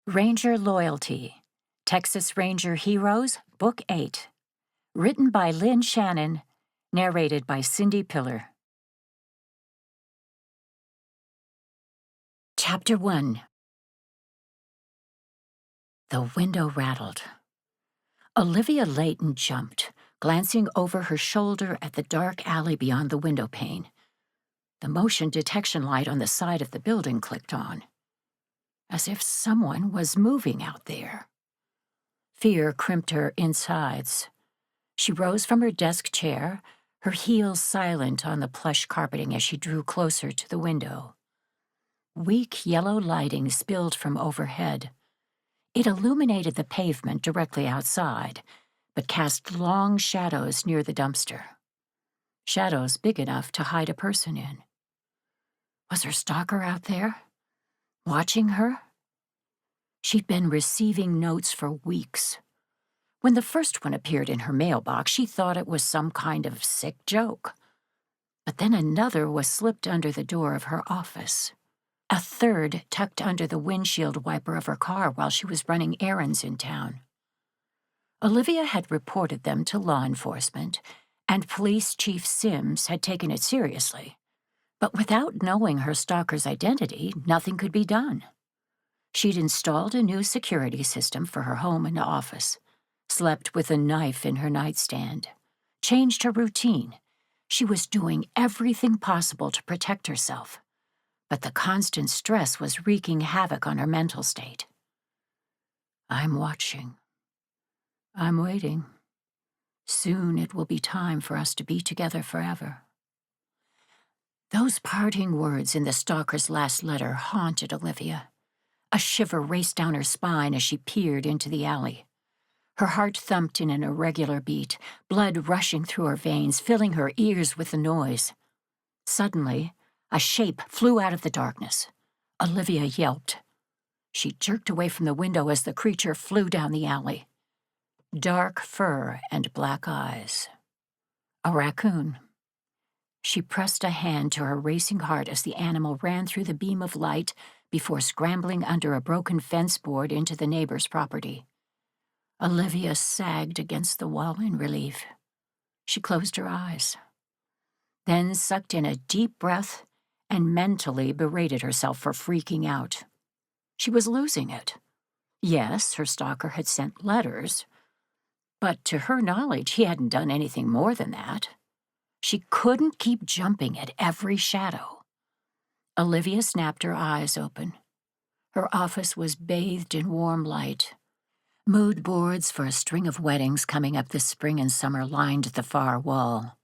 Ranger Loyalty, Texas Ranger Heroes, Book 8. Written by Lynn Shannon, narrated by Cindy Pillar. Chapter 1. The window rattled. Olivia Leighton jumped, glancing over her shoulder at the dark alley beyond the window pane. The motion detection light on the side of the building clicked on, as if someone was moving out there. Fear crimped her insides. She rose from her desk chair, her heels silent on the plush carpeting as she drew closer to the window. Weak yellow lighting spilled from overhead. It illuminated the pavement directly outside, but cast long shadows near the dumpster. Shadows big enough to hide a person in. Was her stalker out there, watching her? She'd been receiving notes for weeks. When the first one appeared in her mailbox, she thought it was some kind of sick joke. But then another was slipped under the door of her office. A third tucked under the windshield wiper of her car while she was running errands in town. Olivia had reported them to law enforcement, and Police Chief Sims had taken it seriously. But without knowing her stalker's identity, nothing could be done. She'd installed a new security system for her home and office, slept with a knife in her nightstand, changed her routine. She was doing everything possible to protect herself, but the constant stress was wreaking havoc on her mental state. I'm watching. I'm waiting. Soon it will be time for us to be together forever. Those parting words in the stalker's last letter haunted Olivia. A shiver raced down her spine as she peered into the alley. Her heart thumped in an irregular beat, blood rushing through her veins, filling her ears with the noise. Suddenly, a shape flew out of the darkness. Olivia yelped. She jerked away from the window as the creature flew down the alley. Dark fur and black eyes. A raccoon. She pressed a hand to her racing heart as the animal ran through the beam of light before scrambling under a broken fence board into the neighbor's property. Olivia sagged against the wall in relief. She closed her eyes, then sucked in a deep breath and mentally berated herself for freaking out. She was losing it. Yes, her stalker had sent letters, but to her knowledge, he hadn't done anything more than that. She couldn't keep jumping at every shadow. Olivia snapped her eyes open. Her office was bathed in warm light. Mood boards for a string of weddings coming up this spring and summer lined the far wall.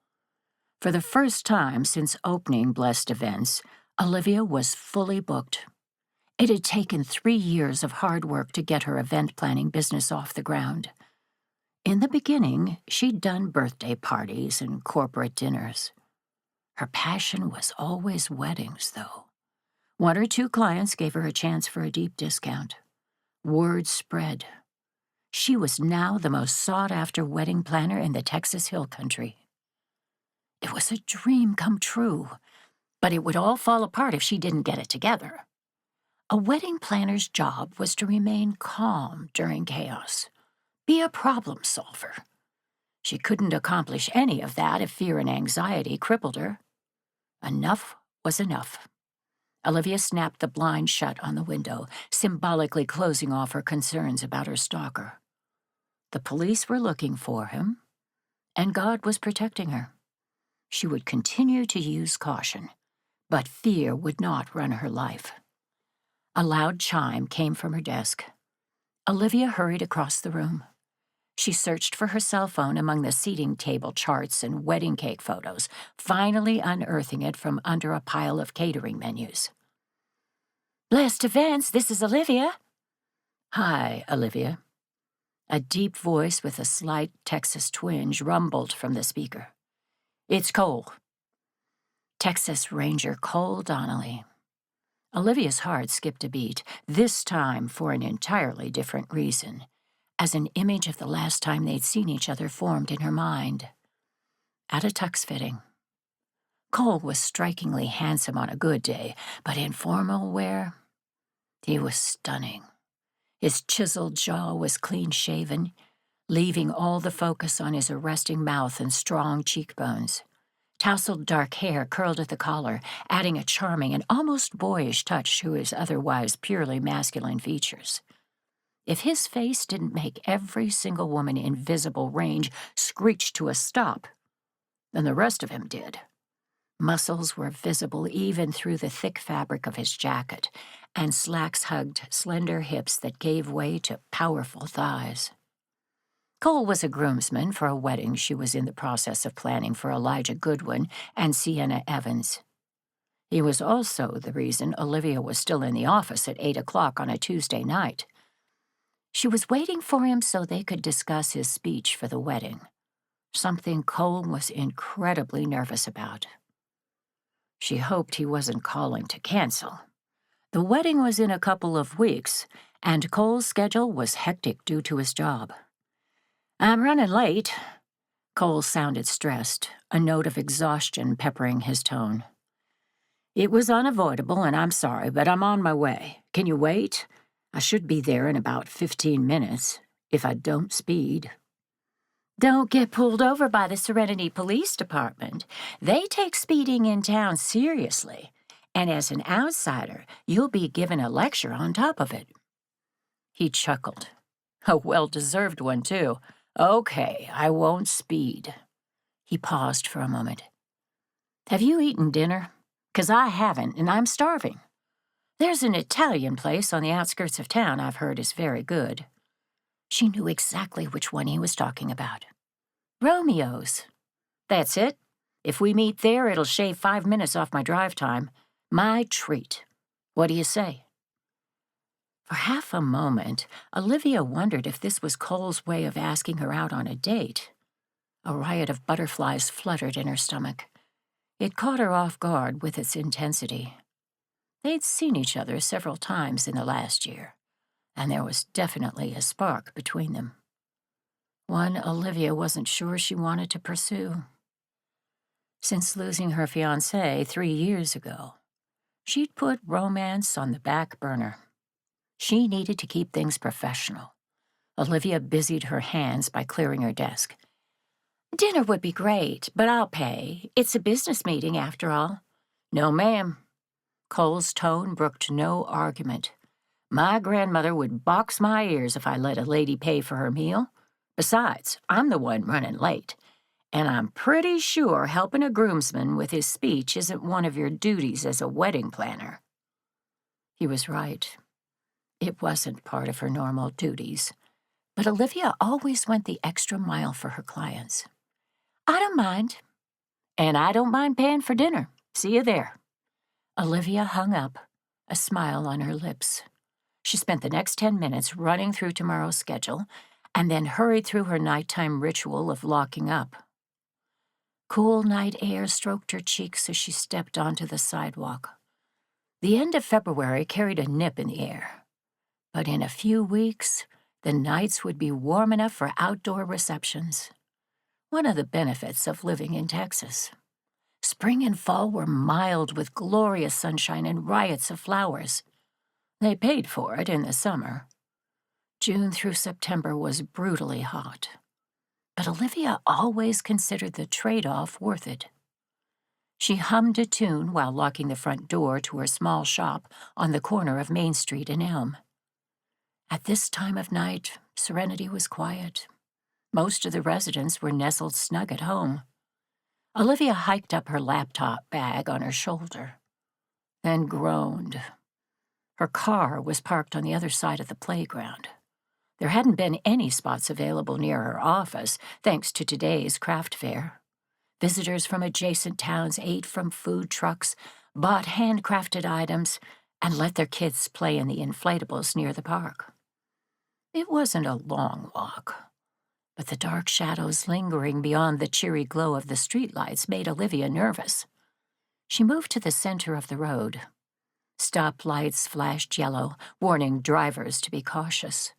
For the first time since opening Blessed Events, Olivia was fully booked. It had taken 3 years of hard work to get her event planning business off the ground. In the beginning, she'd done birthday parties and corporate dinners. Her passion was always weddings, though. 1 or 2 clients gave her a chance for a deep discount. Word spread. She was now the most sought-after wedding planner in the Texas Hill Country. It was a dream come true, but it would all fall apart if she didn't get it together. A wedding planner's job was to remain calm during chaos. Be a problem solver. She couldn't accomplish any of that if fear and anxiety crippled her. Enough was enough. Olivia snapped the blind shut on the window, symbolically closing off her concerns about her stalker. The police were looking for him, and God was protecting her. She would continue to use caution, but fear would not run her life. A loud chime came from her desk. Olivia hurried across the room. She searched for her cell phone among the seating table charts and wedding cake photos, finally unearthing it from under a pile of catering menus. Blessed Events, this is Olivia. Hi, Olivia. A deep voice with a slight Texas twinge rumbled from the speaker. It's Cole. Texas Ranger Cole Donnelly. Olivia's heart skipped a beat, this time for an entirely different reason, as an image of the last time they'd seen each other formed in her mind. At a tux fitting. Cole was strikingly handsome on a good day, but in formal wear, he was stunning. His chiseled jaw was clean-shaven, leaving all the focus on his arresting mouth and strong cheekbones. Tousled dark hair curled at the collar, adding a charming and almost boyish touch to his otherwise purely masculine features. If his face didn't make every single woman in visible range screech to a stop, then the rest of him did. Muscles were visible even through the thick fabric of his jacket, and slacks hugged slender hips that gave way to powerful thighs. Cole was a groomsman for a wedding she was in the process of planning for Elijah Goodwin and Sienna Evans. He was also the reason Olivia was still in the office at 8 o'clock on a Tuesday night. She was waiting for him so they could discuss his speech for the wedding, something Cole was incredibly nervous about. She hoped he wasn't calling to cancel. The wedding was in a couple of weeks, and Cole's schedule was hectic due to his job. "I'm running late." Cole sounded stressed, a note of exhaustion peppering his tone. "It was unavoidable, and I'm sorry, but I'm on my way. Can you wait? I should be there in about 15 minutes, if I don't speed." "Don't get pulled over by the Serenity Police Department. They take speeding in town seriously, and as an outsider, you'll be given a lecture on top of it." He chuckled. A well-deserved one, too. "Okay, I won't speed." He paused for a moment. "Have you eaten dinner? 'Cause I haven't, and I'm starving. There's an Italian place on the outskirts of town I've heard is very good." She knew exactly which one he was talking about. "Romeo's." "That's it. If we meet there, it'll shave 5 minutes off my drive time. My treat. What do you say?" For half a moment, Olivia wondered if this was Cole's way of asking her out on a date. A riot of butterflies fluttered in her stomach. It caught her off guard with its intensity. They'd seen each other several times in the last year, and there was definitely a spark between them. One Olivia wasn't sure she wanted to pursue. Since losing her fiancé 3 years ago, she'd put romance on the back burner. She needed to keep things professional. Olivia busied her hands by clearing her desk. "Dinner would be great, but I'll pay. It's a business meeting, after all." "No, ma'am." Cole's tone brooked no argument. "My grandmother would box my ears if I let a lady pay for her meal. Besides, I'm the one running late, and I'm pretty sure helping a groomsman with his speech isn't one of your duties as a wedding planner." He was right. It wasn't part of her normal duties, but Olivia always went the extra mile for her clients. "I don't mind." "And I don't mind paying for dinner. See you there." Olivia hung up, a smile on her lips. She spent the next 10 minutes running through tomorrow's schedule and then hurried through her nighttime ritual of locking up. Cool night air stroked her cheeks as she stepped onto the sidewalk. The end of February carried a nip in the air, but in a few weeks, the nights would be warm enough for outdoor receptions. One of the benefits of living in Texas. Spring and fall were mild with glorious sunshine and riots of flowers. They paid for it in the summer. June through September was brutally hot. But Olivia always considered the trade-off worth it. She hummed a tune while locking the front door to her small shop on the corner of Main Street and Elm. At this time of night, Serenity was quiet. Most of the residents were nestled snug at home. Olivia hiked up her laptop bag on her shoulder, then groaned. Her car was parked on the other side of the playground. There hadn't been any spots available near her office, thanks to today's craft fair. Visitors from adjacent towns ate from food trucks, bought handcrafted items, and let their kids play in the inflatables near the park. It wasn't a long walk, but the dark shadows lingering beyond the cheery glow of the streetlights made Olivia nervous. She moved to the center of the road. Stoplights flashed yellow, warning drivers to be cautious.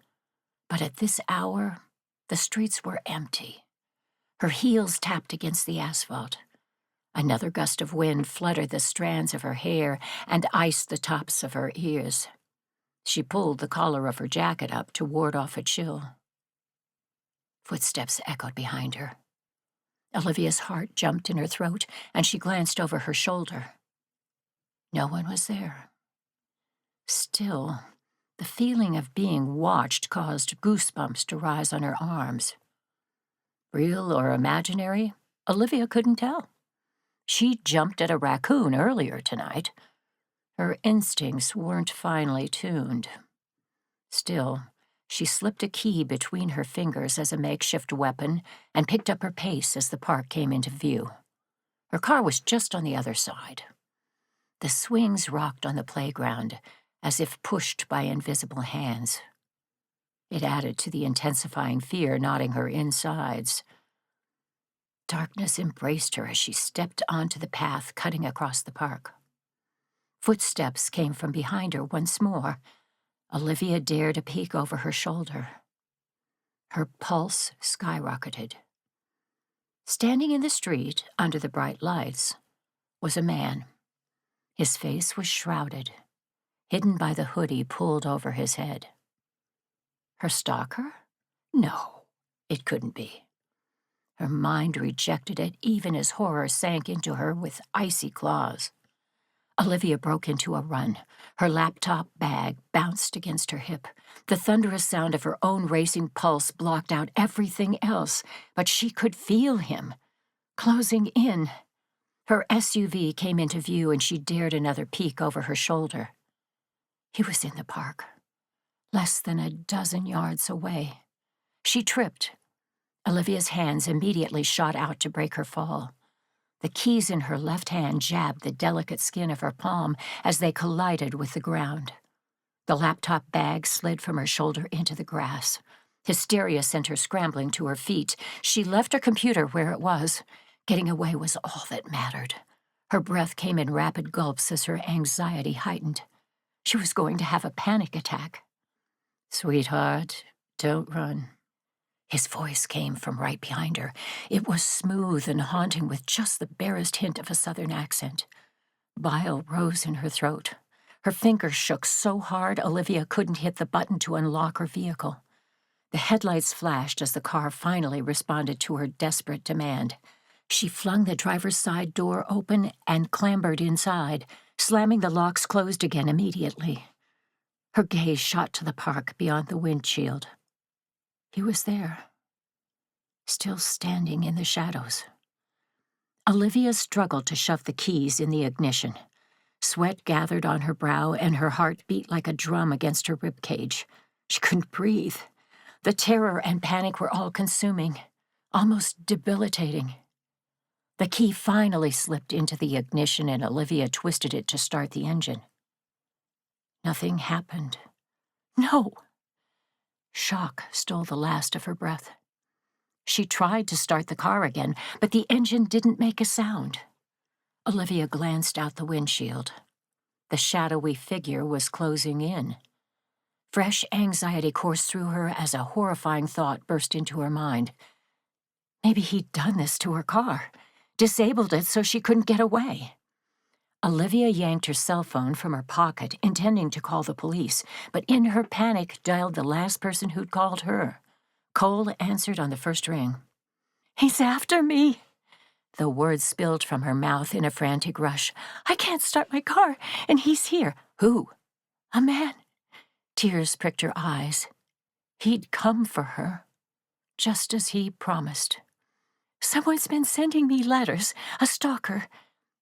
But at this hour, the streets were empty. Her heels tapped against the asphalt. Another gust of wind fluttered the strands of her hair and iced the tops of her ears. She pulled the collar of her jacket up to ward off a chill. Footsteps echoed behind her. Olivia's heart jumped in her throat, and she glanced over her shoulder. No one was there. Still, the feeling of being watched caused goosebumps to rise on her arms. Real or imaginary, Olivia couldn't tell. She jumped at a raccoon earlier tonight. Her instincts weren't finely tuned. Still, she slipped a key between her fingers as a makeshift weapon and picked up her pace as the park came into view. Her car was just on the other side. The swings rocked on the playground, as if pushed by invisible hands. It added to the intensifying fear knotting her insides. Darkness embraced her as she stepped onto the path cutting across the park. Footsteps came from behind her once more. Olivia dared a peek over her shoulder. Her pulse skyrocketed. Standing in the street, under the bright lights, was a man. His face was shrouded, hidden by the hoodie pulled over his head. Her stalker? No, it couldn't be. Her mind rejected it even as horror sank into her with icy claws. Olivia broke into a run. Her laptop bag bounced against her hip. The thunderous sound of her own racing pulse blocked out everything else, but she could feel him, closing in. Her SUV came into view and she dared another peek over her shoulder. He was in the park, less than a dozen yards away. She tripped. Olivia's hands immediately shot out to break her fall. The keys in her left hand jabbed the delicate skin of her palm as they collided with the ground. The laptop bag slid from her shoulder into the grass. Hysteria sent her scrambling to her feet. She left her computer where it was. Getting away was all that mattered. Her breath came in rapid gulps as her anxiety heightened. She was going to have a panic attack. "Sweetheart, don't run." His voice came from right behind her. It was smooth and haunting with just the barest hint of a southern accent. Bile rose in her throat. Her fingers shook so hard Olivia couldn't hit the button to unlock her vehicle. The headlights flashed as the car finally responded to her desperate demand. She flung the driver's side door open and clambered inside, slamming the locks closed again immediately. Her gaze shot to the park beyond the windshield. He was there, still standing in the shadows. Olivia struggled to shove the keys in the ignition. Sweat gathered on her brow and her heart beat like a drum against her ribcage. She couldn't breathe. The terror and panic were all consuming, almost debilitating. The key finally slipped into the ignition and Olivia twisted it to start the engine. Nothing happened. No! Shock stole the last of her breath. She tried to start the car again, but the engine didn't make a sound. Olivia glanced out the windshield. The shadowy figure was closing in. Fresh anxiety coursed through her as a horrifying thought burst into her mind. Maybe he'd done this to her car, disabled it so she couldn't get away. Olivia yanked her cell phone from her pocket, intending to call the police, but in her panic dialed the last person who'd called her. Cole answered on the first ring. "He's after me." The words spilled from her mouth in a frantic rush. "I can't start my car, and he's here." "Who?" "A man." Tears pricked her eyes. He'd come for her, just as he promised. "Someone's been sending me letters, a stalker."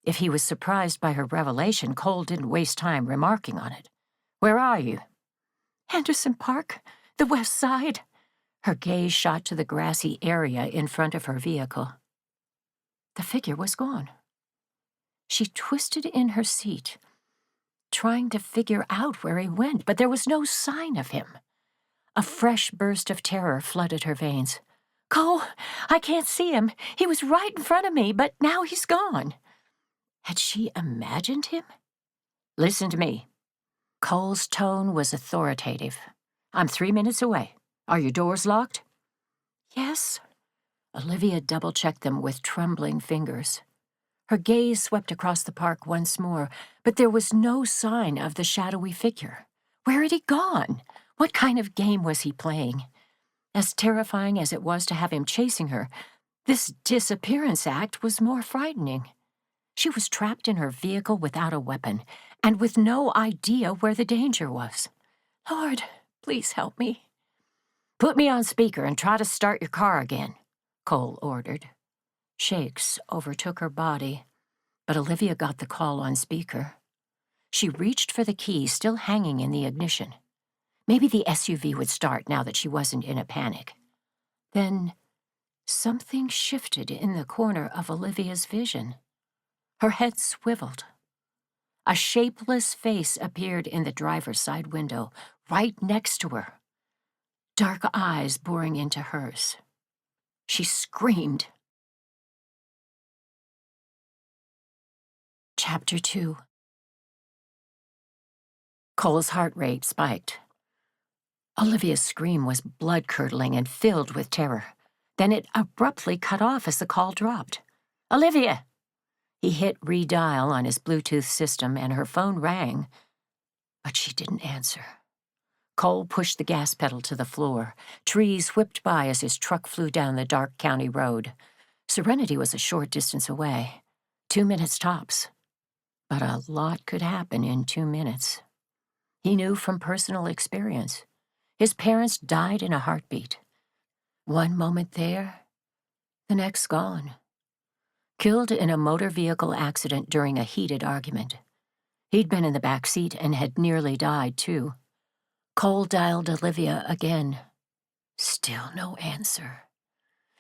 If he was surprised by her revelation, Cole didn't waste time remarking on it. "Where are you?" "Henderson Park, the west side." Her gaze shot to the grassy area in front of her vehicle. The figure was gone. She twisted in her seat, trying to figure out where he went, but there was no sign of him. A fresh burst of terror flooded her veins. "Cole, I can't see him. He was right in front of me, but now he's gone." Had she imagined him? "Listen to me." Cole's tone was authoritative. "I'm 3 minutes away. Are your doors locked?" "Yes." Olivia double-checked them with trembling fingers. Her gaze swept across the park once more, but there was no sign of the shadowy figure. Where had he gone? What kind of game was he playing? As terrifying as it was to have him chasing her, this disappearance act was more frightening. She was trapped in her vehicle without a weapon, and with no idea where the danger was. Lord, please help me. Put me on speaker and try to start your car again, Cole ordered. Shakes overtook her body, but Olivia got the call on speaker. She reached for the key still hanging in the ignition. Maybe the SUV would start now that she wasn't in a panic. Then something shifted in the corner of Olivia's vision. Her head swiveled. A shapeless face appeared in the driver's side window, right next to her, dark eyes boring into hers. She screamed. Chapter 2. Cole's heart rate spiked. Olivia's scream was blood-curdling and filled with terror. Then it abruptly cut off as the call dropped. Olivia! He hit redial on his Bluetooth system and her phone rang, but she didn't answer. Cole pushed the gas pedal to the floor. Trees whipped by as his truck flew down the dark county road. Serenity was a short distance away, 2 minutes tops. But a lot could happen in 2 minutes. He knew from personal experience. His parents died in a heartbeat. One moment there, the next gone. Killed in a motor vehicle accident during a heated argument. He'd been in the back seat and had nearly died, too. Cole dialed Olivia again. Still no answer.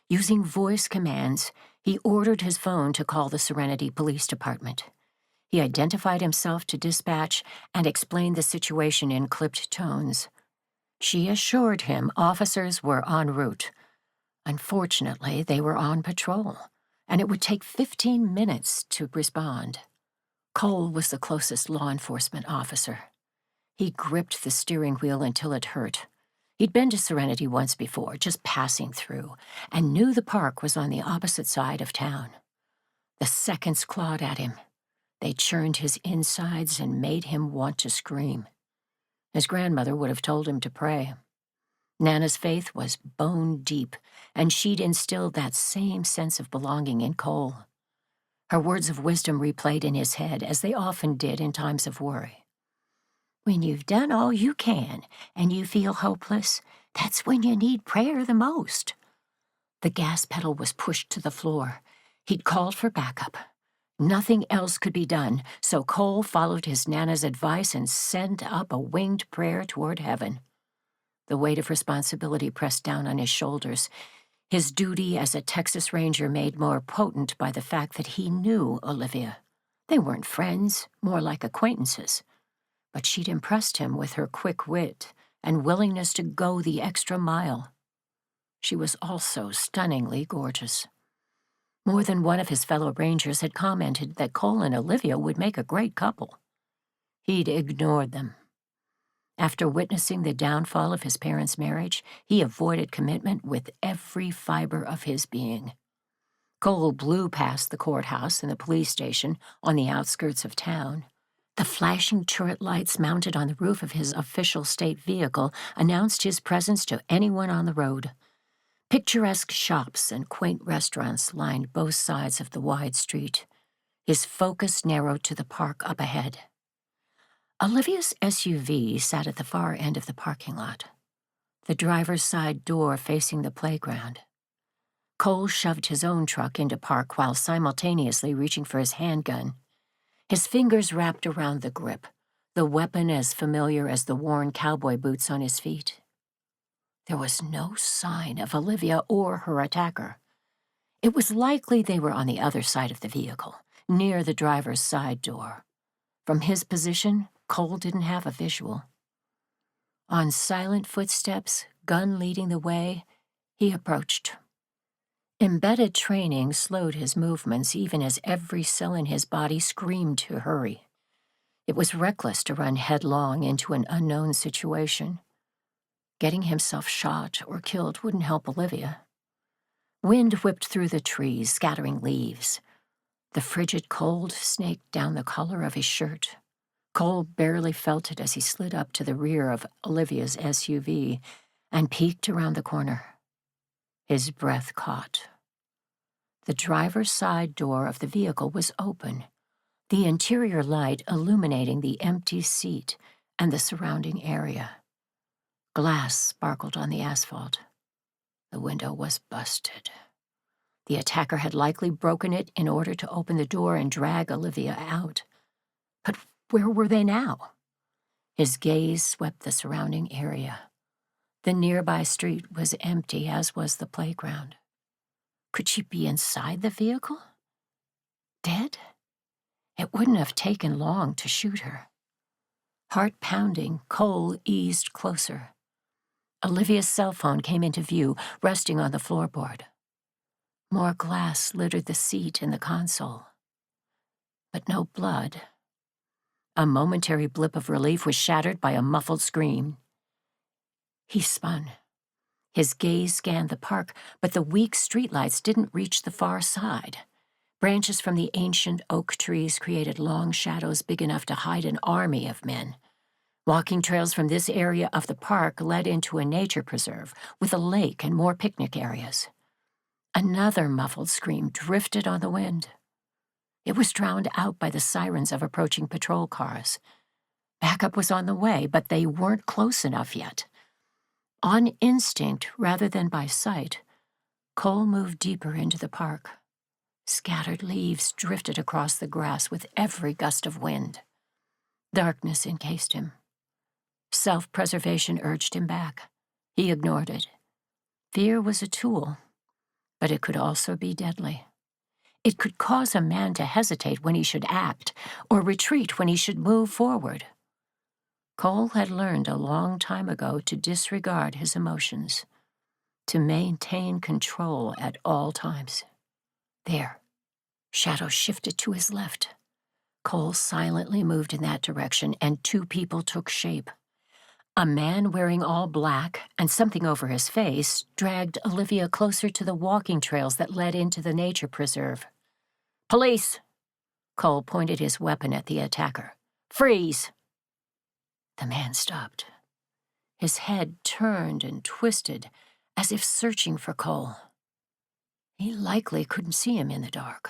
Using voice commands, he ordered his phone to call the Serenity Police Department. He identified himself to dispatch and explained the situation in clipped tones. She assured him officers were en route. Unfortunately, they were on patrol, and it would take 15 minutes to respond. Cole was the closest law enforcement officer. He gripped the steering wheel until it hurt. He'd been to Serenity once before, just passing through, and knew the park was on the opposite side of town. The seconds clawed at him. They churned his insides and made him want to scream. His grandmother would have told him to pray. Nana's faith was bone deep, and she'd instilled that same sense of belonging in Cole. Her words of wisdom replayed in his head, as they often did in times of worry. When you've done all you can and you feel hopeless, that's when you need prayer the most. The gas pedal was pushed to the floor. He'd called for backup. Nothing else could be done, so Cole followed his Nana's advice and sent up a winged prayer toward heaven. The weight of responsibility pressed down on his shoulders, his duty as a Texas Ranger made more potent by the fact that he knew Olivia. They weren't friends, more like acquaintances, but she'd impressed him with her quick wit and willingness to go the extra mile. She was also stunningly gorgeous. More than one of his fellow Rangers had commented that Cole and Olivia would make a great couple. He'd ignored them. After witnessing the downfall of his parents' marriage, he avoided commitment with every fiber of his being. Cole blew past the courthouse and the police station on the outskirts of town. The flashing turret lights mounted on the roof of his official state vehicle announced his presence to anyone on the road. Picturesque shops and quaint restaurants lined both sides of the wide street. His focus narrowed to the park up ahead. Olivia's SUV sat at the far end of the parking lot, the driver's side door facing the playground. Cole shoved his own truck into park while simultaneously reaching for his handgun. His fingers wrapped around the grip, the weapon as familiar as the worn cowboy boots on his feet. There was no sign of Olivia or her attacker. It was likely they were on the other side of the vehicle, near the driver's side door. From his position, Cole didn't have a visual. On silent footsteps, gun leading the way, he approached. Embedded training slowed his movements even as every cell in his body screamed to hurry. It was reckless to run headlong into an unknown situation. Getting himself shot or killed wouldn't help Olivia. Wind whipped through the trees, scattering leaves. The frigid cold snaked down the collar of his shirt. Cole barely felt it as he slid up to the rear of Olivia's SUV and peeked around the corner. His breath caught. The driver's side door of the vehicle was open, the interior light illuminating the empty seat and the surrounding area. Glass sparkled on the asphalt. The window was busted. The attacker had likely broken it in order to open the door and drag Olivia out. But where were they now? His gaze swept the surrounding area. The nearby street was empty, as was the playground. Could she be inside the vehicle? Dead? It wouldn't have taken long to shoot her. Heart pounding, Cole eased closer. Olivia's cell phone came into view, resting on the floorboard. More glass littered the seat and the console. But no blood. A momentary blip of relief was shattered by a muffled scream. He spun. His gaze scanned the park, but the weak streetlights didn't reach the far side. Branches from the ancient oak trees created long shadows big enough to hide an army of men. Walking trails from this area of the park led into a nature preserve with a lake and more picnic areas. Another muffled scream drifted on the wind. It was drowned out by the sirens of approaching patrol cars. Backup was on the way, but they weren't close enough yet. On instinct rather than by sight, Cole moved deeper into the park. Scattered leaves drifted across the grass with every gust of wind. Darkness encased him. Self-preservation urged him back. He ignored it. Fear was a tool, but it could also be deadly. It could cause a man to hesitate when he should act, or retreat when he should move forward. Cole had learned a long time ago to disregard his emotions, to maintain control at all times. There, shadow shifted to his left. Cole silently moved in that direction, and two people took shape. A man wearing all black and something over his face dragged Olivia closer to the walking trails that led into the nature preserve. "Police!" Cole pointed his weapon at the attacker. "Freeze!" The man stopped. His head turned and twisted, as if searching for Cole. He likely couldn't see him in the dark.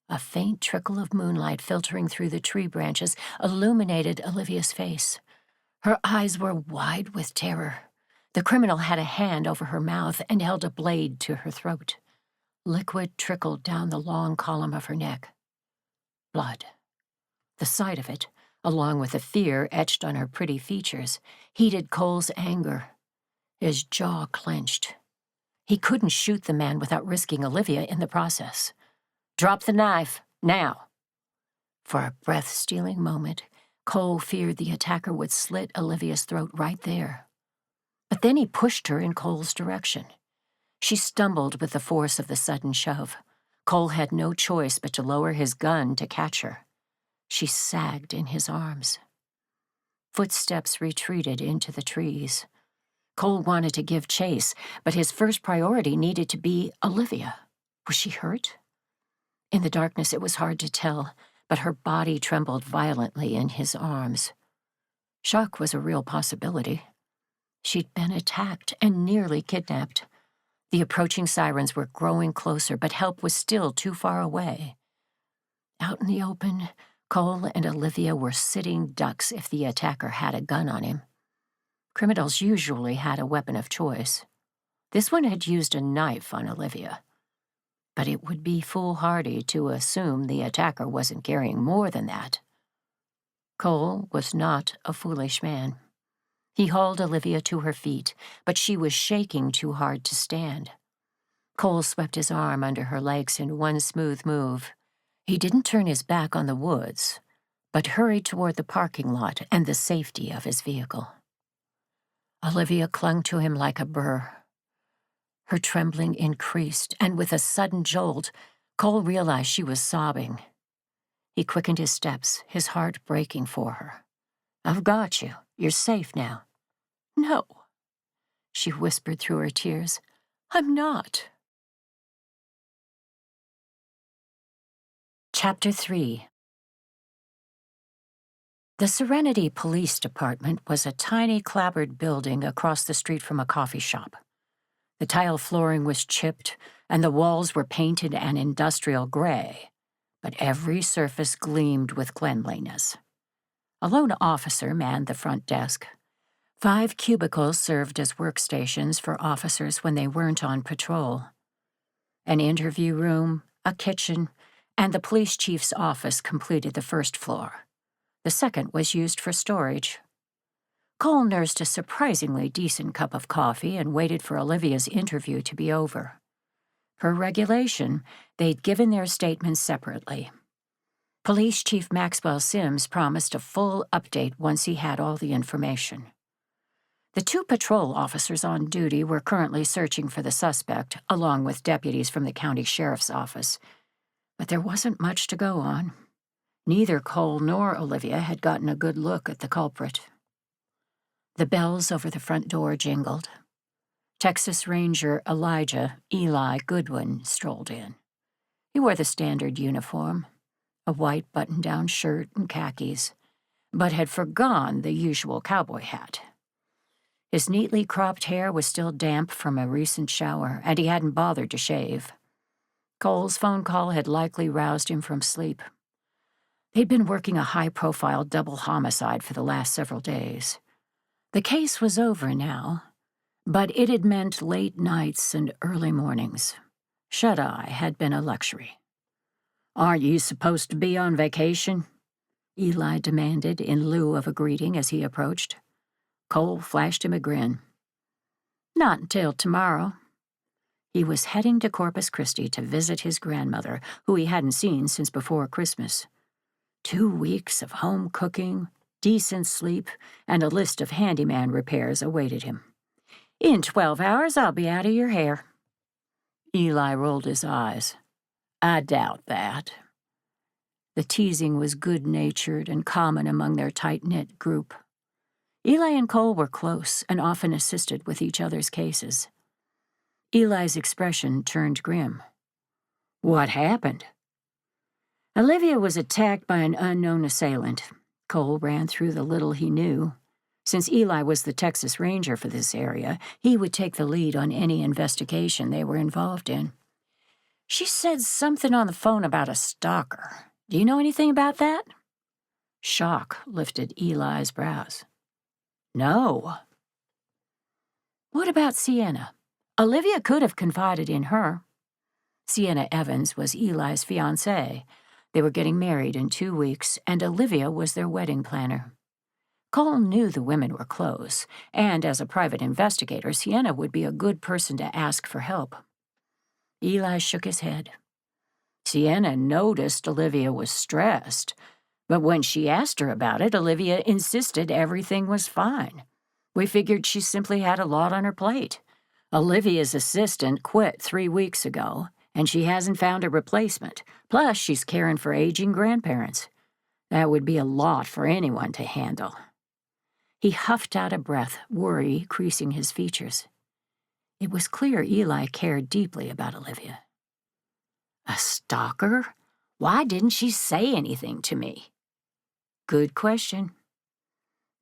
A faint trickle of moonlight filtering through the tree branches illuminated Olivia's face. Her eyes were wide with terror. The criminal had a hand over her mouth and held a blade to her throat. Liquid trickled down the long column of her neck. Blood. The sight of it, along with the fear etched on her pretty features, heated Cole's anger. His jaw clenched. He couldn't shoot the man without risking Olivia in the process. "Drop the knife, now." For a breath-stealing moment, Cole feared the attacker would slit Olivia's throat right there. But then he pushed her in Cole's direction. She stumbled with the force of the sudden shove. Cole had no choice but to lower his gun to catch her. She sagged in his arms. Footsteps retreated into the trees. Cole wanted to give chase, but his first priority needed to be Olivia. Was she hurt? In the darkness it was hard to tell, but her body trembled violently in his arms. Shock was a real possibility. She'd been attacked and nearly kidnapped. The approaching sirens were growing closer, but help was still too far away. Out in the open, Cole and Olivia were sitting ducks if the attacker had a gun on him. Criminals usually had a weapon of choice. This one had used a knife on Olivia. But it would be foolhardy to assume the attacker wasn't carrying more than that. Cole was not a foolish man. He hauled Olivia to her feet, but she was shaking too hard to stand. Cole swept his arm under her legs in one smooth move. He didn't turn his back on the woods, but hurried toward the parking lot and the safety of his vehicle. Olivia clung to him like a burr. Her trembling increased, and with a sudden jolt, Cole realized she was sobbing. He quickened his steps, his heart breaking for her. "I've got you. You're safe now." "No," she whispered through her tears. "I'm not." Chapter 3. The Serenity Police Department was a tiny clapboard building across the street from a coffee shop. The tile flooring was chipped, and the walls were painted an industrial gray, but every surface gleamed with cleanliness. A lone officer manned the front desk. 5 cubicles served as workstations for officers when they weren't on patrol. An interview room, a kitchen, and the police chief's office completed the first floor. The second was used for storage. Cole nursed a surprisingly decent cup of coffee and waited for Olivia's interview to be over. Per regulation, they'd given their statements separately. Police Chief Maxwell Sims promised a full update once he had all the information. The 2 patrol officers on duty were currently searching for the suspect, along with deputies from the county sheriff's office. But there wasn't much to go on. Neither Cole nor Olivia had gotten a good look at the culprit. The bells over the front door jingled. Texas Ranger Eli Goodwin strolled in. He wore the standard uniform, a white button-down shirt and khakis, but had forgone the usual cowboy hat. His neatly cropped hair was still damp from a recent shower, and he hadn't bothered to shave. Cole's phone call had likely roused him from sleep. They'd been working a high-profile double homicide for the last several days. The case was over now, but it had meant late nights and early mornings. Shut-eye had been a luxury. "Aren't you supposed to be on vacation?" Eli demanded in lieu of a greeting as he approached. Cole flashed him a grin. "Not until tomorrow." He was heading to Corpus Christi to visit his grandmother, who he hadn't seen since before Christmas. 2 weeks of home cooking, decent sleep, and a list of handyman repairs awaited him. "In 12 hours, I'll be out of your hair." Eli rolled his eyes. "I doubt that." The teasing was good-natured and common among their tight-knit group. Eli and Cole were close and often assisted with each other's cases. Eli's expression turned grim. "What happened?" Olivia was attacked by an unknown assailant. Cole ran through the little he knew. Since Eli was the Texas Ranger for this area, he would take the lead on any investigation they were involved in. "She said something on the phone about a stalker. Do you know anything about that?" Shock lifted Eli's brows. "No." "What about Sienna? Olivia could have confided in her." Sienna Evans was Eli's fiancé. They were getting married in 2 weeks, and Olivia was their wedding planner. Cole knew the women were close, and as a private investigator, Sienna would be a good person to ask for help. Eli shook his head. Sienna noticed Olivia was stressed, but when she asked her about it, Olivia insisted everything was fine. We figured she simply had a lot on her plate. Olivia's assistant quit 3 weeks ago, and she hasn't found a replacement. Plus, she's caring for aging grandparents. That would be a lot for anyone to handle. He huffed out a breath, worry creasing his features. It was clear Eli cared deeply about Olivia. "A stalker? Why didn't she say anything to me?" "Good question."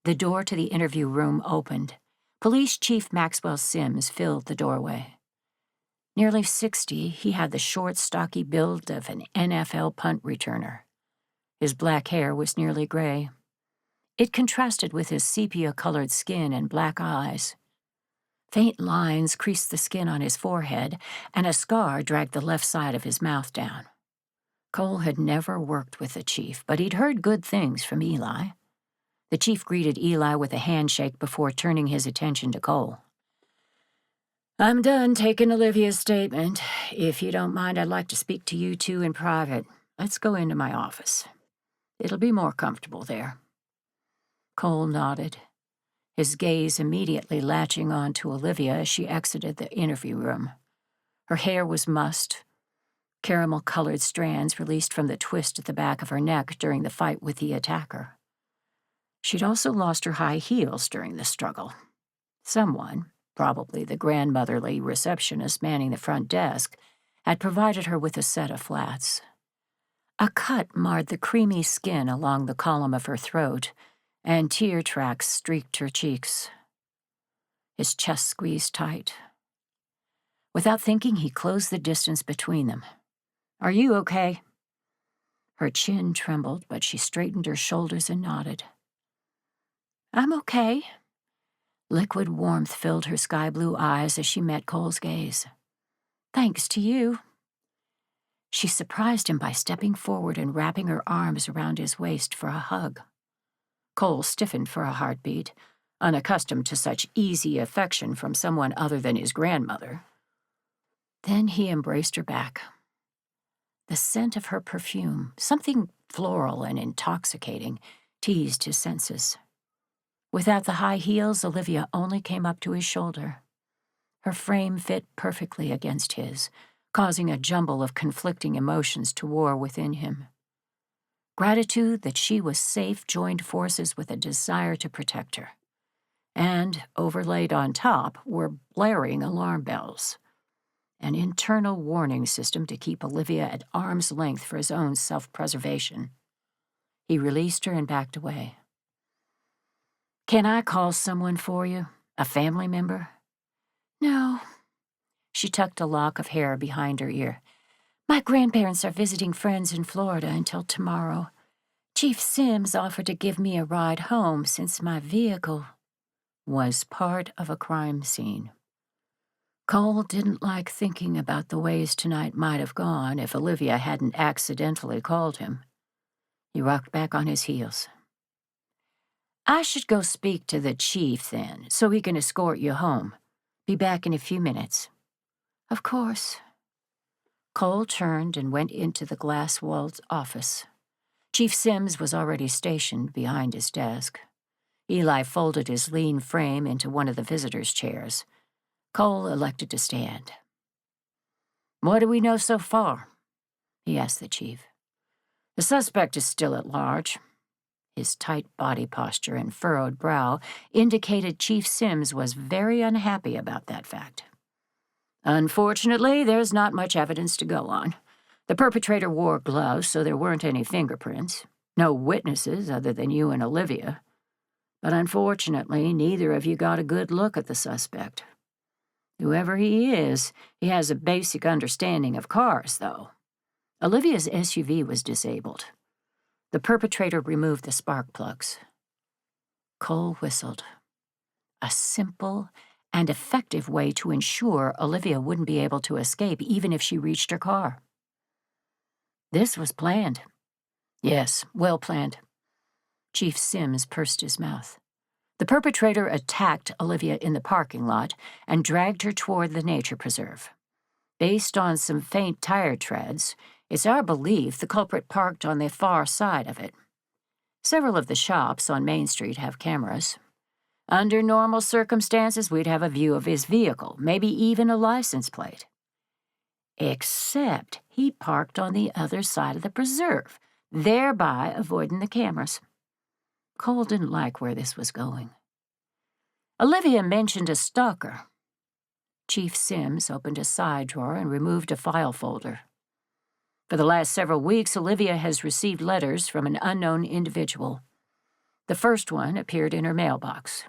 The door to the interview room opened. Police Chief Maxwell Sims filled the doorway. Nearly 60, he had the short, stocky build of an NFL punt returner. His black hair was nearly gray. It contrasted with his sepia-colored skin and black eyes. Faint lines creased the skin on his forehead, and a scar dragged the left side of his mouth down. Cole had never worked with the chief, but he'd heard good things from Eli. The chief greeted Eli with a handshake before turning his attention to Cole. "I'm done taking Olivia's statement. If you don't mind, I'd like to speak to you two in private. Let's go into my office. It'll be more comfortable there." Cole nodded, his gaze immediately latching on to Olivia as she exited the interview room. Her hair was mussed, caramel-colored strands released from the twist at the back of her neck during the fight with the attacker. She'd also lost her high heels during the struggle. Someone, probably the grandmotherly receptionist manning the front desk, had provided her with a set of flats. A cut marred the creamy skin along the column of her throat, and tear tracks streaked her cheeks. His chest squeezed tight. Without thinking, he closed the distance between them. "Are you okay?" Her chin trembled, but she straightened her shoulders and nodded. "I'm okay." Liquid warmth filled her sky-blue eyes as she met Cole's gaze. "Thanks to you." She surprised him by stepping forward and wrapping her arms around his waist for a hug. Cole stiffened for a heartbeat, unaccustomed to such easy affection from someone other than his grandmother. Then he embraced her back. The scent of her perfume, something floral and intoxicating, teased his senses. Without the high heels, Olivia only came up to his shoulder. Her frame fit perfectly against his, causing a jumble of conflicting emotions to war within him. Gratitude that she was safe joined forces with a desire to protect her. And, overlaid on top, were blaring alarm bells. An internal warning system to keep Olivia at arm's length for his own self-preservation. He released her and backed away. "Can I call someone for you? A family member?" "No." She tucked a lock of hair behind her ear. "My grandparents are visiting friends in Florida until tomorrow. Chief Sims offered to give me a ride home since my vehicle was part of a crime scene." Cole didn't like thinking about the ways tonight might have gone if Olivia hadn't accidentally called him. He rocked back on his heels. "I should go speak to the chief, then, so he can escort you home. Be back in a few minutes." "Of course." Cole turned and went into the glass-walled office. Chief Sims was already stationed behind his desk. Eli folded his lean frame into one of the visitors' chairs. Cole elected to stand. "What do we know so far?" he asked the chief. "The suspect is still at large." His tight body posture and furrowed brow indicated Chief Sims was very unhappy about that fact. "Unfortunately, there's not much evidence to go on. The perpetrator wore gloves, so there weren't any fingerprints. No witnesses other than you and Olivia. But unfortunately, neither of you got a good look at the suspect. Whoever he is, he has a basic understanding of cars, though. Olivia's SUV was disabled. The perpetrator removed the spark plugs." Cole whistled. A simple and effective way to ensure Olivia wouldn't be able to escape even if she reached her car. "This was planned." "Yes, well planned." Chief Sims pursed his mouth. "The perpetrator attacked Olivia in the parking lot and dragged her toward the nature preserve. Based on some faint tire treads, it's our belief the culprit parked on the far side of it. Several of the shops on Main Street have cameras. Under normal circumstances, we'd have a view of his vehicle, maybe even a license plate. Except he parked on the other side of the preserve, thereby avoiding the cameras." Cole didn't like where this was going. "Olivia mentioned a stalker." Chief Sims opened a side drawer and removed a file folder. "For the last several weeks, Olivia has received letters from an unknown individual. The first one appeared in her mailbox.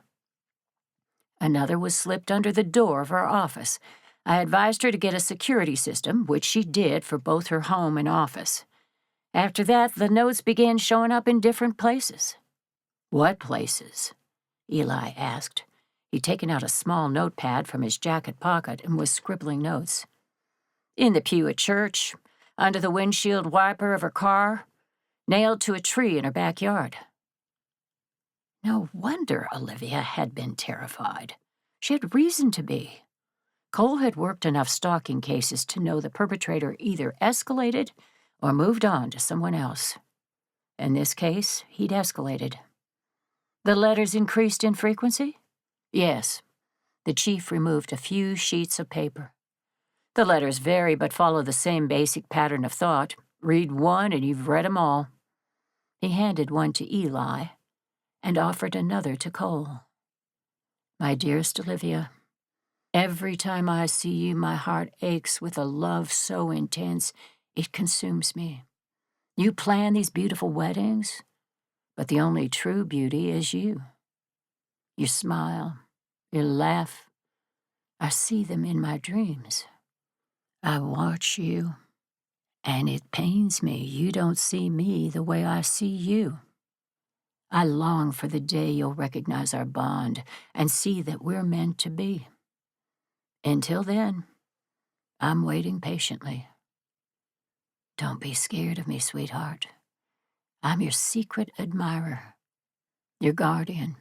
Another was slipped under the door of her office. I advised her to get a security system, which she did for both her home and office. After that, the notes began showing up in different places." "What places?" Eli asked. He'd taken out a small notepad from his jacket pocket and was scribbling notes. "In the pew at church, under the windshield wiper of her car, nailed to a tree in her backyard." No wonder Olivia had been terrified. She had reason to be. Cole had worked enough stalking cases to know the perpetrator either escalated or moved on to someone else. In this case, he'd escalated. "The letters increased in frequency?" "Yes." The chief removed a few sheets of paper. "The letters vary but follow the same basic pattern of thought. Read one and you've read 'em all." He handed one to Eli and offered another to Cole. "My dearest Olivia, every time I see you, my heart aches with a love so intense it consumes me. You plan these beautiful weddings, But the only true beauty is you. Your smile, your laugh, I see them in my dreams. I watch you, and it pains me you don't see me the way I see you. I long for the day you'll recognize our bond and see that we're meant to be. Until then, I'm waiting patiently. Don't be scared of me, sweetheart. I'm your secret admirer, your guardian.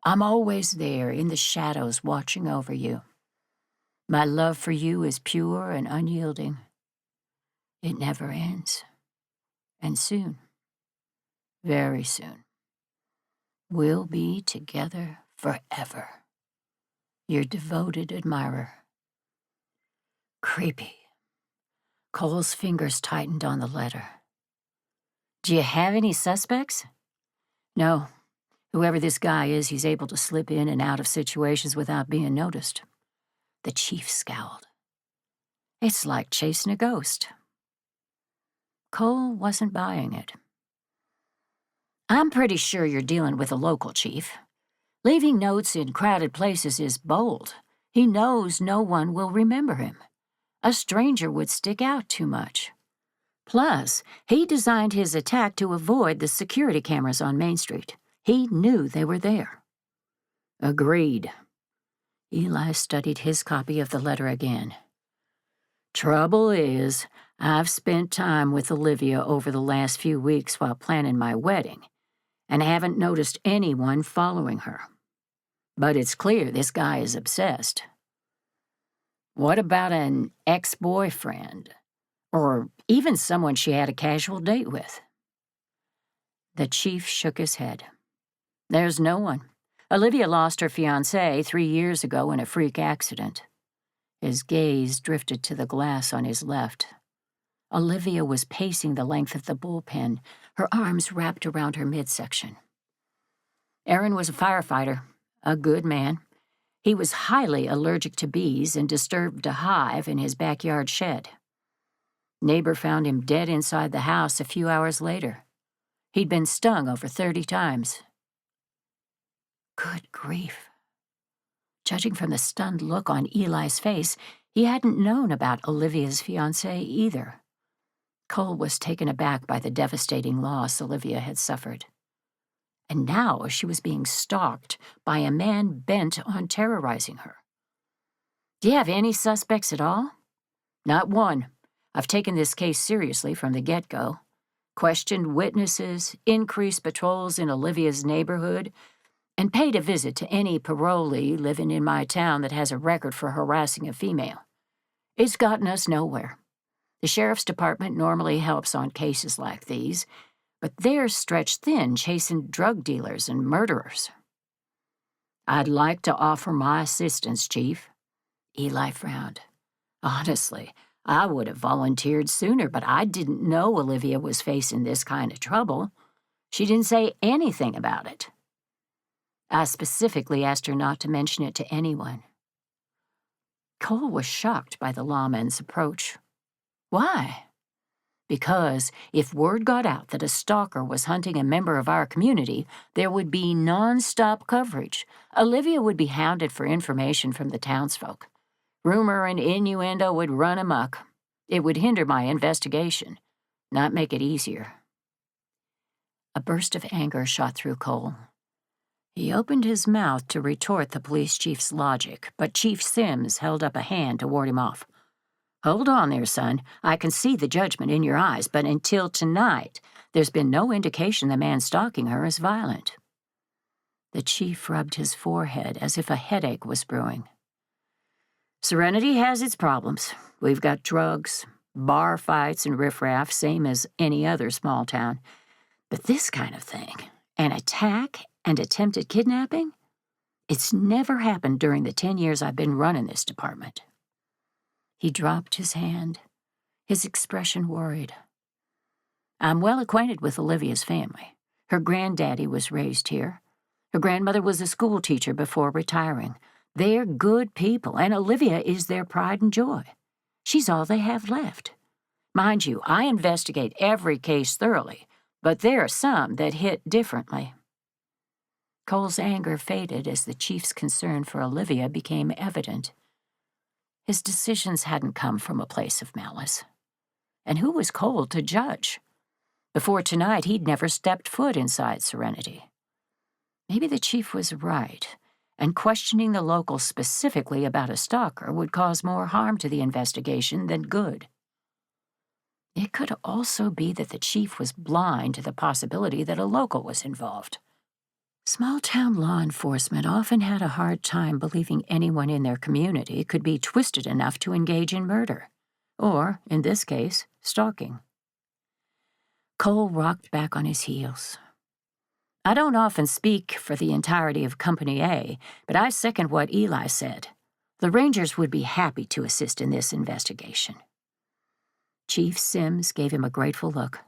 I'm always there in the shadows watching over you. My love for you is pure and unyielding. It never ends. And soon, very soon, we'll be together forever. Your devoted admirer. Creepy. Cole's fingers tightened on the letter. Do you have any suspects? No. Whoever this guy is, he's able to slip in and out of situations without being noticed. The chief scowled. It's like chasing a ghost. Cole wasn't buying it. I'm pretty sure you're dealing with a local chief. Leaving notes in crowded places is bold. He knows no one will remember him. A stranger would stick out too much. Plus, he designed his attack to avoid the security cameras on Main Street. He knew they were there. Agreed. Eli studied his copy of the letter again. Trouble is, I've spent time with Olivia over the last few weeks while planning my wedding, and haven't noticed anyone following her. But it's clear this guy is obsessed. What about an ex-boyfriend? Or even someone she had a casual date with? The chief shook his head. There's no one. Olivia lost her fiancé 3 years ago in a freak accident. His gaze drifted to the glass on his left. Olivia was pacing the length of the bullpen, her arms wrapped around her midsection. Aaron was a firefighter, a good man. He was highly allergic to bees and disturbed a hive in his backyard shed. Neighbor found him dead inside the house a few hours later. He'd been stung over 30 times. Good grief. Judging from the stunned look on Eli's face, he hadn't known about Olivia's fiancé either. Cole was taken aback by the devastating loss Olivia had suffered. And now she was being stalked by a man bent on terrorizing her. Do you have any suspects at all? Not one. I've taken this case seriously from the get-go. Questioned witnesses, increased patrols in Olivia's neighborhood, and paid a visit to any parolee living in my town that has a record for harassing a female. It's gotten us nowhere. The sheriff's department normally helps on cases like these, but they're stretched thin chasing drug dealers and murderers. I'd like to offer my assistance, Chief. Eli frowned. Honestly, I would have volunteered sooner, but I didn't know Olivia was facing this kind of trouble. She didn't say anything about it. I specifically asked her not to mention it to anyone. Cole was shocked by the lawman's approach. Why? Because if word got out that a stalker was hunting a member of our community, there would be non-stop coverage. Olivia would be hounded for information from the townsfolk. Rumor and innuendo would run amok. It would hinder my investigation, not make it easier. A burst of anger shot through Cole. He opened his mouth to retort the police chief's logic, but Chief Sims held up a hand to ward him off. Hold on there, son. I can see the judgment in your eyes, but until tonight, there's been no indication the man stalking her is violent. The chief rubbed his forehead as if a headache was brewing. Serenity has its problems. We've got drugs, bar fights, and riffraff, same as any other small town. But this kind of thing, an attack and attempted kidnapping, it's never happened during the 10 years I've been running this department. He dropped his hand, his expression worried. I'm well acquainted with Olivia's family. Her granddaddy was raised here. Her grandmother was a school teacher before retiring. They're good people, and Olivia is their pride and joy. She's all they have left. Mind you, I investigate every case thoroughly, but there are some that hit differently. Cole's anger faded as the chief's concern for Olivia became evident. His decisions hadn't come from a place of malice. And who was Cole to judge? Before tonight, he'd never stepped foot inside Serenity. Maybe the chief was right, and questioning the locals specifically about a stalker would cause more harm to the investigation than good. It could also be that the chief was blind to the possibility that a local was involved. Small-town law enforcement often had a hard time believing anyone in their community could be twisted enough to engage in murder, or, in this case, stalking. Cole rocked back on his heels. I don't often speak for the entirety of Company A, but I second what Eli said. The Rangers would be happy to assist in this investigation. Chief Sims gave him a grateful look.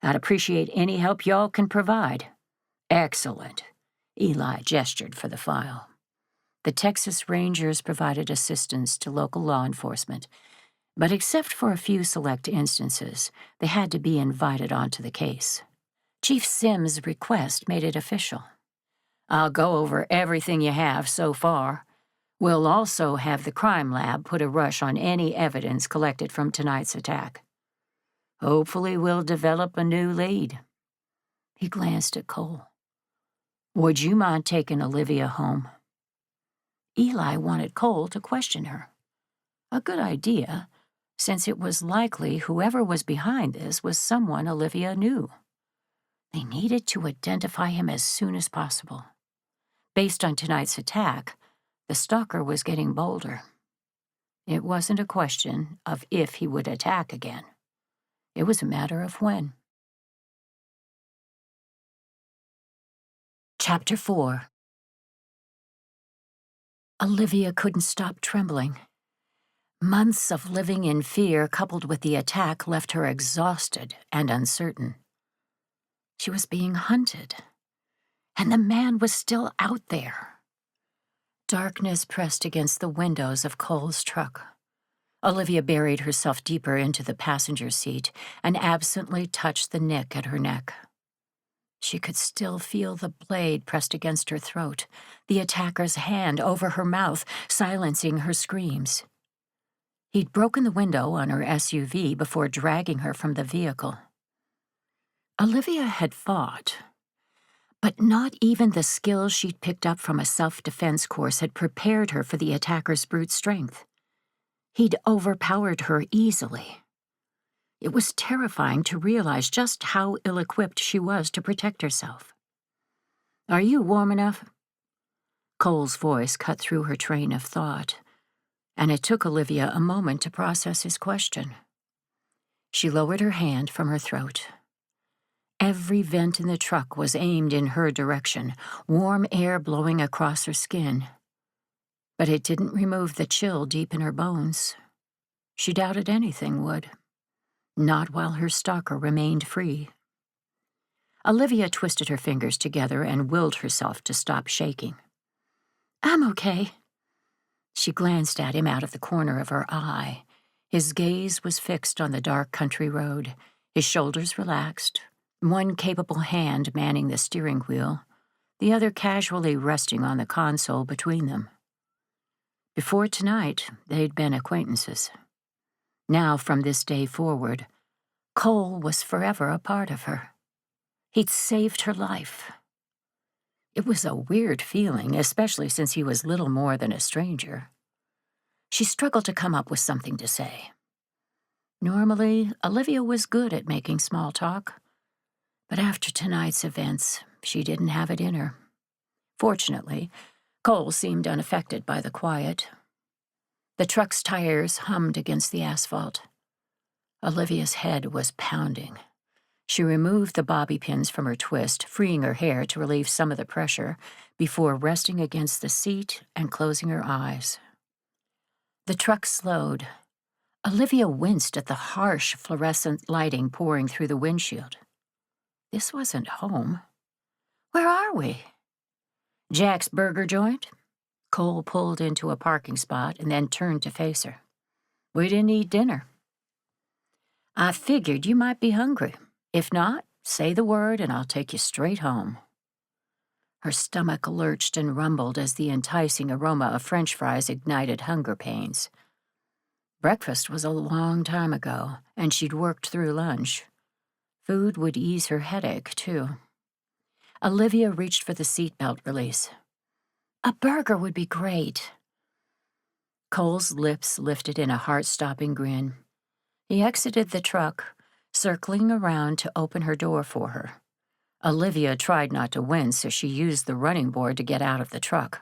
I'd appreciate any help y'all can provide. Excellent. Eli gestured for the file. The Texas Rangers provided assistance to local law enforcement, but except for a few select instances, they had to be invited onto the case. Chief Sims' request made it official. I'll go over everything you have so far. We'll also have the crime lab put a rush on any evidence collected from tonight's attack. Hopefully we'll develop a new lead. He glanced at Cole. Would you mind taking Olivia home? Eli wanted Cole to question her. A good idea, since it was likely whoever was behind this was someone Olivia knew. They needed to identify him as soon as possible. Based on tonight's attack, the stalker was getting bolder. It wasn't a question of if he would attack again. It was a matter of when. Chapter 4. Olivia couldn't stop trembling. Months of living in fear coupled with the attack left her exhausted and uncertain. She was being hunted, and the man was still out there. Darkness pressed against the windows of Cole's truck. Olivia buried herself deeper into the passenger seat and absently touched the nick at her neck. She could still feel the blade pressed against her throat, the attacker's hand over her mouth, silencing her screams. He'd broken the window on her SUV before dragging her from the vehicle. Olivia had fought, but not even the skills she'd picked up from a self-defense course had prepared her for the attacker's brute strength. He'd overpowered her easily. It was terrifying to realize just how ill-equipped she was to protect herself. Are you warm enough? Cole's voice cut through her train of thought, and it took Olivia a moment to process his question. She lowered her hand from her throat. Every vent in the truck was aimed in her direction, warm air blowing across her skin. But it didn't remove the chill deep in her bones. She doubted anything would. Not while her stalker remained free. Olivia twisted her fingers together and willed herself to stop shaking. I'm okay. She glanced at him out of the corner of her eye. His gaze was fixed on the dark country road, his shoulders relaxed, one capable hand manning the steering wheel, the other casually resting on the console between them. Before tonight, they'd been acquaintances. Now, from this day forward, Cole was forever a part of her. He'd saved her life. It was a weird feeling, especially since he was little more than a stranger. She struggled to come up with something to say. Normally, Olivia was good at making small talk, but after tonight's events, she didn't have it in her. Fortunately, Cole seemed unaffected by the quiet. The truck's tires hummed against the asphalt. Olivia's head was pounding. She removed the bobby pins from her twist, freeing her hair to relieve some of the pressure, before resting against the seat and closing her eyes. The truck slowed. Olivia winced at the harsh fluorescent lighting pouring through the windshield. This wasn't home. Where are we? Jack's Burger Joint? Cole pulled into a parking spot and then turned to face her. We didn't eat dinner. I figured you might be hungry. If not, Say the word and I'll take you straight home." Her stomach lurched and rumbled as the enticing aroma of French fries ignited hunger pains. Breakfast was a long time ago, and she'd worked through lunch. Food would ease her headache, too. Olivia reached for the seatbelt release. "A burger would be great." Cole's lips lifted in a heart-stopping grin. He exited the truck, circling around to open her door for her. Olivia tried not to wince as she used the running board to get out of the truck.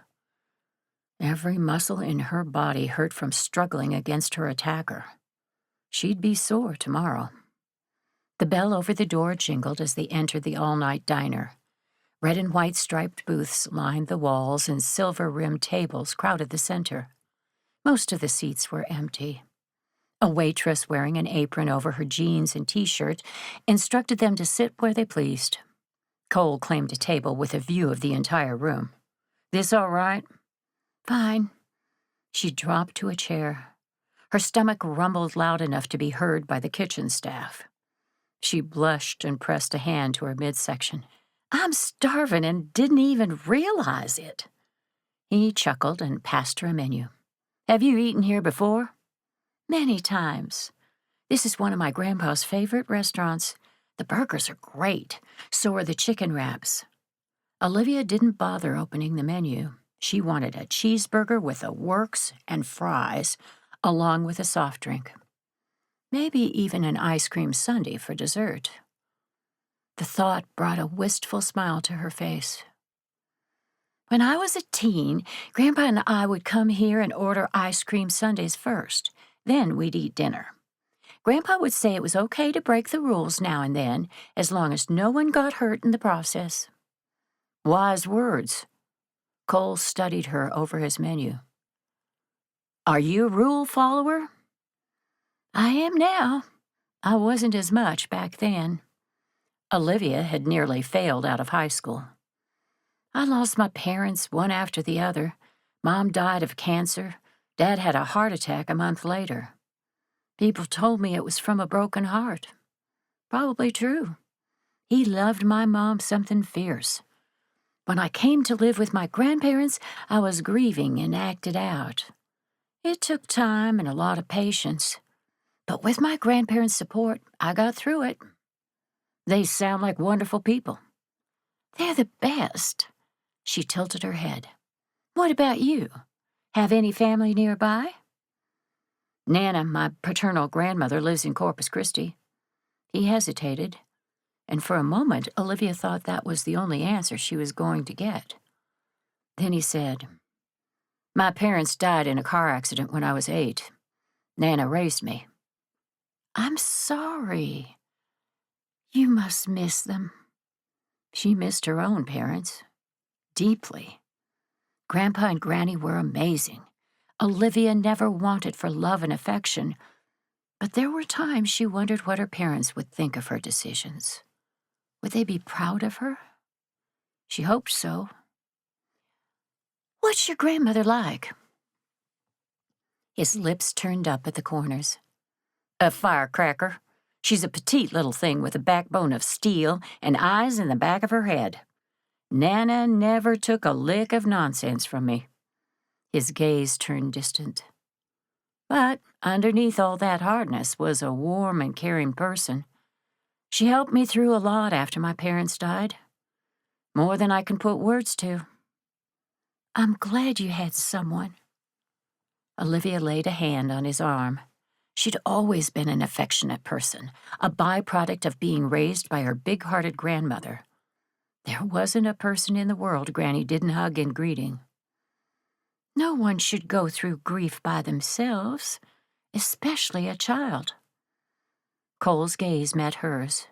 Every muscle in her body hurt from struggling against her attacker. She'd be sore tomorrow. The bell over the door jingled as they entered the all-night diner. Red and white striped booths lined the walls and silver-rimmed tables crowded the center. Most of the seats were empty. A waitress wearing an apron over her jeans and t-shirt instructed them to sit where they pleased. Cole claimed a table with a view of the entire room. "This all right?" "Fine." She dropped to a chair. Her stomach rumbled loud enough to be heard by the kitchen staff. She blushed and pressed a hand to her midsection. "I'm starving and didn't even realize it." He chuckled and passed her a menu. "Have you eaten here before?" "Many times. This is one of my grandpa's favorite restaurants. The burgers are great. So are the chicken wraps." Olivia didn't bother opening the menu. She wanted a cheeseburger with a works and fries, along with a soft drink. Maybe even an ice cream sundae for dessert. The thought brought a wistful smile to her face. "When I was a teen, Grandpa and I would come here and order ice cream sundaes first. Then we'd eat dinner. Grandpa would say it was okay to break the rules now and then, as long as no one got hurt in the process." Wise words. Cole studied her over his menu. "Are you a rule follower?" "I am now. I wasn't as much back then." Olivia had nearly failed out of high school. "I lost my parents one after the other. Mom died of cancer. Dad had a heart attack a month later. People told me it was from a broken heart. Probably true. He loved my mom something fierce. When I came to live with my grandparents, I was grieving and acted out. It took time and a lot of patience. But with my grandparents' support, I got through it." "They sound like wonderful people." "They're the best." She tilted her head. "What about you? Have any family nearby?" "Nana, my paternal grandmother, lives in Corpus Christi." He hesitated, and for a moment Olivia thought that was the only answer she was going to get. Then he said, "My parents died in a car accident when I was 8. Nana raised me." "I'm sorry. You must miss them." She missed her own parents. Deeply. Grandpa and Granny were amazing. Olivia never wanted for love and affection, but there were times she wondered what her parents would think of her decisions. Would they be proud of her? She hoped so. "What's your grandmother like?" His lips turned up at the corners. "A firecracker. She's a petite little thing with a backbone of steel and eyes in the back of her head. Nana never took a lick of nonsense from me." His gaze turned distant. But underneath all that hardness was a warm and caring person. She helped me through a lot after my parents died. More than I can put words to. "I'm glad you had someone." Olivia laid a hand on his arm. She'd always been an affectionate person, a byproduct of being raised by her big-hearted grandmother. There wasn't a person in the world Granny didn't hug in greeting. No one should go through grief by themselves, especially a child. Cole's gaze met hers.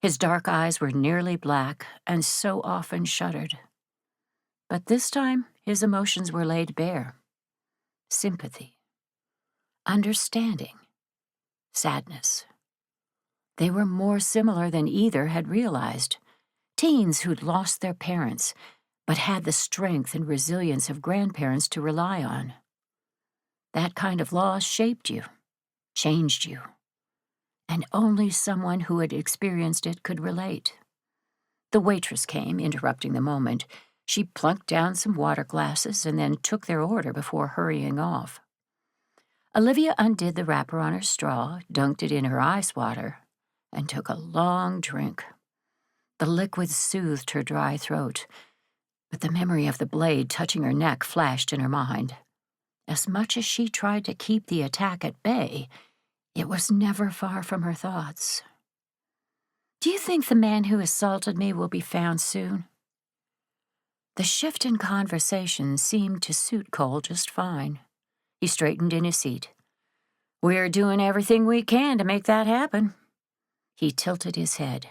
His dark eyes were nearly black and so often shuttered. But this time, his emotions were laid bare. Sympathy. Understanding. Sadness. They were more similar than either had realized. Teens who'd lost their parents, but had the strength and resilience of grandparents to rely on. That kind of loss shaped you, changed you. and only someone who had experienced it could relate. The waitress came, interrupting the moment. She plunked down some water glasses and then took their order before hurrying off. Olivia undid the wrapper on her straw, dunked it in her ice water, and took a long drink. The liquid soothed her dry throat, but the memory of the blade touching her neck flashed in her mind. As much as she tried to keep the attack at bay, it was never far from her thoughts. "Do you think the man who assaulted me will be found soon?" The shift in conversation seemed to suit Cole just fine. He straightened in his seat. "We're doing everything we can to make that happen." He tilted his head.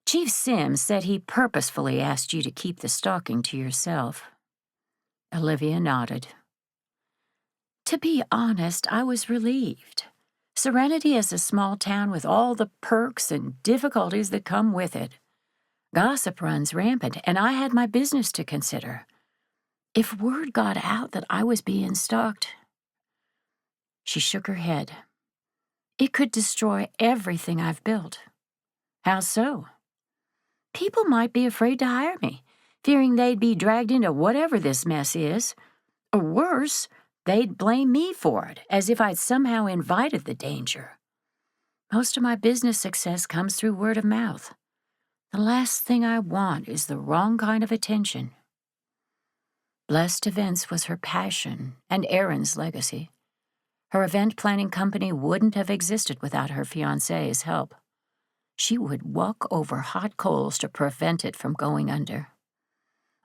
"Chief Sims said he purposefully asked you to keep the stalking to yourself." Olivia nodded. "To be honest, I was relieved. Serenity is a small town with all the perks and difficulties that come with it. Gossip runs rampant, and I had my business to consider. If word got out that I was being stalked..." She shook her head. "It could destroy everything I've built." "How so?" "People might be afraid to hire me, fearing they'd be dragged into whatever this mess is. Or worse, they'd blame me for it, as if I'd somehow invited the danger. Most of my business success comes through word of mouth. The last thing I want is the wrong kind of attention." Blessed Events was her passion and Aaron's legacy. Her event planning company wouldn't have existed without her fiancé's help. She would walk over hot coals to prevent it from going under.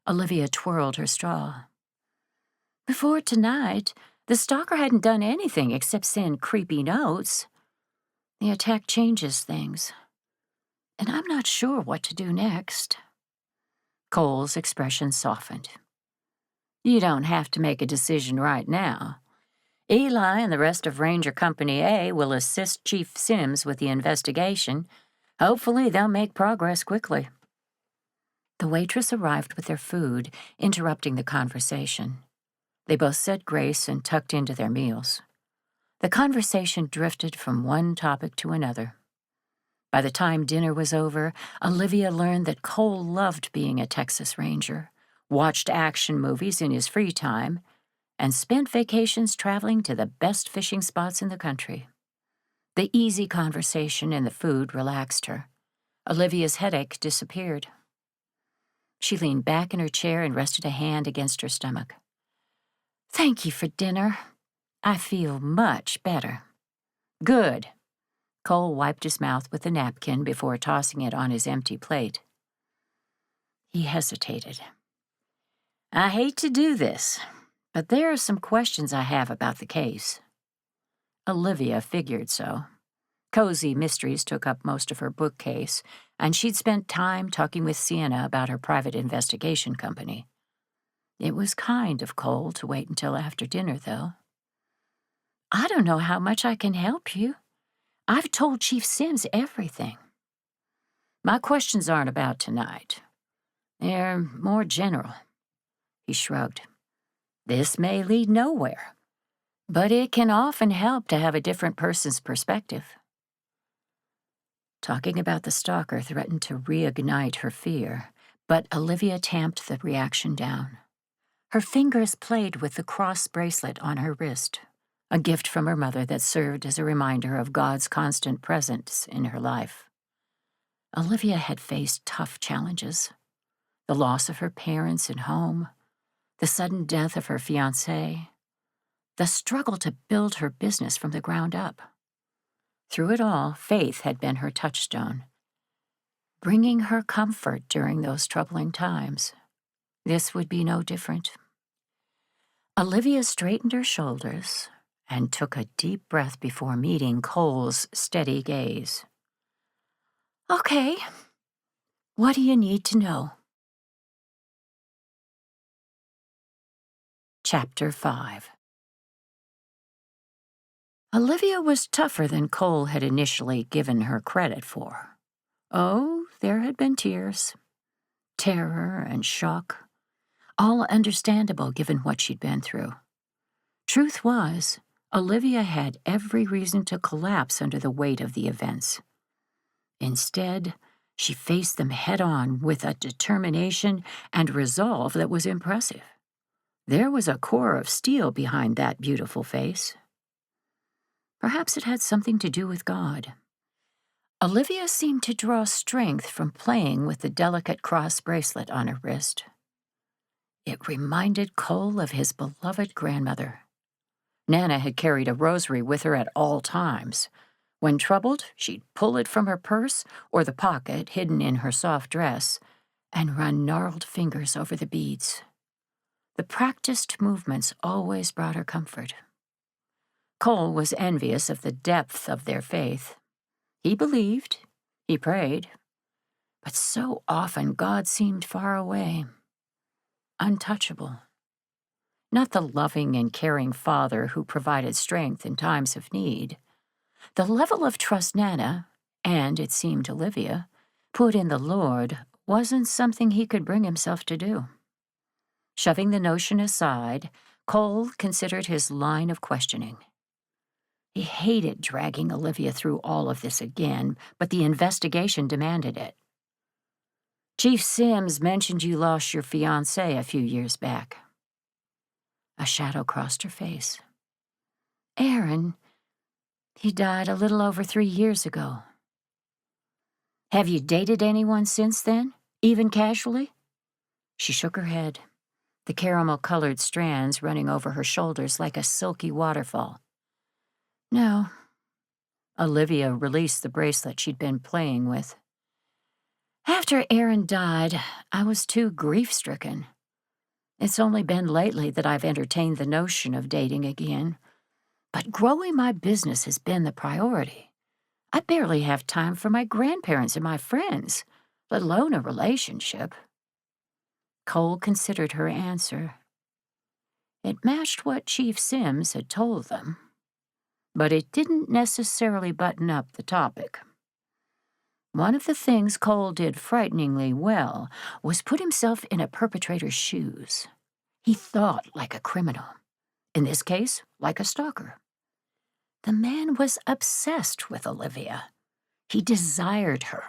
Olivia twirled her straw. "Before tonight, the stalker hadn't done anything except send creepy notes. The attack changes things, and I'm not sure what to do next." Cole's expression softened. "You don't have to make a decision right now. Eli and the rest of Ranger Company A will assist Chief Sims with the investigation. Hopefully they'll make progress quickly." The waitress arrived with their food, interrupting the conversation. They both said grace and tucked into their meals. The conversation drifted from one topic to another. By the time dinner was over, Olivia learned that Cole loved being a Texas Ranger, watched action movies in his free time, and spent vacations traveling to the best fishing spots in the country. The easy conversation and the food relaxed her. Olivia's headache disappeared. She leaned back in her chair and rested a hand against her stomach. "Thank you for dinner. I feel much better." "Good." Cole wiped his mouth with a napkin before tossing it on his empty plate. He hesitated. "I hate to do this, but there are some questions I have about the case." Olivia figured so. Cozy mysteries took up most of her bookcase, and she'd spent time talking with Sienna about her private investigation company. It was kind of Cole to wait until after dinner, though. "I don't know how much I can help you. I've told Chief Sims everything." "My questions aren't about tonight. They're more general." He shrugged. "This may lead nowhere, but it can often help to have a different person's perspective." Talking about the stalker threatened to reignite her fear, but Olivia tamped the reaction down. Her fingers played with the cross bracelet on her wrist, a gift from her mother that served as a reminder of God's constant presence in her life. Olivia had faced tough challenges: the loss of her parents and home, the sudden death of her fiancé, the struggle to build her business from the ground up. Through it all, faith had been her touchstone, bringing her comfort during those troubling times. This would be no different. Olivia straightened her shoulders and took a deep breath before meeting Cole's steady gaze. "Okay, what do you need to know?" Chapter 5. Olivia was tougher than Cole had initially given her credit for. Oh, there had been tears, terror, and shock, all understandable given what she'd been through. Truth was, Olivia had every reason to collapse under the weight of the events. Instead, she faced them head-on with a determination and resolve that was impressive. There was a core of steel behind that beautiful face. Perhaps it had something to do with God. Olivia seemed to draw strength from playing with the delicate cross bracelet on her wrist. It reminded Cole of his beloved grandmother. Nana had carried a rosary with her at all times. When troubled, she'd pull it from her purse or the pocket hidden in her soft dress and run gnarled fingers over the beads. The practiced movements always brought her comfort. Cole was envious of the depth of their faith. He believed, he prayed, but so often God seemed far away, untouchable. Not the loving and caring father who provided strength in times of need. The level of trust Nana, and it seemed Olivia, put in the Lord wasn't something he could bring himself to do. Shoving the notion aside, Cole considered his line of questioning. He hated dragging Olivia through all of this again, but the investigation demanded it. Chief Sims mentioned you lost your fiancé a few years back. A shadow crossed her face. Aaron, he died a little over 3 years ago. Have you dated anyone since then, even casually? She shook her head, the caramel-colored strands running over her shoulders like a silky waterfall. No. Olivia released the bracelet she'd been playing with. After Aaron died, I was too grief-stricken. It's only been lately that I've entertained the notion of dating again. But growing my business has been the priority. I barely have time for my grandparents and my friends, let alone a relationship. Cole considered her answer. It matched what Chief Sims had told them, but it didn't necessarily button up the topic. One of the things Cole did frighteningly well was put himself in a perpetrator's shoes. He thought like a criminal, in this case, like a stalker. The man was obsessed with Olivia. He desired her,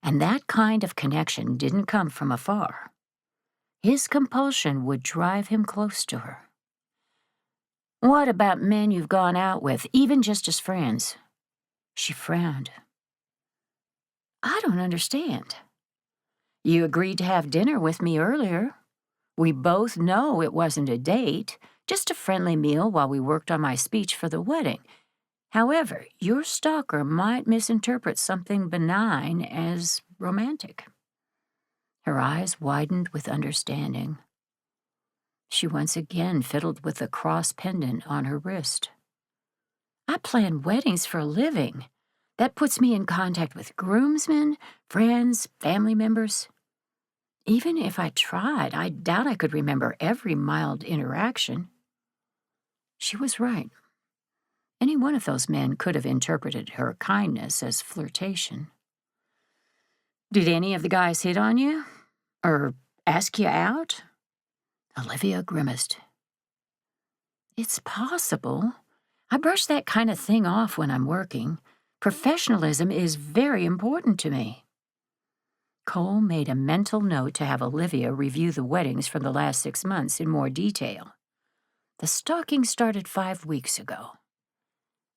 and that kind of connection didn't come from afar. His compulsion would drive him close to her. What about men you've gone out with, even just as friends? She frowned. I don't understand. You agreed to have dinner with me earlier. We both know it wasn't a date, just a friendly meal while we worked on my speech for the wedding. However, your stalker might misinterpret something benign as romantic. Her eyes widened with understanding. She once again fiddled with the cross pendant on her wrist. I plan weddings for a living. That puts me in contact with groomsmen, friends, family members. Even if I tried, I doubt I could remember every mild interaction. She was right. Any one of those men could have interpreted her kindness as flirtation. Did any of the guys hit on you? Or ask you out? Olivia grimaced. It's possible. I brush that kind of thing off when I'm working. Professionalism is very important to me. Cole made a mental note to have Olivia review the weddings from the last 6 months in more detail. The stalking started 5 weeks ago.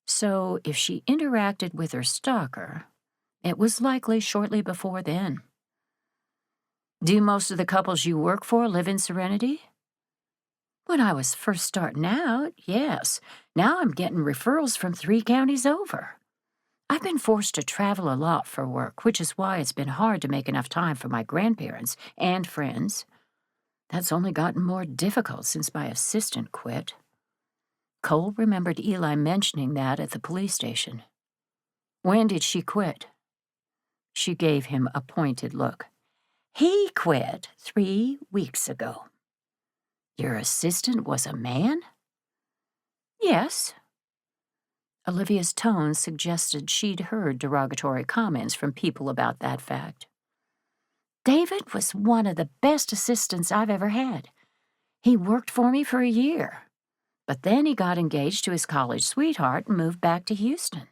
So if she interacted with her stalker, it was likely shortly before then. Do most of the couples you work for live in Serenity? When I was first starting out, yes. Now I'm getting referrals from 3 counties over. I've been forced to travel a lot for work, which is why it's been hard to make enough time for my grandparents and friends. That's only gotten more difficult since my assistant quit. Cole remembered Eli mentioning that at the police station. When did she quit? She gave him a pointed look. He quit 3 weeks ago. Your assistant was a man? Yes. Olivia's tone suggested she'd heard derogatory comments from people about that fact. David was one of the best assistants I've ever had. He worked for me for a year. But then he got engaged to his college sweetheart and moved back to Houston.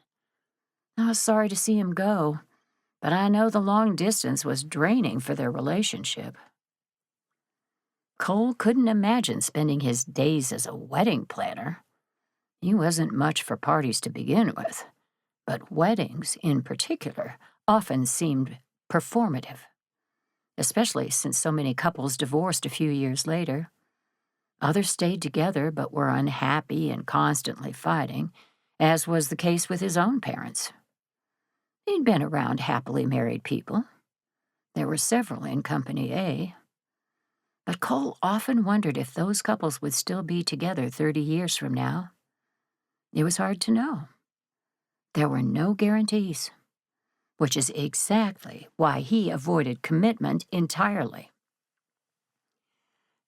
I was sorry to see him go, but I know the long distance was draining for their relationship. Cole couldn't imagine spending his days as a wedding planner. He wasn't much for parties to begin with, but weddings, in particular, often seemed performative, especially since so many couples divorced a few years later. Others stayed together but were unhappy and constantly fighting, as was the case with his own parents. He'd been around happily married people. There were several in Company A. But Cole often wondered if those couples would still be together 30 years from now. It was hard to know. There were no guarantees, which is exactly why he avoided commitment entirely.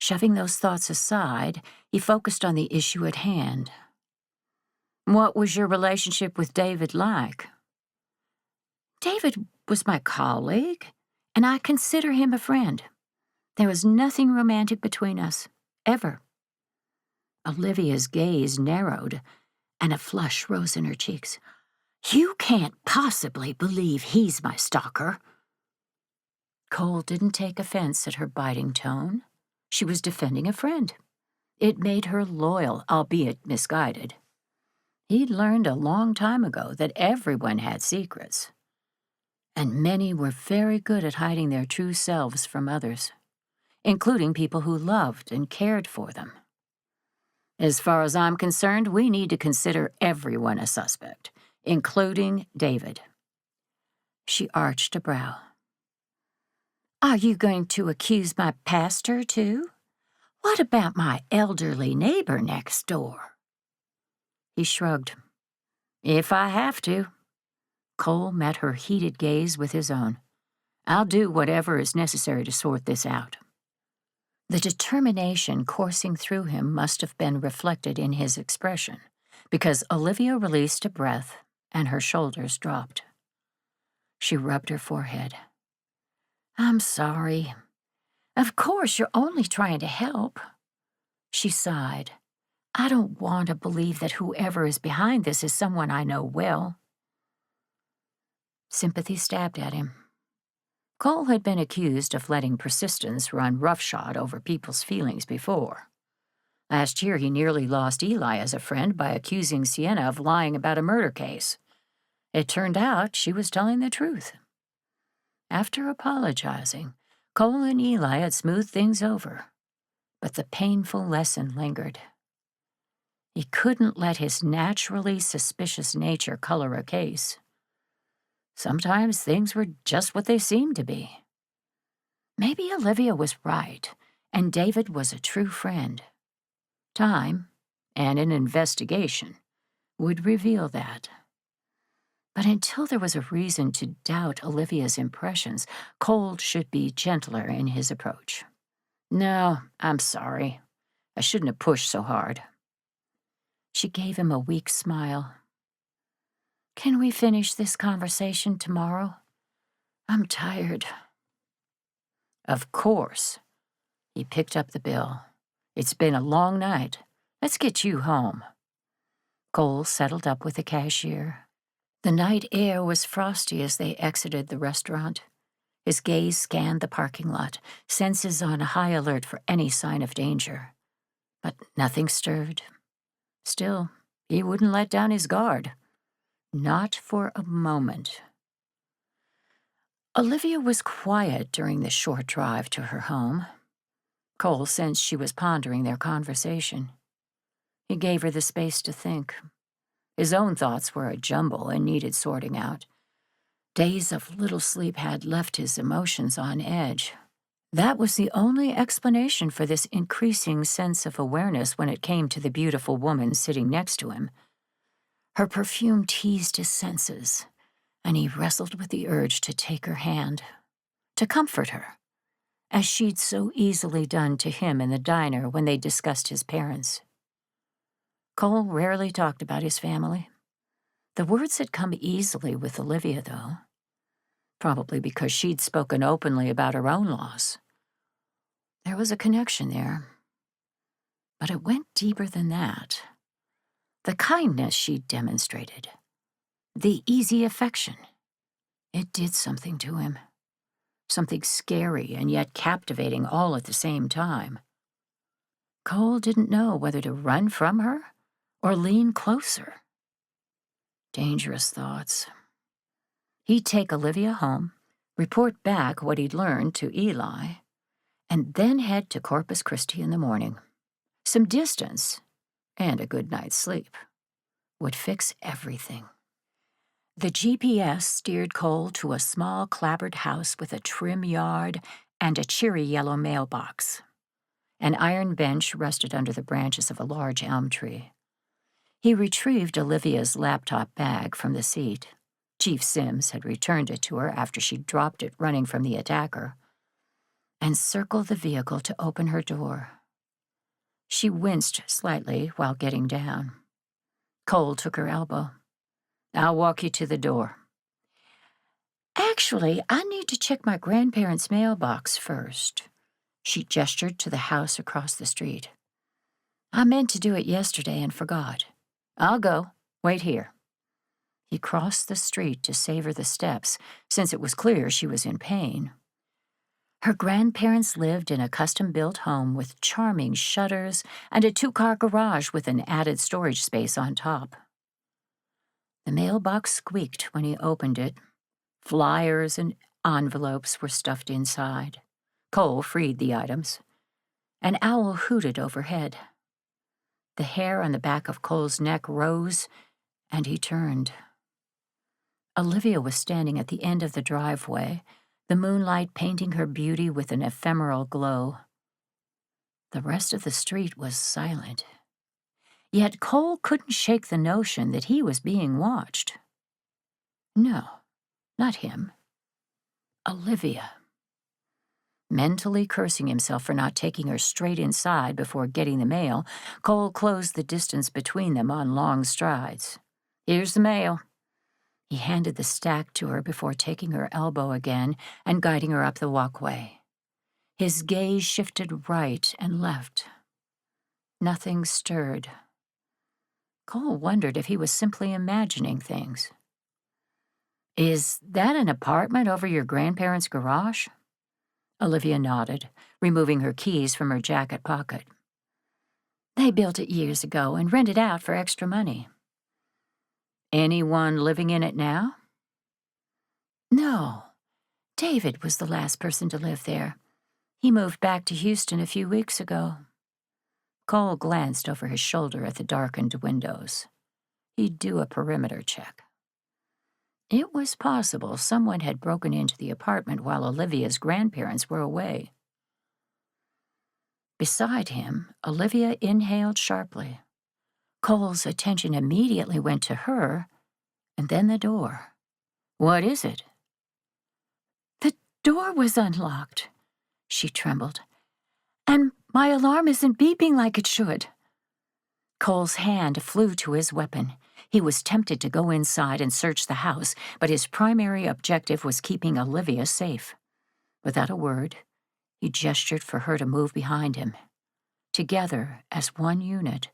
Shoving those thoughts aside, he focused on the issue at hand. What was your relationship with David like? David was my colleague, and I consider him a friend. There was nothing romantic between us, ever. Olivia's gaze narrowed, and a flush rose in her cheeks. You can't possibly believe he's my stalker. Cole didn't take offense at her biting tone. She was defending a friend. It made her loyal, albeit misguided. He'd learned a long time ago that everyone had secrets, and many were very good at hiding their true selves from others, including people who loved and cared for them. As far as I'm concerned, we need to consider everyone a suspect, including David. She arched a brow. Are you going to accuse my pastor, too? What about my elderly neighbor next door? He shrugged. If I have to. Cole met her heated gaze with his own. I'll do whatever is necessary to sort this out. The determination coursing through him must have been reflected in his expression, because Olivia released a breath and her shoulders dropped. She rubbed her forehead. I'm sorry. Of course, you're only trying to help. She sighed. I don't want to believe that whoever is behind this is someone I know well. Sympathy stabbed at him. Cole had been accused of letting persistence run roughshod over people's feelings before. Last year, he nearly lost Eli as a friend by accusing Sienna of lying about a murder case. It turned out she was telling the truth. After apologizing, Cole and Eli had smoothed things over, but the painful lesson lingered. He couldn't let his naturally suspicious nature color a case. Sometimes things were just what they seemed to be. Maybe Olivia was right, and David was a true friend. Time, and an investigation, would reveal that. But until there was a reason to doubt Olivia's impressions, Cole should be gentler in his approach. No, I'm sorry. I shouldn't have pushed so hard. She gave him a weak smile. Can we finish this conversation tomorrow? I'm tired. Of course. He picked up the bill. It's been a long night. Let's get you home. Cole settled up with the cashier. The night air was frosty as they exited the restaurant. His gaze scanned the parking lot, senses on high alert for any sign of danger. But nothing stirred. Still, he wouldn't let down his guard. Not for a moment. Olivia was quiet during the short drive to her home. Cole sensed she was pondering their conversation. He gave her the space to think. His own thoughts were a jumble and needed sorting out. Days of little sleep had left his emotions on edge. That was the only explanation for this increasing sense of awareness when it came to the beautiful woman sitting next to him. Her perfume teased his senses, and he wrestled with the urge to take her hand, to comfort her, as she'd so easily done to him in the diner when they discussed his parents. Cole rarely talked about his family. The words had come easily with Olivia, though, probably because she'd spoken openly about her own loss. There was a connection there. But it went deeper than that. The kindness she demonstrated, the easy affection, it did something to him. Something scary and yet captivating all at the same time. Cole didn't know whether to run from her or lean closer. Dangerous thoughts. He'd take Olivia home, report back what he'd learned to Eli, and then head to Corpus Christi in the morning. Some distance and a good night's sleep would fix everything. The GPS steered Cole to a small clapboard house with a trim yard and a cheery yellow mailbox. An iron bench rested under the branches of a large elm tree. He retrieved Olivia's laptop bag from the seat. Chief Sims had returned it to her after she dropped it running from the attacker, and circled the vehicle to open her door. She winced slightly while getting down. Cole took her elbow. "I'll walk you to the door." "Actually, I need to check my grandparents' mailbox first." She gestured to the house across the street. "I meant to do it yesterday and forgot. I'll go. Wait here." He crossed the street to savor the steps, since it was clear she was in pain. Her grandparents lived in a custom-built home with charming shutters and a 2-car garage with an added storage space on top. The mailbox squeaked when he opened it. Flyers and envelopes were stuffed inside. Cole freed the items. An owl hooted overhead. The hair on the back of Cole's neck rose, and he turned. Olivia was standing at the end of the driveway, the moonlight painting her beauty with an ephemeral glow. The rest of the street was silent. Yet Cole couldn't shake the notion that he was being watched. No, not him. Olivia. Mentally cursing himself for not taking her straight inside before getting the mail, Cole closed the distance between them on long strides. "Here's the mail." He handed the stack to her before taking her elbow again and guiding her up the walkway. His gaze shifted right and left. Nothing stirred. Cole wondered if he was simply imagining things. "Is that an apartment over your grandparents' garage?" Olivia nodded, removing her keys from her jacket pocket. "They built it years ago and rented out for extra money." "Anyone living in it now?" "No. David was the last person to live there. He moved back to Houston a few weeks ago." Cole glanced over his shoulder at the darkened windows. He'd do a perimeter check. It was possible someone had broken into the apartment while Olivia's grandparents were away. Beside him, Olivia inhaled sharply. Cole's attention immediately went to her, and then the door. "What is it?" "The door was unlocked," she trembled, "and my alarm isn't beeping like it should." Cole's hand flew to his weapon. He was tempted to go inside and search the house, but his primary objective was keeping Olivia safe. Without a word, he gestured for her to move behind him. Together, as one unit,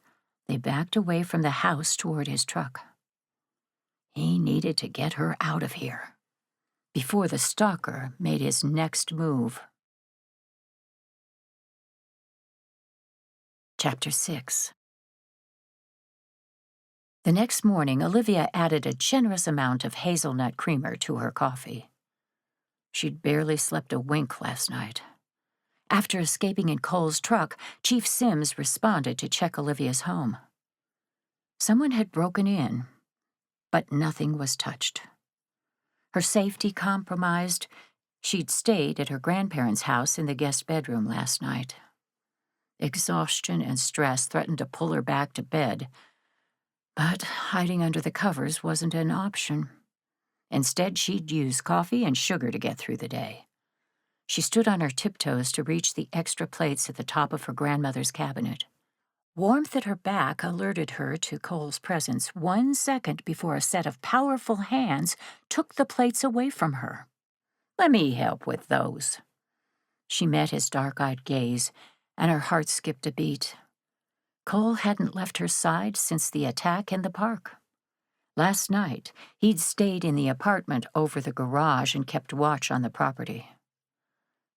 they backed away from the house toward his truck. He needed to get her out of here before the stalker made his next move. Chapter 6. The next morning, Olivia added a generous amount of hazelnut creamer to her coffee. She'd barely slept a wink last night. After escaping in Cole's truck, Chief Sims responded to check Olivia's home. Someone had broken in, but nothing was touched. Her safety compromised, she'd stayed at her grandparents' house in the guest bedroom last night. Exhaustion and stress threatened to pull her back to bed, but hiding under the covers wasn't an option. Instead, she'd use coffee and sugar to get through the day. She stood on her tiptoes to reach the extra plates at the top of her grandmother's cabinet. Warmth at her back alerted her to Cole's presence 1 second before a set of powerful hands took the plates away from her. "Let me help with those." She met his dark-eyed gaze, and her heart skipped a beat. Cole hadn't left her side since the attack in the park. Last night, he'd stayed in the apartment over the garage and kept watch on the property.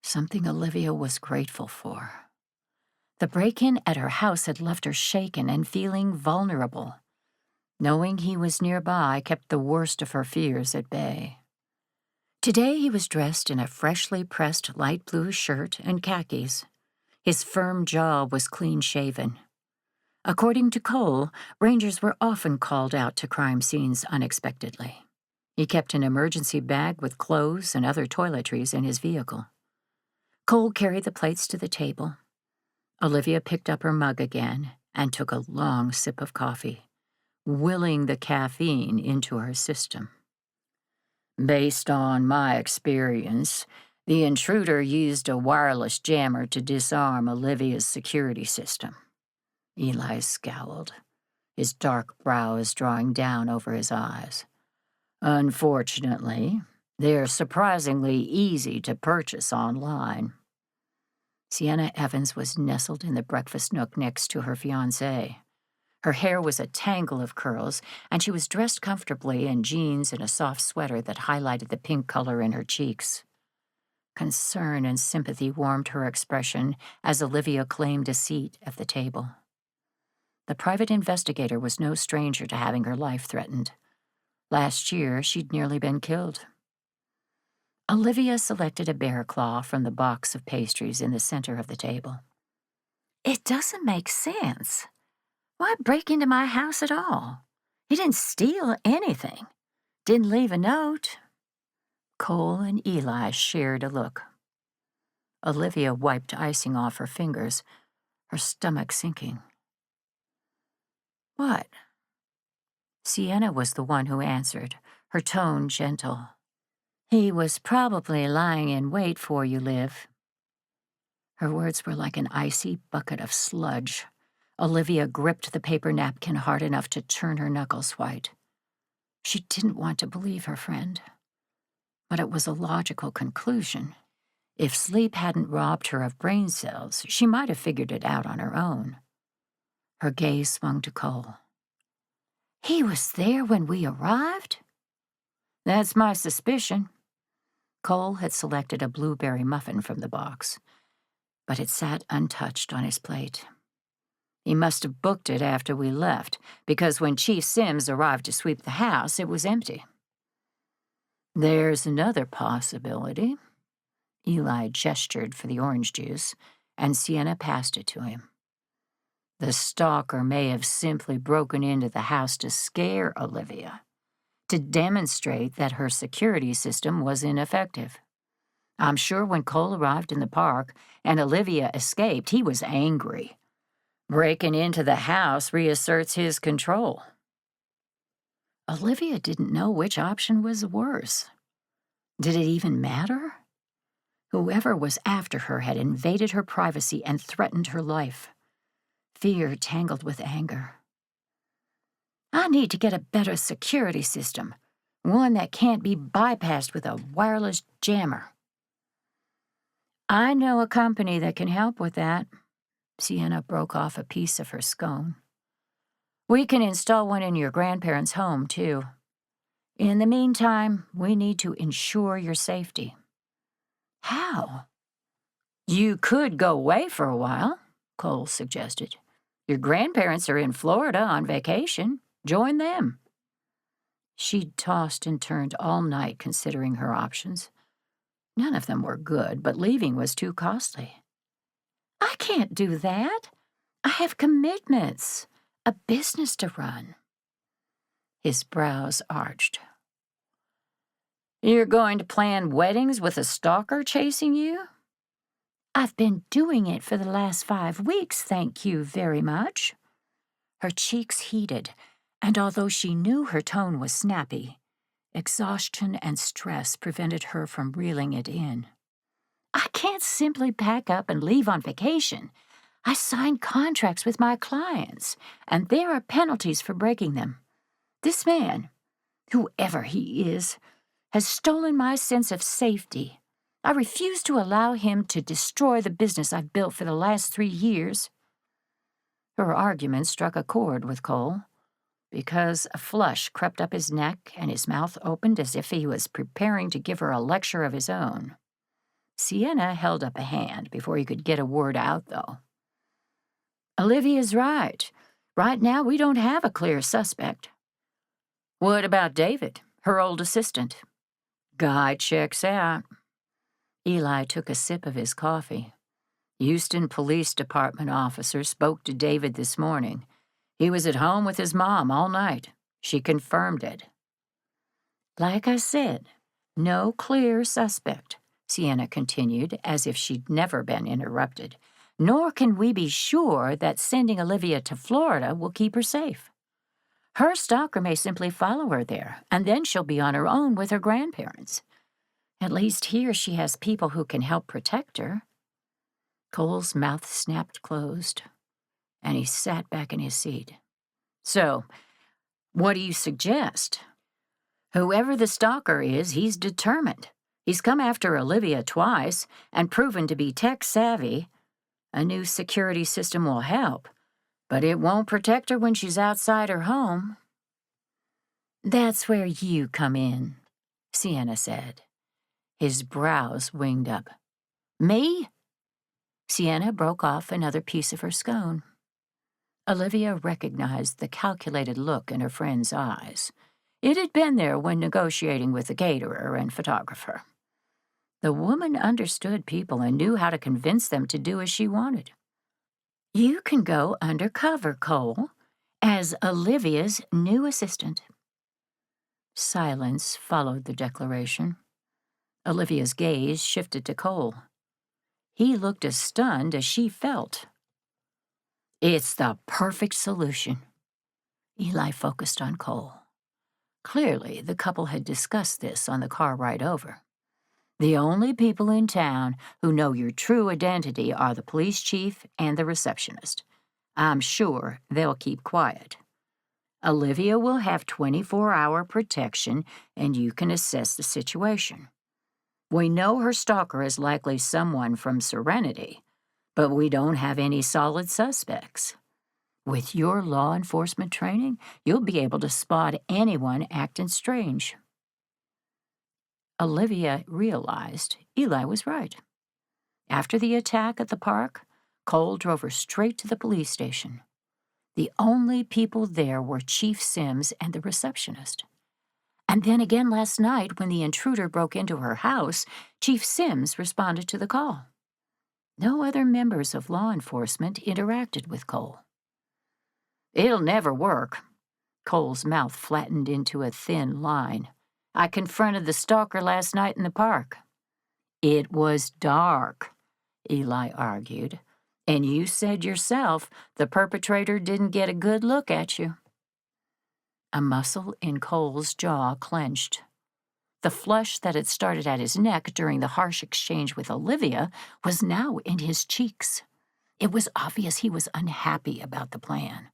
Something Olivia was grateful for. The break-in at her house had left her shaken and feeling vulnerable. Knowing he was nearby kept the worst of her fears at bay. Today he was dressed in a freshly pressed light blue shirt and khakis. His firm jaw was clean-shaven. According to Cole, rangers were often called out to crime scenes unexpectedly. He kept an emergency bag with clothes and other toiletries in his vehicle. Cole carried the plates to the table. Olivia picked up her mug again and took a long sip of coffee, willing the caffeine into her system. Based on my experience, the intruder used a wireless jammer to disarm Olivia's security system. Eli scowled, his dark brows drawing down over his eyes. Unfortunately, they're surprisingly easy to purchase online. Sienna Evans was nestled in the breakfast nook next to her fiancé. Her hair was a tangle of curls, and she was dressed comfortably in jeans and a soft sweater that highlighted the pink color in her cheeks. Concern and sympathy warmed her expression as Olivia claimed a seat at the table. The private investigator was no stranger to having her life threatened. Last year, she'd nearly been killed. Olivia selected a bear claw from the box of pastries in the center of the table. It doesn't make sense. Why break into my house at all? He didn't steal anything. Didn't leave a note. Cole and Eli shared a look. Olivia wiped icing off her fingers, her stomach sinking. What? Sienna was the one who answered, her tone gentle. He was probably lying in wait for you, Liv. Her words were like an icy bucket of sludge. Olivia gripped the paper napkin hard enough to turn her knuckles white. She didn't want to believe her friend. But it was a logical conclusion. If sleep hadn't robbed her of brain cells, she might have figured it out on her own. Her gaze swung to Cole. He was there when we arrived? That's my suspicion. Cole had selected a blueberry muffin from the box, but it sat untouched on his plate. He must have booked it after we left, because when Chief Sims arrived to sweep the house, it was empty. There's another possibility. Eli gestured for the orange juice, and Sienna passed it to him. The stalker may have simply broken into the house to scare Olivia, to demonstrate that her security system was ineffective. I'm sure when Cole arrived in the park and Olivia escaped, he was angry. Breaking into the house reasserts his control. Olivia didn't know which option was worse. Did it even matter? Whoever was after her had invaded her privacy and threatened her life. Fear tangled with anger. I need to get a better security system, one that can't be bypassed with a wireless jammer. I know a company that can help with that. Sienna broke off a piece of her scone. We can install one in your grandparents' home, too. In the meantime, we need to ensure your safety. How? You could go away for a while, Cole suggested. Your grandparents are in Florida on vacation. Join them. She'd tossed and turned all night considering her options. None of them were good, but leaving was too costly. I can't do that. I have commitments, a business to run. His brows arched. You're going to plan weddings with a stalker chasing you? I've been doing it for the last 5 weeks, thank you very much. Her cheeks heated, and although she knew her tone was snappy, exhaustion and stress prevented her from reeling it in. I can't simply pack up and leave on vacation. I signed contracts with my clients, and there are penalties for breaking them. This man, whoever he is, has stolen my sense of safety. I refuse to allow him to destroy the business I've built for the last 3 years. Her argument struck a chord with Cole, because a flush crept up his neck and his mouth opened as if he was preparing to give her a lecture of his own. Sienna held up a hand before he could get a word out, though. Olivia's right. Right now, we don't have a clear suspect. What about David, her old assistant? Guy checks out. Eli took a sip of his coffee. Houston Police Department officer spoke to David this morning. He was at home with his mom all night. She confirmed it. Like I said, no clear suspect, Sienna continued, as if she'd never been interrupted. Nor can we be sure that sending Olivia to Florida will keep her safe. Her stalker may simply follow her there, and then she'll be on her own with her grandparents. At least here she has people who can help protect her. Cole's mouth snapped closed, and he sat back in his seat. So, what do you suggest? Whoever the stalker is, he's determined. He's come after Olivia twice and proven to be tech-savvy. A new security system will help, but it won't protect her when she's outside her home. That's where you come in, Sienna said. His brows winged up. Me? Sienna broke off another piece of her scone. Olivia recognized the calculated look in her friend's eyes. It had been there when negotiating with the caterer and photographer. The woman understood people and knew how to convince them to do as she wanted. You can go undercover, Cole, as Olivia's new assistant. Silence followed the declaration. Olivia's gaze shifted to Cole. He looked as stunned as she felt. It's the perfect solution. Eli focused on Cole. Clearly, the couple had discussed this on the car ride over. The only people in town who know your true identity are the police chief and the receptionist. I'm sure they'll keep quiet. Olivia will have 24-hour protection, and you can assess the situation. We know her stalker is likely someone from Serenity, but we don't have any solid suspects. With your law enforcement training, you'll be able to spot anyone acting strange. Olivia realized Eli was right. After the attack at the park, Cole drove her straight to the police station. The only people there were Chief Sims and the receptionist. And then again last night, when the intruder broke into her house, Chief Sims responded to the call. No other members of law enforcement interacted with Cole. It'll never work. Cole's mouth flattened into a thin line. I confronted the stalker last night in the park. It was dark, Eli argued, and you said yourself the perpetrator didn't get a good look at you. A muscle in Cole's jaw clenched. The flush that had started at his neck during the harsh exchange with Olivia was now in his cheeks. It was obvious he was unhappy about the plan.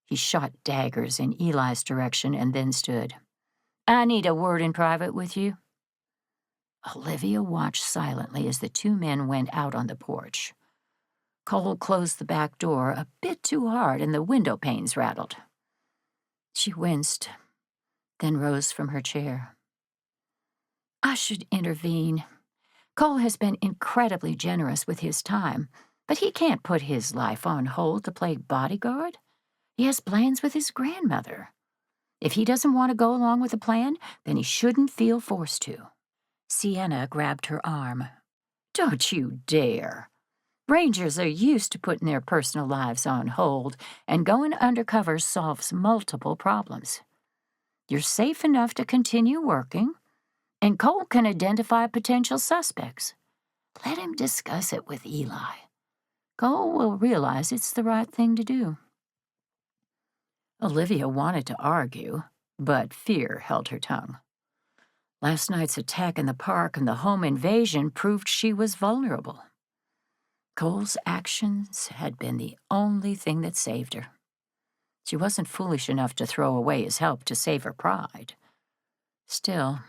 He shot daggers in Eli's direction and then stood. I need a word in private with you. Olivia watched silently as the two men went out on the porch. Cole closed the back door a bit too hard and the window panes rattled. She winced, then rose from her chair. I should intervene. Cole has been incredibly generous with his time, but he can't put his life on hold to play bodyguard. He has plans with his grandmother. If he doesn't want to go along with the plan, then he shouldn't feel forced to. Sienna grabbed her arm. Don't you dare. Rangers are used to putting their personal lives on hold, and going undercover solves multiple problems. You're safe enough to continue working, and Cole can identify potential suspects. Let him discuss it with Eli. Cole will realize it's the right thing to do. Olivia wanted to argue, but fear held her tongue. Last night's attack in the park and the home invasion proved she was vulnerable. Cole's actions had been the only thing that saved her. She wasn't foolish enough to throw away his help to save her pride. Still,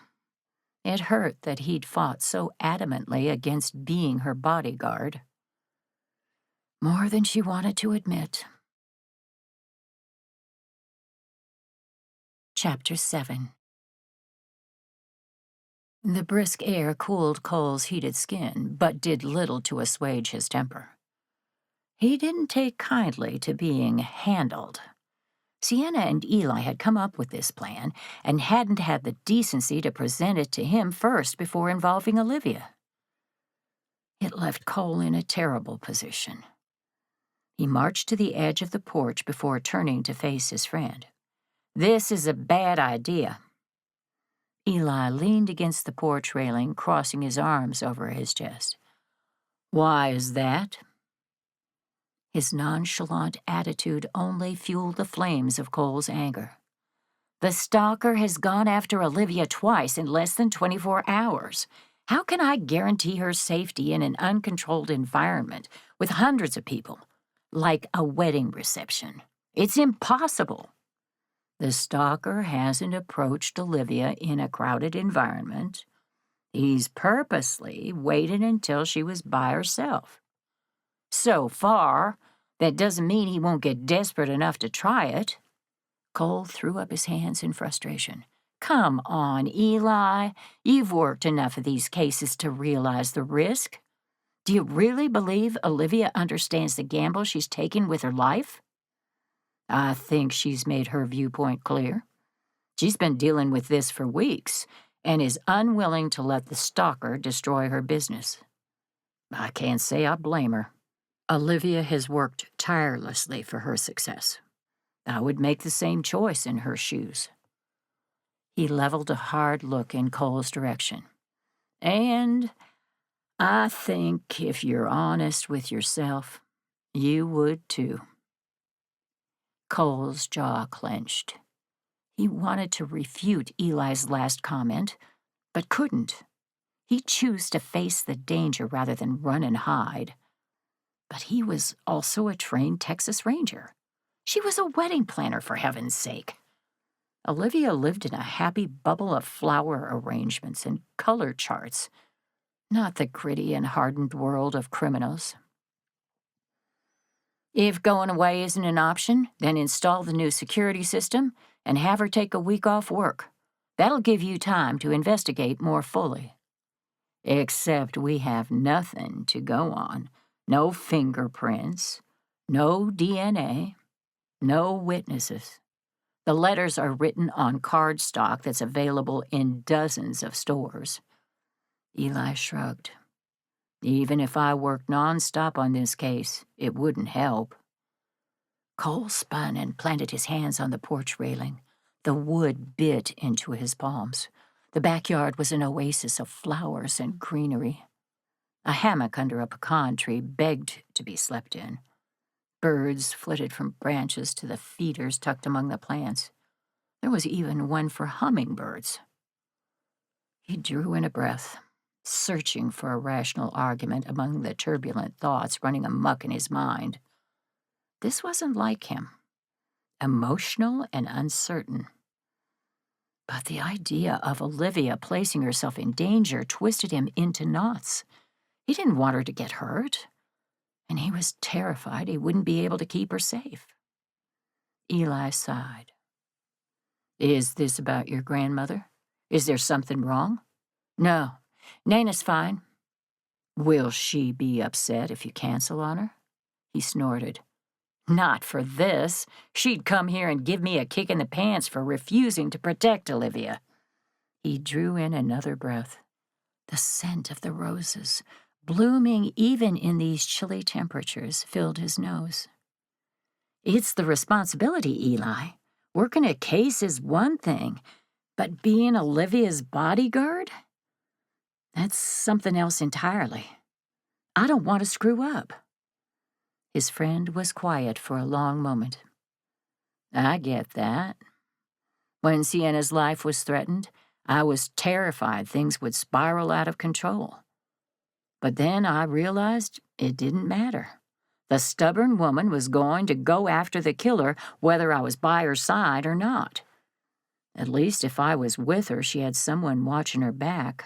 it hurt that he'd fought so adamantly against being her bodyguard. More than she wanted to admit, Chapter 7. The brisk air cooled Cole's heated skin, but did little to assuage his temper. He didn't take kindly to being handled. Sienna and Eli had come up with this plan and hadn't had the decency to present it to him first before involving Olivia. It left Cole in a terrible position. He marched to the edge of the porch before turning to face his friend. "This is a bad idea." Eli leaned against the porch railing, crossing his arms over his chest. "Why is that?" His nonchalant attitude only fueled the flames of Cole's anger. "The stalker has gone after Olivia twice in less than 24 hours. How can I guarantee her safety in an uncontrolled environment with hundreds of people, like a wedding reception? It's impossible. The stalker hasn't approached Olivia in a crowded environment. He's purposely waited until she was by herself. So far, that doesn't mean he won't get desperate enough to try it." Cole threw up his hands in frustration. "Come on, Eli. You've worked enough of these cases to realize the risk. Do you really believe Olivia understands the gamble she's taking with her life?" "I think she's made her viewpoint clear. She's been dealing with this for weeks and is unwilling to let the stalker destroy her business. I can't say I blame her. Olivia has worked tirelessly for her success. I would make the same choice in her shoes." He leveled a hard look in Cole's direction. "And I think if you're honest with yourself, you would too." Cole's jaw clenched. He wanted to refute Eli's last comment, but couldn't. He'd choose to face the danger rather than run and hide. But he was also a trained Texas Ranger. She was a wedding planner, for heaven's sake. Olivia lived in a happy bubble of flower arrangements and color charts, not the gritty and hardened world of criminals. If going away isn't an option, then install the new security system and have her take a week off work. That'll give you time to investigate more fully. Except we have nothing to go on. No fingerprints, no DNA, no witnesses. The letters are written on cardstock that's available in dozens of stores." Eli shrugged. "Even if I worked nonstop on this case, it wouldn't help." Cole spun and planted his hands on the porch railing. The wood bit into his palms. The backyard was an oasis of flowers and greenery. A hammock under a pecan tree begged to be slept in. Birds flitted from branches to the feeders tucked among the plants. There was even one for hummingbirds. He drew in a breath, searching for a rational argument among the turbulent thoughts running amok in his mind. This wasn't like him. Emotional and uncertain. But the idea of Olivia placing herself in danger twisted him into knots. He didn't want her to get hurt, and he was terrified he wouldn't be able to keep her safe. Eli sighed. "Is this about your grandmother? Is there something wrong?" "No, Nana's fine." "Will she be upset if you cancel on her?" He snorted. "Not for this. She'd come here and give me a kick in the pants for refusing to protect Olivia." He drew in another breath. The scent of the roses, blooming even in these chilly temperatures, filled his nose. "It's the responsibility, Eli. Working a case is one thing, but being Olivia's bodyguard? That's something else entirely. I don't want to screw up." His friend was quiet for a long moment. "I get that. When Sienna's life was threatened, I was terrified things would spiral out of control. But then I realized it didn't matter. The stubborn woman was going to go after the killer whether I was by her side or not. At least if I was with her, she had someone watching her back."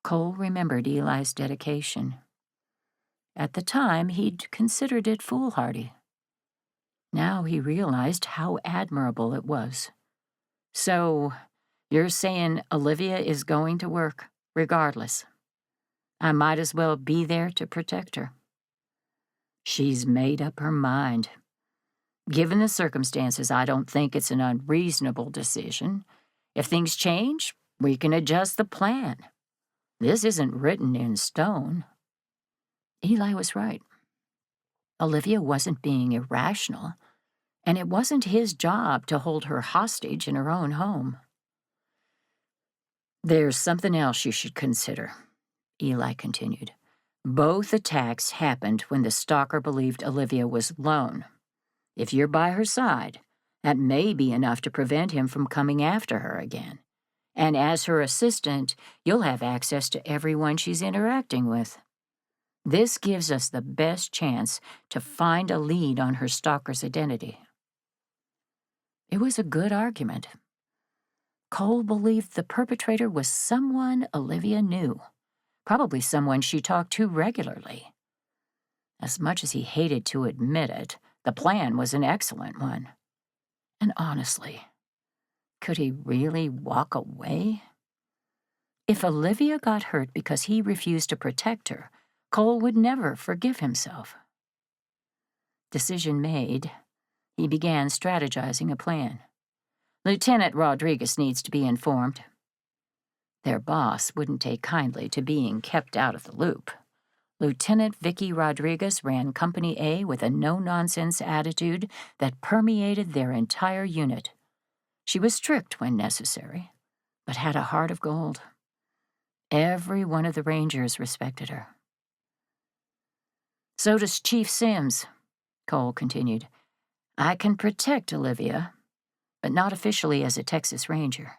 Cole remembered Eli's dedication. At the time, he'd considered it foolhardy. Now he realized how admirable it was. So, you're saying Olivia is going to work, regardless. I might as well be there to protect her. She's made up her mind. Given the circumstances, I don't think it's an unreasonable decision. If things change, we can adjust the plan. This isn't written in stone. Eli was right. Olivia wasn't being irrational, and it wasn't his job to hold her hostage in her own home. There's something else you should consider, Eli continued. Both attacks happened when the stalker believed Olivia was alone. If you're by her side, that may be enough to prevent him from coming after her again. And as her assistant, you'll have access to everyone she's interacting with. This gives us the best chance to find a lead on her stalker's identity. It was a good argument. Cole believed the perpetrator was someone Olivia knew, probably someone she talked to regularly. As much as he hated to admit it, the plan was an excellent one. And honestly, could he really walk away? If Olivia got hurt because he refused to protect her, Cole would never forgive himself. Decision made, he began strategizing a plan. Lieutenant Rodriguez needs to be informed. Their boss wouldn't take kindly to being kept out of the loop. Lieutenant Vicky Rodriguez ran Company A with a no-nonsense attitude that permeated their entire unit. She was strict when necessary, but had a heart of gold. Every one of the Rangers respected her. So does Chief Sims, Cole continued. I can protect Olivia, but not officially as a Texas Ranger.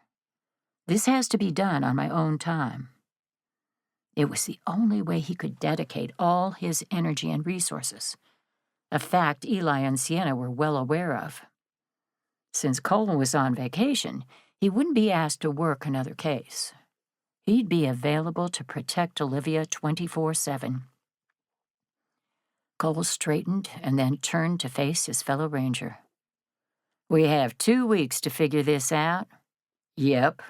This has to be done on my own time. It was the only way he could dedicate all his energy and resources, a fact Eli and Sienna were well aware of. Since Cole was on vacation, he wouldn't be asked to work another case. He'd be available to protect Olivia 24/7. Cole straightened and then turned to face his fellow ranger. We have 2 weeks to figure this out? Yep,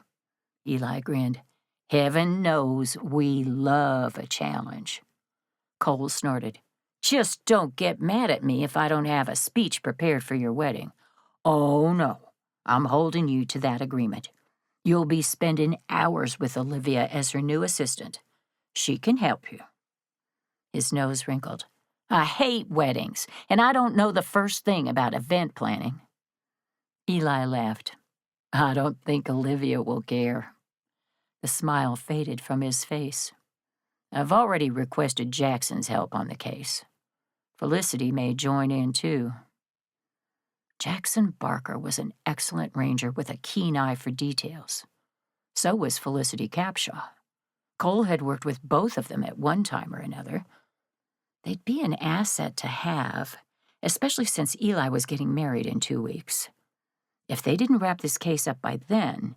Eli grinned. Heaven knows we love a challenge. Cole snorted. Just don't get mad at me if I don't have a speech prepared for your wedding. Oh, no, I'm holding you to that agreement. You'll be spending hours with Olivia as her new assistant. She can help you. His nose wrinkled. I hate weddings, and I don't know the first thing about event planning. Eli laughed. I don't think Olivia will care. The smile faded from his face. I've already requested Jackson's help on the case. Felicity may join in, too. Jackson Barker was an excellent ranger with a keen eye for details. So was Felicity Capshaw. Cole had worked with both of them at one time or another. They'd be an asset to have, especially since Eli was getting married in 2 weeks. If they didn't wrap this case up by then,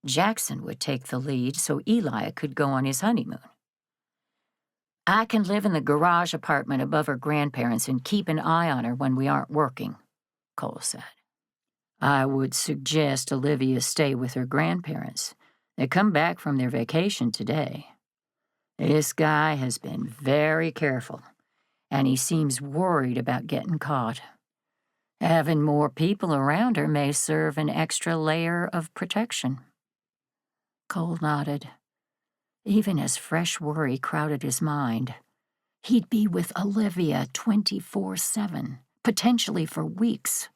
Jackson would take the lead so Eli could go on his honeymoon. I can live in the garage apartment above her grandparents and keep an eye on her when we aren't working, Cole said. I would suggest Olivia stay with her grandparents. They come back from their vacation today. This guy has been very careful, and he seems worried about getting caught. Having more people around her may serve an extra layer of protection. Cole nodded. Even as fresh worry crowded his mind, he'd be with Olivia 24/7, potentially for weeks.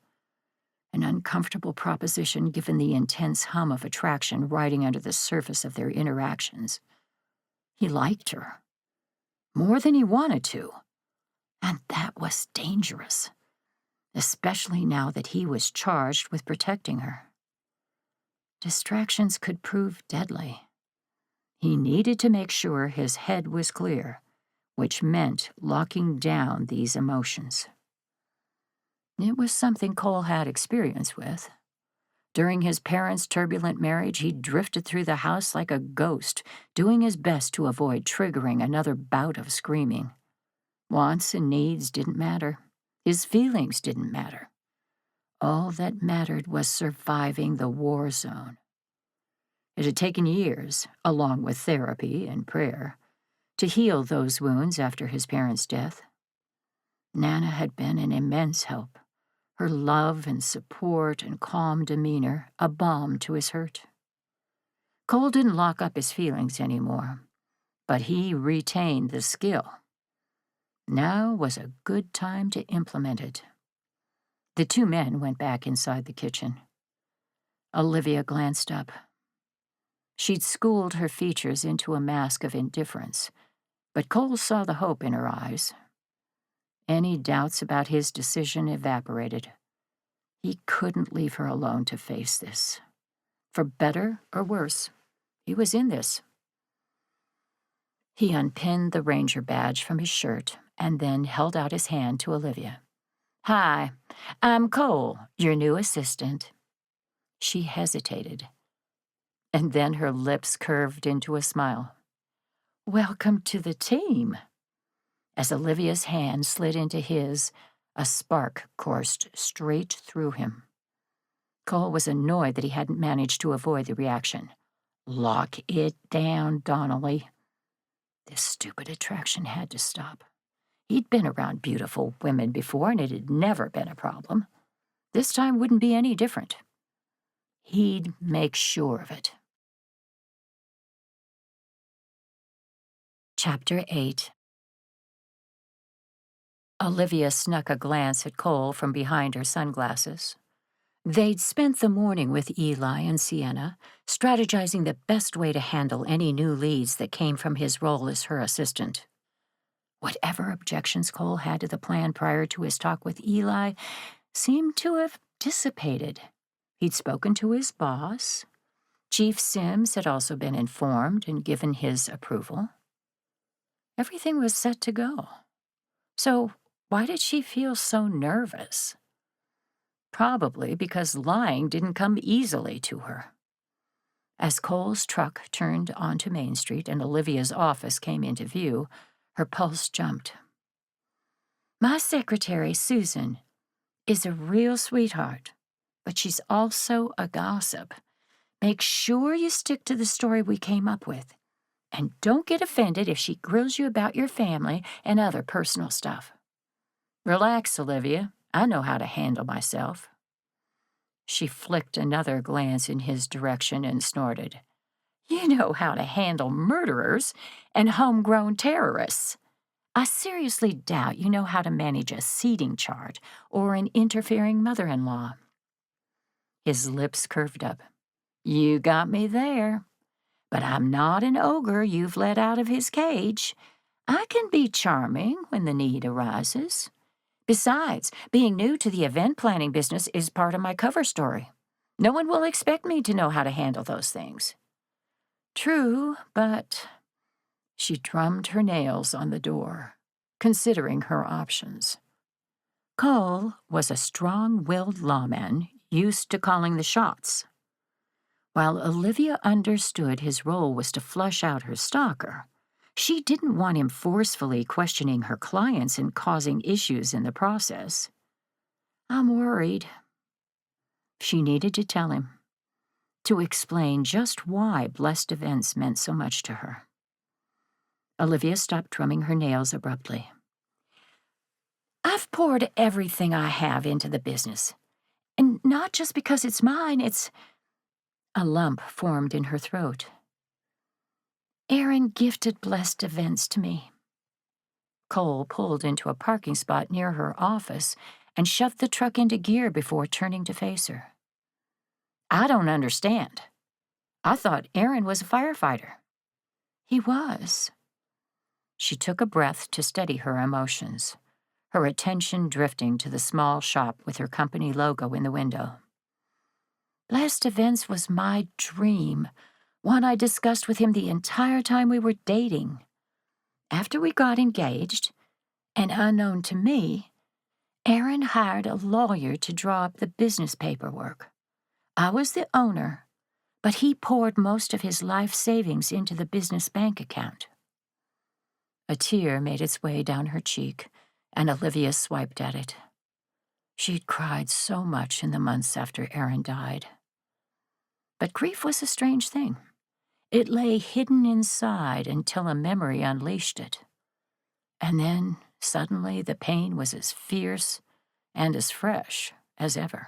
An uncomfortable proposition given the intense hum of attraction riding under the surface of their interactions. He liked her, more than he wanted to, and that was dangerous, especially now that he was charged with protecting her. Distractions could prove deadly. He needed to make sure his head was clear, which meant locking down these emotions. It was something Cole had experience with. During his parents' turbulent marriage, he drifted through the house like a ghost, doing his best to avoid triggering another bout of screaming. Wants and needs didn't matter. His feelings didn't matter. All that mattered was surviving the war zone. It had taken years, along with therapy and prayer, to heal those wounds after his parents' death. Nana had been an immense help, her love and support and calm demeanor a balm to his hurt. Cole didn't lock up his feelings anymore, but he retained the skill. Now was a good time to implement it. The two men went back inside the kitchen. Olivia glanced up. She'd schooled her features into a mask of indifference, but Cole saw the hope in her eyes. Any doubts about his decision evaporated. He couldn't leave her alone to face this. For better or worse, he was in this. He unpinned the ranger badge from his shirt and then held out his hand to Olivia. "Hi, I'm Cole, your new assistant." She hesitated, and then her lips curved into a smile. "Welcome to the team." As Olivia's hand slid into his, a spark coursed straight through him. Cole was annoyed that he hadn't managed to avoid the reaction. "Lock it down, Donnelly." This stupid attraction had to stop. He'd been around beautiful women before, and it had never been a problem. This time wouldn't be any different. He'd make sure of it. Chapter 8. Olivia snuck a glance at Cole from behind her sunglasses. They'd spent the morning with Eli and Sienna, strategizing the best way to handle any new leads that came from his role as her assistant. Whatever objections Cole had to the plan prior to his talk with Eli seemed to have dissipated. He'd spoken to his boss. Chief Sims had also been informed and given his approval. Everything was set to go. So why did she feel so nervous? Probably because lying didn't come easily to her. As Cole's truck turned onto Main Street and Olivia's office came into view, her pulse jumped. "My secretary, Susan, is a real sweetheart, but she's also a gossip. Make sure you stick to the story we came up with, and don't get offended if she grills you about your family and other personal stuff." "Relax, Olivia. I know how to handle myself." She flicked another glance in his direction and snorted. "You know how to handle murderers and homegrown terrorists. I seriously doubt you know how to manage a seating chart or an interfering mother-in-law." His lips curved up. "You got me there. But I'm not an ogre you've let out of his cage. I can be charming when the need arises. Besides, being new to the event planning business is part of my cover story. No one will expect me to know how to handle those things." "True, but—" She drummed her nails on the door, considering her options. Cole was a strong-willed lawman used to calling the shots. While Olivia understood his role was to flush out her stalker, she didn't want him forcefully questioning her clients and causing issues in the process. "I'm worried." She needed to tell him, to explain just why blessed events meant so much to her. Olivia stopped drumming her nails abruptly. "I've poured everything I have into the business, and not just because it's mine, it's—" A lump formed in her throat. "Aaron gifted blessed events to me." Cole pulled into a parking spot near her office and shoved the truck into gear before turning to face her. "I don't understand. I thought Aaron was a firefighter." "He was." She took a breath to steady her emotions, her attention drifting to the small shop with her company logo in the window. "Blessed Events was my dream, one I discussed with him the entire time we were dating. After we got engaged, and unknown to me, Aaron hired a lawyer to draw up the business paperwork. I was the owner, but he poured most of his life savings into the business bank account." A tear made its way down her cheek, and Olivia swiped at it. She'd cried so much in the months after Aaron died. But grief was a strange thing. It lay hidden inside until a memory unleashed it. And then, suddenly, the pain was as fierce and as fresh as ever.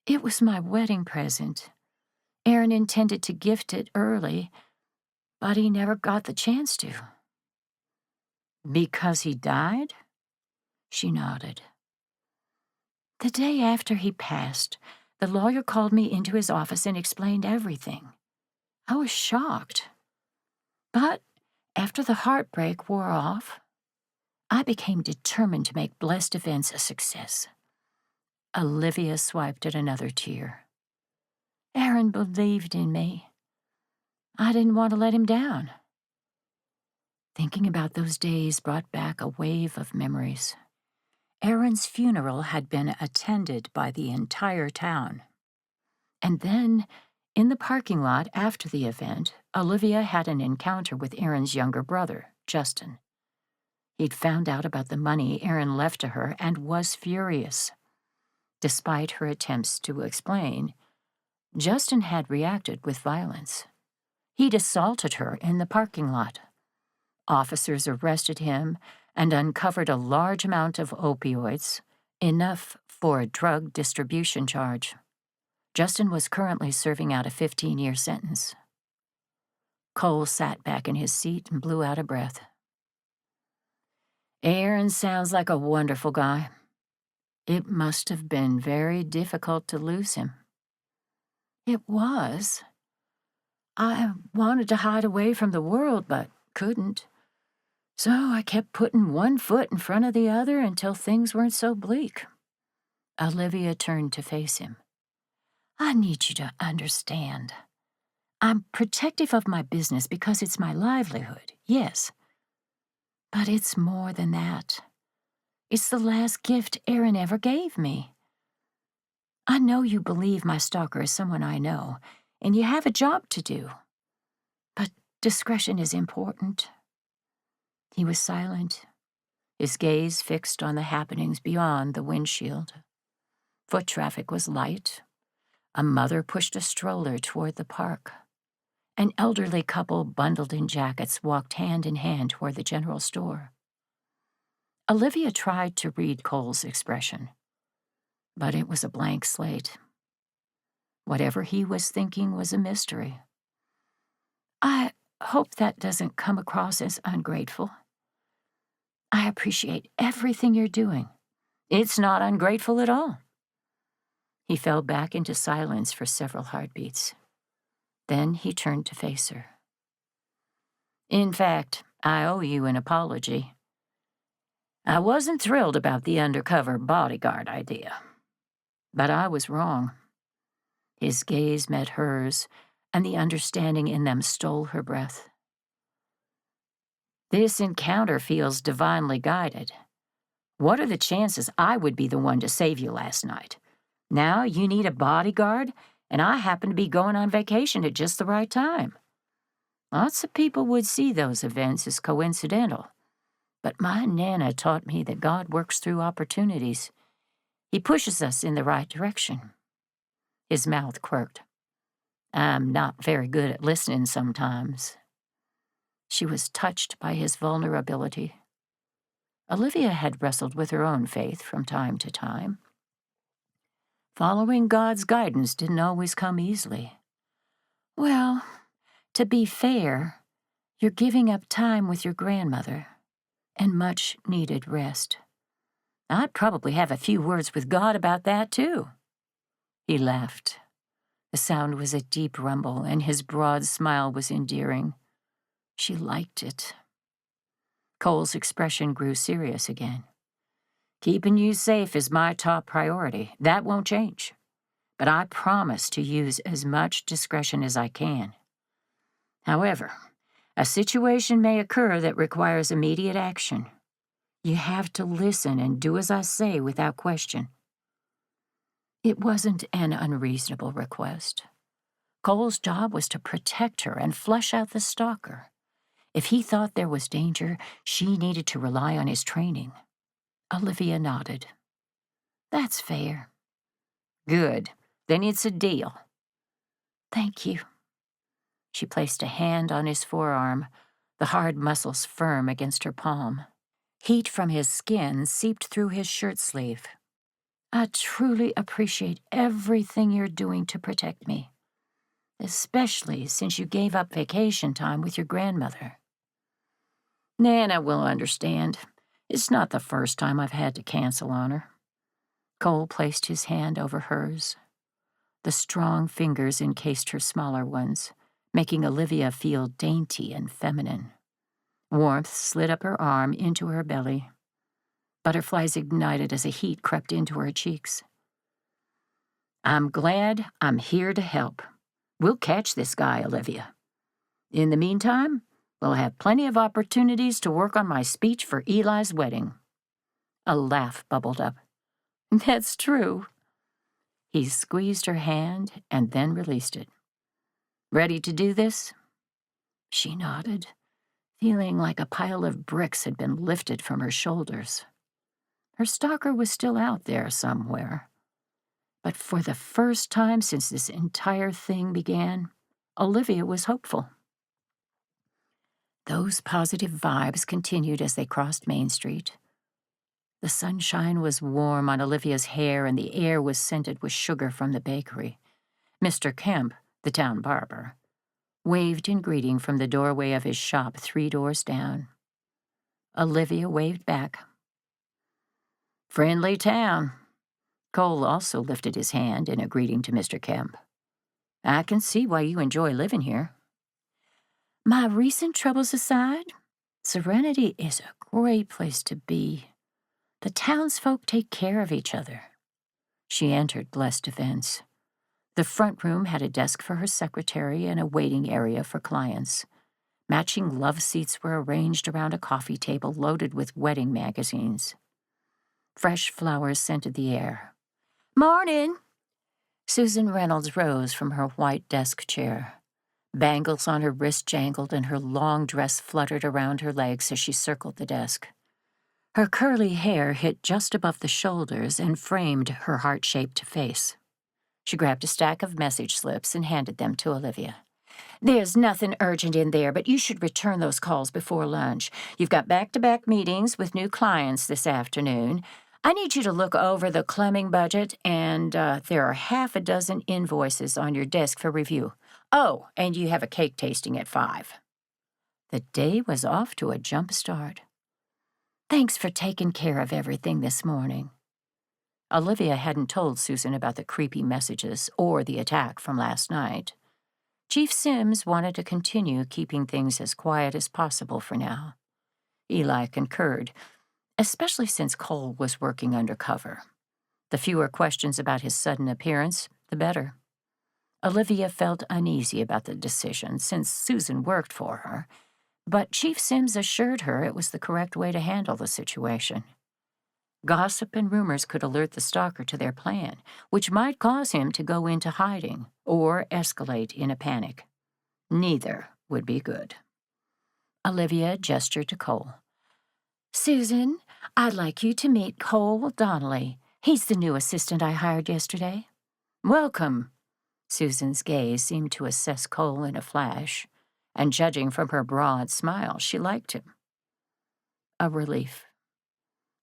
It was my wedding present. Aaron intended to gift it early, but he never got the chance to. Because he died? She nodded. The day after he passed, the lawyer called me into his office and explained everything. I was shocked. But after the heartbreak wore off, I became determined to make blessed events a success. Olivia swiped at another tear. Aaron believed in me. I didn't want to let him down. Thinking about those days brought back a wave of memories. Aaron's funeral had been attended by the entire town. And then, in the parking lot after the event, Olivia had an encounter with Aaron's younger brother, Justin. He'd found out about the money Aaron left to her and was furious. Despite her attempts to explain, Justin had reacted with violence. He'd assaulted her in the parking lot. Officers arrested him and uncovered a large amount of opioids, enough for a drug distribution charge. Justin was currently serving out a 15-year sentence. Cole sat back in his seat and blew out a breath. Aaron sounds like a wonderful guy. It must have been very difficult to lose him. It was. I wanted to hide away from the world, but couldn't. So I kept putting one foot in front of the other until things weren't so bleak. Olivia turned to face him. I need you to understand. I'm protective of my business because it's my livelihood, yes. But it's more than that. It's the last gift Aaron ever gave me. I know you believe my stalker is someone I know, and you have a job to do. But discretion is important. He was silent, his gaze fixed on the happenings beyond the windshield. Foot traffic was light. A mother pushed a stroller toward the park. An elderly couple bundled in jackets walked hand in hand toward the general store. Olivia tried to read Cole's expression, but it was a blank slate. Whatever he was thinking was a mystery. I hope that doesn't come across as ungrateful. I appreciate everything you're doing. It's not ungrateful at all. He fell back into silence for several heartbeats. Then he turned to face her. In fact, I owe you an apology. I wasn't thrilled about the undercover bodyguard idea, but I was wrong. His gaze met hers, and the understanding in them stole her breath. This encounter feels divinely guided. What are the chances I would be the one to save you last night? Now you need a bodyguard, and I happen to be going on vacation at just the right time. Lots of people would see those events as coincidental, but my Nana taught me that God works through opportunities. He pushes us in the right direction. His mouth quirked. I'm not very good at listening sometimes. She was touched by his vulnerability. Olivia had wrestled with her own faith from time to time. Following God's guidance didn't always come easily. Well, to be fair, you're giving up time with your grandmother and much-needed rest. I'd probably have a few words with God about that, too. He laughed. The sound was a deep rumble, and his broad smile was endearing. She liked it. Cole's expression grew serious again. Keeping you safe is my top priority. That won't change. But I promise to use as much discretion as I can. However, a situation may occur that requires immediate action. You have to listen and do as I say without question. It wasn't an unreasonable request. Cole's job was to protect her and flush out the stalker. If he thought there was danger, she needed to rely on his training. Olivia nodded. That's fair. Good. Then it's a deal. Thank you. She placed a hand on his forearm, the hard muscles firm against her palm. Heat from his skin seeped through his shirt sleeve. I truly appreciate everything you're doing to protect me, especially since you gave up vacation time with your grandmother. Nana will understand. It's not the first time I've had to cancel on her. Cole placed his hand over hers. The strong fingers encased her smaller ones, making Olivia feel dainty and feminine. Warmth slid up her arm into her belly. Butterflies ignited as a heat crept into her cheeks. I'm glad I'm here to help. We'll catch this guy, Olivia. In the meantime, we'll have plenty of opportunities to work on my speech for Eli's wedding. A laugh bubbled up. That's true. He squeezed her hand and then released it. Ready to do this? She nodded, feeling like a pile of bricks had been lifted from her shoulders. Her stalker was still out there somewhere. But for the first time since this entire thing began, Olivia was hopeful. Those positive vibes continued as they crossed Main Street. The sunshine was warm on Olivia's hair and the air was scented with sugar from the bakery. Mr. Kemp, the town barber, waved in greeting from the doorway of his shop 3 doors down. Olivia waved back. Friendly town. Cole also lifted his hand in a greeting to Mr. Kemp. I can see why you enjoy living here. My recent troubles aside, Serenity is a great place to be. The townsfolk take care of each other. She entered blessed events. The front room had a desk for her secretary and a waiting area for clients. Matching love seats were arranged around a coffee table loaded with wedding magazines. Fresh flowers scented the air. Morning! Susan Reynolds rose from her white desk chair. Bangles on her wrist jangled and her long dress fluttered around her legs as she circled the desk. Her curly hair hit just above the shoulders and framed her heart-shaped face. She grabbed a stack of message slips and handed them to Olivia. There's nothing urgent in there, but you should return those calls before lunch. You've got back-to-back meetings with new clients this afternoon. I need you to look over the Clemming budget, and there are 6 invoices on your desk for review. Oh, and you have a cake tasting at 5. The day was off to a jump start. Thanks for taking care of everything this morning. Olivia hadn't told Susan about the creepy messages or the attack from last night. Chief Sims wanted to continue keeping things as quiet as possible for now. Eli concurred, especially since Cole was working undercover. The fewer questions about his sudden appearance, the better. Olivia felt uneasy about the decision since Susan worked for her, but Chief Sims assured her it was the correct way to handle the situation. Gossip and rumors could alert the stalker to their plan, which might cause him to go into hiding or escalate in a panic. Neither would be good. Olivia gestured to Cole. Susan, I'd like you to meet Cole Donnelly. He's the new assistant I hired yesterday. Welcome. Susan's gaze seemed to assess Cole in a flash, and judging from her broad smile, she liked him. A relief.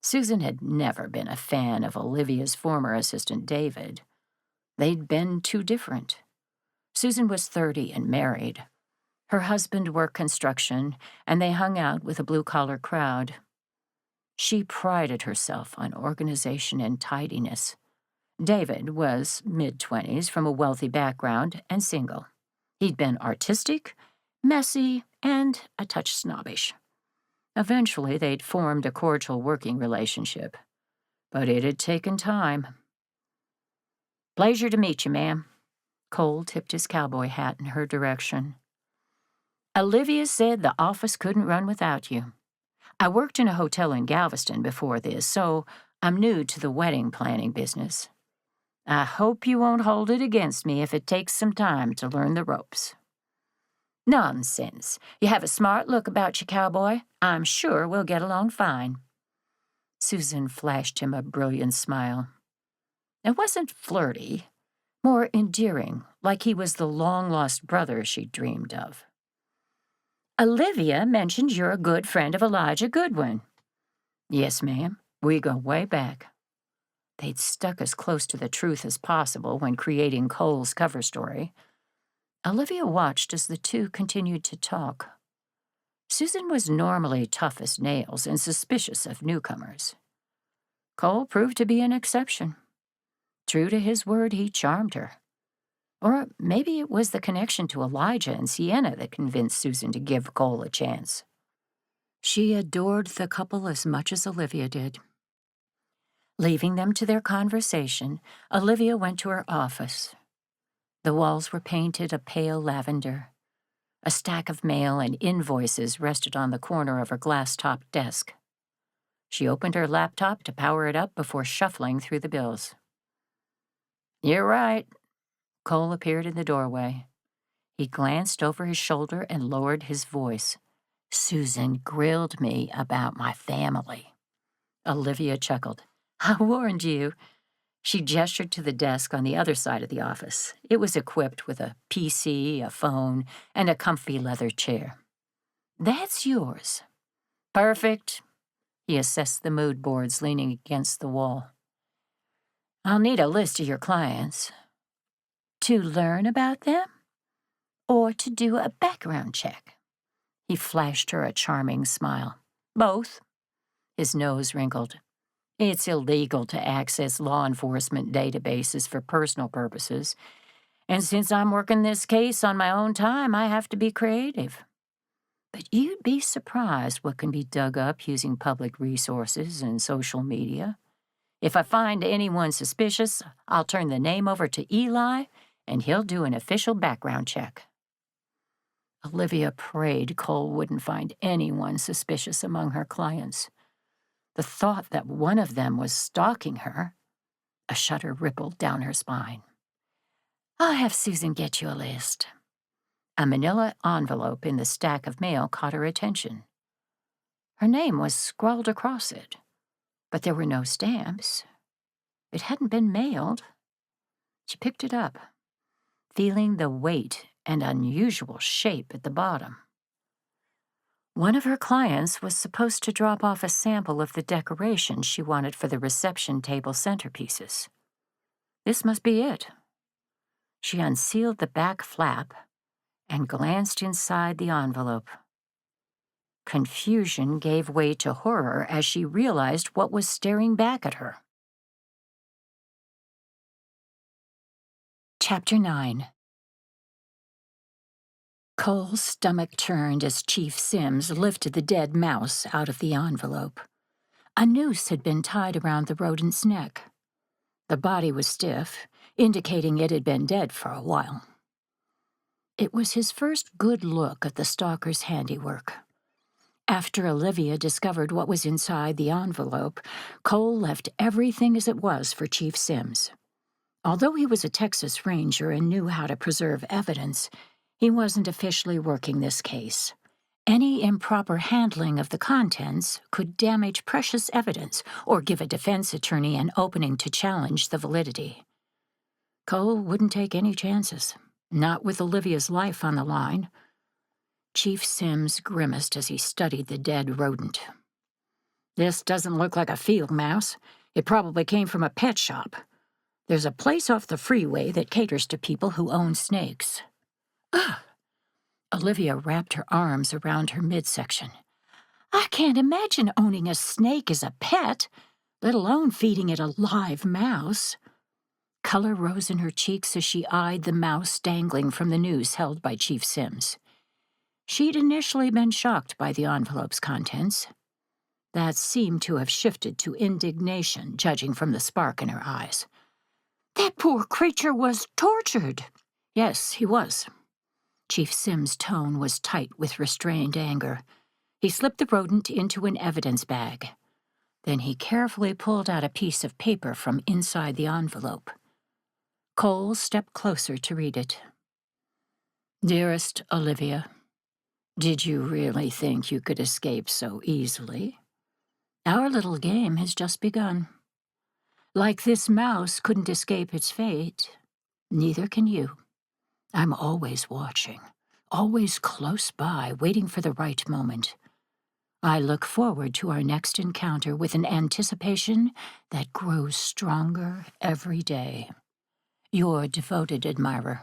Susan had never been a fan of Olivia's former assistant, David. They'd been too different. Susan was 30 and married. Her husband worked construction, and they hung out with a blue-collar crowd. She prided herself on organization and tidiness. David was mid-20s from a wealthy background and single. He'd been artistic, messy, and a touch snobbish. Eventually, they'd formed a cordial working relationship. But it had taken time. Pleasure to meet you, ma'am. Cole tipped his cowboy hat in her direction. Olivia said the office couldn't run without you. I worked in a hotel in Galveston before this, so I'm new to the wedding planning business. I hope you won't hold it against me if it takes some time to learn the ropes. Nonsense. You have a smart look about you, cowboy. I'm sure we'll get along fine. Susan flashed him a brilliant smile. It wasn't flirty, more endearing, like he was the long-lost brother she dreamed of. "Olivia mentioned you're a good friend of Elijah Goodwin." "Yes, ma'am. We go way back." They'd stuck as close to the truth as possible when creating Cole's cover story. Olivia watched as the two continued to talk. Susan was normally tough as nails and suspicious of newcomers. Cole proved to be an exception. True to his word, he charmed her. Or maybe it was the connection to Elijah and Sienna that convinced Susan to give Cole a chance. She adored the couple as much as Olivia did. Leaving them to their conversation, Olivia went to her office. The walls were painted a pale lavender. A stack of mail and invoices rested on the corner of her glass-topped desk. She opened her laptop to power it up before shuffling through the bills. "You're right." Cole appeared in the doorway. He glanced over his shoulder and lowered his voice. "Susan grilled me about my family." Olivia chuckled. "I warned you." She gestured to the desk on the other side of the office. It was equipped with a PC, a phone, and a comfy leather chair. "That's yours." "Perfect." He assessed the mood boards leaning against the wall. "I'll need a list of your clients." "To learn about them? Or to do a background check?" He flashed her a charming smile. "Both." His nose wrinkled. "It's illegal to access law enforcement databases for personal purposes, and since I'm working this case on my own time, I have to be creative. But you'd be surprised what can be dug up using public resources and social media. If I find anyone suspicious, I'll turn the name over to Eli, and he'll do an official background check." Olivia prayed Cole wouldn't find anyone suspicious among her clients. The thought that one of them was stalking her, a shudder rippled down her spine. "I'll have Susan get you a list." A manila envelope in the stack of mail caught her attention. Her name was scrawled across it, but there were no stamps. It hadn't been mailed. She picked it up, feeling the weight and unusual shape at the bottom. One of her clients was supposed to drop off a sample of the decorations she wanted for the reception table centerpieces. This must be it. She unsealed the back flap and glanced inside the envelope. Confusion gave way to horror as she realized what was staring back at her. Chapter 9. Cole's stomach turned as Chief Sims lifted the dead mouse out of the envelope. A noose had been tied around the rodent's neck. The body was stiff, indicating it had been dead for a while. It was his first good look at the stalker's handiwork. After Olivia discovered what was inside the envelope, Cole left everything as it was for Chief Sims. Although he was a Texas Ranger and knew how to preserve evidence, he wasn't officially working this case. Any improper handling of the contents could damage precious evidence or give a defense attorney an opening to challenge the validity. Cole wouldn't take any chances, not with Olivia's life on the line. Chief Sims grimaced as he studied the dead rodent. "This doesn't look like a field mouse. It probably came from a pet shop. There's a place off the freeway that caters to people who own snakes." Ugh! Olivia wrapped her arms around her midsection. "I can't imagine owning a snake as a pet, let alone feeding it a live mouse." Color rose in her cheeks as she eyed the mouse dangling from the noose held by Chief Sims. She'd initially been shocked by the envelope's contents. That seemed to have shifted to indignation, judging from the spark in her eyes. "That poor creature was tortured." "Yes, he was." Chief Sims' tone was tight with restrained anger. He slipped the rodent into an evidence bag. Then he carefully pulled out a piece of paper from inside the envelope. Cole stepped closer to read it. "Dearest Olivia, did you really think you could escape so easily? Our little game has just begun. Like this mouse couldn't escape its fate, neither can you. I'm always watching, always close by, waiting for the right moment. I look forward to our next encounter with an anticipation that grows stronger every day. Your devoted admirer.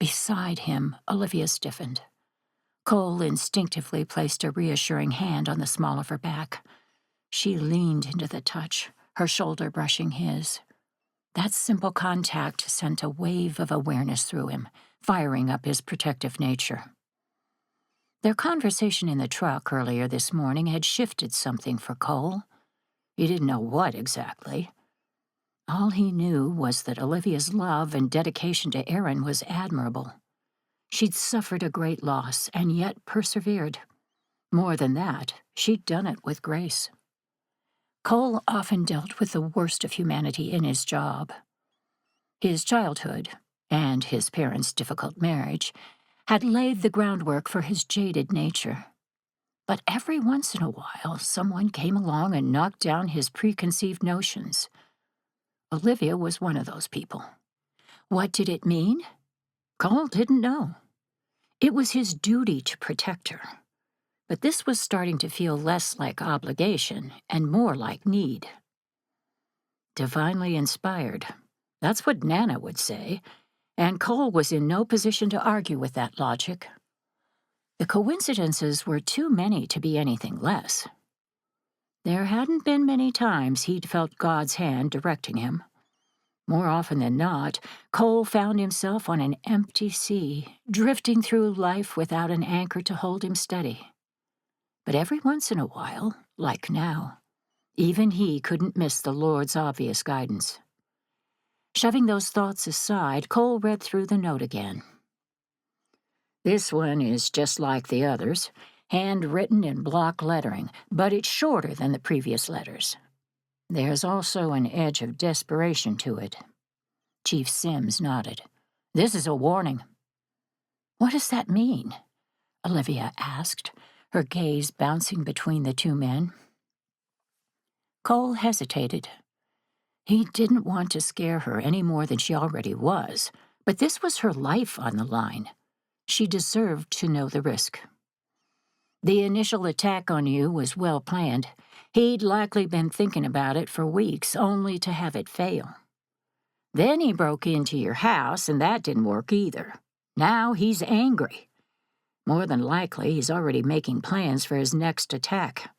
Beside him, Olivia stiffened. Cole instinctively placed a reassuring hand on the small of her back. She leaned into the touch, her shoulder brushing his. That simple contact sent a wave of awareness through him, firing up his protective nature. Their conversation in the truck earlier this morning had shifted something for Cole. He didn't know what exactly. All he knew was that Olivia's love and dedication to Aaron was admirable. She'd suffered a great loss and yet persevered. More than that, she'd done it with grace. Cole often dealt with the worst of humanity in his job. His childhood, and his parents' difficult marriage, had laid the groundwork for his jaded nature. But every once in a while, someone came along and knocked down his preconceived notions. Olivia was one of those people. What did it mean? Cole didn't know. It was his duty to protect her. But this was starting to feel less like obligation and more like need. Divinely inspired. That's what Nana would say, and Cole was in no position to argue with that logic. The coincidences were too many to be anything less. There hadn't been many times he'd felt God's hand directing him. More often than not, Cole found himself on an empty sea, drifting through life without an anchor to hold him steady. But every once in a while, like now, even he couldn't miss the Lord's obvious guidance. Shoving those thoughts aside, Cole read through the note again. This one is just like the others, handwritten in block lettering, but it's shorter than the previous letters. There's also an edge of desperation to it. Chief Sims nodded. This is a warning. What does that mean? Olivia asked, her gaze bouncing between the two men. Cole hesitated. He didn't want to scare her any more than she already was, but this was her life on the line. She deserved to know the risk. The initial attack on you was well planned. He'd likely been thinking about it for weeks, only to have it fail. Then he broke into your house, and that didn't work either. Now he's angry. More than likely, he's already making plans for his next attack.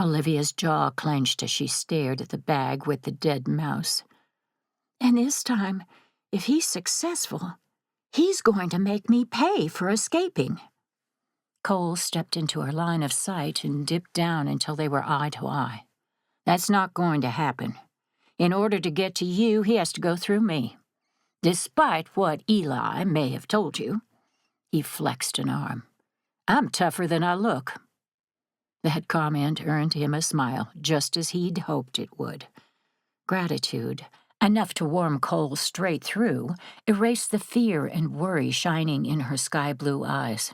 Olivia's jaw clenched as she stared at the bag with the dead mouse. And this time, if he's successful, he's going to make me pay for escaping. Cole stepped into her line of sight and dipped down until they were eye to eye. That's not going to happen. In order to get to you, he has to go through me. Despite what Eli may have told you. He flexed an arm. I'm tougher than I look. That comment earned him a smile, just as he'd hoped it would. Gratitude, enough to warm Cole straight through, erased the fear and worry shining in her sky-blue eyes.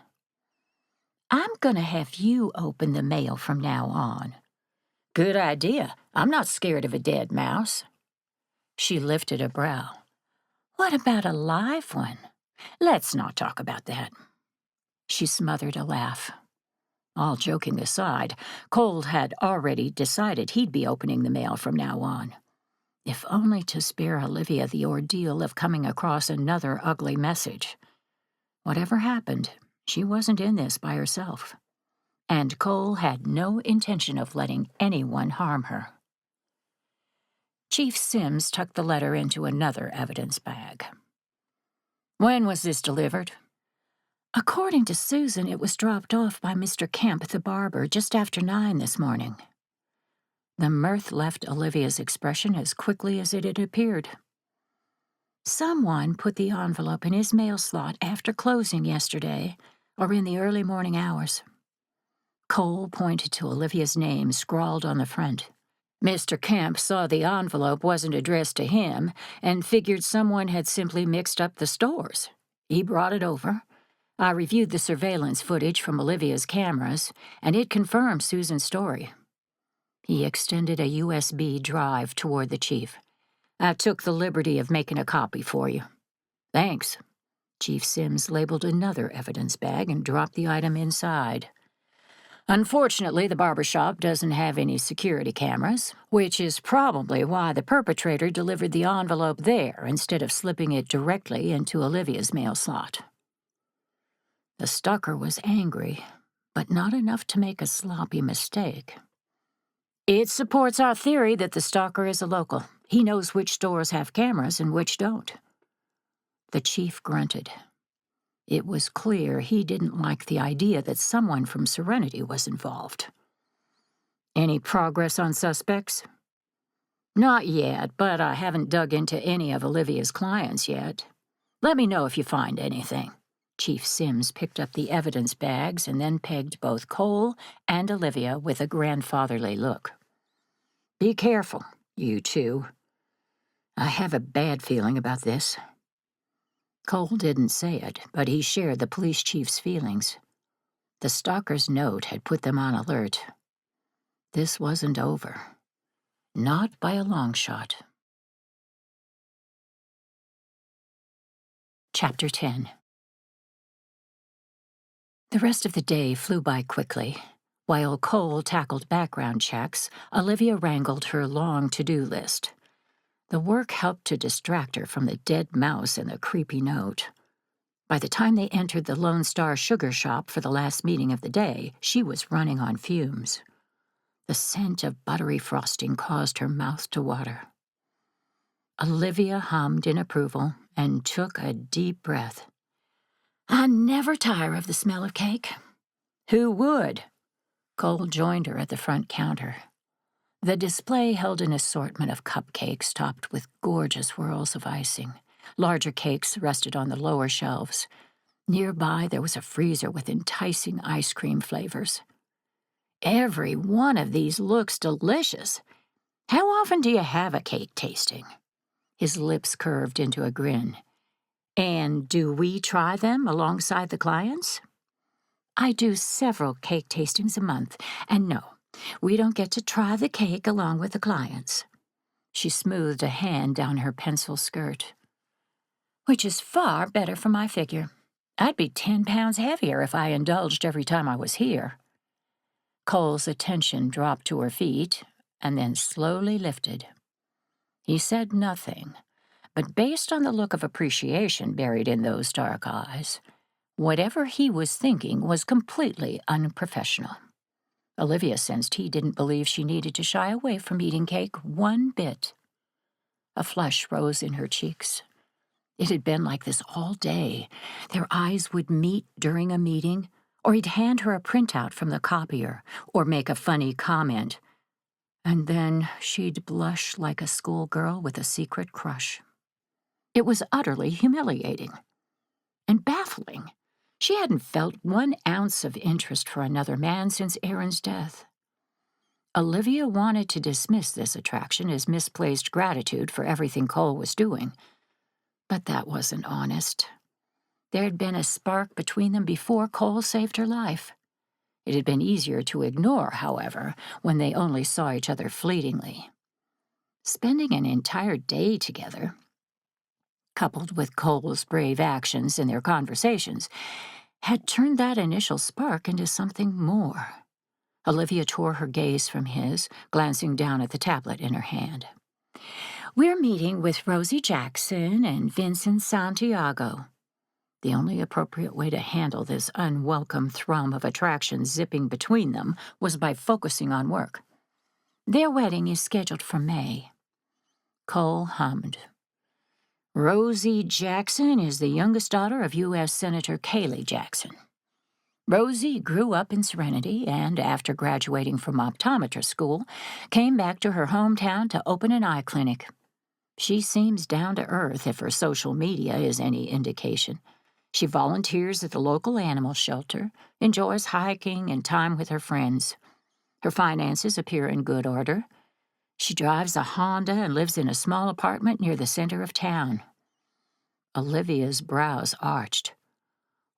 I'm gonna have you open the mail from now on. Good idea. I'm not scared of a dead mouse. She lifted a brow. What about a live one? Let's not talk about that. She smothered a laugh. All joking aside, Cole had already decided he'd be opening the mail from now on. If only to spare Olivia the ordeal of coming across another ugly message. Whatever happened, she wasn't in this by herself. And Cole had no intention of letting anyone harm her. Chief Sims tucked the letter into another evidence bag. When was this delivered? According to Susan, it was dropped off by Mr. Kemp, the barber, just after 9 this morning. The mirth left Olivia's expression as quickly as it had appeared. Someone put the envelope in his mail slot after closing yesterday, or in the early morning hours. Cole pointed to Olivia's name scrawled on the front. Mr. Kemp saw the envelope wasn't addressed to him and figured someone had simply mixed up the stores. He brought it over. I reviewed the surveillance footage from Olivia's cameras, and it confirmed Susan's story. He extended a USB drive toward the chief. "I took the liberty of making a copy for you." "Thanks." Chief Sims labeled another evidence bag and dropped the item inside. "Unfortunately, the barbershop doesn't have any security cameras, which is probably why the perpetrator delivered the envelope there instead of slipping it directly into Olivia's mail slot." The stalker was angry, but not enough to make a sloppy mistake. "It supports our theory that the stalker is a local. He knows which stores have cameras and which don't." The chief grunted. It was clear he didn't like the idea that someone from Serenity was involved. "Any progress on suspects?" "Not yet, but I haven't dug into any of Olivia's clients yet. Let me know if you find anything." Chief Sims picked up the evidence bags and then pegged both Cole and Olivia with a grandfatherly look. "Be careful, you two. I have a bad feeling about this." Cole didn't say it, but he shared the police chief's feelings. The stalker's note had put them on alert. This wasn't over. Not by a long shot. Chapter 10. The rest of the day flew by quickly. While Cole tackled background checks, Olivia wrangled her long to-do list. The work helped to distract her from the dead mouse and the creepy note. By the time they entered the Lone Star Sugar Shop for the last meeting of the day, she was running on fumes. The scent of buttery frosting caused her mouth to water. Olivia hummed in approval and took a deep breath. "I never tire of the smell of cake." "Who would?" Cole joined her at the front counter. The display held an assortment of cupcakes topped with gorgeous swirls of icing. Larger cakes rested on the lower shelves. Nearby, there was a freezer with enticing ice cream flavors. "Every one of these looks delicious. How often do you have a cake tasting?" His lips curved into a grin. "And do we try them alongside the clients?" "I do several cake tastings a month, and no, we don't get to try the cake along with the clients." She smoothed a hand down her pencil skirt. "Which is far better for my figure. I'd be 10 pounds heavier if I indulged every time I was here." Cole's attention dropped to her feet and then slowly lifted. He said nothing, but based on the look of appreciation buried in those dark eyes, whatever he was thinking was completely unprofessional. Olivia sensed he didn't believe she needed to shy away from eating cake one bit. A flush rose in her cheeks. It had been like this all day. Their eyes would meet during a meeting, or he'd hand her a printout from the copier, or make a funny comment. And then she'd blush like a schoolgirl with a secret crush. It was utterly humiliating and baffling. She hadn't felt 1 ounce of interest for another man since Aaron's death. Olivia wanted to dismiss this attraction as misplaced gratitude for everything Cole was doing, but that wasn't honest. There had been a spark between them before Cole saved her life. It had been easier to ignore, however, when they only saw each other fleetingly. Spending an entire day together, coupled with Cole's brave actions in their conversations, had turned that initial spark into something more. Olivia tore her gaze from his, glancing down at the tablet in her hand. "We're meeting with Rosie Jackson and Vincent Santiago." The only appropriate way to handle this unwelcome thrum of attraction zipping between them was by focusing on work. "Their wedding is scheduled for May." Cole hummed. "Rosie Jackson is the youngest daughter of U.S. Senator Kaylee Jackson. Rosie grew up in Serenity and, after graduating from optometrist school, came back to her hometown to open an eye clinic. She seems down to earth if her social media is any indication. She volunteers at the local animal shelter, enjoys hiking and time with her friends. Her finances appear in good order. She drives a Honda and lives in a small apartment near the center of town." Olivia's brows arched.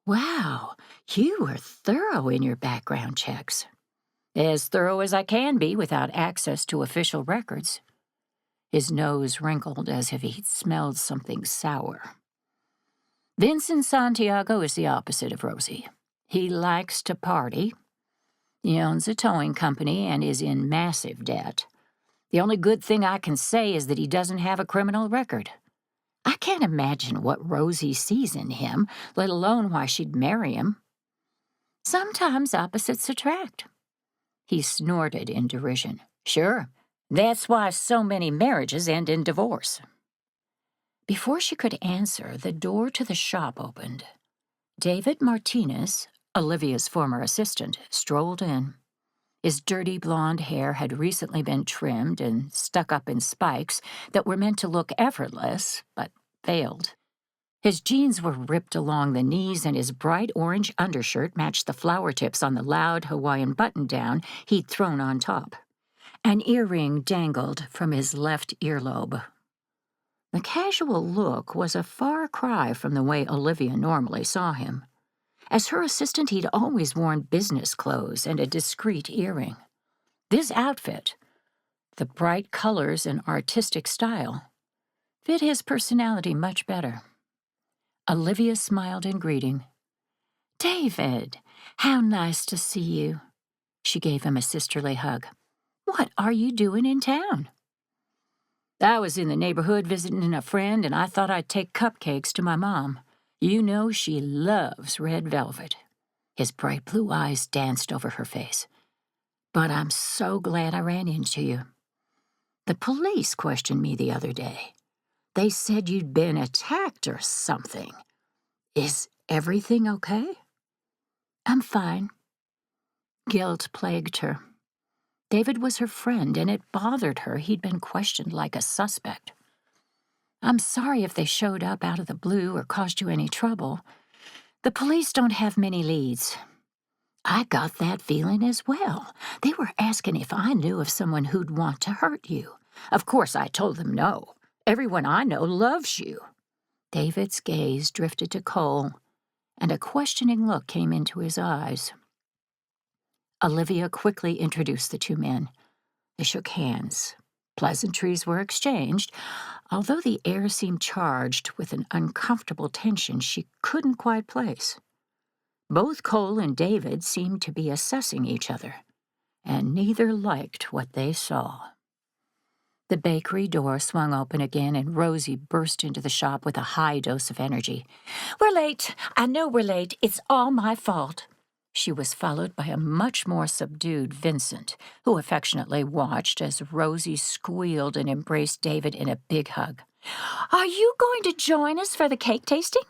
"Wow, you were thorough in your background checks." As thorough as I can be without access to official records. His nose wrinkled as if he'd smelled something sour. Vincent Santiago is the opposite of Rosie. He likes to party. He owns a towing company and is in massive debt. The only good thing I can say is that he doesn't have a criminal record. I can't imagine what Rosie sees in him, let alone why she'd marry him. Sometimes opposites attract. He snorted in derision. Sure, that's why so many marriages end in divorce. Before she could answer, the door to the shop opened. David Martinez, Olivia's former assistant, strolled in. His dirty blonde hair had recently been trimmed and stuck up in spikes that were meant to look effortless, but failed. His jeans were ripped along the knees, and his bright orange undershirt matched the flower tips on the loud Hawaiian button-down he'd thrown on top. An earring dangled from his left earlobe. The casual look was a far cry from the way Olivia normally saw him. As her assistant, he'd always worn business clothes and a discreet earring. This outfit, the bright colors and artistic style, fit his personality much better. Olivia smiled in greeting. David, how nice to see you. She gave him a sisterly hug. What are you doing in town? I was in the neighborhood visiting a friend, and I thought I'd take cupcakes to my mom. You know she loves red velvet. His bright blue eyes danced over her face. But I'm so glad I ran into you. The police questioned me the other day. They said you'd been attacked or something. Is everything okay? I'm fine. Guilt plagued her. David was her friend, and it bothered her he'd been questioned like a suspect. I'm sorry if they showed up out of the blue or caused you any trouble. The police don't have many leads. I got that feeling as well. They were asking if I knew of someone who'd want to hurt you. Of course, I told them no. Everyone I know loves you. David's gaze drifted to Cole, and a questioning look came into his eyes. Olivia quickly introduced the two men. They shook hands. Pleasantries were exchanged, although the air seemed charged with an uncomfortable tension she couldn't quite place. Both Cole and David seemed to be assessing each other, and neither liked what they saw. The bakery door swung open again, and Rosie burst into the shop with a high dose of energy. We're late. I know we're late. It's all my fault. She was followed by a much more subdued Vincent, who affectionately watched as Rosie squealed and embraced David in a big hug. Are you going to join us for the cake tasting?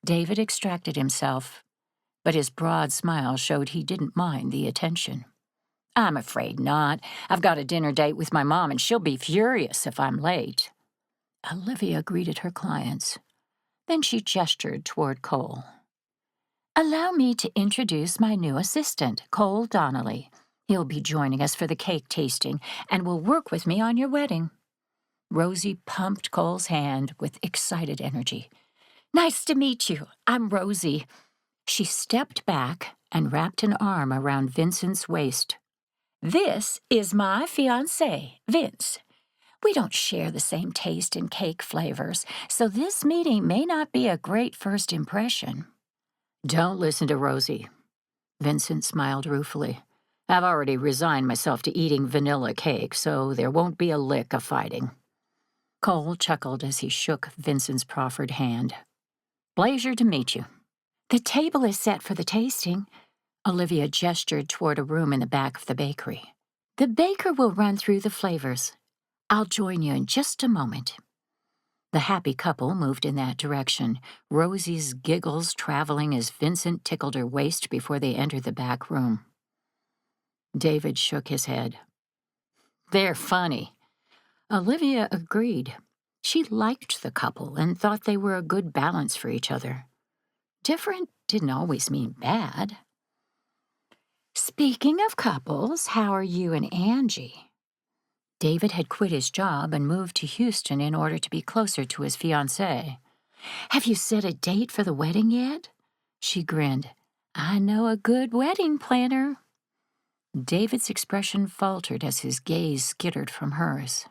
David extracted himself, but his broad smile showed he didn't mind the attention. I'm afraid not. I've got a dinner date with my mom, and she'll be furious if I'm late. Olivia greeted her clients. Then she gestured toward Cole. Allow me to introduce my new assistant, Cole Donnelly. He'll be joining us for the cake tasting and will work with me on your wedding. Rosie pumped Cole's hand with excited energy. Nice to meet you. I'm Rosie. She stepped back and wrapped an arm around Vincent's waist. This is my fiancé, Vince. We don't share the same taste in cake flavors, so this meeting may not be a great first impression. Don't listen to Rosie. Vincent smiled ruefully. I've already resigned myself to eating vanilla cake, so there won't be a lick of fighting. Cole chuckled as he shook Vincent's proffered hand. Pleasure to meet you. The table is set for the tasting. Olivia gestured toward a room in the back of the bakery. The baker will run through the flavors. I'll join you in just a moment. The happy couple moved in that direction, Rosie's giggles traveling as Vincent tickled her waist before they entered the back room. David shook his head. They're funny. Olivia agreed. She liked the couple and thought they were a good balance for each other. Different didn't always mean bad. Speaking of couples, how are you and Angie? David had quit his job and moved to Houston in order to be closer to his fiancée. Have you set a date for the wedding yet? She grinned. I know a good wedding planner. David's expression faltered as his gaze skittered from hers.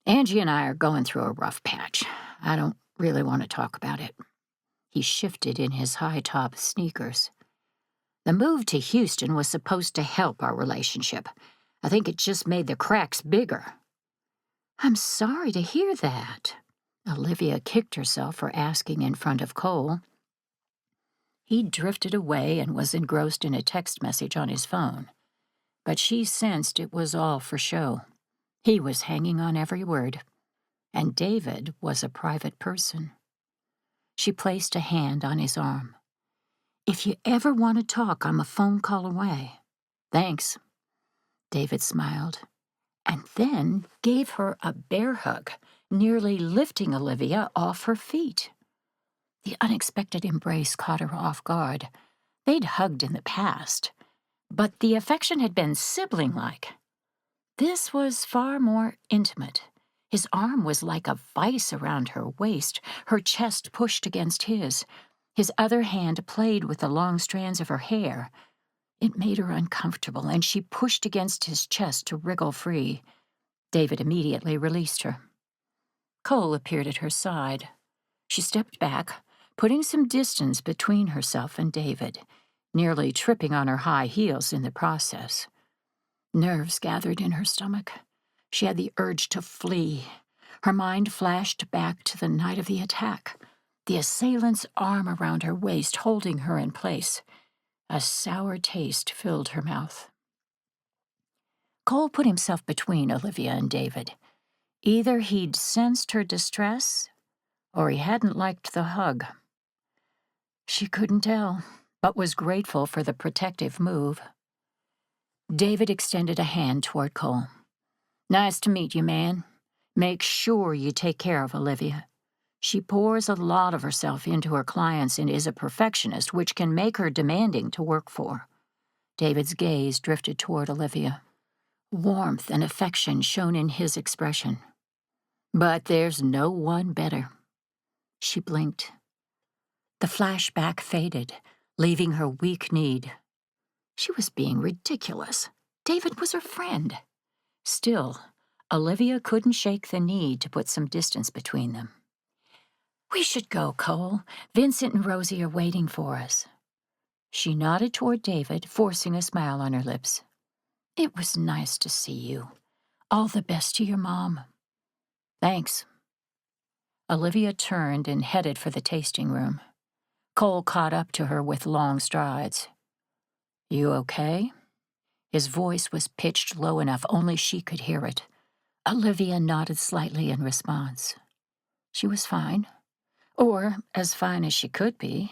Angie and I are going through a rough patch. I don't really want to talk about it. He shifted in his high-top sneakers. The move to Houston was supposed to help our relationship. I think it just made the cracks bigger. I'm sorry to hear that. Olivia kicked herself for asking in front of Cole. He drifted away and was engrossed in a text message on his phone. But she sensed it was all for show. He was hanging on every word. And David was a private person. She placed a hand on his arm. If you ever want to talk, I'm a phone call away. Thanks. David smiled, and then gave her a bear hug, nearly lifting Olivia off her feet. The unexpected embrace caught her off guard. They'd hugged in the past, but the affection had been sibling-like. This was far more intimate. His arm was like a vice around her waist, her chest pushed against his. His other hand played with the long strands of her hair. It made her uncomfortable, and she pushed against his chest to wriggle free. David immediately released her. Cole appeared at her side. She stepped back, putting some distance between herself and David, nearly tripping on her high heels in the process. Nerves gathered in her stomach. She had the urge to flee. Her mind flashed back to the night of the attack, the assailant's arm around her waist holding her in place. A sour taste filled her mouth. Cole put himself between Olivia and David. Either he'd sensed her distress, or he hadn't liked the hug. She couldn't tell, but was grateful for the protective move. David extended a hand toward Cole. Nice to meet you, man. Make sure you take care of Olivia. She pours a lot of herself into her clients and is a perfectionist, which can make her demanding to work for. David's gaze drifted toward Olivia. Warmth and affection shone in his expression. But there's no one better. She blinked. The flashback faded, leaving her weak-kneed. She was being ridiculous. David was her friend. Still, Olivia couldn't shake the need to put some distance between them. We should go, Cole. Vincent and Rosie are waiting for us. She nodded toward David, forcing a smile on her lips. It was nice to see you. All the best to your mom. Thanks. Olivia turned and headed for the tasting room. Cole caught up to her with long strides. You okay? His voice was pitched low enough only she could hear it. Olivia nodded slightly in response. She was fine. Or as fine as she could be.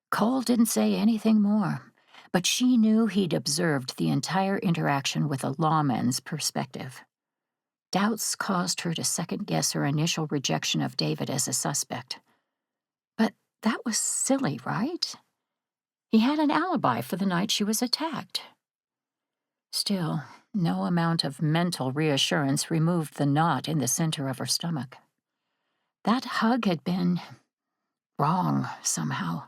Cole didn't say anything more, but she knew he'd observed the entire interaction with a lawman's perspective. Doubts caused her to second-guess her initial rejection of David as a suspect. But that was silly, right? He had an alibi for the night she was attacked. Still, no amount of mental reassurance removed the knot in the center of her stomach. That hug had been wrong somehow.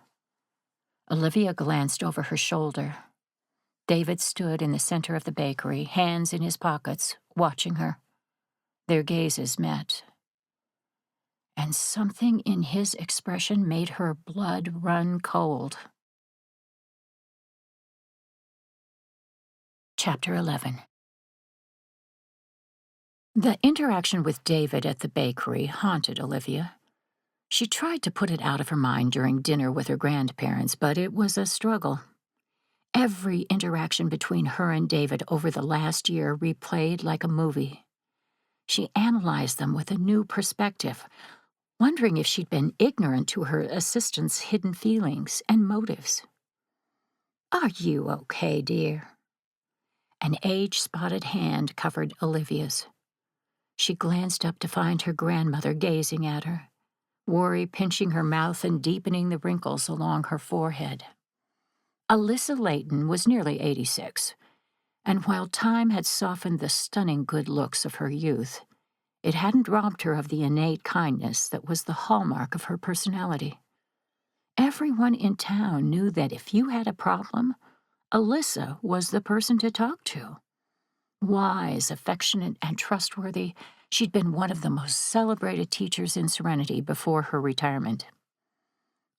Olivia glanced over her shoulder. David stood in the center of the bakery, hands in his pockets, watching her. Their gazes met. And something in his expression made her blood run cold. Chapter 11. The interaction with David at the bakery haunted Olivia. She tried to put it out of her mind during dinner with her grandparents, but it was a struggle. Every interaction between her and David over the last year replayed like a movie. She analyzed them with a new perspective, wondering if she'd been ignorant to her assistant's hidden feelings and motives. Are you okay, dear? An age-spotted hand covered Olivia's. She glanced up to find her grandmother gazing at her, worry pinching her mouth and deepening the wrinkles along her forehead. Olivia Leighton was nearly 86, and while time had softened the stunning good looks of her youth, it hadn't robbed her of the innate kindness that was the hallmark of her personality. Everyone in town knew that if you had a problem, Alyssa was the person to talk to. Wise, affectionate, and trustworthy, she'd been one of the most celebrated teachers in Serenity before her retirement.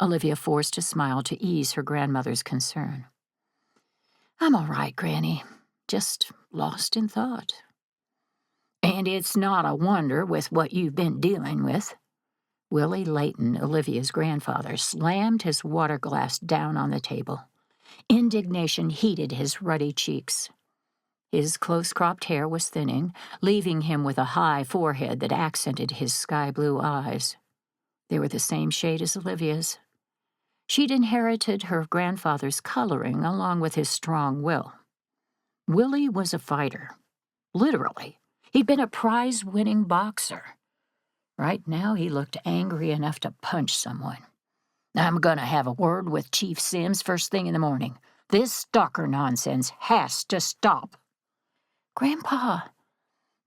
Olivia forced a smile to ease her grandmother's concern. "I'm all right, Granny. Just lost in thought." "And it's not a wonder with what you've been dealing with." Willie Leighton, Olivia's grandfather, slammed his water glass down on the table. Indignation heated his ruddy cheeks. His close-cropped hair was thinning, leaving him with a high forehead that accented his sky-blue eyes. They were the same shade as Olivia's. She'd inherited her grandfather's coloring along with his strong will. Willie was a fighter. Literally. He'd been a prize-winning boxer. Right now he looked angry enough to punch someone. "I'm gonna have a word with Chief Sims first thing in the morning. This stalker nonsense has to stop." "Grandpa,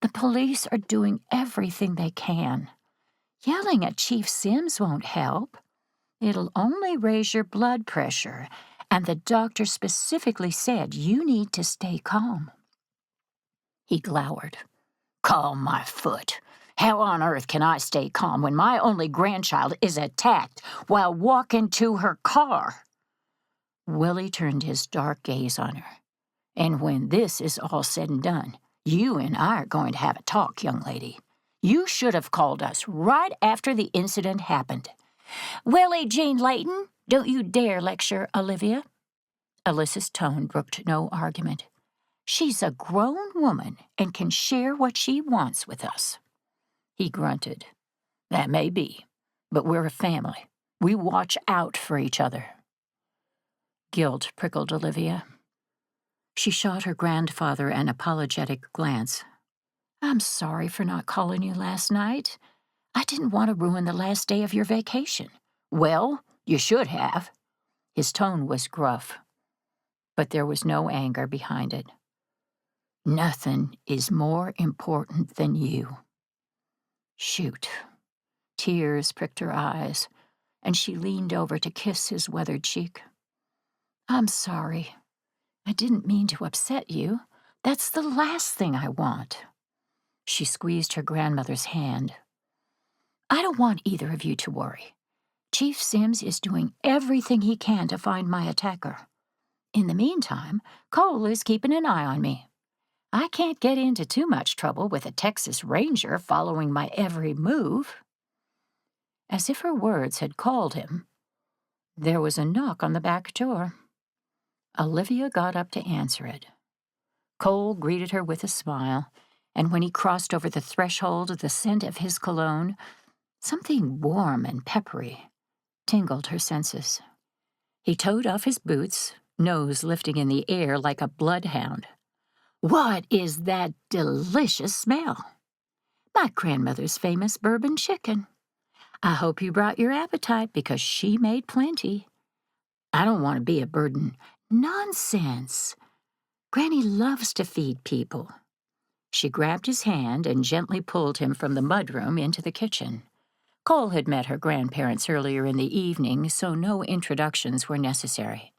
the police are doing everything they can. Yelling at Chief Sims won't help. It'll only raise your blood pressure, and the doctor specifically said you need to stay calm." He glowered. "Calm my foot. How on earth can I stay calm when my only grandchild is attacked while walking to her car?" Willie turned his dark gaze on her. "And when this is all said and done, you and I are going to have a talk, young lady. You should have called us right after the incident happened." "Willie Jean Leighton, don't you dare lecture Olivia." Alyssa's tone brooked no argument. "She's a grown woman and can share what she wants with us." He grunted. "That may be, but we're a family. We watch out for each other." Guilt prickled Olivia. She shot her grandfather an apologetic glance. "I'm sorry for not calling you last night. I didn't want to ruin the last day of your vacation." "Well, you should have." His tone was gruff, but there was no anger behind it. "Nothing is more important than you." Shoot. Tears pricked her eyes, and she leaned over to kiss his weathered cheek. "I'm sorry. I didn't mean to upset you. That's the last thing I want." She squeezed her grandmother's hand. "I don't want either of you to worry. Chief Sims is doing everything he can to find my attacker. In the meantime, Cole is keeping an eye on me. I can't get into too much trouble with a Texas Ranger following my every move." As if her words had called him, there was a knock on the back door. Olivia got up to answer it. Cole greeted her with a smile, and when he crossed over the threshold, the scent of his cologne, something warm and peppery, tingled her senses. He toed off his boots, nose lifting in the air like a bloodhound. "What is that delicious smell?" "My grandmother's famous bourbon chicken. I hope you brought your appetite because she made plenty." "I don't want to be a burden." "Nonsense. Granny loves to feed people." She grabbed his hand and gently pulled him from the mudroom into the kitchen. Cole had met her grandparents earlier in the evening, so no introductions were necessary.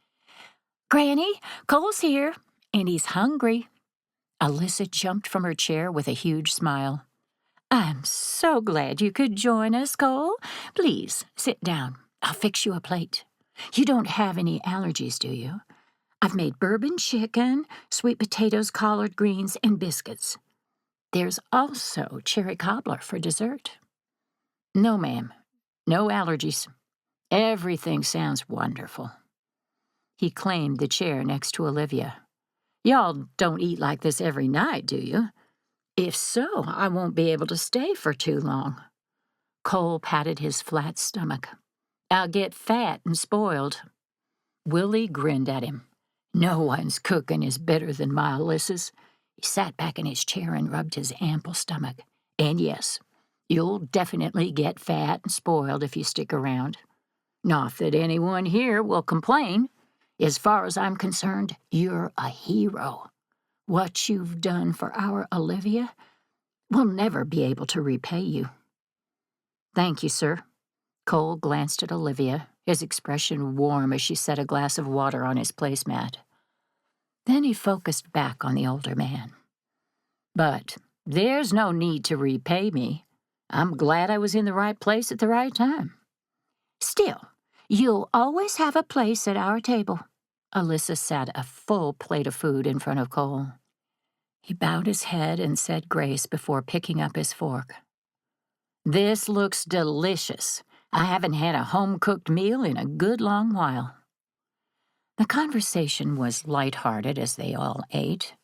"Granny, Cole's here, and he's hungry." Alyssa jumped from her chair with a huge smile. "I'm so glad you could join us, Cole. Please, sit down. I'll fix you a plate. You don't have any allergies, do you? I've made bourbon chicken, sweet potatoes, collard greens, and biscuits. There's also cherry cobbler for dessert." "No, ma'am. No allergies. Everything sounds wonderful." He claimed the chair next to Olivia. "Y'all don't eat like this every night, do you? If so, I won't be able to stay for too long." Cole patted his flat stomach. "I'll get fat and spoiled." Willie grinned at him. "No one's cooking is better than my Alyssa's." He sat back in his chair and rubbed his ample stomach. "And yes, you'll definitely get fat and spoiled if you stick around. Not that anyone here will complain. As far as I'm concerned, you're a hero. What you've done for our Olivia, we'll never be able to repay you." "Thank you, sir." Cole glanced at Olivia, his expression warm as she set a glass of water on his placemat. Then he focused back on the older man. "But there's no need to repay me. I'm glad I was in the right place at the right time." "Still, you'll always have a place at our table." Alyssa set a full plate of food in front of Cole. He bowed his head and said grace before picking up his fork. "This looks delicious. I haven't had a home-cooked meal in a good long while." The conversation was light-hearted as they all ate.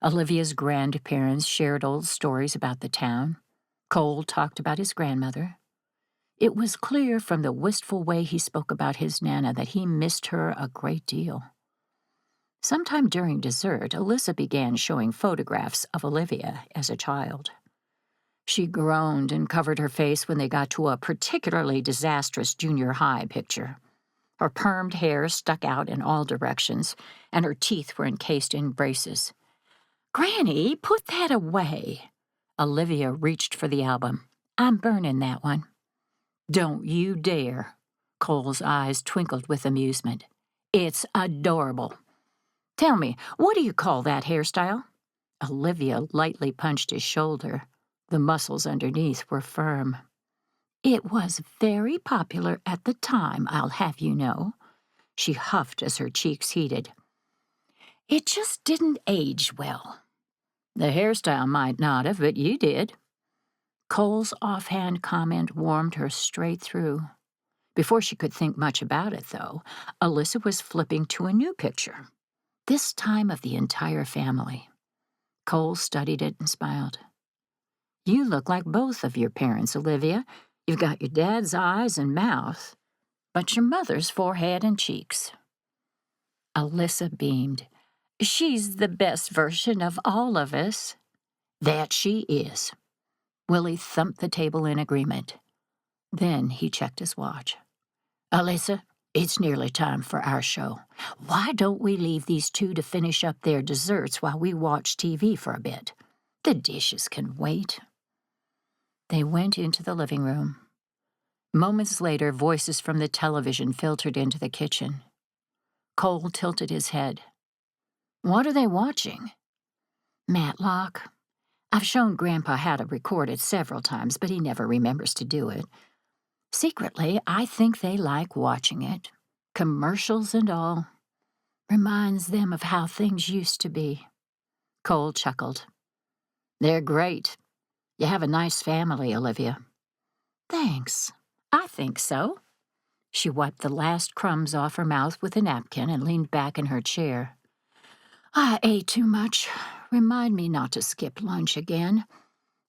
Olivia's grandparents shared old stories about the town. Cole talked about his grandmother. It was clear from the wistful way he spoke about his Nana that he missed her a great deal. Sometime during dessert, Alyssa began showing photographs of Olivia as a child. She groaned and covered her face when they got to a particularly disastrous junior high picture. Her permed hair stuck out in all directions, and her teeth were encased in braces. "Granny, put that away." Olivia reached for the album. "I'm burning that one." "Don't you dare." Cole's eyes twinkled with amusement. "It's adorable. Tell me, what do you call that hairstyle?" Olivia lightly punched his shoulder. The muscles underneath were firm. "It was very popular at the time, I'll have you know." She huffed as her cheeks heated. "It just didn't age well." "The hairstyle might not have, but you did." Cole's offhand comment warmed her straight through. Before she could think much about it, though, Alyssa was flipping to a new picture, this time of the entire family. Cole studied it and smiled. "You look like both of your parents, Olivia. You've got your dad's eyes and mouth, but your mother's forehead and cheeks." Alyssa beamed. "She's the best version of all of us." "That she is." Willie thumped the table in agreement. Then he checked his watch. "Alyssa, it's nearly time for our show. Why don't we leave these two to finish up their desserts while we watch TV for a bit? The dishes can wait." They went into the living room. Moments later, voices from the television filtered into the kitchen. Cole tilted his head. "What are they watching?" "Matlock. I've shown Grandpa how to record it several times, but he never remembers to do it. Secretly, I think they like watching it. Commercials and all. Reminds them of how things used to be." Cole chuckled. "They're great. You have a nice family, Olivia." "Thanks. I think so." She wiped the last crumbs off her mouth with a napkin and leaned back in her chair. "I ate too much. Remind me not to skip lunch again.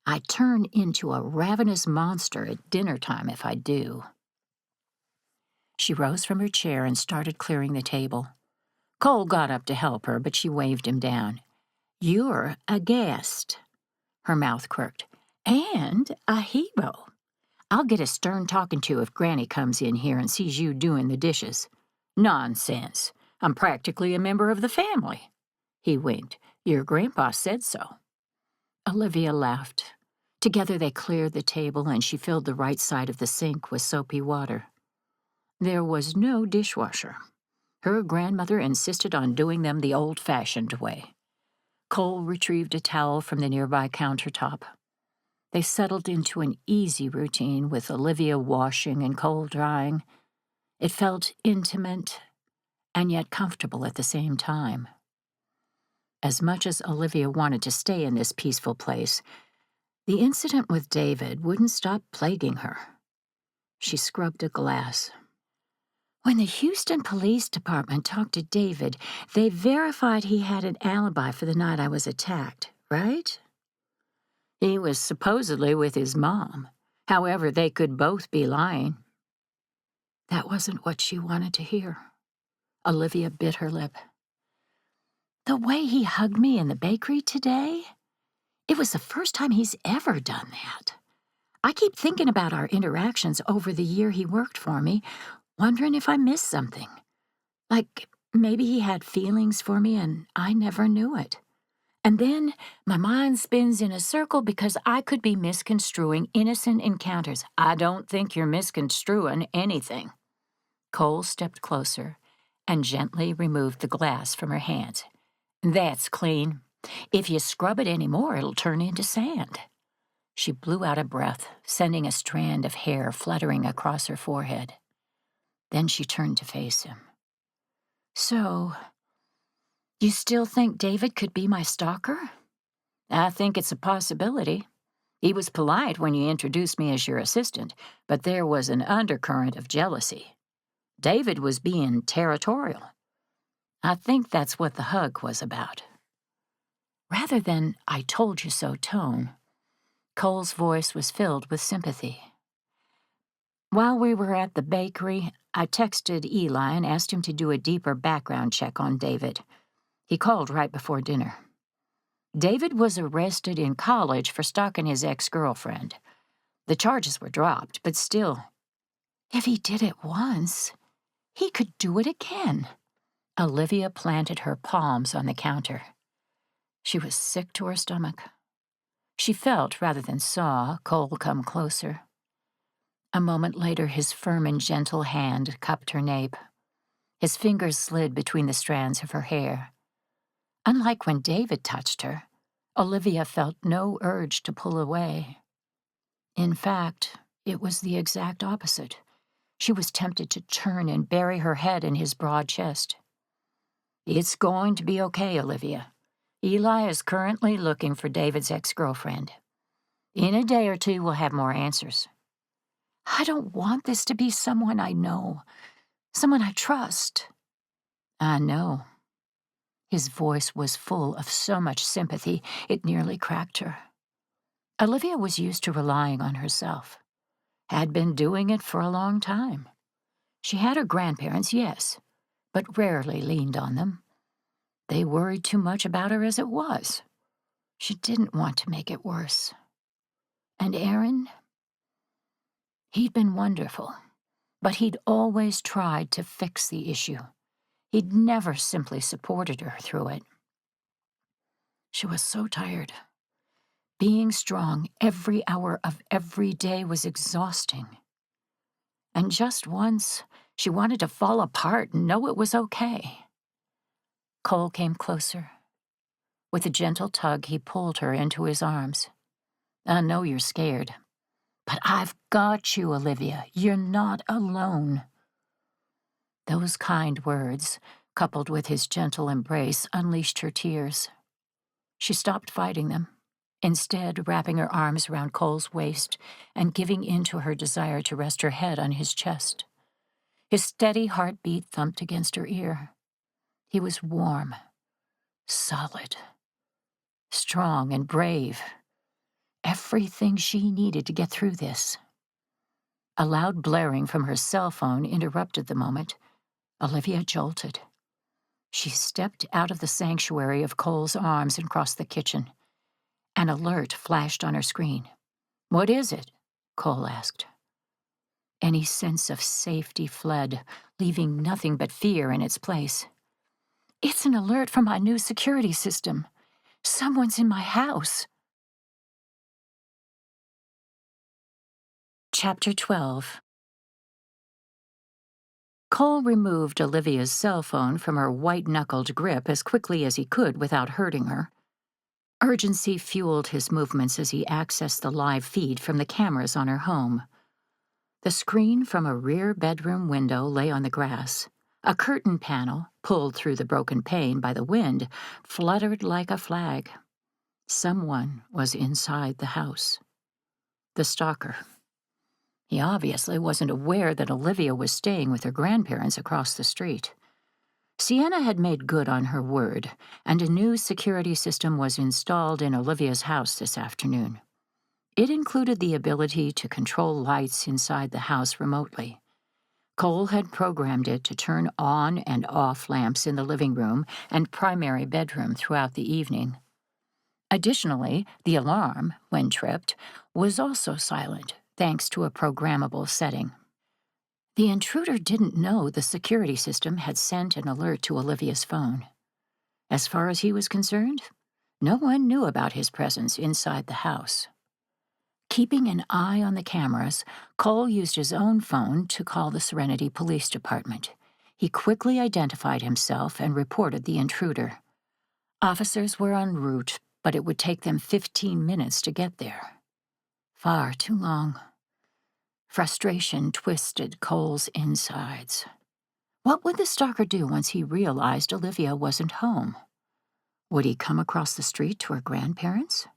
I turn into a ravenous monster at dinner time if I do." She rose from her chair and started clearing the table. Cole got up to help her, but she waved him down. "You're a guest." Her mouth quirked. "And a hero. I'll get a stern talking to if Granny comes in here and sees you doing the dishes." "Nonsense. I'm practically a member of the family." He winked. "Your grandpa said so." Olivia laughed. Together they cleared the table, and she filled the right side of the sink with soapy water. There was no dishwasher. Her grandmother insisted on doing them the old-fashioned way. Cole retrieved a towel from the nearby countertop. They settled into an easy routine with Olivia washing and Cole drying. It felt intimate and yet comfortable at the same time. As much as Olivia wanted to stay in this peaceful place, the incident with David wouldn't stop plaguing her. She scrubbed a glass. "When the Houston Police Department talked to David, they verified he had an alibi for the night I was attacked, right?" "He was supposedly with his mom. However, they could both be lying." That wasn't what she wanted to hear. Olivia bit her lip. "The way he hugged me in the bakery today, it was the first time he's ever done that. I keep thinking about our interactions over the year he worked for me, wondering if I missed something. Like maybe he had feelings for me and I never knew it. And then my mind spins in a circle because I could be misconstruing innocent encounters." "I don't think you're misconstruing anything." Cole stepped closer and gently removed the glass from her hands. That's clean. If you scrub it any more, it'll turn into sand. She blew out a breath, sending a strand of hair fluttering across her forehead. Then she turned to face him. So, you still think David could be my stalker? I think it's a possibility. He was polite when you introduced me as your assistant, but there was an undercurrent of jealousy. David was being territorial. I think that's what the hug was about. Rather than "I told you so" tone, Cole's voice was filled with sympathy. While we were at the bakery, I texted Eli and asked him to do a deeper background check on David. He called right before dinner. David was arrested in college for stalking his ex-girlfriend. The charges were dropped, but still, if he did it once, he could do it again. Olivia planted her palms on the counter. She was sick to her stomach. She felt, rather than saw, Cole come closer. A moment later, his firm and gentle hand cupped her nape. His fingers slid between the strands of her hair. Unlike when David touched her, Olivia felt no urge to pull away. In fact, it was the exact opposite. She was tempted to turn and bury her head in his broad chest. It's going to be okay, Olivia. Eli is currently looking for David's ex-girlfriend. In a day or two, we'll have more answers. I don't want this to be someone I know, someone I trust. I know. His voice was full of so much sympathy, it nearly cracked her. Olivia was used to relying on herself, had been doing it for a long time. She had her grandparents, yes, but rarely leaned on them. They worried too much about her as it was. She didn't want to make it worse. And Aaron? He'd been wonderful, but he'd always tried to fix the issue. He'd never simply supported her through it. She was so tired. Being strong every hour of every day was exhausting. And just once, she wanted to fall apart and know it was okay. Cole came closer. With a gentle tug, he pulled her into his arms. I know you're scared, but I've got you, Olivia. You're not alone. Those kind words, coupled with his gentle embrace, unleashed her tears. She stopped fighting them, instead wrapping her arms around Cole's waist and giving in to her desire to rest her head on his chest. His steady heartbeat thumped against her ear. He was warm, solid, strong and brave. Everything she needed to get through this. A loud blaring from her cell phone interrupted the moment. Olivia jolted. She stepped out of the sanctuary of Cole's arms and crossed the kitchen. An alert flashed on her screen. What is it? Cole asked. Any sense of safety fled, leaving nothing but fear in its place. It's an alert from my new security system. Someone's in my house. Chapter 12. Cole removed Olivia's cell phone from her white-knuckled grip as quickly as he could without hurting her. Urgency fueled his movements as he accessed the live feed from the cameras on her home. The screen from a rear bedroom window lay on the grass. A curtain panel, pulled through the broken pane by the wind, fluttered like a flag. Someone was inside the house. The stalker. He obviously wasn't aware that Olivia was staying with her grandparents across the street. Sienna had made good on her word, and a new security system was installed in Olivia's house this afternoon. It included the ability to control lights inside the house remotely. Cole had programmed it to turn on and off lamps in the living room and primary bedroom throughout the evening. Additionally, the alarm, when tripped, was also silent, thanks to a programmable setting. The intruder didn't know the security system had sent an alert to Olivia's phone. As far as he was concerned, no one knew about his presence inside the house. Keeping an eye on the cameras, Cole used his own phone to call the Serenity Police Department. He quickly identified himself and reported the intruder. Officers were en route, but it would take them 15 minutes to get there. Far too long. Frustration twisted Cole's insides. What would the stalker do once he realized Olivia wasn't home? Would he come across the street to her grandparents?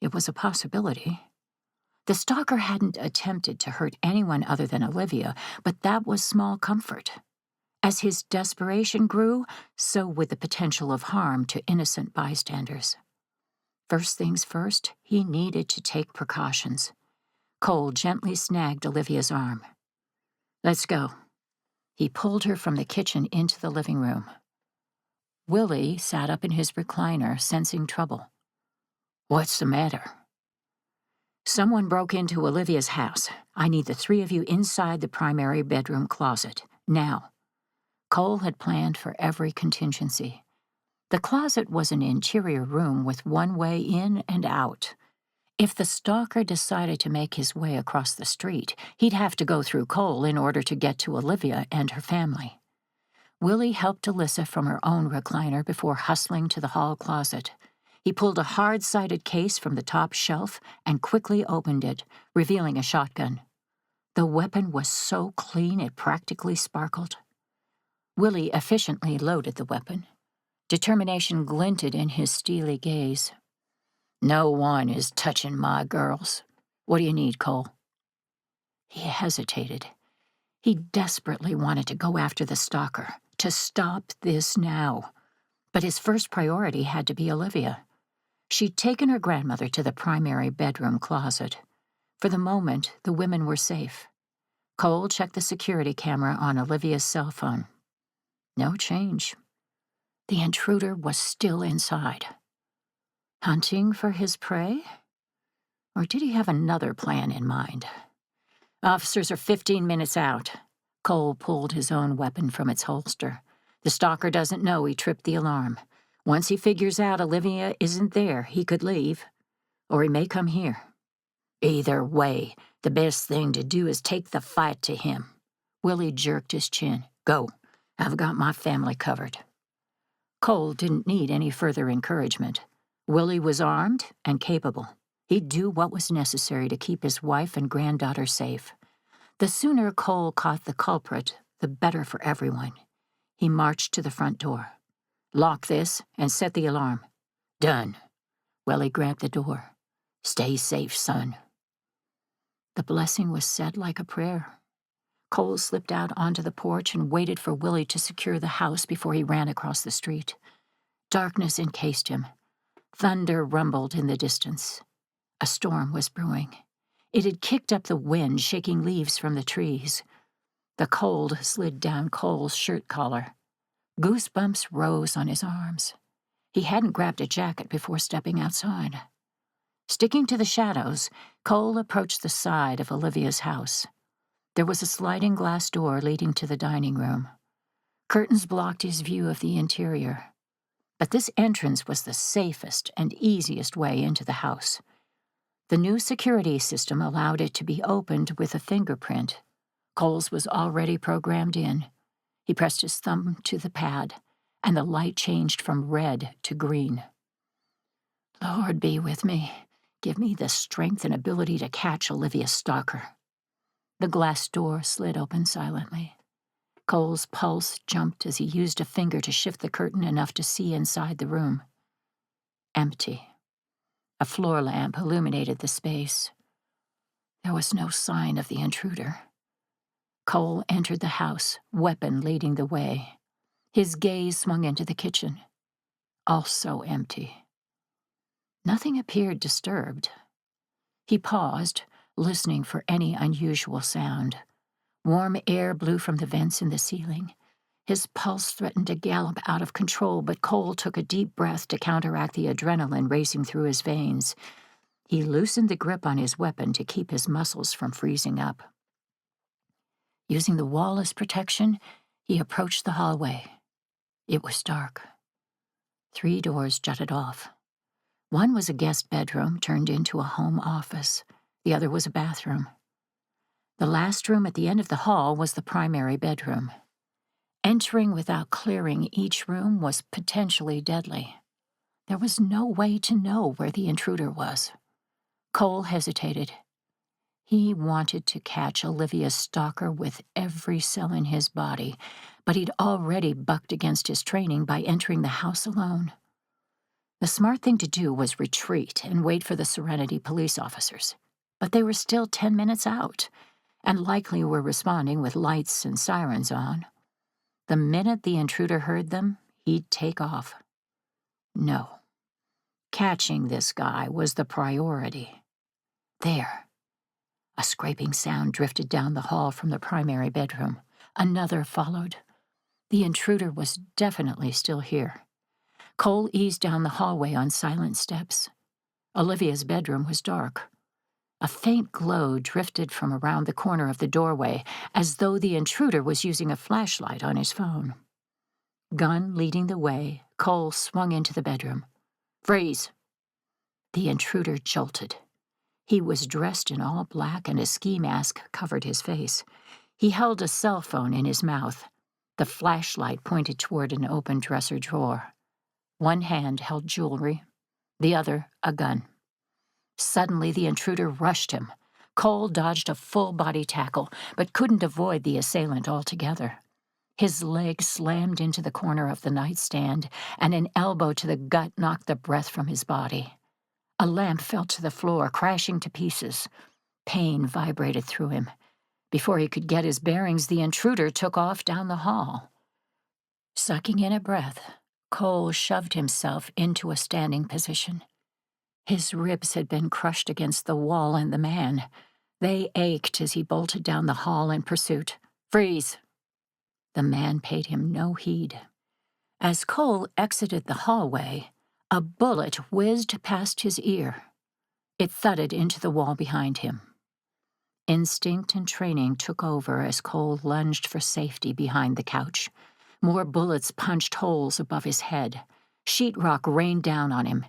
It was a possibility. The stalker hadn't attempted to hurt anyone other than Olivia, but that was small comfort. As his desperation grew, so would the potential of harm to innocent bystanders. First things first, he needed to take precautions. Cole gently snagged Olivia's arm. "Let's go." He pulled her from the kitchen into the living room. Willie sat up in his recliner, sensing trouble. "What's the matter?" "Someone broke into Olivia's house. I need the three of you inside the primary bedroom closet. Now." Cole had planned for every contingency. The closet was an interior room with one way in and out. If the stalker decided to make his way across the street, he'd have to go through Cole in order to get to Olivia and her family. Willie helped Alyssa from her own recliner before hustling to the hall closet. He pulled a hard-sided case from the top shelf and quickly opened it, revealing a shotgun. The weapon was so clean it practically sparkled. Willie efficiently loaded the weapon. Determination glinted in his steely gaze. "No one is touching my girls. What do you need, Cole?" He hesitated. He desperately wanted to go after the stalker, to stop this now. But his first priority had to be Olivia. She'd taken her grandmother to the primary bedroom closet. For the moment, the women were safe. Cole checked the security camera on Olivia's cell phone. No change. The intruder was still inside. Hunting for his prey? Or did he have another plan in mind? "Officers are 15 minutes out." Cole pulled his own weapon from its holster. "The stalker doesn't know he tripped the alarm. Once he figures out Olivia isn't there, he could leave. Or he may come here. Either way, the best thing to do is take the fight to him." Willie jerked his chin. "Go. I've got my family covered." Cole didn't need any further encouragement. Willie was armed and capable. He'd do what was necessary to keep his wife and granddaughter safe. The sooner Cole caught the culprit, the better for everyone. He marched to the front door. "Lock this and set the alarm." "Done." Willie grabbed the door. "Stay safe, son." The blessing was said like a prayer. Cole slipped out onto the porch and waited for Willie to secure the house before he ran across the street. Darkness encased him. Thunder rumbled in the distance. A storm was brewing. It had kicked up the wind, shaking leaves from the trees. The cold slid down Cole's shirt collar. Goosebumps rose on his arms. He hadn't grabbed a jacket before stepping outside. Sticking to the shadows, Cole approached the side of Olivia's house. There was a sliding glass door leading to the dining room. Curtains blocked his view of the interior. But this entrance was the safest and easiest way into the house. The new security system allowed it to be opened with a fingerprint. Cole's was already programmed in. He pressed his thumb to the pad, and the light changed from red to green. "Lord be with me. Give me the strength and ability to catch Olivia's stalker." The glass door slid open silently. Cole's pulse jumped as he used a finger to shift the curtain enough to see inside the room. Empty. A floor lamp illuminated the space. There was no sign of the intruder. Cole entered the house, weapon leading the way. His gaze swung into the kitchen. Also empty. Nothing appeared disturbed. He paused, listening for any unusual sound. Warm air blew from the vents in the ceiling. His pulse threatened to gallop out of control, but Cole took a deep breath to counteract the adrenaline racing through his veins. He loosened the grip on his weapon to keep his muscles from freezing up. Using the wall as protection, he approached the hallway. It was dark. 3 doors jutted off. One was a guest bedroom turned into a home office. The other was a bathroom. The last room at the end of the hall was the primary bedroom. Entering without clearing each room was potentially deadly. There was no way to know where the intruder was. Cole hesitated. He wanted to catch Olivia's stalker with every cell in his body, but he'd already bucked against his training by entering the house alone. The smart thing to do was retreat and wait for the Serenity police officers, but they were still 10 minutes out, and likely were responding with lights and sirens on. The minute the intruder heard them, he'd take off. No. Catching this guy was the priority. There. A scraping sound drifted down the hall from the primary bedroom. Another followed. The intruder was definitely still here. Cole eased down the hallway on silent steps. Olivia's bedroom was dark. A faint glow drifted from around the corner of the doorway, as though the intruder was using a flashlight on his phone. Gun leading the way, Cole swung into the bedroom. "Freeze!" The intruder jolted. He was dressed in all black and a ski mask covered his face. He held a cell phone in his mouth. The flashlight pointed toward an open dresser drawer. One hand held jewelry, the other a gun. Suddenly, the intruder rushed him. Cole dodged a full-body tackle, but couldn't avoid the assailant altogether. His leg slammed into the corner of the nightstand, and an elbow to the gut knocked the breath from his body. A lamp fell to the floor, crashing to pieces. Pain vibrated through him. Before he could get his bearings, the intruder took off down the hall. Sucking in a breath, Cole shoved himself into a standing position. His ribs had been crushed against the wall and the man. They ached as he bolted down the hall in pursuit. "Freeze!" The man paid him no heed. As Cole exited the hallway, a bullet whizzed past his ear. It thudded into the wall behind him. Instinct and training took over as Cole lunged for safety behind the couch. More bullets punched holes above his head. Sheetrock rained down on him.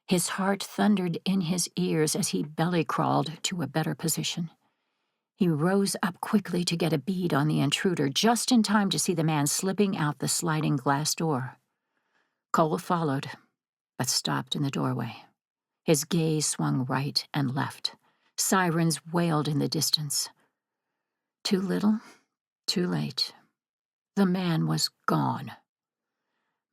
His heart thundered in his ears as he belly-crawled to a better position. He rose up quickly to get a bead on the intruder, just in time to see the man slipping out the sliding glass door. Cole followed, but stopped in the doorway. His gaze swung right and left. Sirens wailed in the distance. Too little, too late. The man was gone.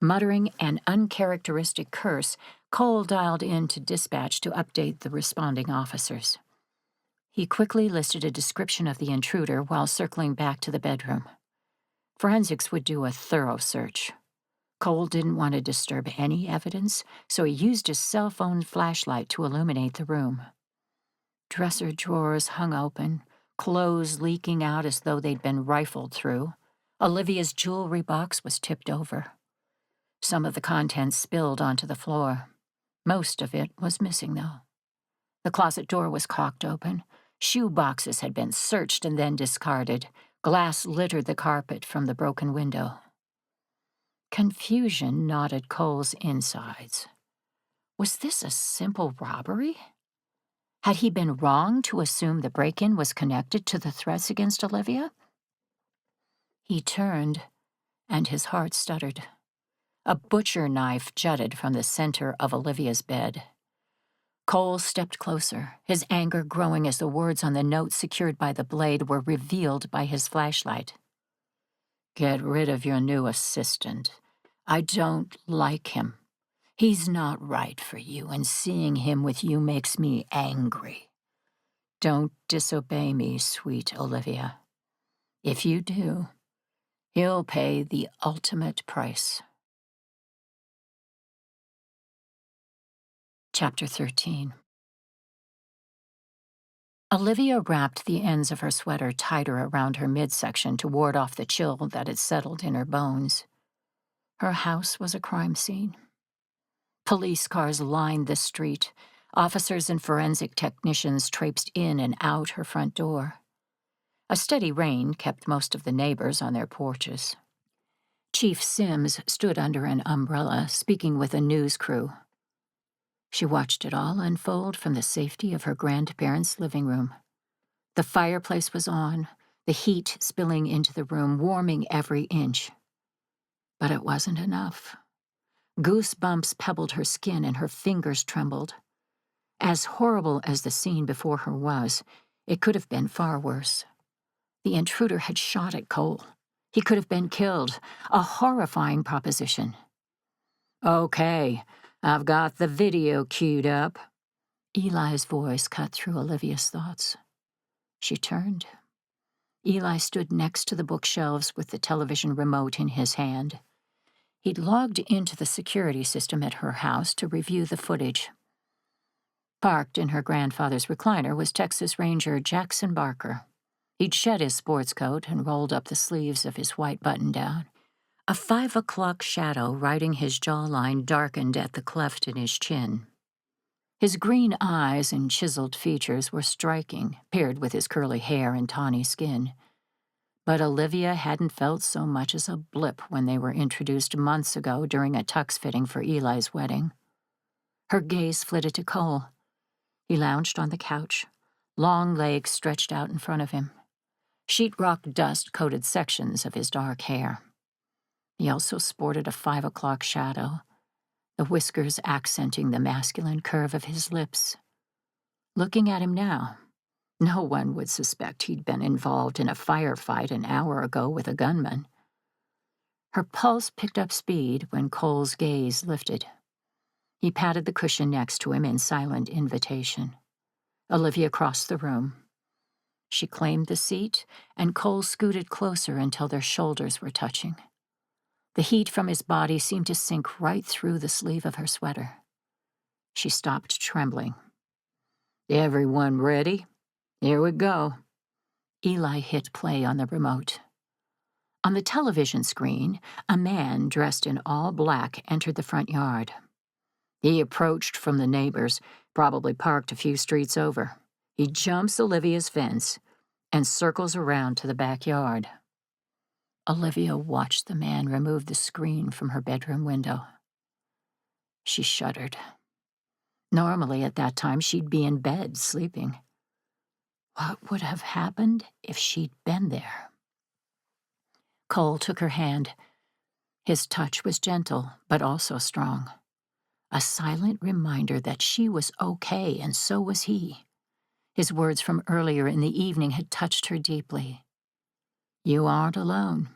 Muttering an uncharacteristic curse, Cole dialed in to dispatch to update the responding officers. He quickly listed a description of the intruder while circling back to the bedroom. Forensics would do a thorough search. Cole didn't want to disturb any evidence, so he used his cell phone flashlight to illuminate the room. Dresser drawers hung open, clothes leaking out as though they'd been rifled through. Olivia's jewelry box was tipped over. Some of the contents spilled onto the floor. Most of it was missing, though. The closet door was cocked open. Shoe boxes had been searched and then discarded. Glass littered the carpet from the broken window. Confusion knotted Cole's insides. Was this a simple robbery? Had he been wrong to assume the break-in was connected to the threats against Olivia? He turned, and his heart stuttered. A butcher knife jutted from the center of Olivia's bed. Cole stepped closer, his anger growing as the words on the note secured by the blade were revealed by his flashlight. "Get rid of your new assistant. I don't like him. He's not right for you, and seeing him with you makes me angry. Don't disobey me, sweet Olivia. If you do, he'll pay the ultimate price." Chapter 13. Olivia wrapped the ends of her sweater tighter around her midsection to ward off the chill that had settled in her bones. Her house was a crime scene. Police cars lined the street. Officers and forensic technicians traipsed in and out her front door. A steady rain kept most of the neighbors on their porches. Chief Sims stood under an umbrella, speaking with a news crew. She watched it all unfold from the safety of her grandparents' living room. The fireplace was on, the heat spilling into the room, warming every inch. But it wasn't enough. Goosebumps pebbled her skin and her fingers trembled. As horrible as the scene before her was, it could have been far worse. The intruder had shot at Cole. He could have been killed. A horrifying proposition. "Okay, I've got the video queued up." Eli's voice cut through Olivia's thoughts. She turned. Eli stood next to the bookshelves with the television remote in his hand. He'd logged into the security system at her house to review the footage. Parked in her grandfather's recliner was Texas Ranger Jackson Barker. He'd shed his sports coat and rolled up the sleeves of his white button-down. A 5 o'clock shadow riding his jawline darkened at the cleft in his chin. His green eyes and chiseled features were striking, paired with his curly hair and tawny skin. But Olivia hadn't felt so much as a blip when they were introduced months ago during a tux fitting for Eli's wedding. Her gaze flitted to Cole. He lounged on the couch, long legs stretched out in front of him. Sheetrock dust coated sections of his dark hair. He also sported a 5 o'clock shadow, the whiskers accenting the masculine curve of his lips. Looking at him now, no one would suspect he'd been involved in a firefight an hour ago with a gunman. Her pulse picked up speed when Cole's gaze lifted. He patted the cushion next to him in silent invitation. Olivia crossed the room. She claimed the seat, and Cole scooted closer until their shoulders were touching. The heat from his body seemed to sink right through the sleeve of her sweater. She stopped trembling. "Everyone ready? Here we go." Eli hit play on the remote. On the television screen, a man dressed in all black entered the front yard. He approached from the neighbors, probably parked a few streets over. He jumps Olivia's fence and circles around to the backyard. Olivia watched the man remove the screen from her bedroom window. She shuddered. Normally at that time she'd be in bed, sleeping. What would have happened if she'd been there? Cole took her hand. His touch was gentle, but also strong. A silent reminder that she was okay, and so was he. His words from earlier in the evening had touched her deeply. "You aren't alone."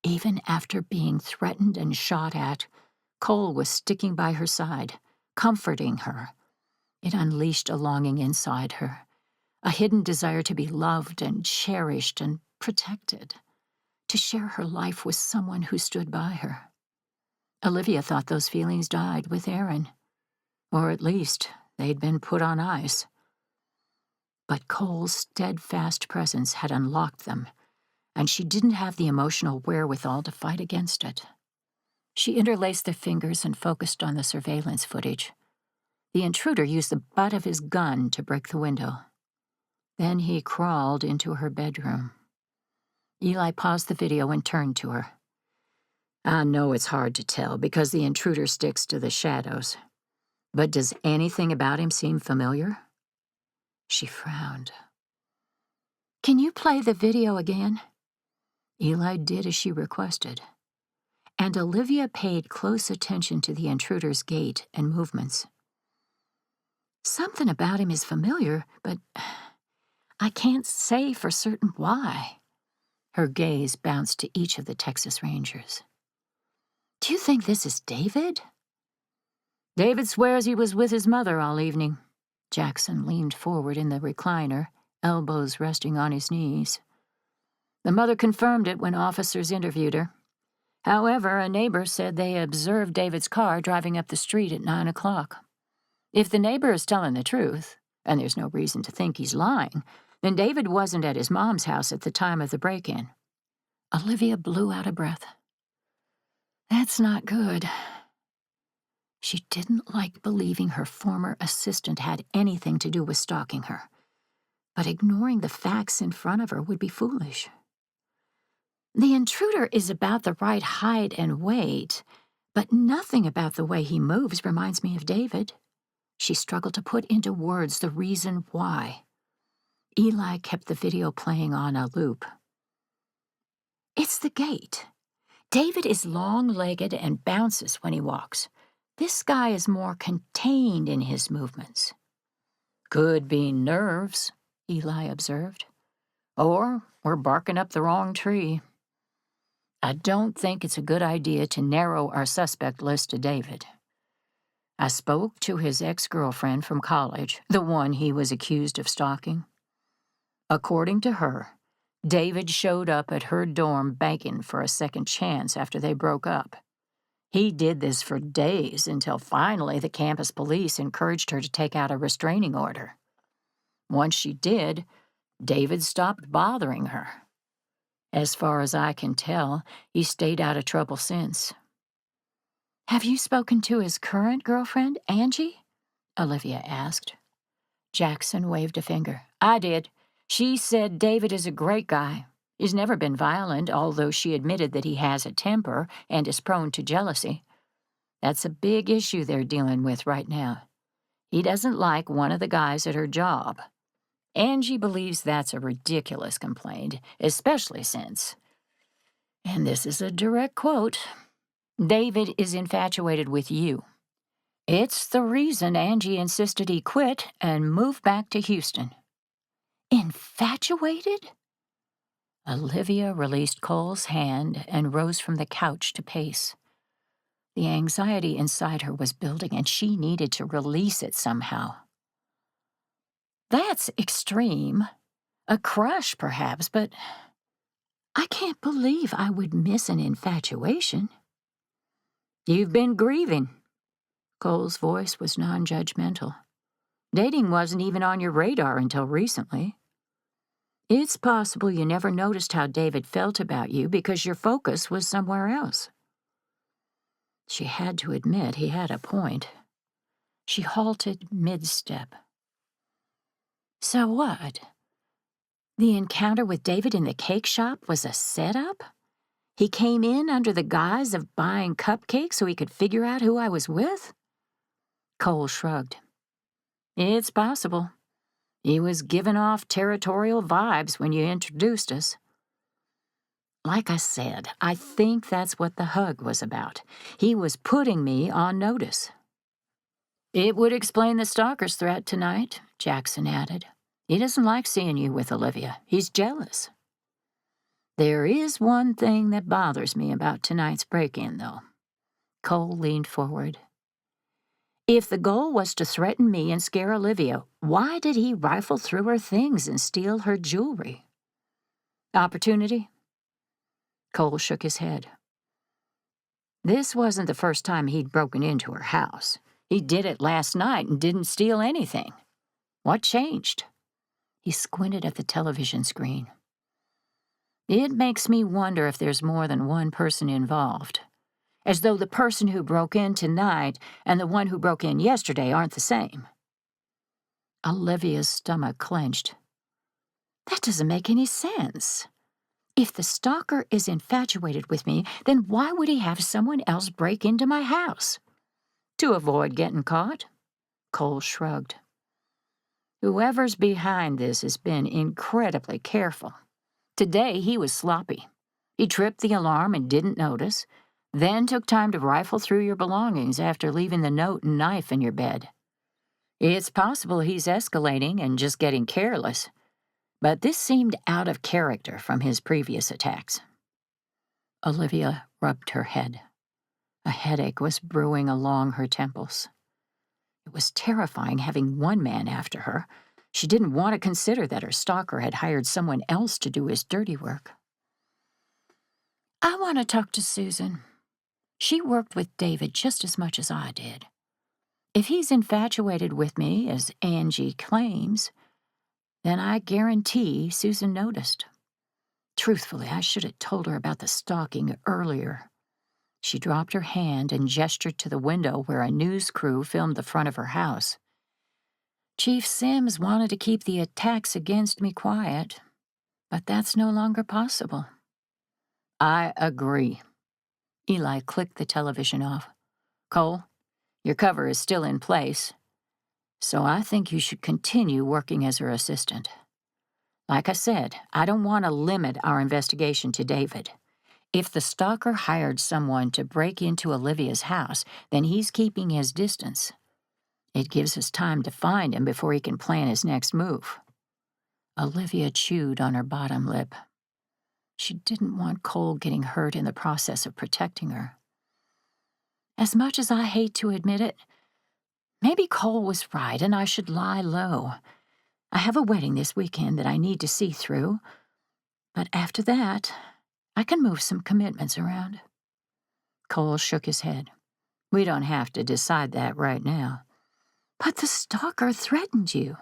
Even after being threatened and shot at, Cole was sticking by her side, comforting her. It unleashed a longing inside her, a hidden desire to be loved and cherished and protected, to share her life with someone who stood by her. Olivia thought those feelings died with Aaron, or at least they'd been put on ice. But Cole's steadfast presence had unlocked them, and she didn't have the emotional wherewithal to fight against it. She interlaced their fingers and focused on the surveillance footage. The intruder used the butt of his gun to break the window. Then he crawled into her bedroom. Eli paused the video and turned to her. "I know it's hard to tell because the intruder sticks to the shadows, but does anything about him seem familiar?" She frowned. "Can you play the video again?" Eli did as she requested, and Olivia paid close attention to the intruder's gait and movements. "Something about him is familiar, but I can't say for certain why." Her gaze bounced to each of the Texas Rangers. "Do you think this is David?" "David swears he was with his mother all evening." Jackson leaned forward in the recliner, elbows resting on his knees. "The mother confirmed it when officers interviewed her. However, a neighbor said they observed David's car driving up the street at 9 o'clock. If the neighbor is telling the truth, and there's no reason to think he's lying, then David wasn't at his mom's house at the time of the break-in." Olivia blew out a breath. "That's not good." She didn't like believing her former assistant had anything to do with stalking her, but ignoring the facts in front of her would be foolish. "The intruder is about the right height and weight, but nothing about the way he moves reminds me of David." She struggled to put into words the reason why. Eli kept the video playing on a loop. "It's the gait. David is long-legged and bounces when he walks. This guy is more contained in his movements. Could be nerves, Eli observed. Or we're barking up the wrong tree. I don't think it's a good idea to narrow our suspect list to David. I spoke to his ex-girlfriend from college, the one he was accused of stalking. According to her, David showed up at her dorm begging for a second chance after they broke up. He did this for days until finally the campus police encouraged her to take out a restraining order. Once she did, David stopped bothering her. As far as I can tell, he stayed out of trouble since. Have you spoken to his current girlfriend, Angie? Olivia asked. Jackson waved a finger. I did. She said David is a great guy. He's never been violent, although she admitted that he has a temper and is prone to jealousy. That's a big issue they're dealing with right now. He doesn't like one of the guys at her job. Angie believes that's a ridiculous complaint, especially since, and this is a direct quote, David is infatuated with you. It's the reason Angie insisted he quit and move back to Houston. Infatuated? Olivia released Cole's hand and rose from the couch to pace. The anxiety inside her was building, and she needed to release it somehow. That's extreme. A crush, perhaps, but I can't believe I would miss an infatuation. You've been grieving. Cole's voice was non-judgmental. Dating wasn't even on your radar until recently. It's possible you never noticed how David felt about you because your focus was somewhere else. She had to admit he had a point. She halted mid-step. So what? The encounter with David in the cake shop was a setup? He came in under the guise of buying cupcakes so he could figure out who I was with? Cole shrugged. It's possible. He was giving off territorial vibes when you introduced us. Like I said, I think that's what the hug was about. He was putting me on notice. It would explain the stalker's threat tonight, Jackson added. He doesn't like seeing you with Olivia. He's jealous. There is one thing that bothers me about tonight's break-in, though. Cole leaned forward. If the goal was to threaten me and scare Olivia, why did he rifle through her things and steal her jewelry? Opportunity? Cole shook his head. This wasn't the first time he'd broken into her house. He did it last night and didn't steal anything. What changed? He squinted at the television screen. It makes me wonder if there's more than one person involved. As though the person who broke in tonight and the one who broke in yesterday aren't the same. Olivia's stomach clenched. That doesn't make any sense. If the stalker is infatuated with me, then why would he have someone else break into my house? To avoid getting caught? Cole shrugged. Whoever's behind this has been incredibly careful. Today he was sloppy. He tripped the alarm and didn't notice, then took time to rifle through your belongings after leaving the note and knife in your bed. It's possible he's escalating and just getting careless, but this seemed out of character from his previous attacks. Olivia rubbed her head. A headache was brewing along her temples. It was terrifying having one man after her. She didn't want to consider that her stalker had hired someone else to do his dirty work. I want to talk to Susan. She worked with David just as much as I did. If he's infatuated with me, as Angie claims, then I guarantee Susan noticed. Truthfully, I should have told her about the stalking earlier. She dropped her hand and gestured to the window where a news crew filmed the front of her house. Chief Sims wanted to keep the attacks against me quiet, but that's no longer possible. I agree. Eli clicked the television off. Cole, your cover is still in place, so I think you should continue working as her assistant. Like I said, I don't want to limit our investigation to David. If the stalker hired someone to break into Olivia's house, then he's keeping his distance. It gives us time to find him before he can plan his next move. Olivia chewed on her bottom lip. She didn't want Cole getting hurt in the process of protecting her. As much as I hate to admit it, maybe Cole was right and I should lie low. I have a wedding this weekend that I need to see through, but after that, I can move some commitments around. Cole shook his head. We don't have to decide that right now. But the stalker threatened you.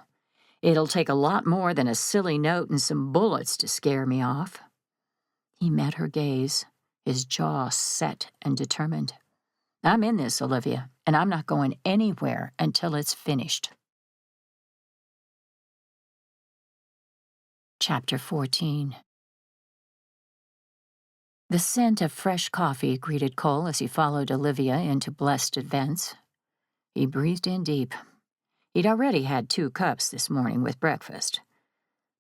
It'll take a lot more than a silly note and some bullets to scare me off. He met her gaze, his jaw set and determined. I'm in this, Olivia, and I'm not going anywhere until it's finished. Chapter 14. The scent of fresh coffee greeted Cole as he followed Olivia into blessed events. He breathed in deep. He'd already had 2 cups this morning with breakfast,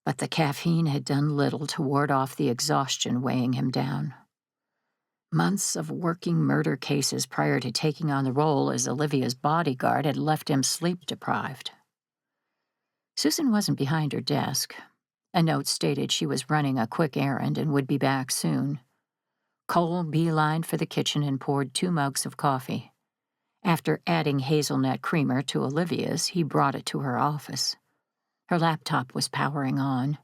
but the caffeine had done little to ward off the exhaustion weighing him down. Months of working murder cases prior to taking on the role as Olivia's bodyguard had left him sleep-deprived. Susan wasn't behind her desk. A note stated she was running a quick errand and would be back soon. Cole beelined for the kitchen and poured 2 mugs of coffee. After adding hazelnut creamer to Olivia's, he brought it to her office. Her laptop was powering on.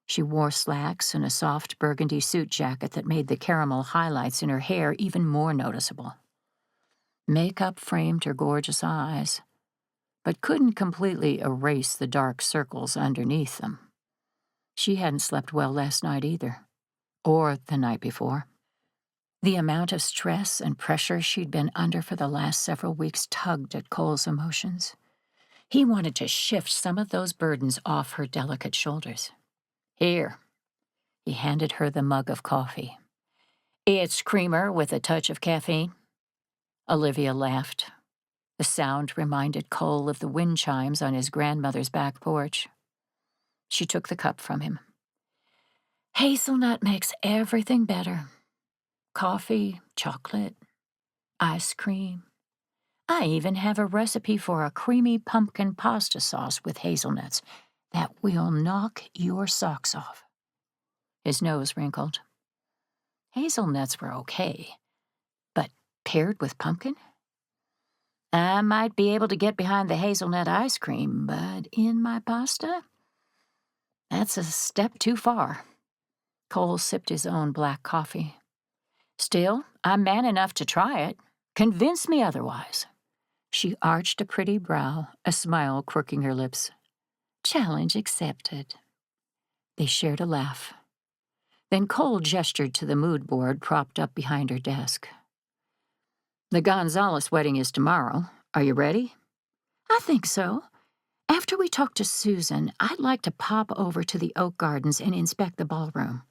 She wore slacks and a soft burgundy suit jacket that made the caramel highlights in her hair even more noticeable. Makeup framed her gorgeous eyes, but couldn't completely erase the dark circles underneath them. She hadn't slept well last night either, or the night before. The amount of stress and pressure she'd been under for the last several weeks tugged at Cole's emotions. He wanted to shift some of those burdens off her delicate shoulders. Here. He handed her the mug of coffee. It's creamer with a touch of caffeine. Olivia laughed. The sound reminded Cole of the wind chimes on his grandmother's back porch. She took the cup from him. Hazelnut makes everything better. Coffee, chocolate, ice cream. I even have a recipe for a creamy pumpkin pasta sauce with hazelnuts that will knock your socks off. His nose wrinkled. Hazelnuts were okay, but paired with pumpkin? I might be able to get behind the hazelnut ice cream, but in my pasta? That's a step too far. Cole sipped his own black coffee. Still, I'm man enough to try it. Convince me otherwise. She arched a pretty brow, a smile quirking her lips. Challenge accepted. They shared a laugh. Then Cole gestured to the mood board propped up behind her desk. The Gonzalez wedding is tomorrow. Are you ready? I think so. After we talk to Susan, I'd like to pop over to the Oak Gardens and inspect the ballroom.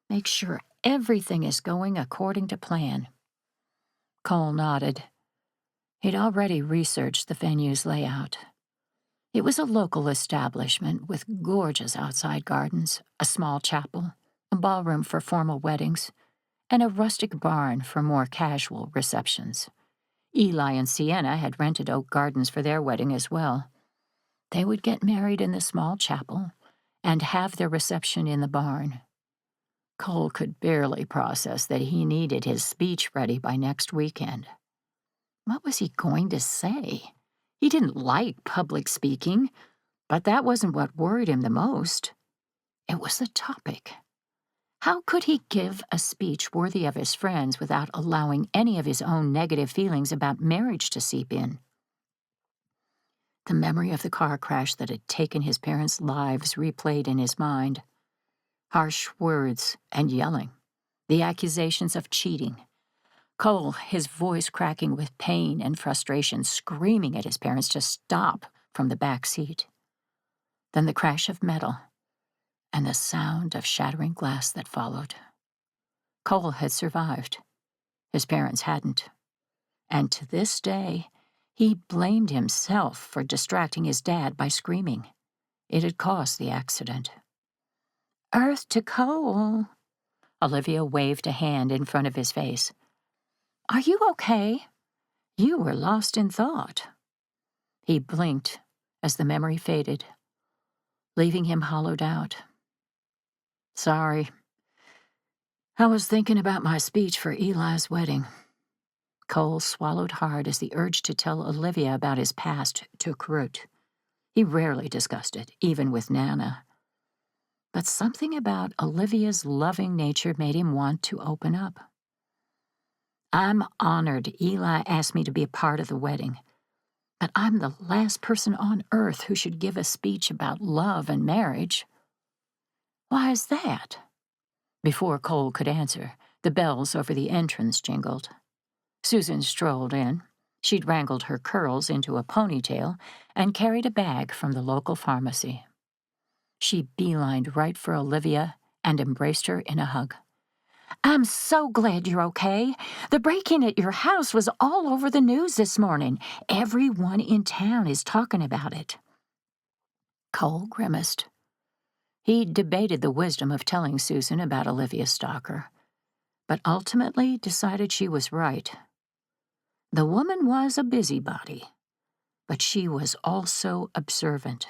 Make sure everything is going according to plan. Cole nodded. He'd already researched the venue's layout. It was a local establishment with gorgeous outside gardens, a small chapel, a ballroom for formal weddings, and a rustic barn for more casual receptions. Eli and Sienna had rented Oak Gardens for their wedding as well. They would get married in the small chapel and have their reception in the barn. Cole could barely process that he needed his speech ready by next weekend. What was he going to say? He didn't like public speaking, but that wasn't what worried him the most. It was the topic. How could he give a speech worthy of his friends without allowing any of his own negative feelings about marriage to seep in? The memory of the car crash that had taken his parents' lives replayed in his mind. Harsh words and yelling, the accusations of cheating. Cole, his voice cracking with pain and frustration, screaming at his parents to stop from the back seat. Then the crash of metal and the sound of shattering glass that followed. Cole had survived. His parents hadn't. And to this day, he blamed himself for distracting his dad by screaming. It had caused the accident. Earth to Cole. Olivia waved a hand in front of his face. "Are you okay? You were lost in thought." He blinked as the memory faded, leaving him hollowed out. "Sorry. I was thinking about my speech for Eli's wedding." Cole swallowed hard as the urge to tell Olivia about his past took root. He rarely discussed it, even with Nana. But something about Olivia's loving nature made him want to open up. "I'm honored Eli asked me to be a part of the wedding, but I'm the last person on earth who should give a speech about love and marriage." "Why is that?" Before Cole could answer, the bells over the entrance jingled. Susan strolled in. She'd wrangled her curls into a ponytail and carried a bag from the local pharmacy. She beelined right for Olivia and embraced her in a hug. "I'm so glad you're okay. The break-in at your house was all over the news this morning. Everyone in town is talking about it." Cole grimaced. He debated the wisdom of telling Susan about Olivia's stalker, but ultimately decided she was right. The woman was a busybody, but she was also observant.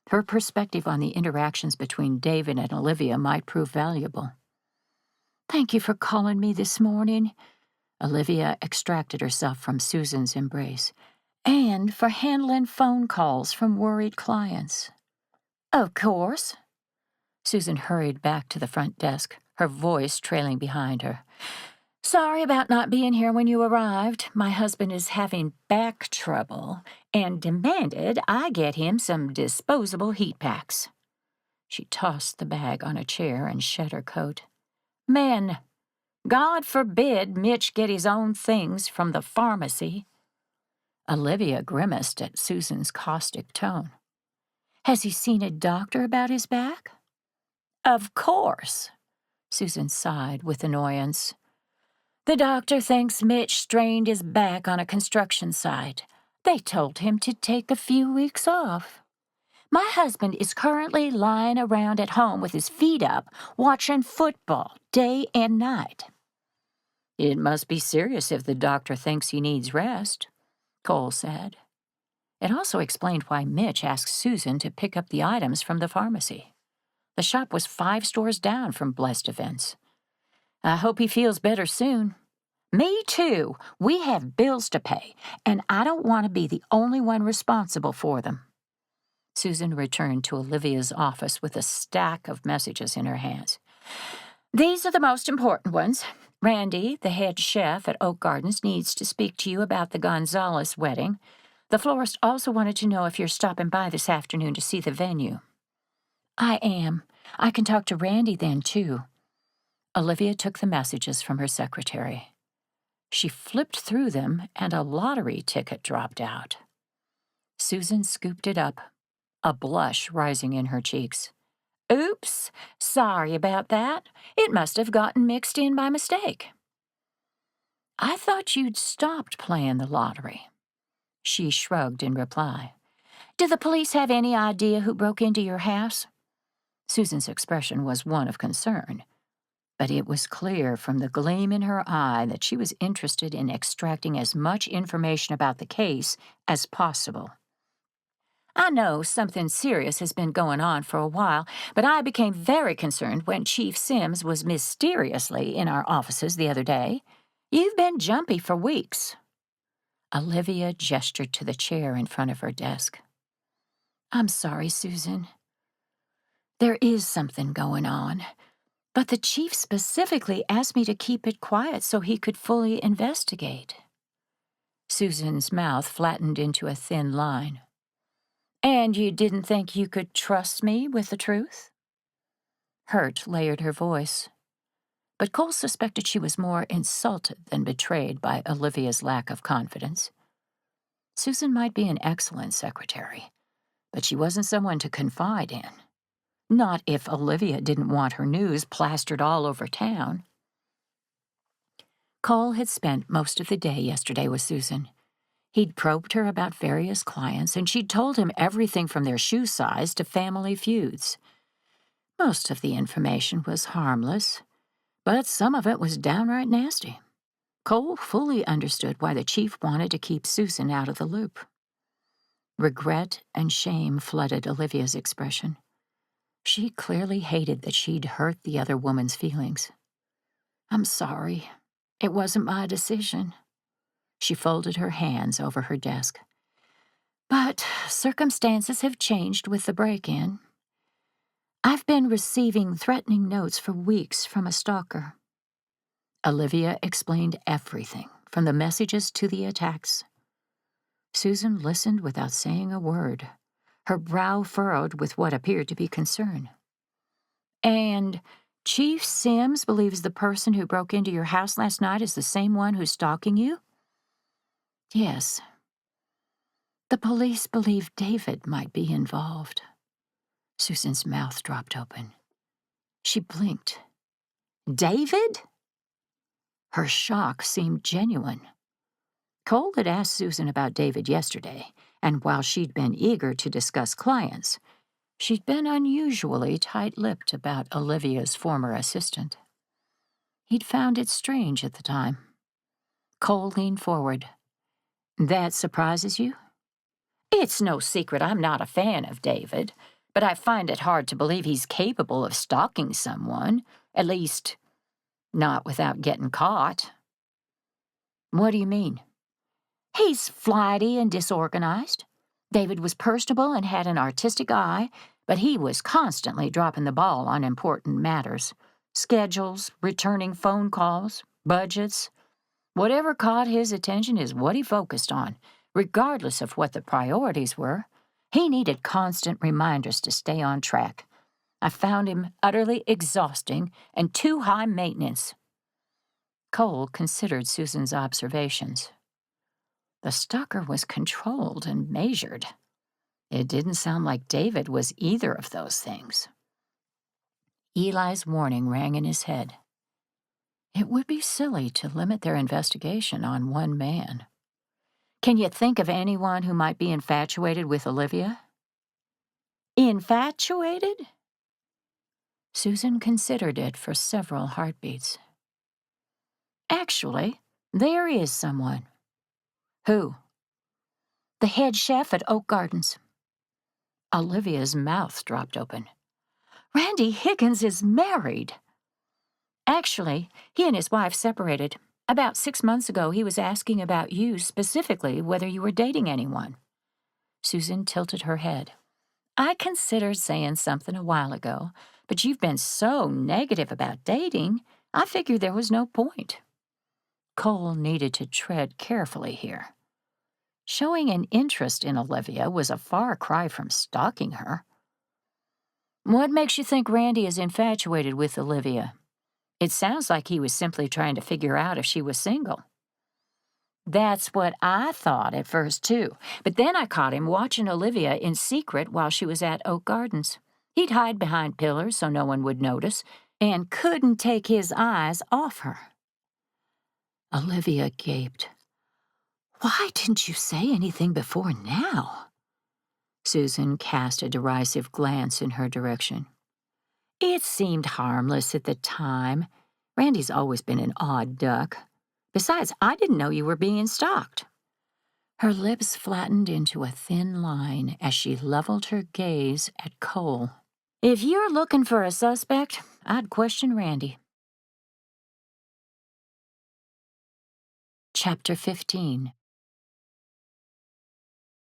Her perspective on the interactions between David and Olivia might prove valuable. "Thank you for calling me this morning." Olivia extracted herself from Susan's embrace. "And for handling phone calls from worried clients." "Of course." Susan hurried back to the front desk, her voice trailing behind her. "Sorry about not being here when you arrived. My husband is having back trouble and demanded I get him some disposable heat packs." She tossed the bag on a chair and shed her coat. "Men, God forbid Mitch get his own things from the pharmacy." Olivia grimaced at Susan's caustic tone. "Has he seen a doctor about his back?" "Of course." Susan sighed with annoyance. "The doctor thinks Mitch strained his back on a construction site. They told him to take a few weeks off. My husband is currently lying around at home with his feet up, watching football day and night." "It must be serious if the doctor thinks he needs rest," Cole said. It also explained why Mitch asked Susan to pick up the items from the pharmacy. The shop was 5 stores down from Blessed Events. "I hope he feels better soon." "Me too. We have bills to pay, and I don't want to be the only one responsible for them." Susan returned to Olivia's office with a stack of messages in her hands. "These are the most important ones. Randy, the head chef at Oak Gardens, needs to speak to you about the Gonzalez wedding. The florist also wanted to know if you're stopping by this afternoon to see the venue." "I am. I can talk to Randy then, too." Olivia took the messages from her secretary. She flipped through them, and a lottery ticket dropped out. Susan scooped it up, a blush rising in her cheeks. "Oops, sorry about that. It must have gotten mixed in by mistake." "I thought you'd stopped playing the lottery." She shrugged in reply. "Do the police have any idea who broke into your house?" Susan's expression was one of concern, but it was clear from the gleam in her eye that she was interested in extracting as much information about the case as possible. "I know something serious has been going on for a while, but I became very concerned when Chief Sims was mysteriously in our offices the other day. You've been jumpy for weeks." Olivia gestured to the chair in front of her desk. "I'm sorry, Susan. There is something going on, but the chief specifically asked me to keep it quiet so he could fully investigate." Susan's mouth flattened into a thin line. "And you didn't think you could trust me with the truth?" Hurt layered her voice, but Cole suspected she was more insulted than betrayed by Olivia's lack of confidence. Susan might be an excellent secretary, but she wasn't someone to confide in. Not if Olivia didn't want her news plastered all over town. Cole had spent most of the day yesterday with Susan. He'd probed her about various clients, and she'd told him everything from their shoe size to family feuds. Most of the information was harmless, but some of it was downright nasty. Cole fully understood why the chief wanted to keep Susan out of the loop. Regret and shame flooded Olivia's expression. She clearly hated that she'd hurt the other woman's feelings. "I'm sorry. It wasn't my decision." She folded her hands over her desk. "But circumstances have changed with the break-in. I've been receiving threatening notes for weeks from a stalker." Olivia explained everything, from the messages to the attacks. Susan listened without saying a word, her brow furrowed with what appeared to be concern. "And Chief Sims believes the person who broke into your house last night is the same one who's stalking you?" "Yes. The police believe David might be involved." Susan's mouth dropped open. She blinked. "David?" Her shock seemed genuine. Cole had asked Susan about David yesterday, and while she'd been eager to discuss clients, she'd been unusually tight-lipped about Olivia's former assistant. He'd found it strange at the time. Cole leaned forward. "That surprises you?" "It's no secret I'm not a fan of David, but I find it hard to believe he's capable of stalking someone, at least not without getting caught." "What do you mean?" "He's flighty and disorganized. David was personable and had an artistic eye, but he was constantly dropping the ball on important matters. Schedules, returning phone calls, budgets. Whatever caught his attention is what he focused on, regardless of what the priorities were. He needed constant reminders to stay on track. I found him utterly exhausting and too high maintenance." Cole considered Susan's observations. The stalker was controlled and measured. It didn't sound like David was either of those things. Eli's warning rang in his head. It would be silly to limit their investigation on one man. "Can you think of anyone who might be infatuated with Olivia?" "Infatuated?" Susan considered it for several heartbeats. "Actually, there is someone." "Who?" "The head chef at Oak Gardens." Olivia's mouth dropped open. "Randy Higgins is married." "Actually, he and his wife separated. About 6 months ago, he was asking about you specifically, whether you were dating anyone." Susan tilted her head. "I considered saying something a while ago, but you've been so negative about dating, I figured there was no point." Cole needed to tread carefully here. Showing an interest in Olivia was a far cry from stalking her. "What makes you think Randy is infatuated with Olivia? It sounds like he was simply trying to figure out if she was single." "That's what I thought at first, too. But then I caught him watching Olivia in secret while she was at Oak Gardens. He'd hide behind pillars so no one would notice, and couldn't take his eyes off her." Olivia gaped. "Why didn't you say anything before now?" Susan cast a derisive glance in her direction. "It seemed harmless at the time. Randy's always been an odd duck. Besides, I didn't know you were being stalked." Her lips flattened into a thin line as she leveled her gaze at Cole. "If you're looking for a suspect, I'd question Randy." Chapter 15.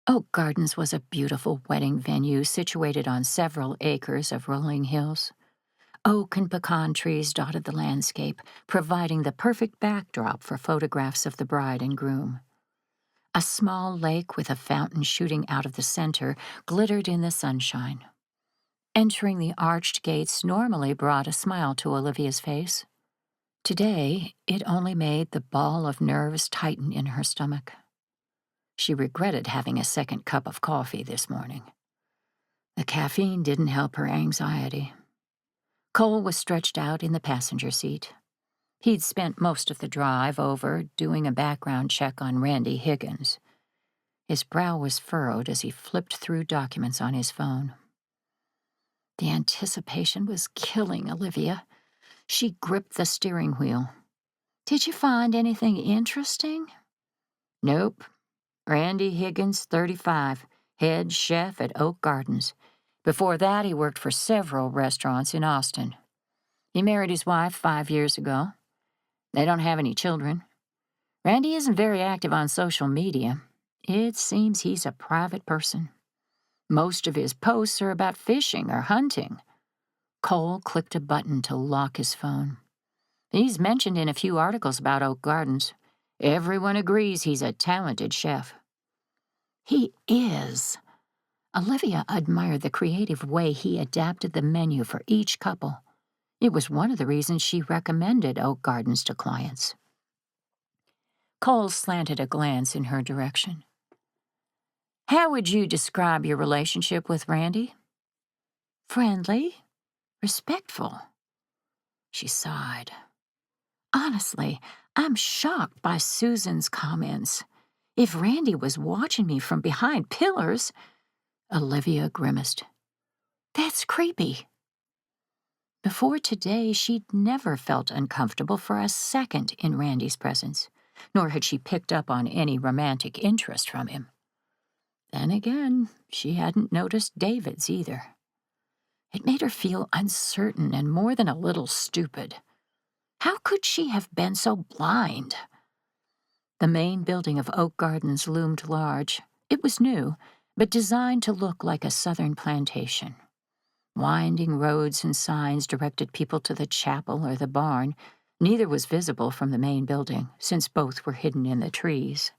Oak Gardens was a beautiful wedding venue situated on several acres of rolling hills. Oak and pecan trees dotted the landscape, providing the perfect backdrop for photographs of the bride and groom. A small lake with a fountain shooting out of the center glittered in the sunshine. Entering the arched gates normally brought a smile to Olivia's face. Today, it only made the ball of nerves tighten in her stomach. She regretted having a second cup of coffee this morning. The caffeine didn't help her anxiety. Cole was stretched out in the passenger seat. He'd spent most of the drive over doing a background check on Randy Higgins. His brow was furrowed as he flipped through documents on his phone. The anticipation was killing Olivia. She gripped the steering wheel. "Did you find anything interesting?" "Nope. Randy Higgins, 35, head chef at Oak Gardens. Before that, he worked for several restaurants in Austin. He married his wife 5 years ago. They don't have any children. Randy isn't very active on social media. It seems he's a private person. Most of his posts are about fishing or hunting." Cole clicked a button to lock his phone. "He's mentioned in a few articles about Oak Gardens. Everyone agrees he's a talented chef." "He is." Olivia admired the creative way he adapted the menu for each couple. It was one of the reasons she recommended Oak Gardens to clients. Cole slanted a glance in her direction. "How would you describe your relationship with Randy?" "Friendly, respectful." She sighed. "Honestly, I'm shocked by Susan's comments. If Randy was watching me from behind pillars—" Olivia grimaced. "That's creepy." Before today, she'd never felt uncomfortable for a second in Randy's presence, nor had she picked up on any romantic interest from him. Then again, she hadn't noticed David's either. It made her feel uncertain and more than a little stupid. How could she have been so blind? The main building of Oak Gardens loomed large. It was new, but designed to look like a southern plantation. Winding roads and signs directed people to the chapel or the barn. Neither was visible from the main building, since both were hidden in the trees.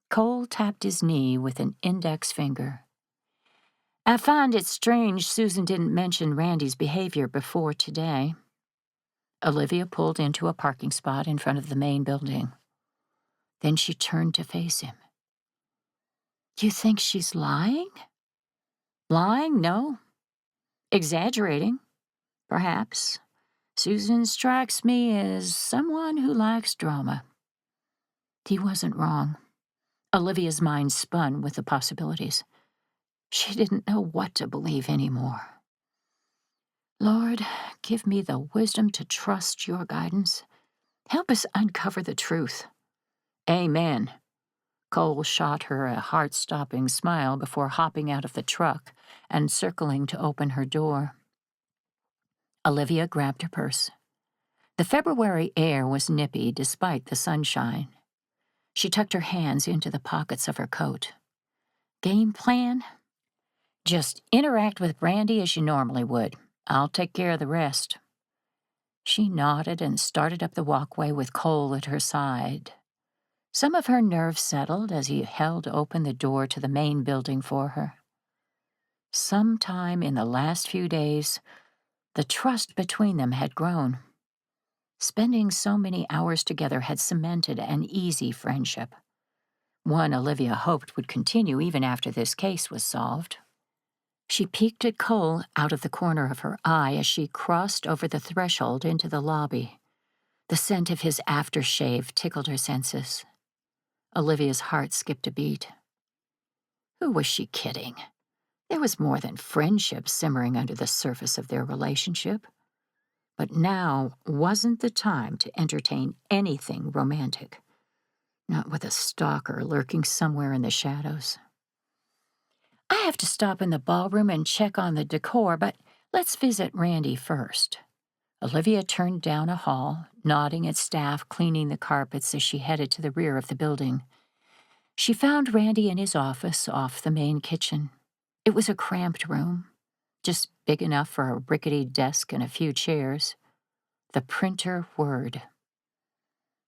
Cole tapped his knee with an index finger. "I find it strange Susan didn't mention Randy's behavior before today." Olivia pulled into a parking spot in front of the main building. Then she turned to face him. "You think she's lying?" "Lying? No. Exaggerating, perhaps. Susan strikes me as someone who likes drama." He wasn't wrong. Olivia's mind spun with the possibilities. She didn't know what to believe anymore. "Lord, give me the wisdom to trust your guidance. Help us uncover the truth." "Amen." Cole shot her a heart-stopping smile before hopping out of the truck and circling to open her door. Olivia grabbed her purse. The February air was nippy despite the sunshine. She tucked her hands into the pockets of her coat. "Game plan?" "Just interact with Randy as you normally would. I'll take care of the rest." She nodded and started up the walkway with Cole at her side. Some of her nerves settled as he held open the door to the main building for her. Sometime in the last few days, the trust between them had grown. Spending so many hours together had cemented an easy friendship, one Olivia hoped would continue even after this case was solved. She peeked at Cole out of the corner of her eye as she crossed over the threshold into the lobby. The scent of his aftershave tickled her senses. Olivia's heart skipped a beat. Who was she kidding? There was more than friendship simmering under the surface of their relationship. But now wasn't the time to entertain anything romantic, not with a stalker lurking somewhere in the shadows. "I have to stop in the ballroom and check on the decor, but let's visit Randy first." Olivia turned down a hall, nodding at staff cleaning the carpets as she headed to the rear of the building. She found Randy in his office off the main kitchen. It was a cramped room, just big enough for a rickety desk and a few chairs. The printer whirred.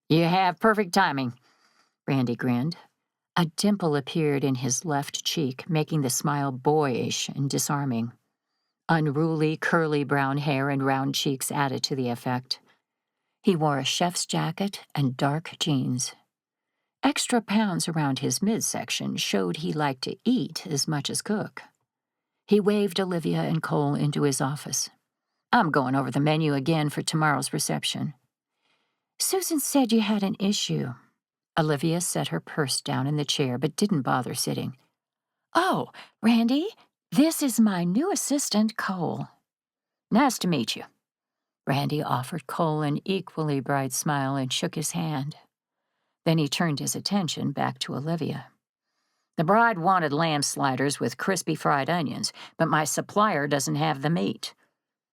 "You have perfect timing," Randy grinned. A dimple appeared in his left cheek, making the smile boyish and disarming. Unruly, curly brown hair and round cheeks added to the effect. He wore a chef's jacket and dark jeans. Extra pounds around his midsection showed he liked to eat as much as cook. He waved Olivia and Cole into his office. "I'm going over the menu again for tomorrow's reception." "Susan said you had an issue." Olivia set her purse down in the chair but didn't bother sitting. "Oh, Randy, this is my new assistant, Cole." "Nice to meet you." Randy offered Cole an equally bright smile and shook his hand. Then he turned his attention back to Olivia. The bride wanted lamb sliders with crispy fried onions, but my supplier doesn't have the meat.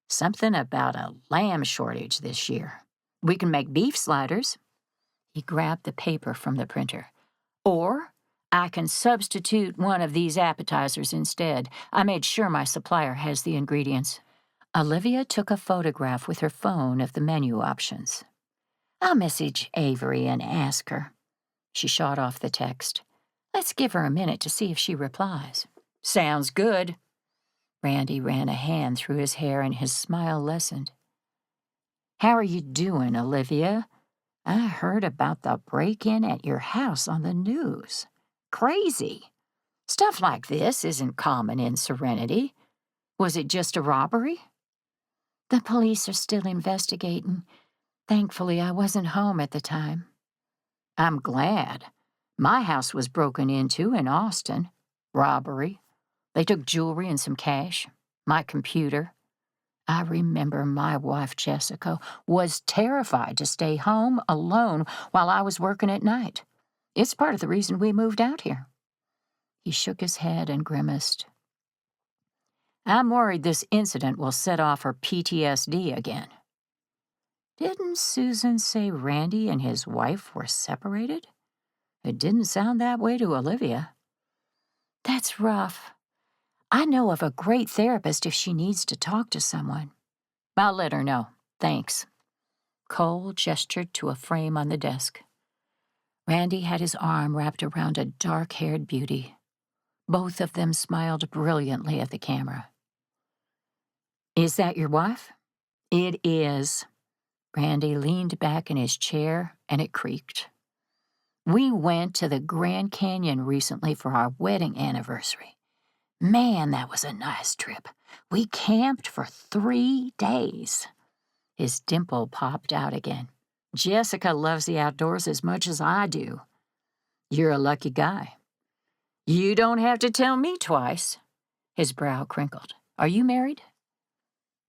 Something about a lamb shortage this year. We can make beef sliders. He grabbed the paper from the printer. Or I can substitute one of these appetizers instead. I made sure my supplier has the ingredients. Olivia took a photograph with her phone of the menu options. I'll message Avery and ask her. She shot off the text. Let's give her a minute to see if she replies. Sounds good. Randy ran a hand through his hair and his smile lessened. How are you doing, Olivia? I heard about the break-in at your house on the news. Crazy. Stuff like this isn't common in Serenity. Was it just a robbery? The police are still investigating. Thankfully, I wasn't home at the time. I'm glad. My house was broken into in Austin. Robbery. They took jewelry and some cash. My computer. I remember my wife, Jessica, was terrified to stay home alone while I was working at night. It's part of the reason we moved out here. He shook his head and grimaced. I'm worried this incident will set off her PTSD again. Didn't Susan say Randy and his wife were separated? It didn't sound that way to Olivia. That's rough. I know of a great therapist if she needs to talk to someone. I'll let her know. Thanks. Cole gestured to a frame on the desk. Randy had his arm wrapped around a dark-haired beauty. Both of them smiled brilliantly at the camera. Is that your wife? It is. Randy leaned back in his chair, and it creaked. We went to the Grand Canyon recently for our wedding anniversary. Man, that was a nice trip. We camped for 3 days. His dimple popped out again. Jessica loves the outdoors as much as I do. You're a lucky guy. You don't have to tell me twice. His brow crinkled. Are you married?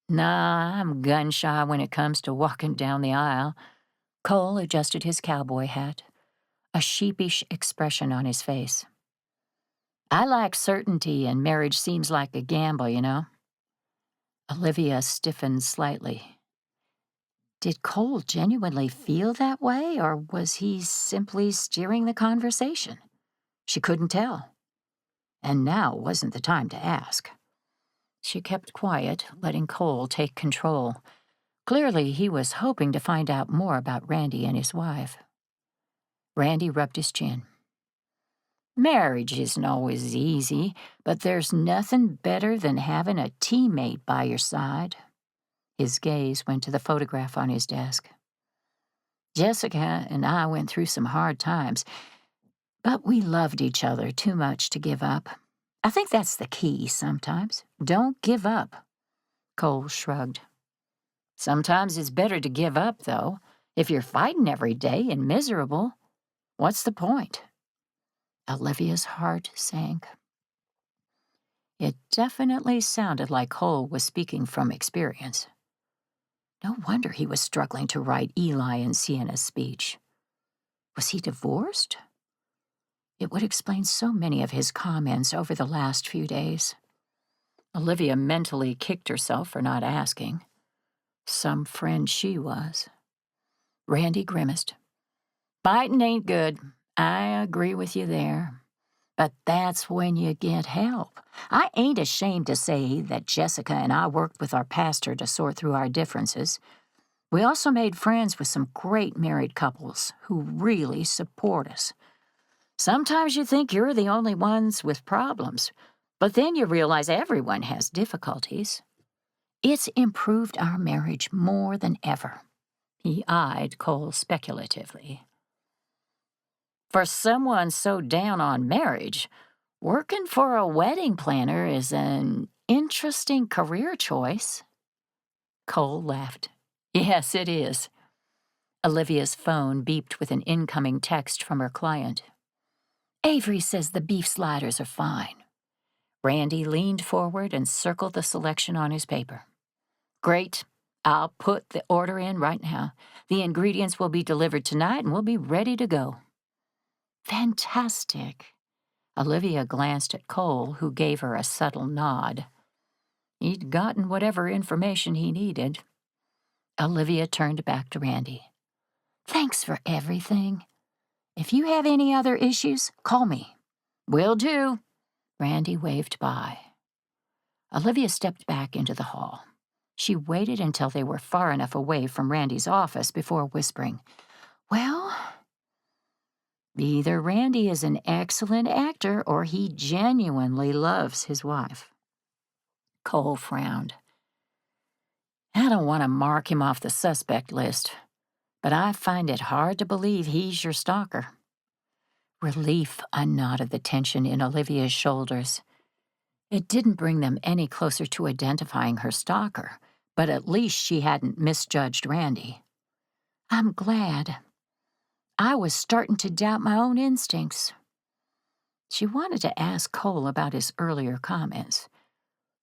Nah, I'm gun-shy when it comes to walking down the aisle. Cole adjusted his cowboy hat, a sheepish expression on his face. I like certainty, and marriage seems like a gamble, you know. Olivia stiffened slightly. Did Cole genuinely feel that way, or was he simply steering the conversation? She couldn't tell. And now wasn't the time to ask. She kept quiet, letting Cole take control. Clearly, he was hoping to find out more about Randy and his wife. Randy rubbed his chin. Marriage isn't always easy, but there's nothing better than having a teammate by your side. His gaze went to the photograph on his desk. Jessica and I went through some hard times, but we loved each other too much to give up. I think that's the key sometimes. Don't give up. Cole shrugged. Sometimes it's better to give up, though. If you're fighting every day and miserable, what's the point? Olivia's heart sank. It definitely sounded like Cole was speaking from experience. No wonder he was struggling to write Eli and Sienna's speech. Was he divorced? It would explain so many of his comments over the last few days. Olivia mentally kicked herself for not asking. Some friend she was. Randy grimaced. Fighting ain't good. I agree with you there. But that's when you get help. I ain't ashamed to say that Jessica and I worked with our pastor to sort through our differences. We also made friends with some great married couples who really support us. Sometimes you think you're the only ones with problems, but then you realize everyone has difficulties. It's improved our marriage more than ever. He eyed Cole speculatively. For someone so down on marriage, working for a wedding planner is an interesting career choice. Cole laughed. Yes, it is. Olivia's phone beeped with an incoming text from her client. Avery says the beef sliders are fine. Randy leaned forward and circled the selection on his paper. Great. I'll put the order in right now. The ingredients will be delivered tonight and we'll be ready to go." "Fantastic." Olivia glanced at Cole, who gave her a subtle nod. He'd gotten whatever information he needed. Olivia turned back to Randy. "Thanks for everything. If you have any other issues, call me." "Will do." Randy waved by. Olivia stepped back into the hall. She waited until they were far enough away from Randy's office before whispering, "Well, either Randy is an excellent actor or he genuinely loves his wife." Cole frowned. "I don't want to mark him off the suspect list, but I find it hard to believe he's your stalker." Relief unknotted the tension in Olivia's shoulders. It didn't bring them any closer to identifying her stalker, but at least she hadn't misjudged Randy. "I'm glad. I was starting to doubt my own instincts." She wanted to ask Cole about his earlier comments,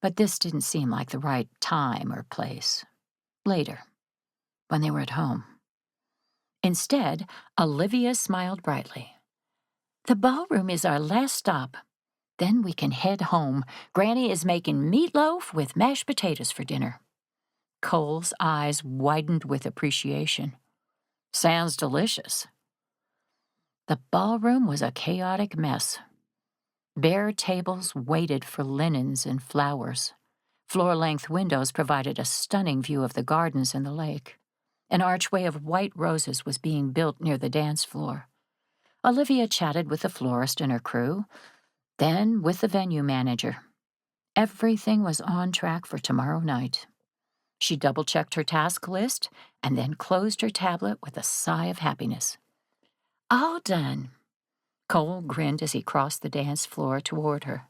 but this didn't seem like the right time or place. Later, when they were at home. Instead, Olivia smiled brightly. "The ballroom is our last stop. Then we can head home. Granny is making meatloaf with mashed potatoes for dinner." Cole's eyes widened with appreciation. "Sounds delicious." The ballroom was a chaotic mess. Bare tables waited for linens and flowers. Floor-length windows provided a stunning view of the gardens and the lake. An archway of white roses was being built near the dance floor. Olivia chatted with the florist and her crew, then with the venue manager. Everything was on track for tomorrow night. She double-checked her task list and then closed her tablet with a sigh of happiness. "All done." Cole grinned as he crossed the dance floor toward her.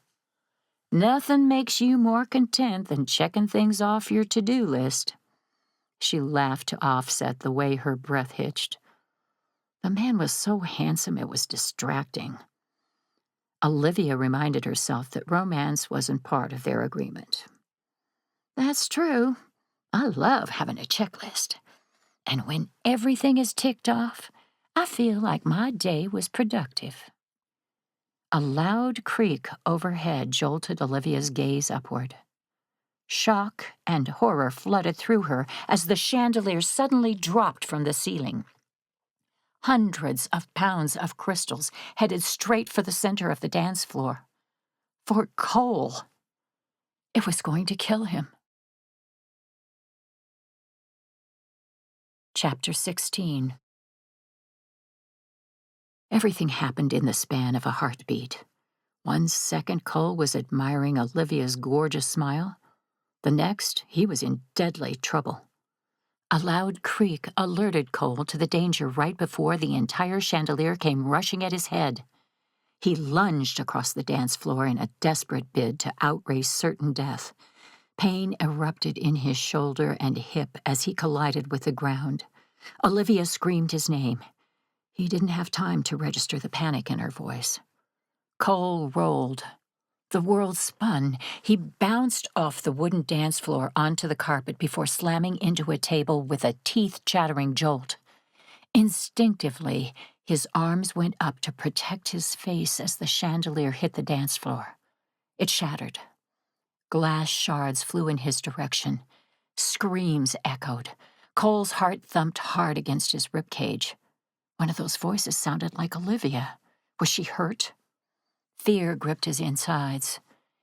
"Nothing makes you more content than checking things off your to-do list." She laughed to offset the way her breath hitched. The man was so handsome it was distracting. Olivia reminded herself that romance wasn't part of their agreement. "That's true. I love having a checklist. And when everything is ticked off, I feel like my day was productive." A loud creak overhead jolted Olivia's gaze upward. Shock and horror flooded through her as the chandelier suddenly dropped from the ceiling. Hundreds of pounds of crystals headed straight for the center of the dance floor. For Cole. It was going to kill him. Chapter 16. Everything happened in the span of a heartbeat. 1 second, Cole was admiring Olivia's gorgeous smile. The next, he was in deadly trouble. A loud creak alerted Cole to the danger right before the entire chandelier came rushing at his head. He lunged across the dance floor in a desperate bid to outrace certain death. Pain erupted in his shoulder and hip as he collided with the ground. Olivia screamed his name. He didn't have time to register the panic in her voice. Cole rolled. The world spun. He bounced off the wooden dance floor onto the carpet before slamming into a table with a teeth-chattering jolt. Instinctively, his arms went up to protect his face as the chandelier hit the dance floor. It shattered. Glass shards flew in his direction. Screams echoed. Cole's heart thumped hard against his ribcage. One of those voices sounded like Olivia. Was she hurt? Fear gripped his insides.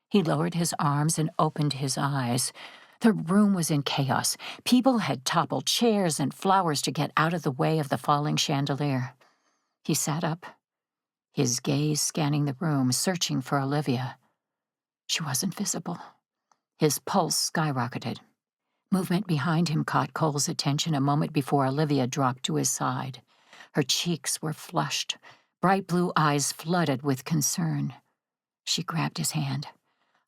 He lowered his arms and opened his eyes. The room was in chaos. People had toppled chairs and flowers to get out of the way of the falling chandelier. He sat up, his gaze scanning the room, searching for Olivia. She wasn't visible. His pulse skyrocketed. Movement behind him caught Cole's attention a moment before Olivia dropped to his side. Her cheeks were flushed. Bright blue eyes flooded with concern. She grabbed his hand.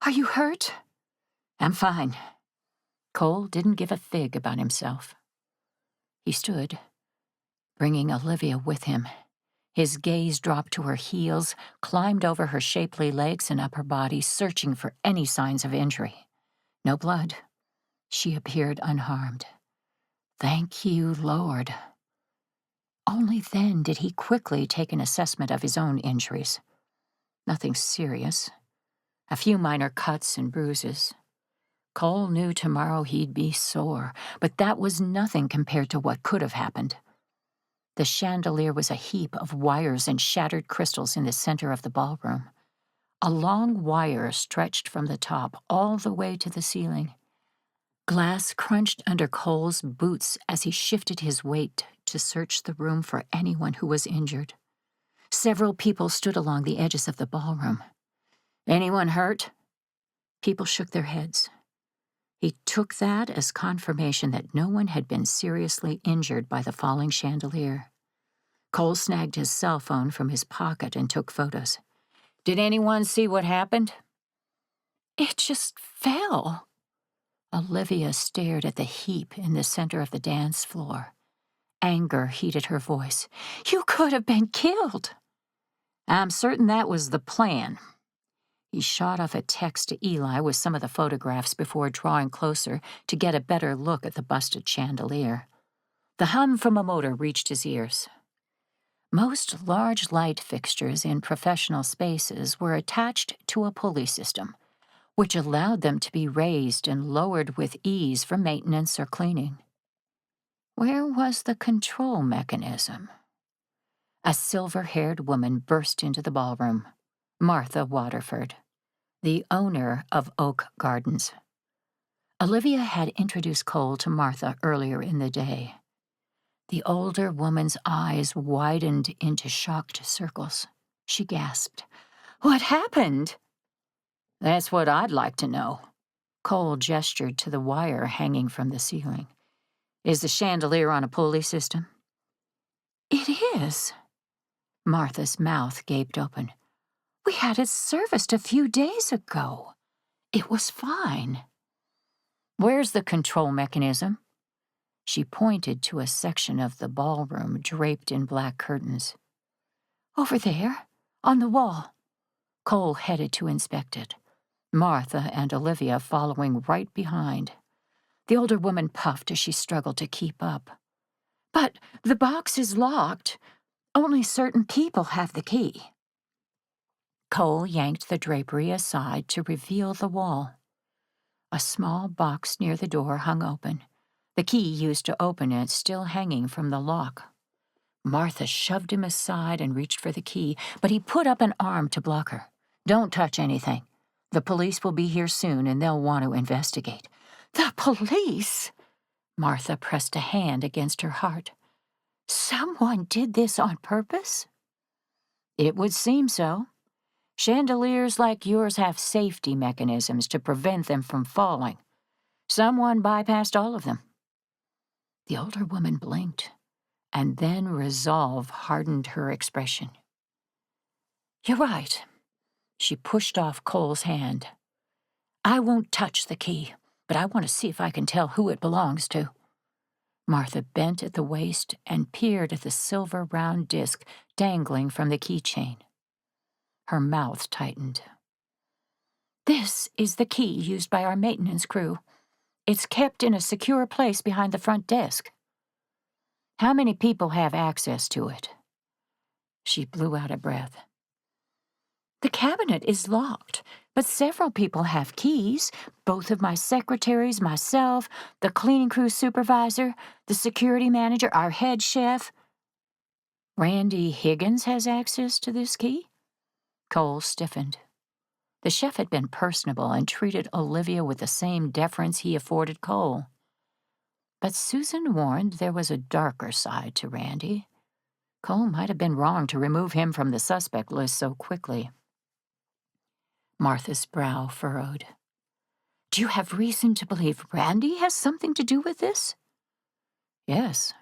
"Are you hurt?" "I'm fine." Cole didn't give a fig about himself. He stood, bringing Olivia with him. His gaze dropped to her heels, climbed over her shapely legs and up her body, searching for any signs of injury. No blood. She appeared unharmed. Thank you, Lord. Only then did he quickly take an assessment of his own injuries. Nothing serious. A few minor cuts and bruises. Cole knew tomorrow he'd be sore, but that was nothing compared to what could have happened. The chandelier was a heap of wires and shattered crystals in the center of the ballroom. A long wire stretched from the top all the way to the ceiling. Glass crunched under Cole's boots as he shifted his weight to search the room for anyone who was injured. Several people stood along the edges of the ballroom. Anyone hurt? People shook their heads. He took that as confirmation that no one had been seriously injured by the falling chandelier. Cole snagged his cell phone from his pocket and took photos. Did anyone see what happened? It just fell. Olivia stared at the heap in the center of the dance floor. Anger heated her voice. You could have been killed. I'm certain that was the plan. He shot off a text to Eli with some of the photographs before drawing closer to get a better look at the busted chandelier. The hum from a motor reached his ears. Most large light fixtures in professional spaces were attached to a pulley system, which allowed them to be raised and lowered with ease for maintenance or cleaning. Where was the control mechanism? A silver-haired woman burst into the ballroom, Martha Waterford, the owner of Oak Gardens. Olivia had introduced Cole to Martha earlier in the day. The older woman's eyes widened into shocked circles. She gasped, What happened? That's what I'd like to know. Cole gestured to the wire hanging from the ceiling. Is the chandelier on a pulley system? It is. Martha's mouth gaped open. We had it serviced a few days ago. It was fine. Where's the control mechanism? She pointed to a section of the ballroom draped in black curtains. Over there, on the wall. Cole headed to inspect it, Martha and Olivia following right behind. The older woman puffed as she struggled to keep up. But the box is locked. Only certain people have the key. Cole yanked the drapery aside to reveal the wall. A small box near the door hung open, the key used to open it still hanging from the lock. Martha shoved him aside and reached for the key, but he put up an arm to block her. Don't touch anything. The police will be here soon and they'll want to investigate. The police? Martha pressed a hand against her heart. Someone did this on purpose? It would seem so. Chandeliers like yours have safety mechanisms to prevent them from falling. Someone bypassed all of them. The older woman blinked, and then resolve hardened her expression. You're right. She pushed off Cole's hand. I won't touch the key, but I want to see if I can tell who it belongs to. Martha bent at the waist and peered at the silver round disc dangling from the keychain. Her mouth tightened. This is the key used by our maintenance crew. It's kept in a secure place behind the front desk. How many people have access to it? She blew out a breath. The cabinet is locked, but several people have keys. Both of my secretaries, myself, the cleaning crew supervisor, the security manager, our head chef. Randy Higgins has access to this key? Cole stiffened. The chef had been personable and treated Olivia with the same deference he afforded Cole. But Susan warned there was a darker side to Randy. Cole might have been wrong to remove him from the suspect list so quickly. Martha's brow furrowed. Do you have reason to believe Randy has something to do with this? Yes,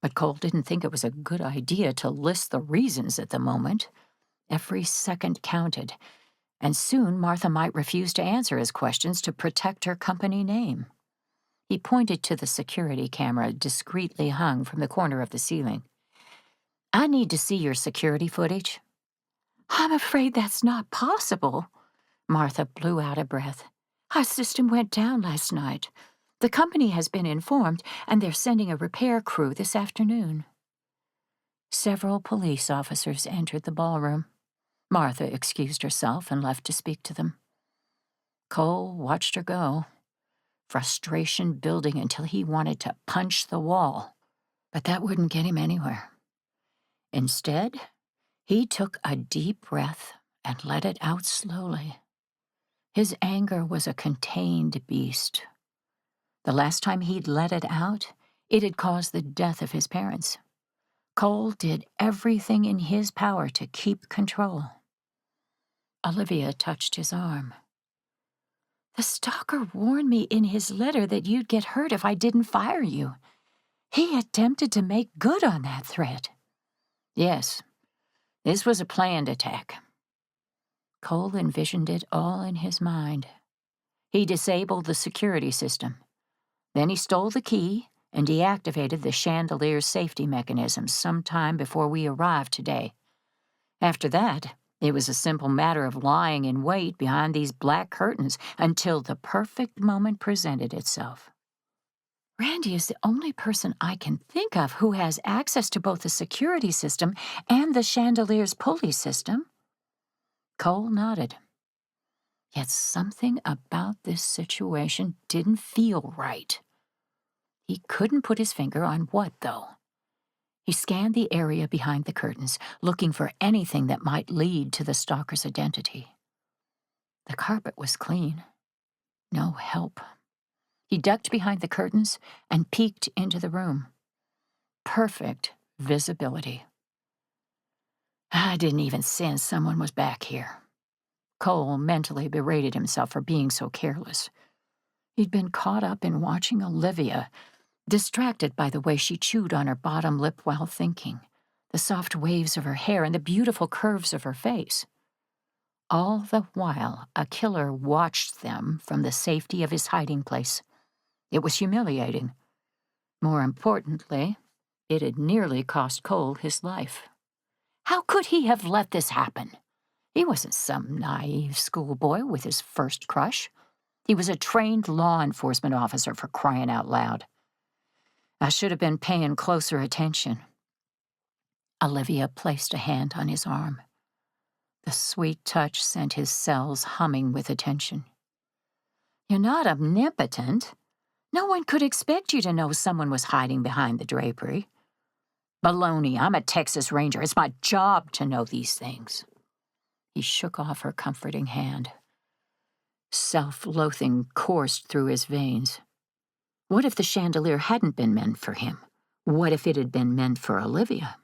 but Cole didn't think it was a good idea to list the reasons at the moment. Every second counted, and soon Martha might refuse to answer his questions to protect her company name. He pointed to the security camera discreetly hung from the corner of the ceiling. I need to see your security footage. I'm afraid that's not possible. Martha blew out a breath. Our system went down last night. The company has been informed, and they're sending a repair crew this afternoon." Several police officers entered the ballroom. Martha excused herself and left to speak to them. Cole watched her go, frustration building until he wanted to punch the wall. But that wouldn't get him anywhere. Instead, he took a deep breath and let it out slowly. His anger was a contained beast. The last time he'd let it out, it had caused the death of his parents. Cole did everything in his power to keep control. Olivia touched his arm. "The stalker warned me in his letter that you'd get hurt if I didn't fire you. He attempted to make good on that threat." "Yes, this was a planned attack." Cole envisioned it all in his mind. He disabled the security system. Then he stole the key and deactivated the chandelier's safety mechanism sometime before we arrived today. After that, it was a simple matter of lying in wait behind these black curtains until the perfect moment presented itself. Randy is the only person I can think of who has access to both the security system and the chandelier's pulley system. Cole nodded. Yet something about this situation didn't feel right. He couldn't put his finger on what, though. He scanned the area behind the curtains, looking for anything that might lead to the stalker's identity. The carpet was clean. No help. He ducked behind the curtains and peeked into the room. Perfect visibility. I didn't even sense someone was back here. Cole mentally berated himself for being so careless. He'd been caught up in watching Olivia, distracted by the way she chewed on her bottom lip while thinking, the soft waves of her hair and the beautiful curves of her face. All the while, a killer watched them from the safety of his hiding place. It was humiliating. More importantly, it had nearly cost Cole his life. How could he have let this happen? He wasn't some naive schoolboy with his first crush. He was a trained law enforcement officer, for crying out loud. I should have been paying closer attention. Olivia placed a hand on his arm. The sweet touch sent his cells humming with attention. You're not omnipotent. No one could expect you to know someone was hiding behind the drapery. Baloney, I'm a Texas Ranger. It's my job to know these things. He shook off her comforting hand. Self-loathing coursed through his veins. What if the chandelier hadn't been meant for him? What if it had been meant for Olivia?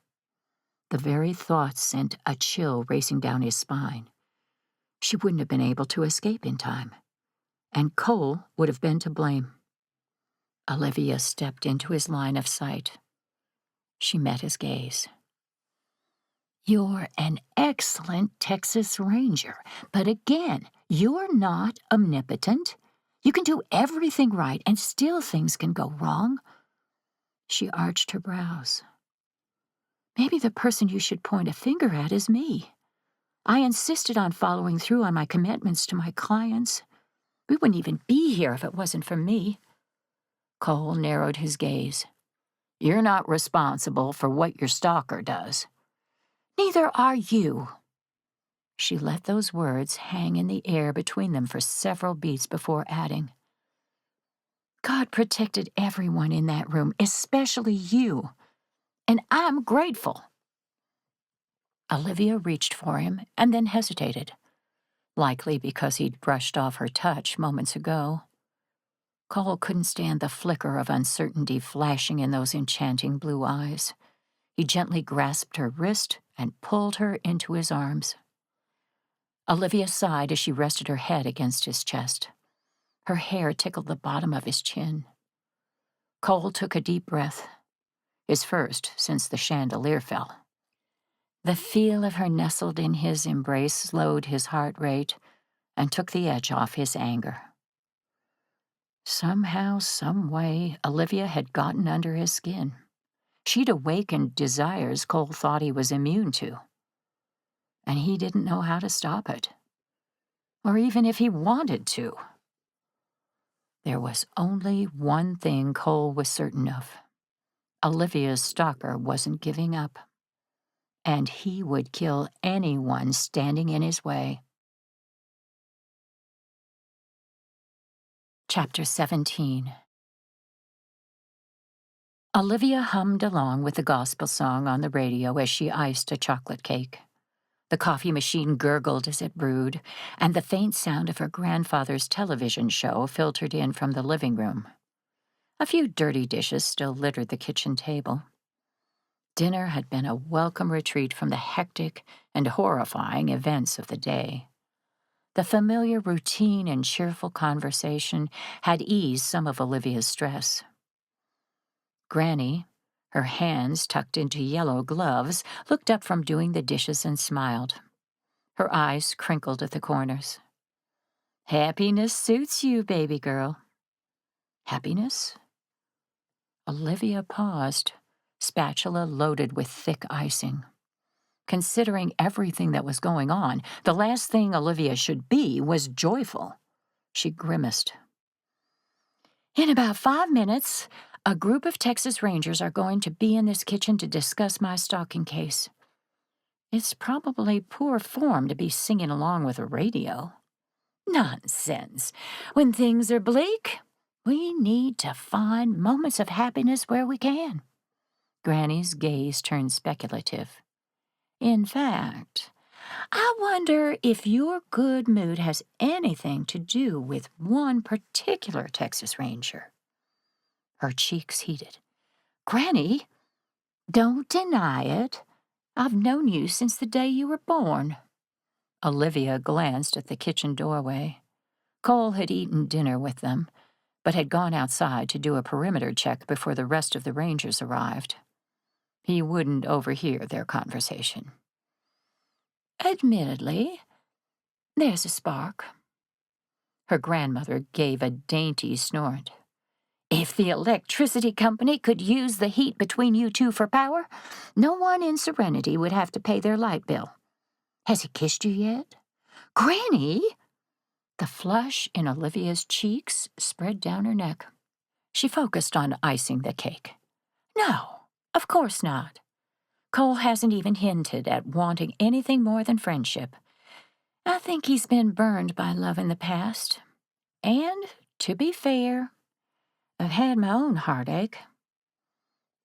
The very thought sent a chill racing down his spine. She wouldn't have been able to escape in time, and Cole would have been to blame. Olivia stepped into his line of sight. She met his gaze. You're an excellent Texas Ranger, but again, you're not omnipotent. You can do everything right, and still things can go wrong. She arched her brows. Maybe the person you should point a finger at is me. I insisted on following through on my commitments to my clients. We wouldn't even be here if it wasn't for me. Cole narrowed his gaze. You're not responsible for what your stalker does. Neither are you. She let those words hang in the air between them for several beats before adding, God protected everyone in that room, especially you, and I'm grateful. Olivia reached for him and then hesitated, likely because he'd brushed off her touch moments ago. Cole couldn't stand the flicker of uncertainty flashing in those enchanting blue eyes. He gently grasped her wrist and pulled her into his arms. Olivia sighed as she rested her head against his chest. Her hair tickled the bottom of his chin. Cole took a deep breath, his first since the chandelier fell. The feel of her nestled in his embrace slowed his heart rate and took the edge off his anger. Somehow, someway, Olivia had gotten under his skin. She'd awakened desires Cole thought he was immune to. And he didn't know how to stop it. Or even if he wanted to. There was only one thing Cole was certain of. Olivia's stalker wasn't giving up, and he would kill anyone standing in his way. Chapter 17. Olivia hummed along with the gospel song on the radio as she iced a chocolate cake. The coffee machine gurgled as it brewed, and the faint sound of her grandfather's television show filtered in from the living room. A few dirty dishes still littered the kitchen table. Dinner had been a welcome retreat from the hectic and horrifying events of the day. The familiar routine and cheerful conversation had eased some of Olivia's stress. Granny, her hands tucked into yellow gloves, looked up from doing the dishes and smiled. Her eyes crinkled at the corners. "Happiness suits you, baby girl." Happiness? Olivia paused, spatula loaded with thick icing. Considering everything that was going on, the last thing Olivia should be was joyful. She grimaced. "In about 5 minutes, a group of Texas Rangers are going to be in this kitchen to discuss my stalking case. It's probably poor form to be singing along with a radio." "Nonsense. When things are bleak, we need to find moments of happiness where we can." Granny's gaze turned speculative. "In fact, I wonder if your good mood has anything to do with one particular Texas Ranger." Her cheeks heated. "Granny, don't deny it. I've known you since the day you were born." Olivia glanced at the kitchen doorway. Cole had eaten dinner with them, but had gone outside to do a perimeter check before the rest of the Rangers arrived. He wouldn't overhear their conversation. "Admittedly, there's a spark." Her grandmother gave a dainty snort. "If the electricity company could use the heat between you two for power, no one in Serenity would have to pay their light bill. Has he kissed you yet?" "Granny!" The flush in Olivia's cheeks spread down her neck. She focused on icing the cake. "No, of course not. Cole hasn't even hinted at wanting anything more than friendship. I think he's been burned by love in the past. And, to be fair, I've had my own heartache."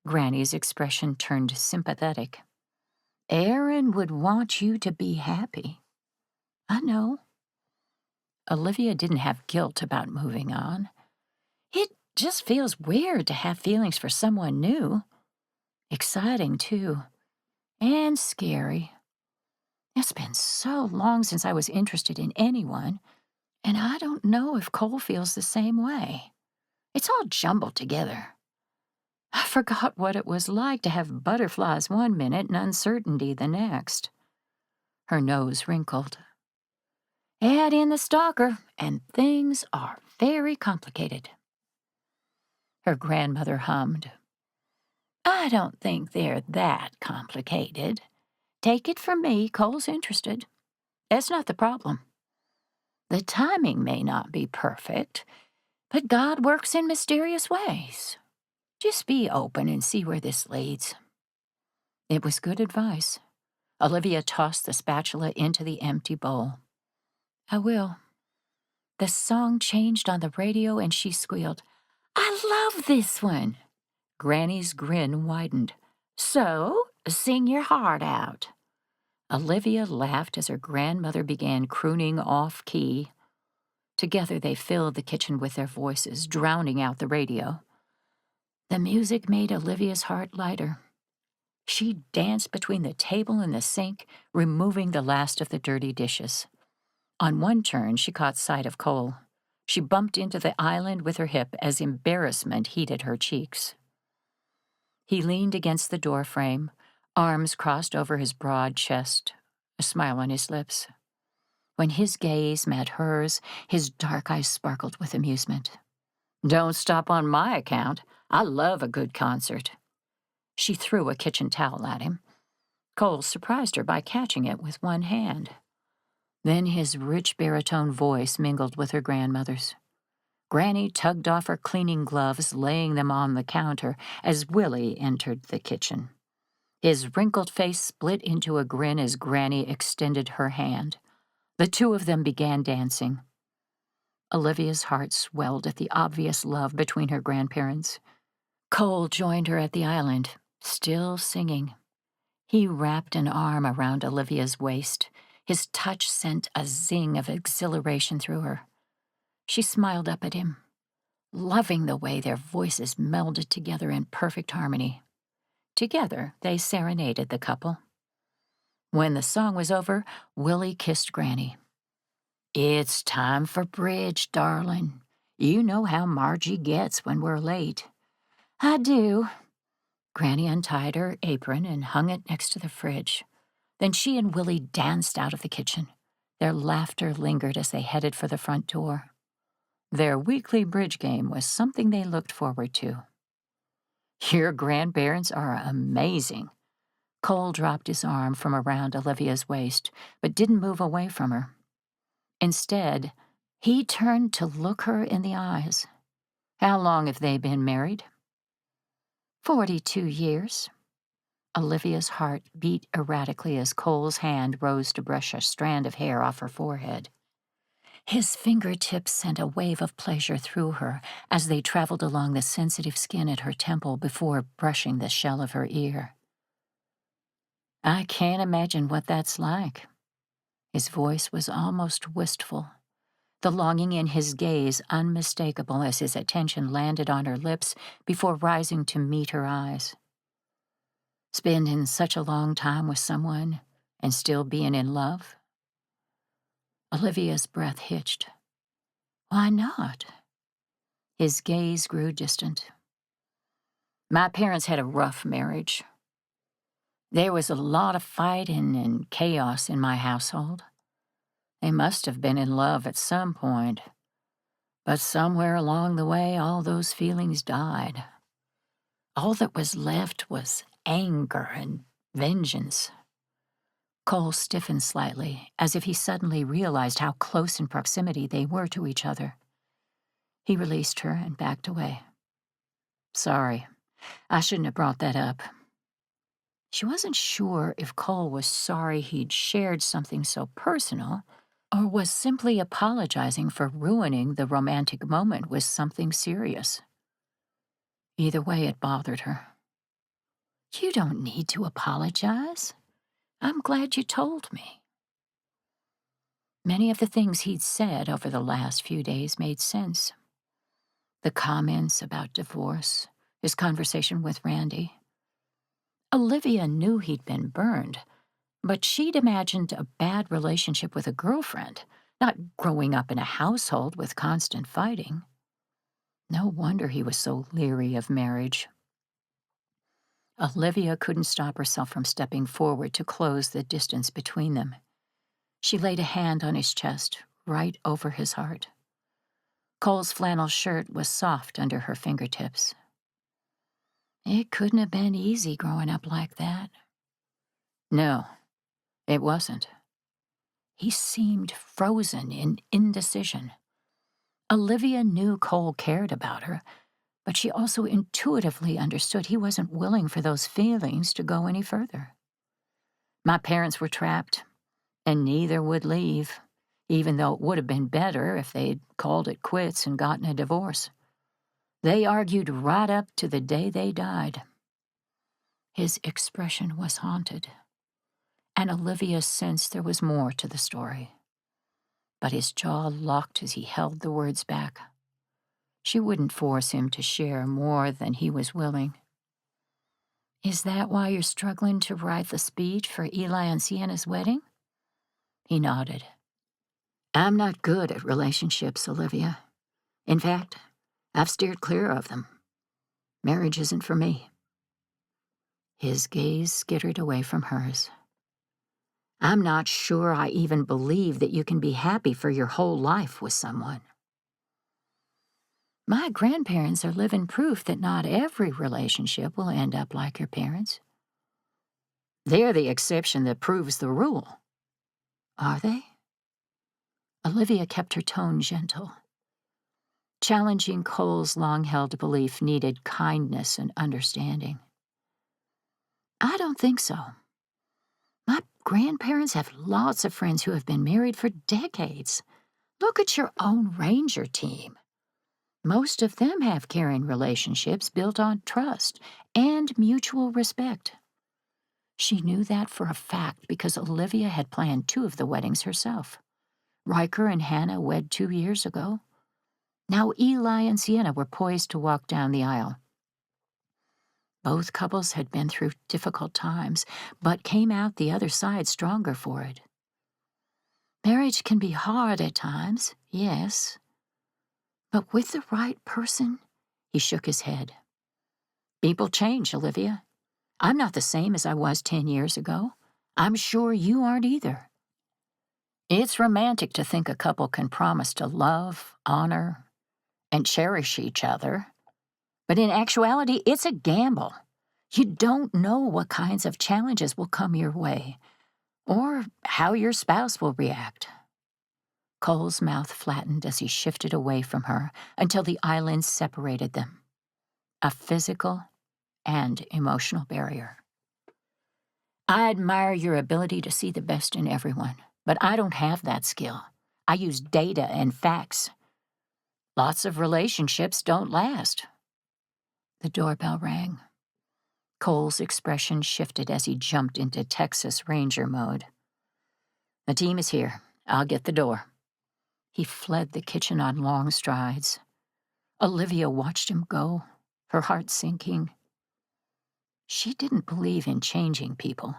Granny's expression turned sympathetic. "Aaron would want you to be happy." "I know." Olivia didn't have guilt about moving on. It just feels weird to have feelings for someone new. Exciting, too. And scary. It's been so long since I was interested in anyone, and I don't know if Cole feels the same way. It's all jumbled together. I forgot what it was like to have butterflies one minute and uncertainty the next. Her nose wrinkled. Add in the stalker, and things are very complicated. Her grandmother hummed. "I don't think they're that complicated. Take it from me, Cole's interested. That's not the problem. The timing may not be perfect, but God works in mysterious ways. Just be open and see where this leads." It was good advice. Olivia tossed the spatula into the empty bowl. "I will." The song changed on the radio and she squealed, "I love this one." Granny's grin widened. "So, sing your heart out." Olivia laughed as her grandmother began crooning off-key. Together they filled the kitchen with their voices, drowning out the radio. The music made Olivia's heart lighter. She danced between the table and the sink, removing the last of the dirty dishes. On one turn, she caught sight of Cole. She bumped into the island with her hip as embarrassment heated her cheeks. He leaned against the doorframe, arms crossed over his broad chest, a smile on his lips. When his gaze met hers, his dark eyes sparkled with amusement. "Don't stop on my account. I love a good concert." She threw a kitchen towel at him. Cole surprised her by catching it with one hand. Then his rich baritone voice mingled with her grandmother's. Granny tugged off her cleaning gloves, laying them on the counter as Willie entered the kitchen. His wrinkled face split into a grin as Granny extended her hand. The two of them began dancing. Olivia's heart swelled at the obvious love between her grandparents. Cole joined her at the island, still singing. He wrapped an arm around Olivia's waist. His touch sent a zing of exhilaration through her. She smiled up at him, loving the way their voices melded together in perfect harmony. Together, they serenaded the couple. When the song was over, Willie kissed Granny. "It's time for bridge, darling. You know how Margie gets when we're late." "I do." Granny untied her apron and hung it next to the fridge. Then she and Willie danced out of the kitchen. Their laughter lingered as they headed for the front door. Their weekly bridge game was something they looked forward to. "Your grandparents are amazing." Cole dropped his arm from around Olivia's waist, but didn't move away from her. Instead, he turned to look her in the eyes. "How long have they been married?" 42 years. Olivia's heart beat erratically as Cole's hand rose to brush a strand of hair off her forehead. His fingertips sent a wave of pleasure through her as they traveled along the sensitive skin at her temple before brushing the shell of her ear. "I can't imagine what that's like." His voice was almost wistful, the longing in his gaze unmistakable as his attention landed on her lips before rising to meet her eyes. Spending such a long time with someone and still being in love? Olivia's breath hitched. "Why not?" His gaze grew distant. "My parents had a rough marriage. There was a lot of fighting and chaos in my household. They must have been in love at some point, but somewhere along the way, all those feelings died. All that was left was anger and vengeance." Cole stiffened slightly, as if he suddenly realized how close in proximity they were to each other. He released her and backed away. "Sorry, I shouldn't have brought that up." She wasn't sure if Cole was sorry he'd shared something so personal, or was simply apologizing for ruining the romantic moment with something serious. Either way, it bothered her. "You don't need to apologize. I'm glad you told me." Many of the things he'd said over the last few days made sense. The comments about divorce, his conversation with Randy. Olivia knew he'd been burned, but she'd imagined a bad relationship with a girlfriend, not growing up in a household with constant fighting. No wonder he was so leery of marriage. Olivia couldn't stop herself from stepping forward to close the distance between them. She laid a hand on his chest, right over his heart. Cole's flannel shirt was soft under her fingertips. It couldn't have been easy growing up like that. No, it wasn't. He seemed frozen in indecision. Olivia knew Cole cared about her, but she also intuitively understood he wasn't willing for those feelings to go any further. "My parents were trapped, and neither would leave, even though it would have been better if they'd called it quits and gotten a divorce. They argued right up to the day they died." His expression was haunted, and Olivia sensed there was more to the story. But his jaw locked as he held the words back. She wouldn't force him to share more than he was willing. "Is that why you're struggling to write the speech for Eli and Sienna's wedding?" He nodded. "I'm not good at relationships, Olivia. In fact, I've steered clear of them. Marriage isn't for me." His gaze skittered away from hers. "I'm not sure I even believe that you can be happy for your whole life with someone." "My grandparents are living proof that not every relationship will end up like your parents." "They're the exception that proves the rule." "Are they?" Olivia kept her tone gentle. challenging Cole's long-held belief needed kindness and understanding. I don't think so. My grandparents have lots of friends who have been married for decades. Look at your own Ranger team. Most of them have caring relationships built on trust and mutual respect. She knew that for a fact because Olivia had planned 2 of the weddings herself. Riker and Hannah wed 2 years ago. Now Eli and Sienna were poised to walk down the aisle. Both couples had been through difficult times, but came out the other side stronger for it. Marriage can be hard at times, yes. But with the right person, he shook his head. People change, Olivia. I'm not the same as I was 10 years ago. I'm sure you aren't either. It's romantic to think a couple can promise to love, honor, and cherish each other. But in actuality, it's a gamble. You don't know what kinds of challenges will come your way, or how your spouse will react. Cole's mouth flattened as he shifted away from her until the islands separated them. A physical and emotional barrier. I admire your ability to see the best in everyone, but I don't have that skill. I use data and facts. Lots of relationships don't last. The doorbell rang. Cole's expression shifted as he jumped into Texas Ranger mode. The team is here. I'll get the door. He fled the kitchen on long strides. Olivia watched him go, her heart sinking. She didn't believe in changing people.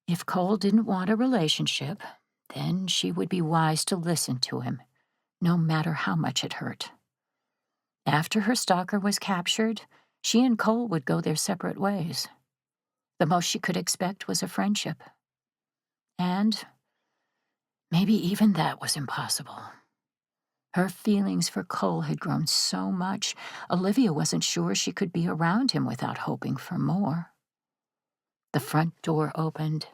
If Cole didn't want a relationship, then she would be wise to listen to him, no matter how much it hurt. After her stalker was captured, she and Cole would go their separate ways. The most she could expect was a friendship. And maybe even that was impossible. Her feelings for Cole had grown so much, Olivia wasn't sure she could be around him without hoping for more. The front door opened.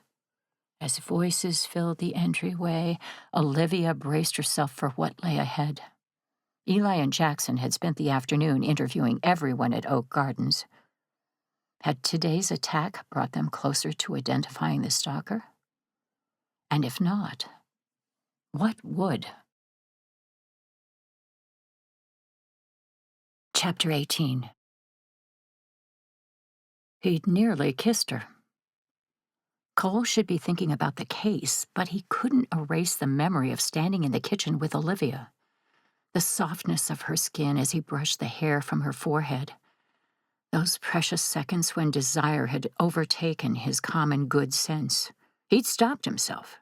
As voices filled the entryway, Olivia braced herself for what lay ahead. Eli and Jackson had spent the afternoon interviewing everyone at Oak Gardens. Had today's attack brought them closer to identifying the stalker? And if not, what would? Chapter 18. He'd nearly kissed her. Cole should be thinking about the case, but he couldn't erase the memory of standing in the kitchen with Olivia. The softness of her skin as he brushed the hair from her forehead. Those precious seconds when desire had overtaken his common good sense. He'd stopped himself.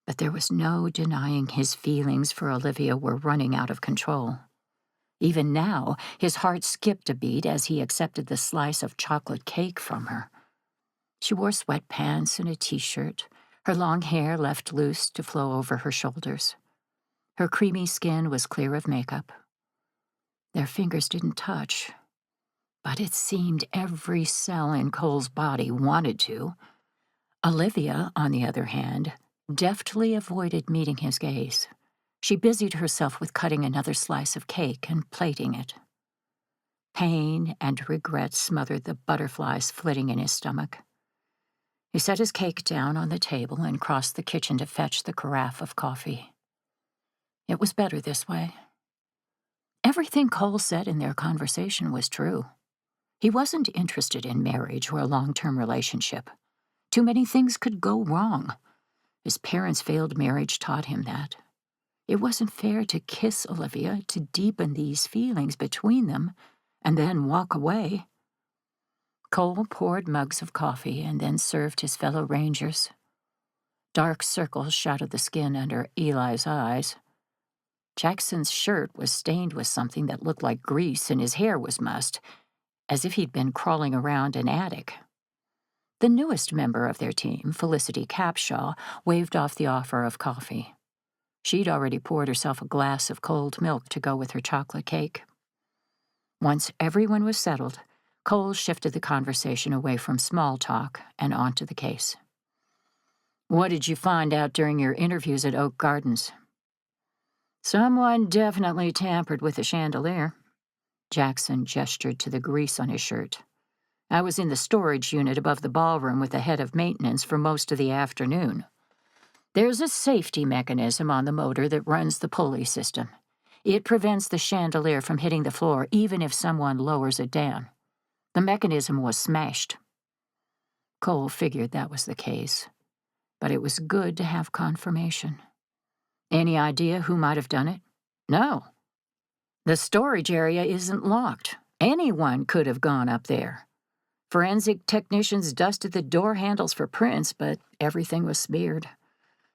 But there was no denying his feelings for Olivia were running out of control. Even now, his heart skipped a beat as he accepted the slice of chocolate cake from her. She wore sweatpants and a t-shirt, her long hair left loose to flow over her shoulders. Her creamy skin was clear of makeup. Their fingers didn't touch, but it seemed every cell in Cole's body wanted to. Olivia, on the other hand, deftly avoided meeting his gaze. She busied herself with cutting another slice of cake and plating it. Pain and regret smothered the butterflies flitting in his stomach. He set his cake down on the table and crossed the kitchen to fetch the carafe of coffee. It was better this way. Everything Cole said in their conversation was true. He wasn't interested in marriage or a long-term relationship. Too many things could go wrong. His parents' failed marriage taught him that. It wasn't fair to kiss Olivia, to deepen these feelings between them, and then walk away. Cole poured mugs of coffee and then served his fellow Rangers. Dark circles shadowed the skin under Eli's eyes. Jackson's shirt was stained with something that looked like grease and his hair was mussed, as if he'd been crawling around an attic. The newest member of their team, Felicity Capshaw, waved off the offer of coffee. She'd already poured herself a glass of cold milk to go with her chocolate cake. Once everyone was settled, Cole shifted the conversation away from small talk and onto the case. What did you find out during your interviews at Oak Gardens? Someone definitely tampered with the chandelier. Jackson gestured to the grease on his shirt. I was in the storage unit above the ballroom with the head of maintenance for most of the afternoon. There's a safety mechanism on the motor that runs the pulley system. It prevents the chandelier from hitting the floor even if someone lowers it down. The mechanism was smashed. Cole figured that was the case, but it was good to have confirmation. Any idea who might have done it? No. The storage area isn't locked. Anyone could have gone up there. Forensic technicians dusted the door handles for prints, but everything was smeared.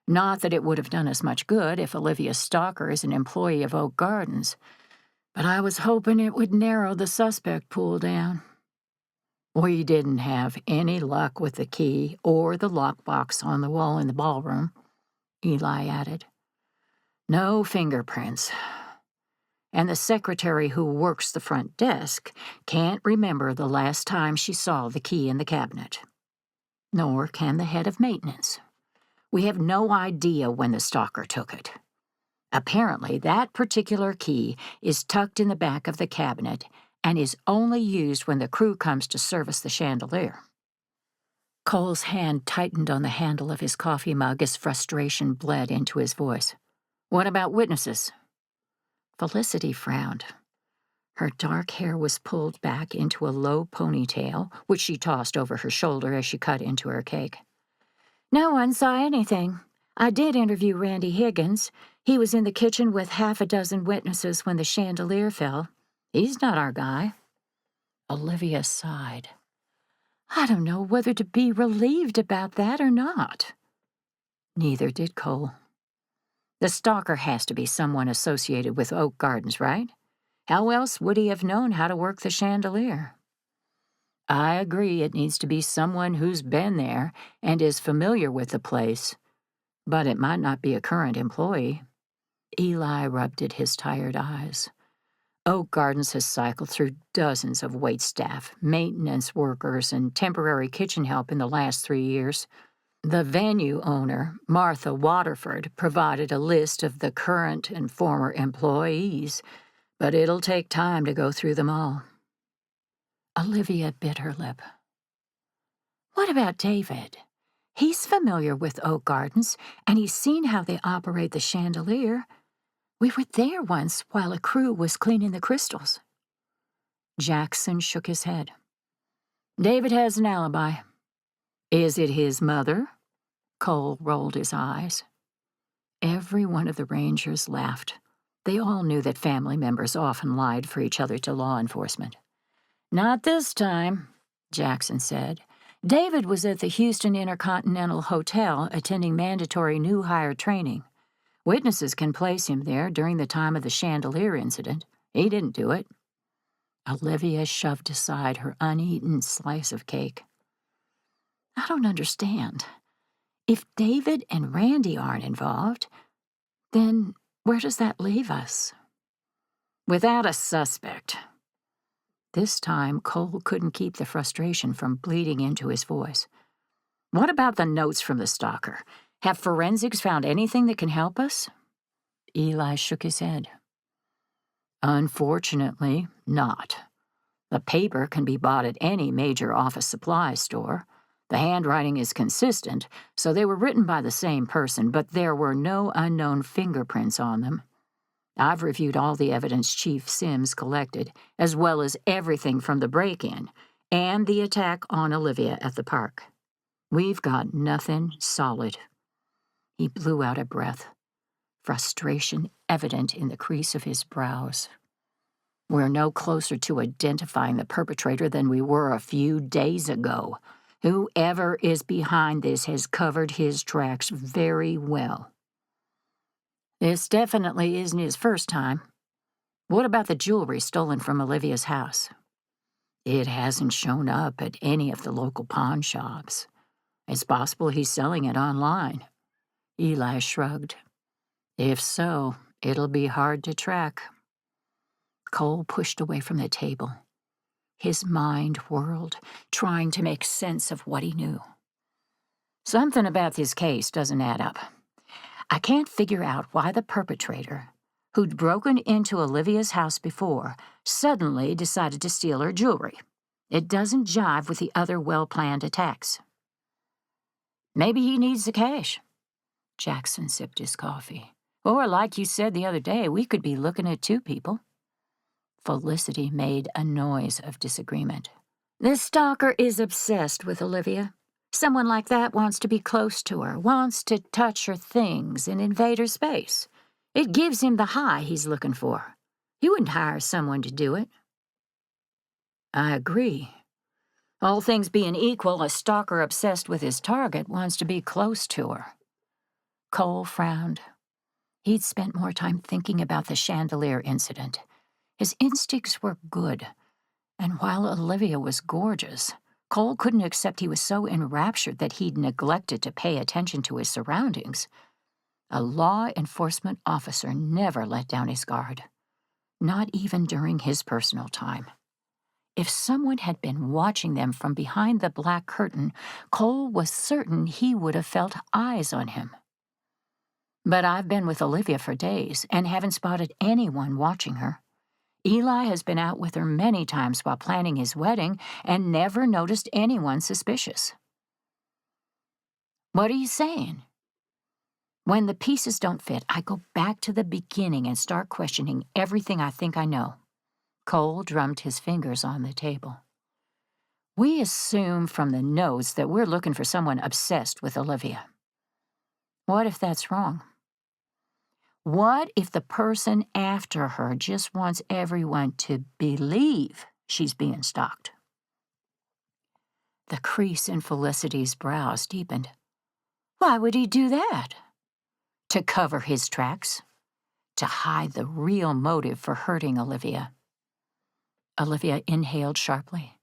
Not that it would have done us much good if Olivia Stalker is an employee of Oak Gardens, but I was hoping it would narrow the suspect pool down. We didn't have any luck with the key or the lockbox on the wall in the ballroom, Eli added. No fingerprints. And the secretary who works the front desk can't remember the last time she saw the key in the cabinet. Nor can the head of maintenance. We have no idea when the stalker took it. Apparently, that particular key is tucked in the back of the cabinet and is only used when the crew comes to service the chandelier. Cole's hand tightened on the handle of his coffee mug as frustration bled into his voice. What about witnesses? Felicity frowned. Her dark hair was pulled back into a low ponytail, which she tossed over her shoulder as she cut into her cake. No one saw anything. I did interview Randy Higgins. He was in the kitchen with half a dozen witnesses when the chandelier fell. He's not our guy. Olivia sighed. I don't know whether to be relieved about that or not. Neither did Cole. The stalker has to be someone associated with Oak Gardens, right? How else would he have known how to work the chandelier? I agree it needs to be someone who's been there and is familiar with the place, but it might not be a current employee. Eli rubbed at his tired eyes. Oak Gardens has cycled through dozens of waitstaff, maintenance workers, and temporary kitchen help in the last 3 years. The venue owner, Martha Waterford, provided a list of the current and former employees, but it'll take time to go through them all. Olivia bit her lip. What about David? He's familiar with Oak Gardens, and he's seen how they operate the chandelier. We were there once while a crew was cleaning the crystals. Jackson shook his head. David has an alibi. Is it his mother? Cole rolled his eyes. Every one of the Rangers laughed. They all knew that family members often lied for each other to law enforcement. Not this time, Jackson said. David was at the Houston Intercontinental Hotel attending mandatory new hire training. Witnesses can place him there during the time of the chandelier incident. He didn't do it. Olivia shoved aside her uneaten slice of cake. I don't understand. If David and Randy aren't involved, then where does that leave us? Without a suspect. This time, Cole couldn't keep the frustration from bleeding into his voice. What about the notes from the stalker? Have forensics found anything that can help us? Eli shook his head. Unfortunately, not. The paper can be bought at any major office supply store. The handwriting is consistent, so they were written by the same person, but there were no unknown fingerprints on them. I've reviewed all the evidence Chief Sims collected, as well as everything from the break-in and the attack on Olivia at the park. We've got nothing solid. He blew out a breath, frustration evident in the crease of his brows. We're no closer to identifying the perpetrator than we were a few days ago. Whoever is behind this has covered his tracks very well. This definitely isn't his first time. What about the jewelry stolen from Olivia's house? It hasn't shown up at any of the local pawn shops. It's possible he's selling it online. Eli shrugged. If so, it'll be hard to track. Cole pushed away from the table. His mind whirled, trying to make sense of what he knew. Something about this case doesn't add up. I can't figure out why the perpetrator, who'd broken into Olivia's house before, suddenly decided to steal her jewelry. It doesn't jive with the other well-planned attacks. Maybe he needs the cash. Jackson sipped his coffee. Or, like you said the other day, we could be looking at two people. Felicity made a noise of disagreement. The stalker is obsessed with Olivia. Someone like that wants to be close to her, wants to touch her things and invade her space. It gives him the high he's looking for. He wouldn't hire someone to do it. I agree. All things being equal, a stalker obsessed with his target wants to be close to her. Cole frowned. He'd spent more time thinking about the chandelier incident. His instincts were good, and while Olivia was gorgeous, Cole couldn't accept he was so enraptured that he'd neglected to pay attention to his surroundings. A law enforcement officer never let down his guard, not even during his personal time. If someone had been watching them from behind the black curtain, Cole was certain he would have felt eyes on him. But I've been with Olivia for days and haven't spotted anyone watching her. Eli has been out with her many times while planning his wedding and never noticed anyone suspicious. What are you saying? When the pieces don't fit, I go back to the beginning and start questioning everything I think I know. Cole drummed his fingers on the table. We assume from the notes that we're looking for someone obsessed with Olivia. What if that's wrong? What if the person after her just wants everyone to believe she's being stalked? The crease in Felicity's brows deepened. Why would he do that? To cover his tracks? To hide the real motive for hurting Olivia? Olivia inhaled sharply.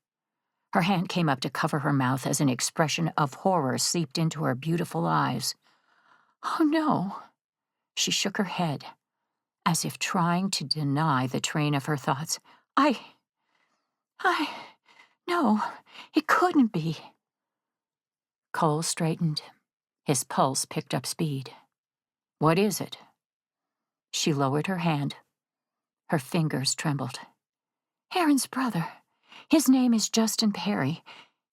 Her hand came up to cover her mouth as an expression of horror seeped into her beautiful eyes. Oh, no. She shook her head, as if trying to deny the train of her thoughts. No, it couldn't be. Cole straightened. His pulse picked up speed. What is it? She lowered her hand. Her fingers trembled. Aaron's brother. His name is Justin Perry.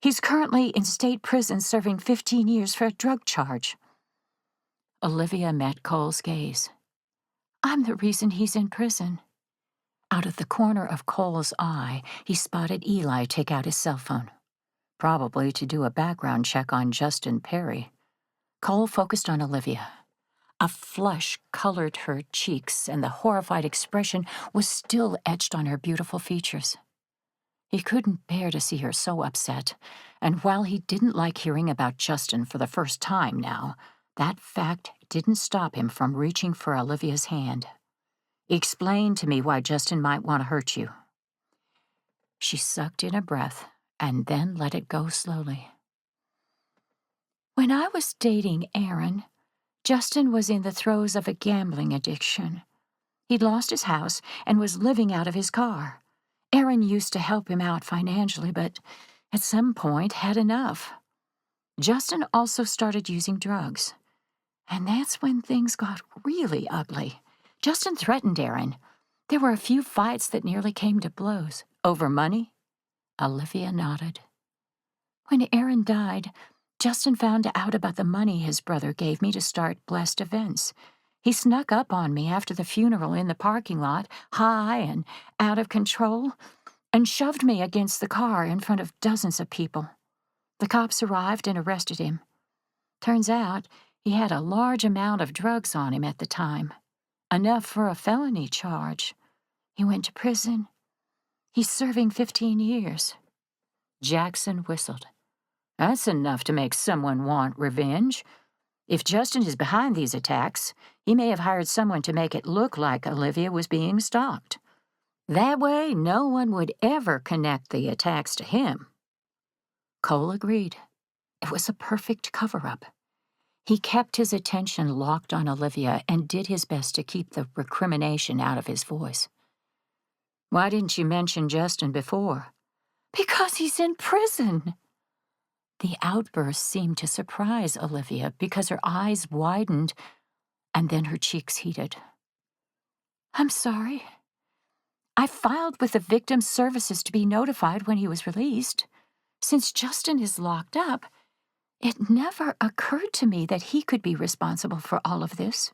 He's currently in state prison serving 15 years for a drug charge. Olivia met Cole's gaze. I'm the reason he's in prison. Out of the corner of Cole's eye, he spotted Eli take out his cell phone, probably to do a background check on Justin Perry. Cole focused on Olivia. A flush colored her cheeks, and the horrified expression was still etched on her beautiful features. He couldn't bear to see her so upset, and while he didn't like hearing about Justin for the first time now, that fact didn't stop him from reaching for Olivia's hand. Explain to me why Justin might want to hurt you. She sucked in a breath and then let it go slowly. When I was dating Aaron, Justin was in the throes of a gambling addiction. He'd lost his house and was living out of his car. Aaron used to help him out financially, but at some point had enough. Justin also started using drugs. And that's when things got really ugly. Justin threatened Aaron. There were a few fights that nearly came to blows. Over money? Olivia nodded. When Aaron died, Justin found out about the money his brother gave me to start Blessed Events. He snuck up on me after the funeral in the parking lot, high and out of control, and shoved me against the car in front of dozens of people. The cops arrived and arrested him. Turns out he had a large amount of drugs on him at the time, enough for a felony charge. He went to prison. He's serving 15 years. Jackson whistled. That's enough to make someone want revenge. If Justin is behind these attacks, he may have hired someone to make it look like Olivia was being stalked. That way, no one would ever connect the attacks to him. Cole agreed. It was a perfect cover-up. He kept his attention locked on Olivia and did his best to keep the recrimination out of his voice. Why didn't you mention Justin before? Because he's in prison. The outburst seemed to surprise Olivia because her eyes widened and then her cheeks heated. I'm sorry. I filed with the victim's services to be notified when he was released. Since Justin is locked up, it never occurred to me that he could be responsible for all of this.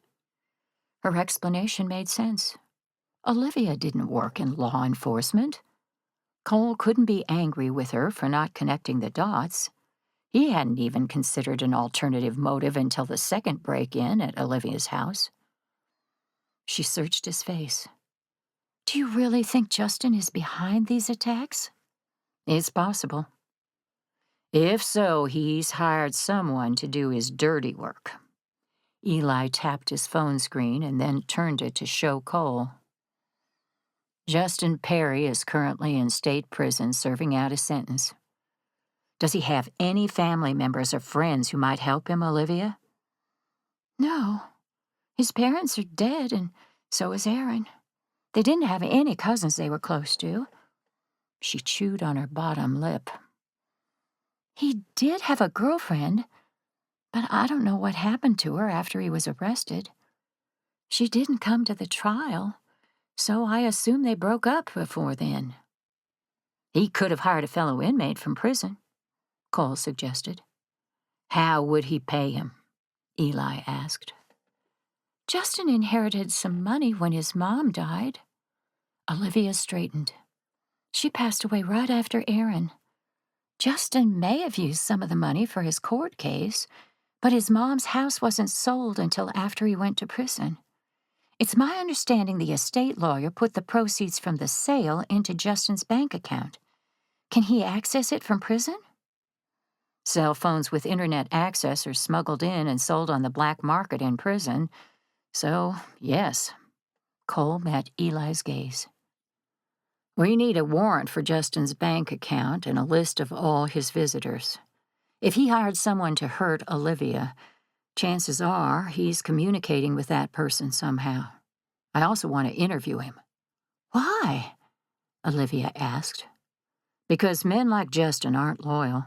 Her explanation made sense. Olivia didn't work in law enforcement. Cole couldn't be angry with her for not connecting the dots. He hadn't even considered an alternative motive until the second break-in at Olivia's house. She searched his face. Do you really think Justin is behind these attacks? It's possible. If so, he's hired someone to do his dirty work. Eli tapped his phone screen and then turned it to show Cole. Justin Perry is currently in state prison serving out a sentence. Does he have any family members or friends who might help him, Olivia? No. His parents are dead, and so is Aaron. They didn't have any cousins they were close to. She chewed on her bottom lip. He did have a girlfriend, but I don't know what happened to her after he was arrested. She didn't come to the trial, so I assume they broke up before then. He could have hired a fellow inmate from prison, Cole suggested. How would he pay him? Eli asked. Justin inherited some money when his mom died. Olivia straightened. She passed away right after Aaron. Justin may have used some of the money for his court case, but his mom's house wasn't sold until after he went to prison. It's my understanding the estate lawyer put the proceeds from the sale into Justin's bank account. Can he access it from prison? Cell phones with internet access are smuggled in and sold on the black market in prison. So, yes. Cole met Eli's gaze. We need a warrant for Justin's bank account and a list of all his visitors. If he hired someone to hurt Olivia, chances are he's communicating with that person somehow. I also want to interview him. Why? Olivia asked. Because men like Justin aren't loyal.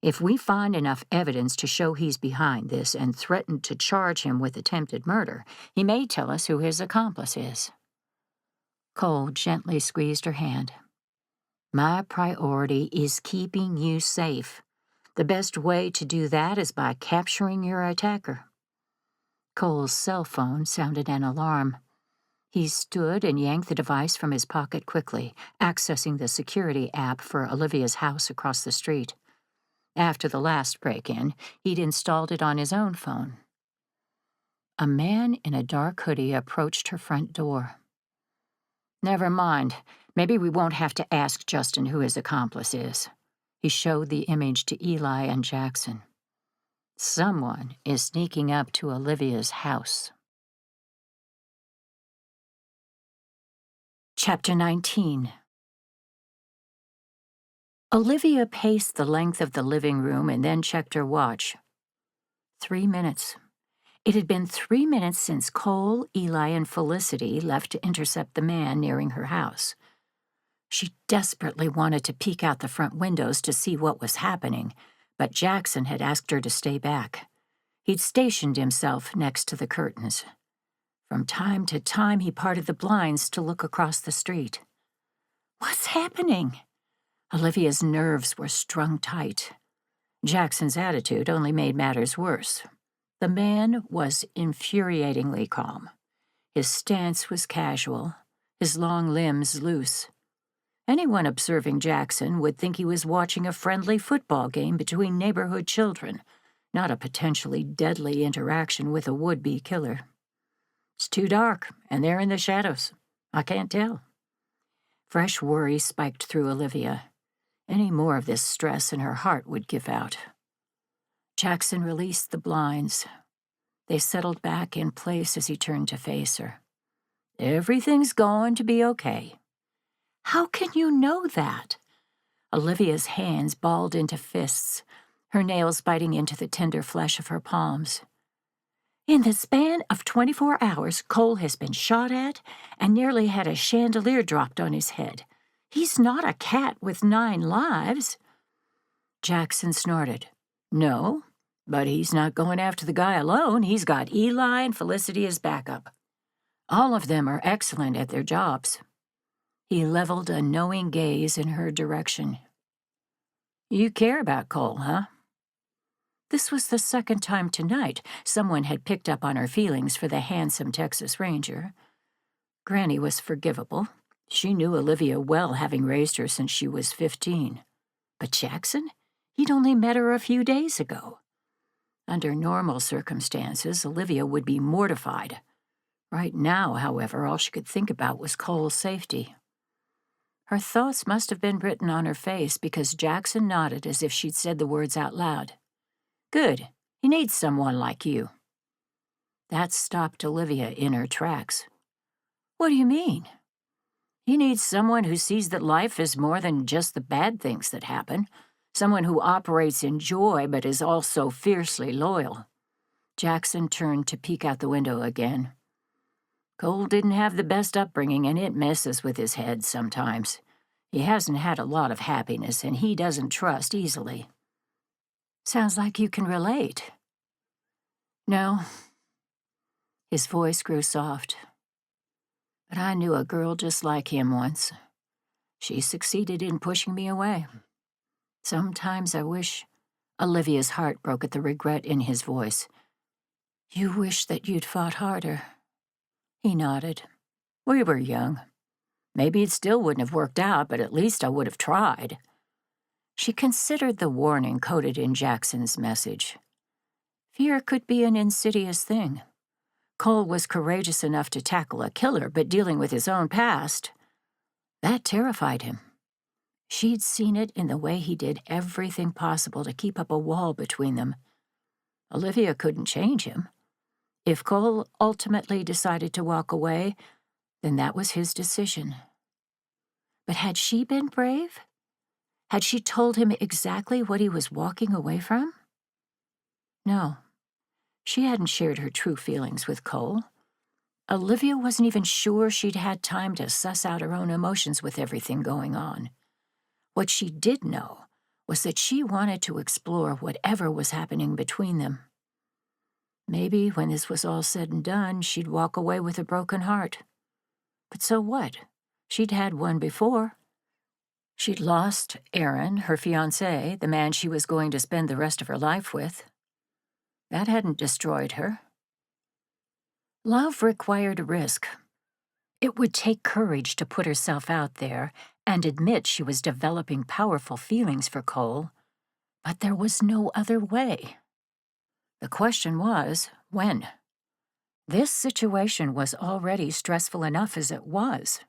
If we find enough evidence to show he's behind this and threaten to charge him with attempted murder, he may tell us who his accomplice is. Cole gently squeezed her hand. My priority is keeping you safe. The best way to do that is by capturing your attacker. Cole's cell phone sounded an alarm. He stood and yanked the device from his pocket quickly, accessing the security app for Olivia's house across the street. After the last break-in, he'd installed it on his own phone. A man in a dark hoodie approached her front door. Never mind. Maybe we won't have to ask Justin who his accomplice is. He showed the image to Eli and Jackson. Someone is sneaking up to Olivia's house. Chapter 19. Olivia paced the length of the living room and then checked her watch. 3 minutes. It had been 3 minutes since Cole, Eli, and Felicity left to intercept the man nearing her house. She desperately wanted to peek out the front windows to see what was happening, but Jackson had asked her to stay back. He'd stationed himself next to the curtains. From time to time, he parted the blinds to look across the street. What's happening? Olivia's nerves were strung tight. Jackson's attitude only made matters worse. The man was infuriatingly calm. His stance was casual, his long limbs loose. Anyone observing Jackson would think he was watching a friendly football game between neighborhood children, not a potentially deadly interaction with a would-be killer. It's too dark, and they're in the shadows. I can't tell. Fresh worry spiked through Olivia. Any more of this stress and her heart would give out. Jackson released the blinds. They settled back in place as he turned to face her. Everything's going to be okay. How can you know that? Olivia's hands balled into fists, her nails biting into the tender flesh of her palms. In the span of 24 hours, Cole has been shot at and nearly had a chandelier dropped on his head. He's not a cat with 9 lives. Jackson snorted. No, but he's not going after the guy alone. He's got Eli and Felicity as backup. All of them are excellent at their jobs." He leveled a knowing gaze in her direction. "You care about Cole, huh?" This was the second time tonight someone had picked up on her feelings for the handsome Texas Ranger. Granny was forgivable. She knew Olivia well, having raised her since she was 15. But Jackson? He'd only met her a few days ago. Under normal circumstances, Olivia would be mortified. Right now, however, all she could think about was Cole's safety. Her thoughts must have been written on her face because Jackson nodded as if she'd said the words out loud. "Good. He needs someone like you." That stopped Olivia in her tracks. "What do you mean?" "He needs someone who sees that life is more than just the bad things that happen, someone who operates in joy but is also fiercely loyal." Jackson turned to peek out the window again. "Cole didn't have the best upbringing, and it messes with his head sometimes. He hasn't had a lot of happiness, and he doesn't trust easily." "Sounds like you can relate." "No." His voice grew soft. "But I knew a girl just like him once. She succeeded in pushing me away. Sometimes I wish—" Olivia's heart broke at the regret in his voice. "You wish that you'd fought harder." He nodded. "We were young. Maybe it still wouldn't have worked out, but at least I would have tried." She considered the warning coded in Jackson's message. Fear could be an insidious thing. Cole was courageous enough to tackle a killer, but dealing with his own past, that terrified him. She'd seen it in the way he did everything possible to keep up a wall between them. Olivia couldn't change him. If Cole ultimately decided to walk away, then that was his decision. But had she been brave? Had she told him exactly what he was walking away from? No. She hadn't shared her true feelings with Cole. Olivia wasn't even sure she'd had time to suss out her own emotions with everything going on. What she did know was that she wanted to explore whatever was happening between them. Maybe when this was all said and done, she'd walk away with a broken heart. But so what? She'd had one before. She'd lost Aaron, her fiancé, the man she was going to spend the rest of her life with. That hadn't destroyed her. Love required risk. It would take courage to put herself out there and admit she was developing powerful feelings for Cole, but there was no other way. The question was, when? This situation was already stressful enough as it was.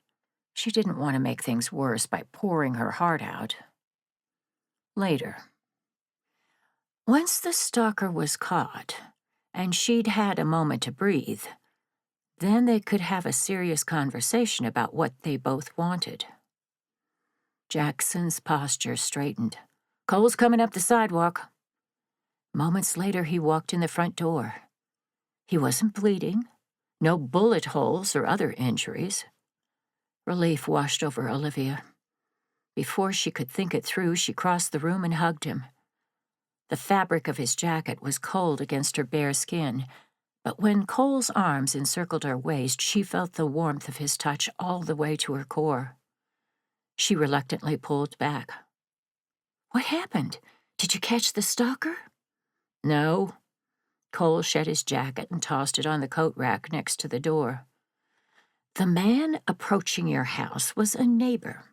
She didn't want to make things worse by pouring her heart out. Later. Once the stalker was caught, and she'd had a moment to breathe, then they could have a serious conversation about what they both wanted. Jackson's posture straightened. "Cole's coming up the sidewalk." Moments later, he walked in the front door. He wasn't bleeding, no bullet holes or other injuries. Relief washed over Olivia. Before she could think it through, she crossed the room and hugged him. The fabric of his jacket was cold against her bare skin, but when Cole's arms encircled her waist, she felt the warmth of his touch all the way to her core. She reluctantly pulled back. "What happened? Did you catch the stalker?" "No." Cole shed his jacket and tossed it on the coat rack next to the door. "The man approaching your house was a neighbor,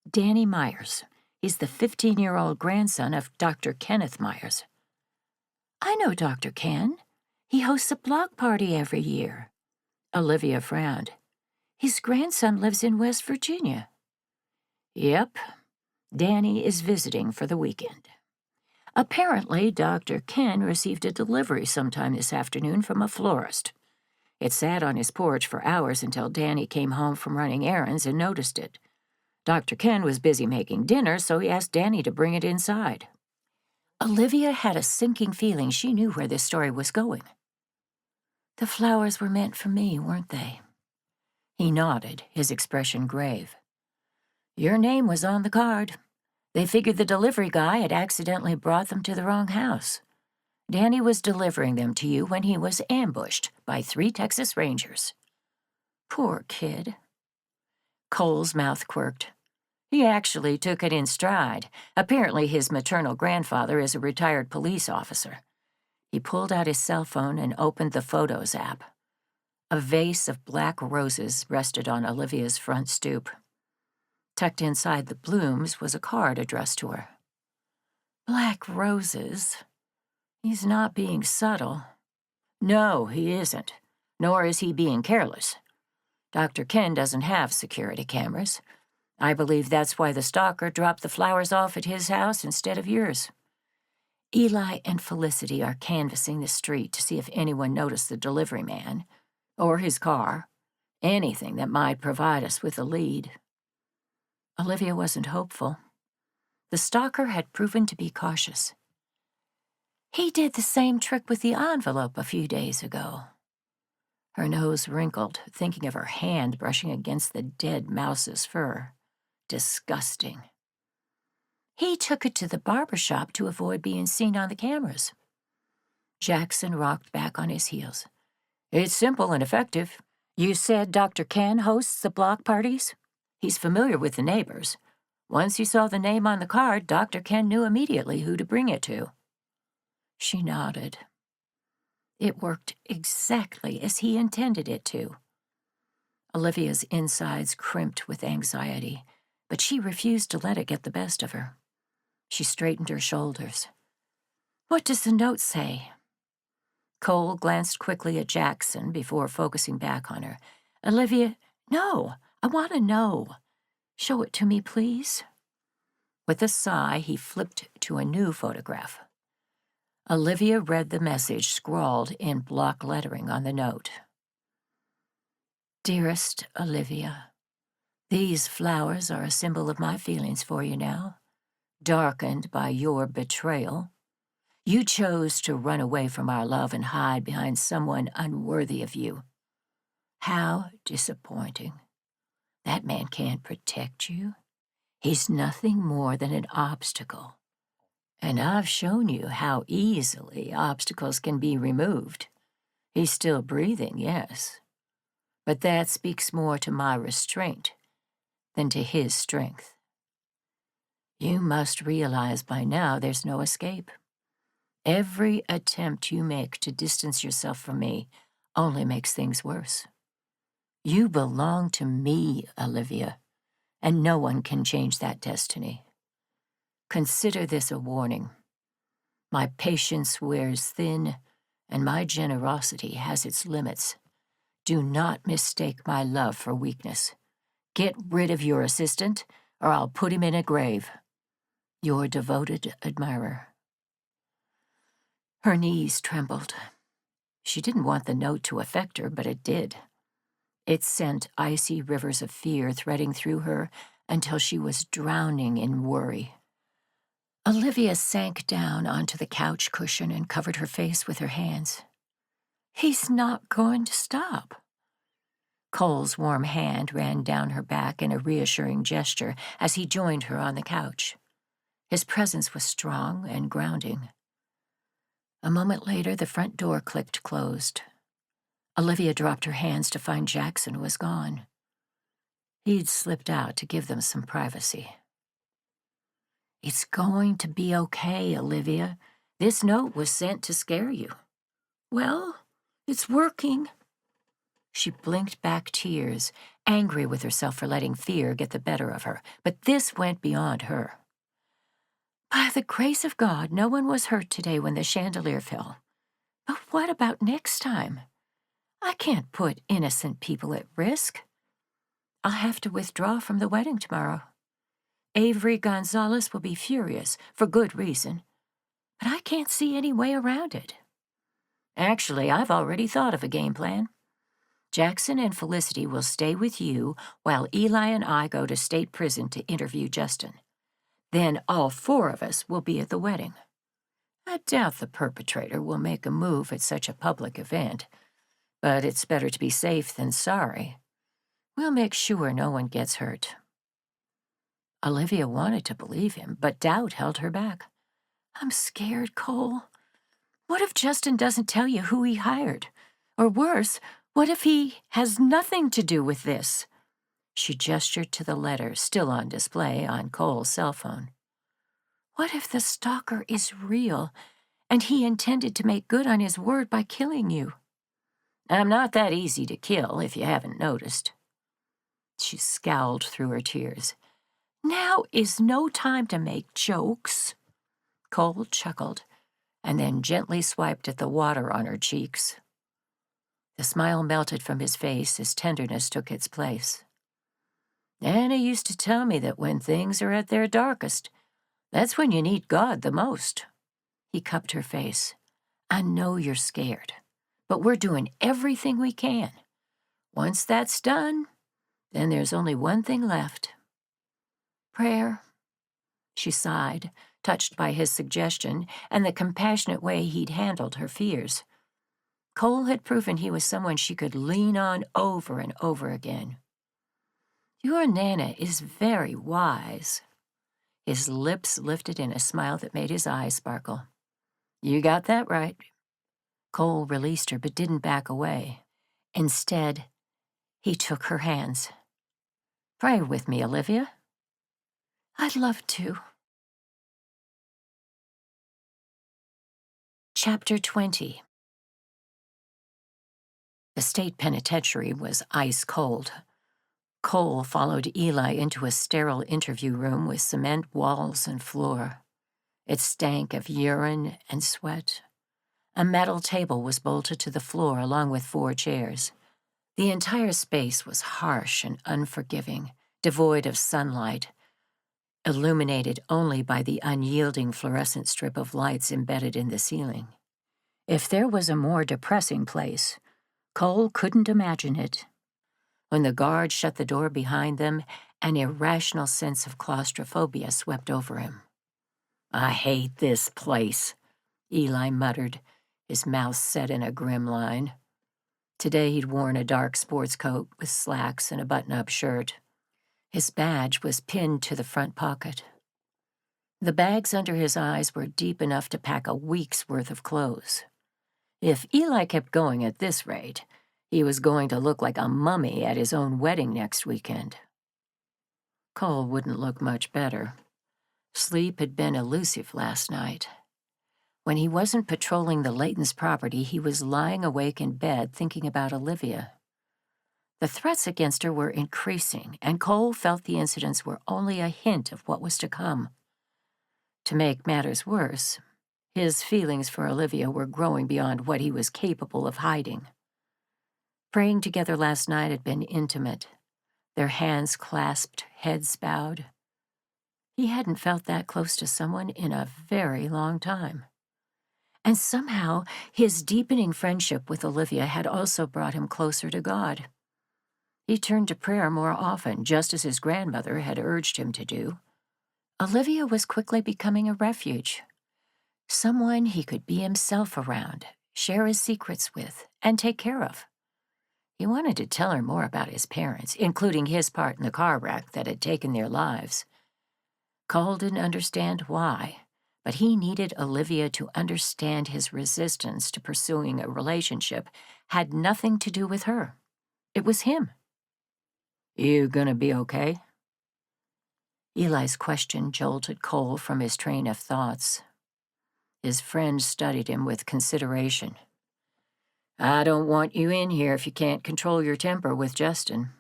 Danny Myers. He's the 15-year-old grandson of Dr. Kenneth Myers." "I know Dr. Ken. He hosts a block party every year." Olivia frowned. "His grandson lives in West Virginia." "Yep. Danny is visiting for the weekend. Apparently, Dr. Ken received a delivery sometime this afternoon from a florist. It sat on his porch for hours until Danny came home from running errands and noticed it. Dr. Ken was busy making dinner, so he asked Danny to bring it inside." Olivia had a sinking feeling she knew where this story was going. "The flowers were meant for me, weren't they?" He nodded, his expression grave. "Your name was on the card. They figured the delivery guy had accidentally brought them to the wrong house. Danny was delivering them to you when he was ambushed by 3 Texas Rangers." Poor kid. Cole's mouth quirked. He actually took it in stride. Apparently his maternal grandfather is a retired police officer. He pulled out his cell phone and opened the Photos app. A vase of black roses rested on Olivia's front stoop. Tucked inside the blooms was a card addressed to her. Black roses? He's not being subtle. No, he isn't. Nor is he being careless. Dr. Ken doesn't have security cameras. I believe that's why the stalker dropped the flowers off at his house instead of yours. Eli and Felicity are canvassing the street to see if anyone noticed the delivery man, or his car, anything that might provide us with a lead. Olivia wasn't hopeful. The stalker had proven to be cautious. He did the same trick with the envelope a few days ago. Her nose wrinkled, thinking of her hand brushing against the dead mouse's fur. Disgusting. He took it to the barber shop to avoid being seen on the cameras. Jackson rocked back on his heels. It's simple and effective. You said Dr. Ken hosts the block parties? He's familiar with the neighbors. Once he saw the name on the card, Dr. Ken knew immediately who to bring it to. She nodded. It worked exactly as he intended it to. Olivia's insides crimped with anxiety, but she refused to let it get the best of her. She straightened her shoulders. What does the note say? Cole glanced quickly at Jackson before focusing back on her. Olivia, no, I want to know. Show it to me, please. With a sigh, he flipped to a new photograph. Olivia read the message scrawled in block lettering on the note. Dearest Olivia, these flowers are a symbol of my feelings for you now, darkened by your betrayal. You chose to run away from our love and hide behind someone unworthy of you. How disappointing. That man can't protect you. He's nothing more than an obstacle. And I've shown you how easily obstacles can be removed. He's still breathing, yes. But that speaks more to my restraint than to his strength. You must realize by now there's no escape. Every attempt you make to distance yourself from me only makes things worse. You belong to me, Olivia, and no one can change that destiny. Consider this a warning. My patience wears thin, and my generosity has its limits. Do not mistake my love for weakness. Get rid of your assistant, or I'll put him in a grave. Your devoted admirer. Her knees trembled. She didn't want the note to affect her, but it did. It sent icy rivers of fear threading through her until she was drowning in worry. Olivia sank down onto the couch cushion and covered her face with her hands. He's not going to stop. Cole's warm hand ran down her back in a reassuring gesture as he joined her on the couch. His presence was strong and grounding. A moment later, the front door clicked closed. Olivia dropped her hands to find Jackson was gone. He'd slipped out to give them some privacy. It's going to be okay, Olivia. This note was sent to scare you. Well, it's working. She blinked back tears, angry with herself for letting fear get the better of her, but this went beyond her. By the grace of God, no one was hurt today when the chandelier fell. But what about next time? I can't put innocent people at risk. I'll have to withdraw from the wedding tomorrow. Avery Gonzalez will be furious, for good reason, but I can't see any way around it. Actually, I've already thought of a game plan. Jackson and Felicity will stay with you while Eli and I go to state prison to interview Justin. Then all four of us will be at the wedding. I doubt the perpetrator will make a move at such a public event, but it's better to be safe than sorry. We'll make sure no one gets hurt. Olivia wanted to believe him, but doubt held her back. I'm scared, Cole. What if Justin doesn't tell you who he hired? Or worse, What if he has nothing to do with this? She gestured to the letter still on display on Cole's cell phone. What if the stalker is real and he intended to make good on his word by killing you? I'm not that easy to kill, if you haven't noticed. She scowled through her tears. Now is no time to make jokes. Cole chuckled and then gently swiped at the water on her cheeks. The smile melted from his face as tenderness took its place. Anna used to tell me that when things are at their darkest, that's when you need God the most. He cupped her face. I know you're scared, but we're doing everything we can. Once that's done, then there's only one thing left. Prayer. She sighed, touched by his suggestion and the compassionate way he'd handled her fears. Cole had proven he was someone she could lean on over and over again. Your Nana is very wise. His lips lifted in a smile that made his eyes sparkle. You got that right. Cole released her but didn't back away. Instead, he took her hands. Pray with me, Olivia. I'd love to. Chapter 20. The state penitentiary was ice cold. Cole followed Eli into a sterile interview room with cement walls and floor. It stank of urine and sweat. A metal table was bolted to the floor along with 4 chairs. The entire space was harsh and unforgiving, devoid of sunlight, illuminated only by the unyielding fluorescent strip of lights embedded in the ceiling. If there was a more depressing place, Cole couldn't imagine it. When the guard shut the door behind them, an irrational sense of claustrophobia swept over him. I hate this place, Eli muttered, his mouth set in a grim line. Today he'd worn a dark sports coat with slacks and a button-up shirt. His badge was pinned to the front pocket. The bags under his eyes were deep enough to pack a week's worth of clothes. If Eli kept going at this rate, he was going to look like a mummy at his own wedding next weekend. Cole wouldn't look much better. Sleep had been elusive last night. When he wasn't patrolling the Leighton's property, he was lying awake in bed thinking about Olivia. The threats against her were increasing, and Cole felt the incidents were only a hint of what was to come. To make matters worse, his feelings for Olivia were growing beyond what he was capable of hiding. Praying together last night had been intimate, their hands clasped, heads bowed. He hadn't felt that close to someone in a very long time. And somehow, his deepening friendship with Olivia had also brought him closer to God. He turned to prayer more often, just as his grandmother had urged him to do. Olivia was quickly becoming a refuge, someone he could be himself around, share his secrets with, and take care of. He wanted to tell her more about his parents, including his part in the car wreck that had taken their lives. Cole didn't understand why, but he needed Olivia to understand his resistance to pursuing a relationship had nothing to do with her. It was him. You gonna be okay? Eli's question jolted Cole from his train of thoughts. His friend studied him with consideration. I don't want you in here if you can't control your temper with Justin.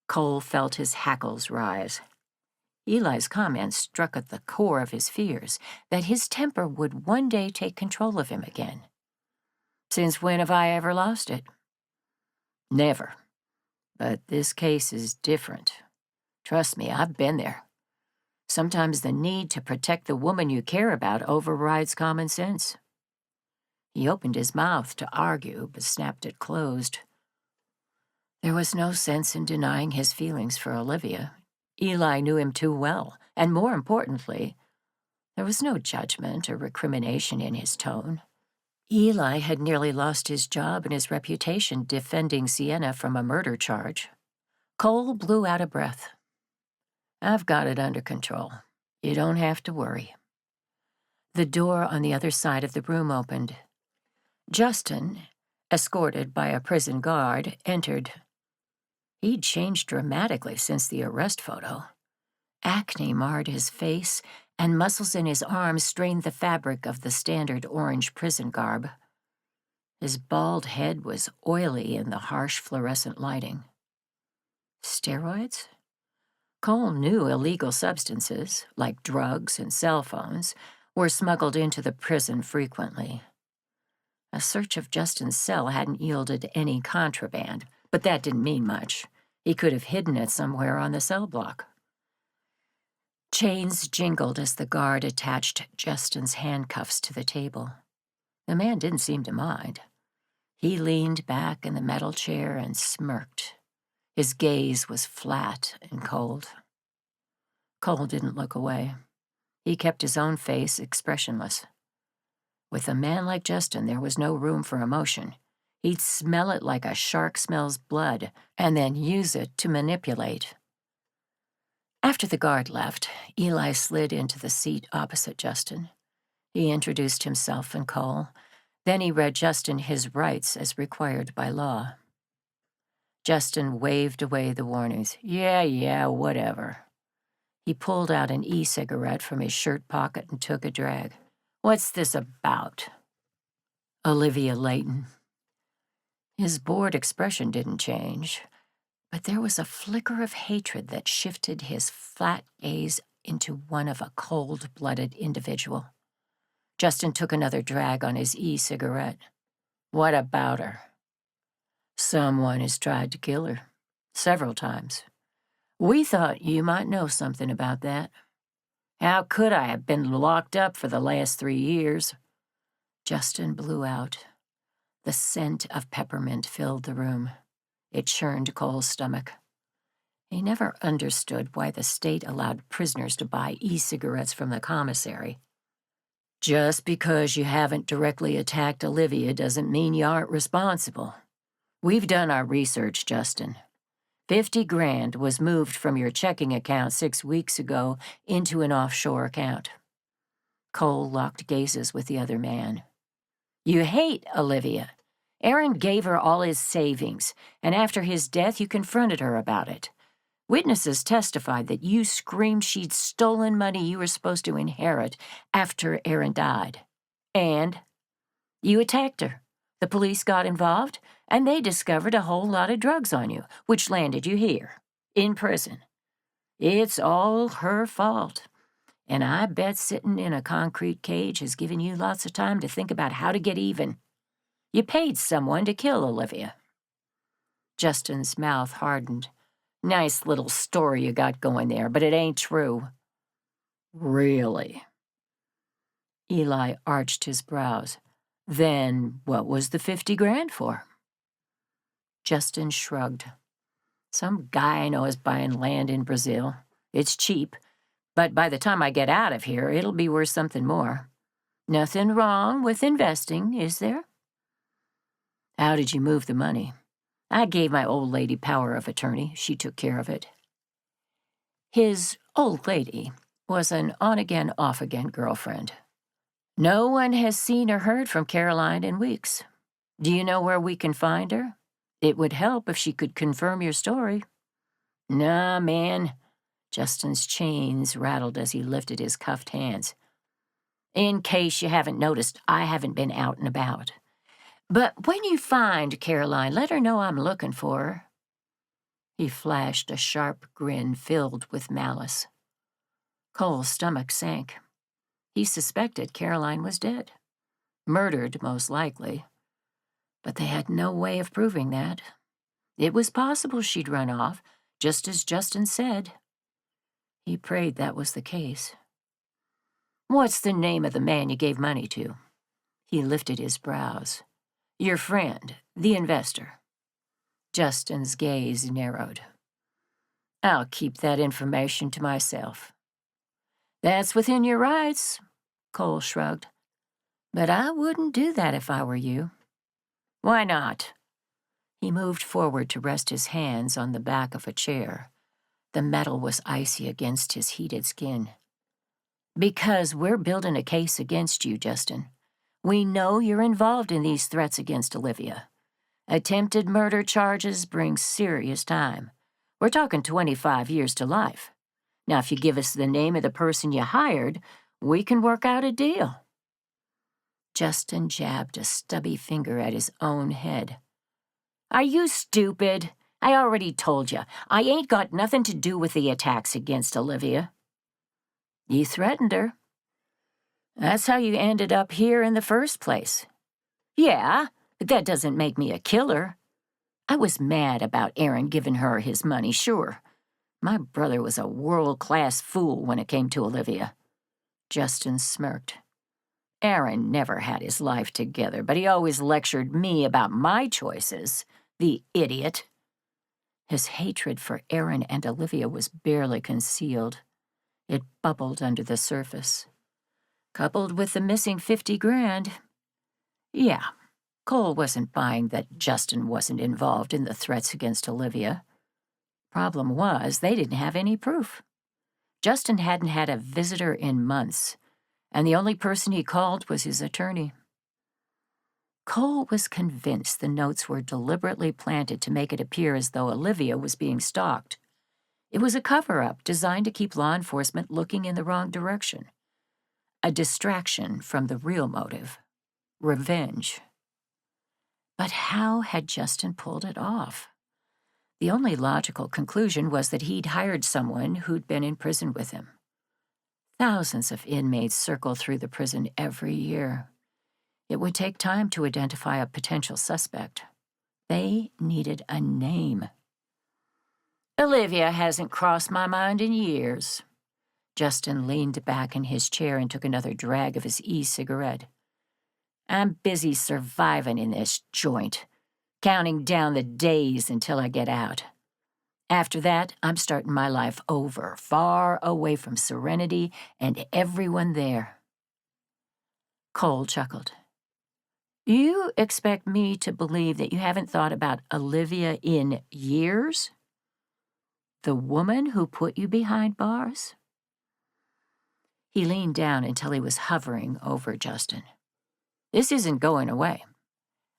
Cole felt his hackles rise. Eli's comment struck at the core of his fears, that his temper would one day take control of him again. Since when have I ever lost it? Never. But this case is different. Trust me, I've been there. Sometimes the need to protect the woman you care about overrides common sense. He opened his mouth to argue, but snapped it closed. There was no sense in denying his feelings for Olivia. Eli knew him too well, and more importantly, there was no judgment or recrimination in his tone. Eli had nearly lost his job and his reputation defending Sienna from a murder charge. Cole blew out a breath. I've got it under control. You don't have to worry. The door on the other side of the room opened. Justin, escorted by a prison guard, entered. He'd changed dramatically since the arrest photo. Acne marred his face, and muscles in his arms strained the fabric of the standard orange prison garb. His bald head was oily in the harsh fluorescent lighting. Steroids? Cole knew illegal substances, like drugs and cell phones, were smuggled into the prison frequently. A search of Justin's cell hadn't yielded any contraband, but that didn't mean much. He could have hidden it somewhere on the cell block. Chains jingled as the guard attached Justin's handcuffs to the table. The man didn't seem to mind. He leaned back in the metal chair and smirked. His gaze was flat and cold. Cole didn't look away. He kept his own face expressionless. With a man like Justin, there was no room for emotion. He'd smell it like a shark smells blood, and then use it to manipulate. After the guard left, Eli slid into the seat opposite Justin. He introduced himself and Cole. Then he read Justin his rights as required by law. Justin waved away the warnings. Yeah, whatever. He pulled out an e-cigarette from his shirt pocket and took a drag. What's this about? Olivia Leighton. His bored expression didn't change, but there was a flicker of hatred that shifted his flat gaze into one of a cold-blooded individual. Justin took another drag on his e-cigarette. What about her? Someone has tried to kill her. Several times. We thought you might know something about that. How could I have been locked up for the last 3 years? Justin blew out. The scent of peppermint filled the room. It churned Cole's stomach. He never understood why the state allowed prisoners to buy e-cigarettes from the commissary. Just because you haven't directly attacked Olivia doesn't mean you aren't responsible. We've done our research, Justin. 50 grand was moved from your checking account 6 weeks ago into an offshore account. Cole locked gazes with the other man. You hate Olivia. Aaron gave her all his savings, and after his death you confronted her about it. Witnesses testified that you screamed she'd stolen money you were supposed to inherit after Aaron died. And you attacked her. The police got involved, and they discovered a whole lot of drugs on you, which landed you here, in prison. It's all her fault, and I bet sitting in a concrete cage has given you lots of time to think about how to get even. You paid someone to kill Olivia. Justin's mouth hardened. Nice little story you got going there, but it ain't true. Really? Eli arched his brows. Then what was the 50 grand for? Justin shrugged. Some guy I know is buying land in Brazil. It's cheap, but by the time I get out of here, it'll be worth something more. Nothing wrong with investing, is there? How did you move the money? I gave my old lady power of attorney. She took care of it. His old lady was an on-again, off-again girlfriend. No one has seen or heard from Caroline in weeks. Do you know where we can find her? It would help if she could confirm your story. Nah, man. Justin's chains rattled as he lifted his cuffed hands. In case you haven't noticed, I haven't been out and about. But when you find Caroline, let her know I'm looking for her. He flashed a sharp grin filled with malice. Cole's stomach sank. He suspected Caroline was dead. Murdered, most likely. But they had no way of proving that. It was possible she'd run off, just as Justin said. He prayed that was the case. What's the name of the man you gave money to? He lifted his brows. Your friend, the investor. Justin's gaze narrowed. I'll keep that information to myself. That's within your rights, Cole shrugged. But I wouldn't do that if I were you. Why not? He moved forward to rest his hands on the back of a chair. The metal was icy against his heated skin. Because we're building a case against you, Justin. We know you're involved in these threats against Olivia. Attempted murder charges bring serious time. We're talking 25 years to life. Now, if you give us the name of the person you hired, we can work out a deal." Justin jabbed a stubby finger at his own head. "Are you stupid? I already told you, I ain't got nothing to do with the attacks against Olivia." "You threatened her. That's how you ended up here in the first place." "Yeah, but that doesn't make me a killer. I was mad about Aaron giving her his money, sure. My brother was a world-class fool when it came to Olivia." Justin smirked. "Aaron never had his life together, but he always lectured me about my choices. The idiot." His hatred for Aaron and Olivia was barely concealed. It bubbled under the surface. Coupled with the missing 50 grand. Yeah, Cole wasn't buying that Justin wasn't involved in the threats against Olivia. Problem was, they didn't have any proof. Justin hadn't had a visitor in months, and the only person he called was his attorney. Cole was convinced the notes were deliberately planted to make it appear as though Olivia was being stalked. It was a cover-up designed to keep law enforcement looking in the wrong direction. A distraction from the real motive: revenge. But how had Justin pulled it off? The only logical conclusion was that he'd hired someone who'd been in prison with him. Thousands of inmates circle through the prison every year. It would take time to identify a potential suspect. They needed a name. "Olivia hasn't crossed my mind in years." Justin leaned back in his chair and took another drag of his e-cigarette. "I'm busy surviving in this joint, counting down the days until I get out. After that, I'm starting my life over, far away from Serenity and everyone there." Cole chuckled. "You expect me to believe that you haven't thought about Olivia in years? The woman who put you behind bars?" He leaned down until he was hovering over Justin. "This isn't going away.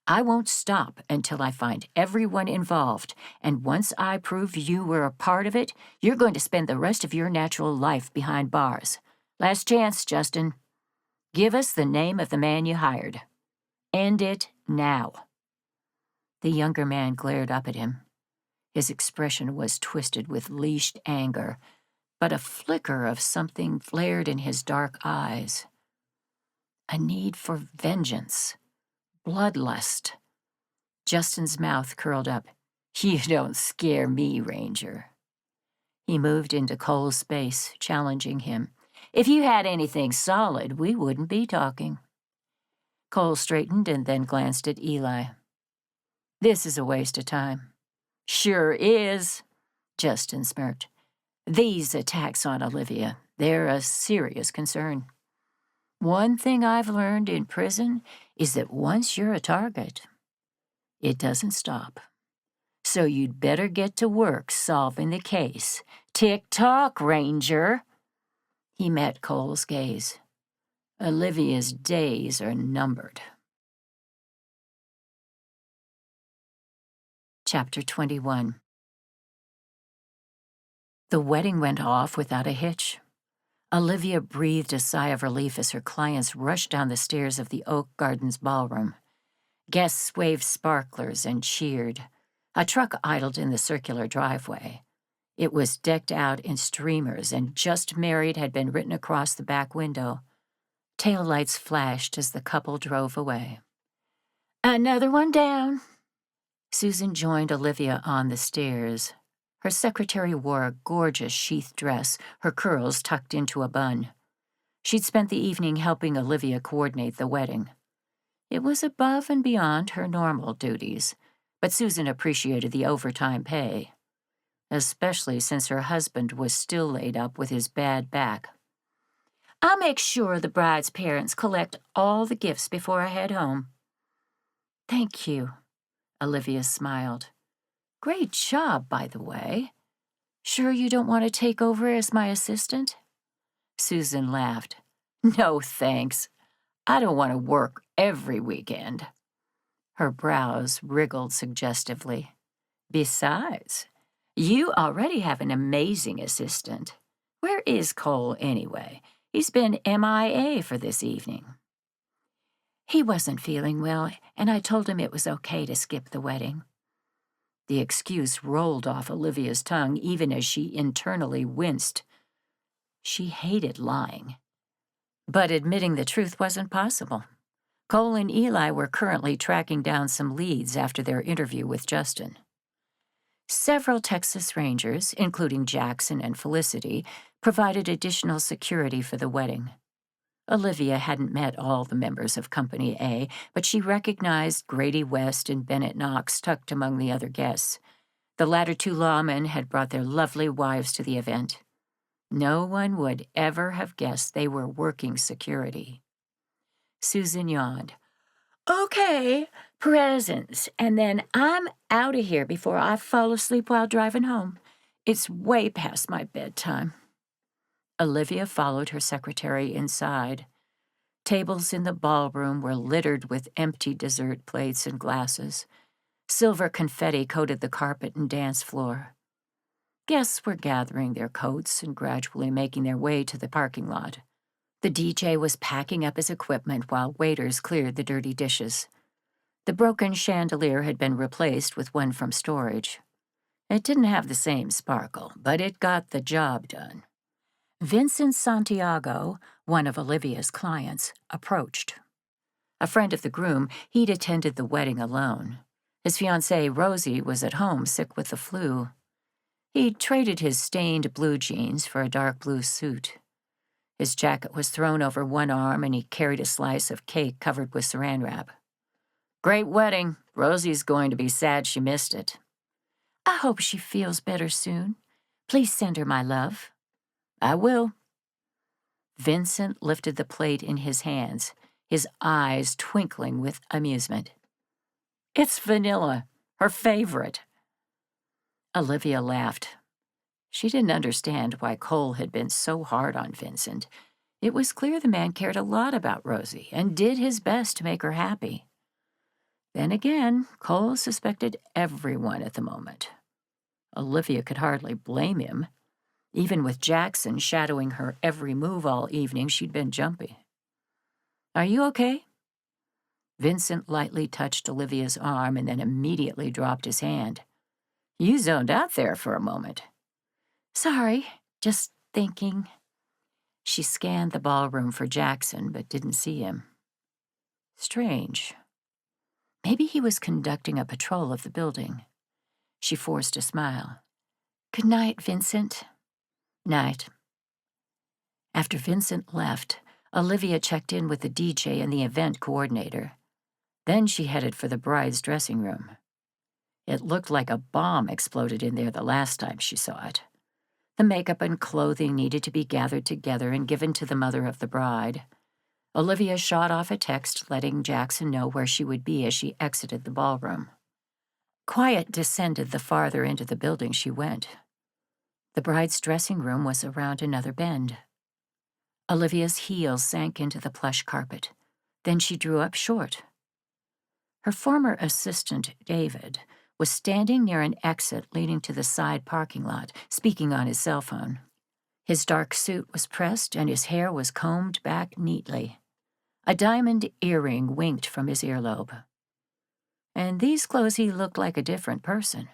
I won't stop until I find everyone involved, and once I prove you were a part of it, you're going to spend the rest of your natural life behind bars. Last chance, Justin. Give us the name of the man you hired. End it now." The younger man glared up at him. His expression was twisted with leashed anger, but a flicker of something flared in his dark eyes. A need for vengeance. Bloodlust. Justin's mouth curled up. "You don't scare me, Ranger." He moved into Cole's space, challenging him. "If you had anything solid, we wouldn't be talking." Cole straightened and then glanced at Eli. "This is a waste of time." "Sure is," Justin smirked. "These attacks on Olivia, they're a serious concern. One thing I've learned in prison is that once you're a target, it doesn't stop. So you'd better get to work solving the case. Tick-tock, Ranger." He met Cole's gaze. "Olivia's days are numbered." Chapter 21. The wedding went off without a hitch. Olivia breathed a sigh of relief as her clients rushed down the stairs of the Oak Gardens ballroom. Guests waved sparklers and cheered. A truck idled in the circular driveway. It was decked out in streamers, and "Just Married" had been written across the back window. Taillights flashed as the couple drove away. "Another one down." Susan joined Olivia on the stairs. Her secretary wore a gorgeous sheath dress, her curls tucked into a bun. She'd spent the evening helping Olivia coordinate the wedding. It was above and beyond her normal duties, but Susan appreciated the overtime pay, especially since her husband was still laid up with his bad back. "I'll make sure the bride's parents collect all the gifts before I head home." "Thank you," Olivia smiled. "Great job, by the way. Sure you don't want to take over as my assistant?" Susan laughed. "No, thanks. I don't want to work every weekend." Her brows wriggled suggestively. Besides, you already have an amazing assistant. Where is Cole, anyway? He's been MIA for this evening. He wasn't feeling well, and I told him it was okay to skip the wedding. The excuse rolled off Olivia's tongue even as she internally winced. She hated lying. But admitting the truth wasn't possible. Cole and Eli were currently tracking down some leads after their interview with Justin. Several Texas Rangers, including Jackson and Felicity, provided additional security for the wedding. Olivia hadn't met all the members of Company A, but she recognized Grady West and Bennett Knox tucked among the other guests. The latter two lawmen had brought their lovely wives to the event. No one would ever have guessed they were working security. Susan yawned. Okay, presents, and then I'm out of here before I fall asleep while driving home. It's way past my bedtime. Olivia followed her secretary inside. Tables in the ballroom were littered with empty dessert plates and glasses. Silver confetti coated the carpet and dance floor. Guests were gathering their coats and gradually making their way to the parking lot. The DJ was packing up his equipment while waiters cleared the dirty dishes. The broken chandelier had been replaced with one from storage. It didn't have the same sparkle, but it got the job done. Vincent Santiago, one of Olivia's clients, approached. A friend of the groom, he'd attended the wedding alone. His fiancée, Rosie, was at home sick with the flu. He'd traded his stained blue jeans for a dark blue suit. His jacket was thrown over one arm and he carried a slice of cake covered with saran wrap. Great wedding. Rosie's going to be sad she missed it. I hope she feels better soon. Please send her my love. I will. Vincent lifted the plate in his hands, his eyes twinkling with amusement. It's vanilla, her favorite. Olivia laughed. She didn't understand why Cole had been so hard on Vincent. It was clear the man cared a lot about Rosie and did his best to make her happy. Then again, Cole suspected everyone at the moment. Olivia could hardly blame him. Even with Jackson shadowing her every move all evening, she'd been jumpy. Are you okay? Vincent lightly touched Olivia's arm and then immediately dropped his hand. You zoned out there for a moment. Sorry, just thinking. She scanned the ballroom for Jackson, but didn't see him. Strange. Maybe he was conducting a patrol of the building. She forced a smile. Good night, Vincent. Night. After Vincent left, Olivia checked in with the DJ and the event coordinator. Then she headed for the bride's dressing room. It looked like a bomb exploded in there the last time she saw it. The makeup and clothing needed to be gathered together and given to the mother of the bride. Olivia shot off a text letting Jackson know where she would be as she exited the ballroom. Quiet descended the farther into the building she went. The bride's dressing room was around another bend. Olivia's heels sank into the plush carpet. Then she drew up short. Her former assistant, David, was standing near an exit leading to the side parking lot, speaking on his cell phone. His dark suit was pressed and his hair was combed back neatly. A diamond earring winked from his earlobe. In these clothes he looked like a different person.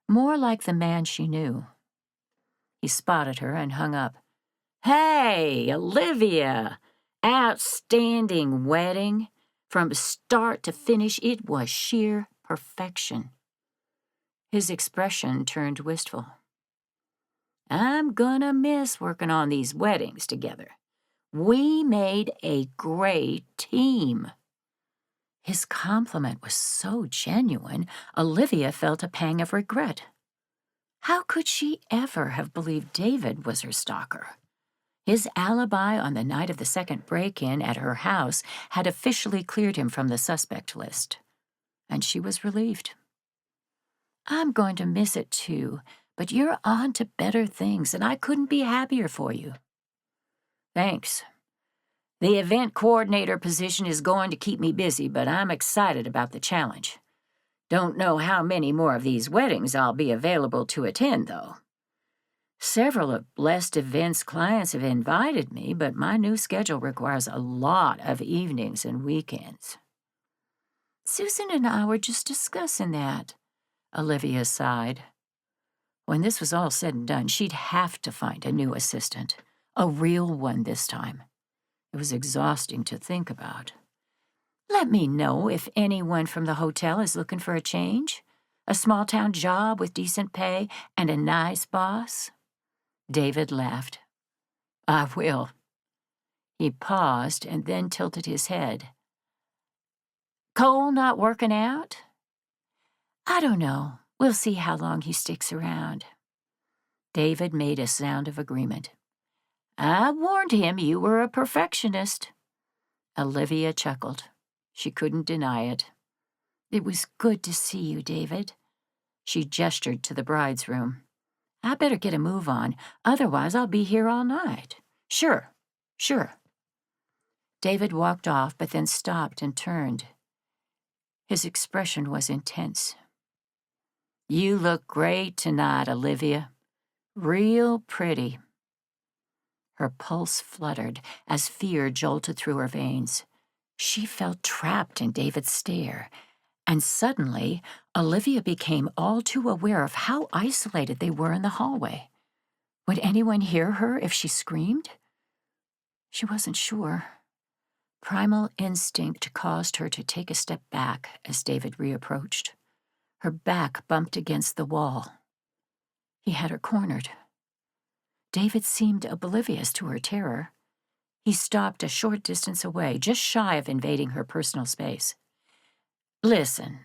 More like the man she knew. He spotted her and hung up. Hey, Olivia! Outstanding wedding. From start to finish, it was sheer perfection. His expression turned wistful. I'm gonna miss working on these weddings together. We made a great team. His compliment was so genuine, Olivia felt a pang of regret. How could she ever have believed David was her stalker? His alibi on the night of the second break-in at her house had officially cleared him from the suspect list, and she was relieved. I'm going to miss it too, but you're on to better things, and I couldn't be happier for you. Thanks. The event coordinator position is going to keep me busy, but I'm excited about the challenge. Don't know how many more of these weddings I'll be available to attend, though. Several of Blessed Events clients have invited me, but my new schedule requires a lot of evenings and weekends. Susan and I were just discussing that, Olivia sighed. When this was all said and done, she'd have to find a new assistant, a real one this time. It was exhausting to think about. Let me know if anyone from the hotel is looking for a change, a small-town job with decent pay and a nice boss. David laughed. I will. He paused and then tilted his head. Cole not working out? I don't know. We'll see how long he sticks around. David made a sound of agreement. I warned him you were a perfectionist. Olivia chuckled. She couldn't deny it. It was good to see you, David. She gestured to the bride's room. I better get a move on, otherwise I'll be here all night. Sure. David walked off, but then stopped and turned. His expression was intense. You look great tonight, Olivia. Real pretty. Her pulse fluttered as fear jolted through her veins. She felt trapped in David's stare, and suddenly Olivia became all too aware of how isolated they were in the hallway. Would anyone hear her if she screamed? She wasn't sure. Primal instinct caused her to take a step back as David reapproached. Her back bumped against the wall. He had her cornered. David seemed oblivious to her terror. He stopped a short distance away, just shy of invading her personal space. Listen,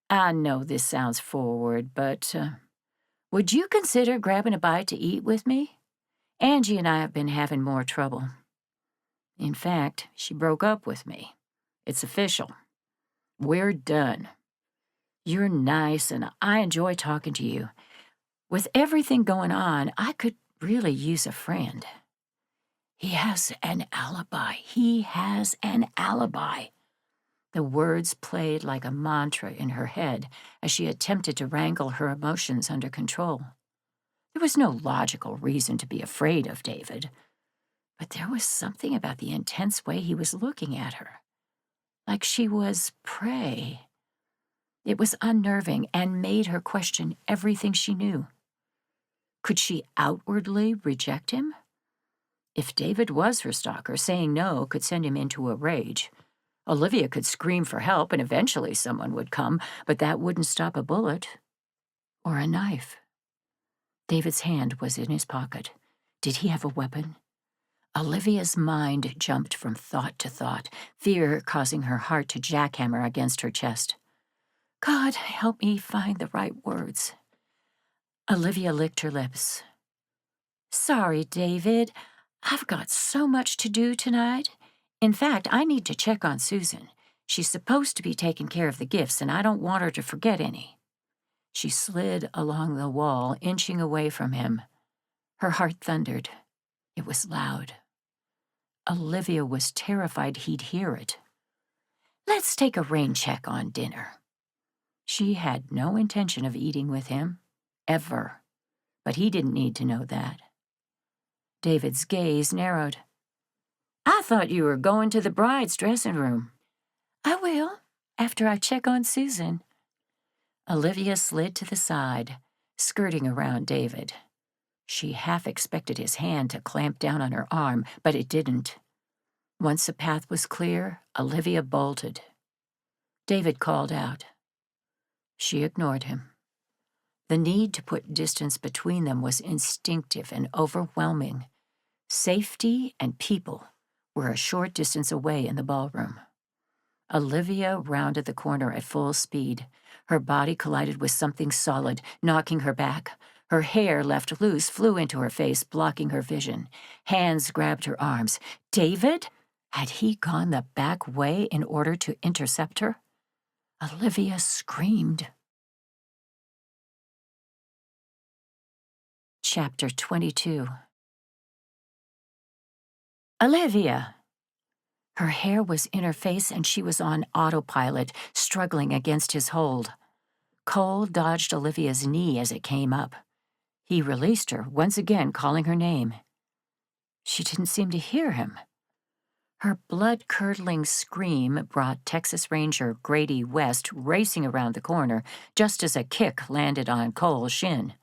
I know this sounds forward, but would you consider grabbing a bite to eat with me? Angie and I have been having more trouble. In fact, she broke up with me. It's official. We're done. You're nice, and I enjoy talking to you. With everything going on, I could really use a friend. He has an alibi. The words played like a mantra in her head as she attempted to wrangle her emotions under control. There was no logical reason to be afraid of David, but there was something about the intense way he was looking at her, like she was prey. It was unnerving and made her question everything she knew. Could she outwardly reject him? If David was her stalker, saying no could send him into a rage. Olivia could scream for help and eventually someone would come, but that wouldn't stop a bullet. Or a knife. David's hand was in his pocket. Did he have a weapon? Olivia's mind jumped from thought to thought, fear causing her heart to jackhammer against her chest. God, help me find the right words. Olivia licked her lips. Sorry, David. I've got so much to do tonight. In fact, I need to check on Susan. She's supposed to be taking care of the gifts, and I don't want her to forget any. She slid along the wall, inching away from him. Her heart thundered. It was loud. Olivia was terrified he'd hear it. Let's take a rain check on dinner. She had no intention of eating with him, ever, but he didn't need to know that. David's gaze narrowed. I thought you were going to the bride's dressing room. I will, after I check on Susan. Olivia slid to the side, skirting around David. She half expected his hand to clamp down on her arm, but it didn't. Once the path was clear, Olivia bolted. David called out. She ignored him. The need to put distance between them was instinctive and overwhelming. Safety and people were a short distance away in the ballroom. Olivia rounded the corner at full speed. Her body collided with something solid, knocking her back. Her hair, left loose, flew into her face, blocking her vision. Hands grabbed her arms. David? Had he gone the back way in order to intercept her? Olivia screamed. Chapter 22. Olivia! Her hair was in her face and she was on autopilot, struggling against his hold. Cole dodged Olivia's knee as it came up. He released her, once again calling her name. She didn't seem to hear him. Her blood-curdling scream brought Texas Ranger Grady West racing around the corner just as a kick landed on Cole's shin.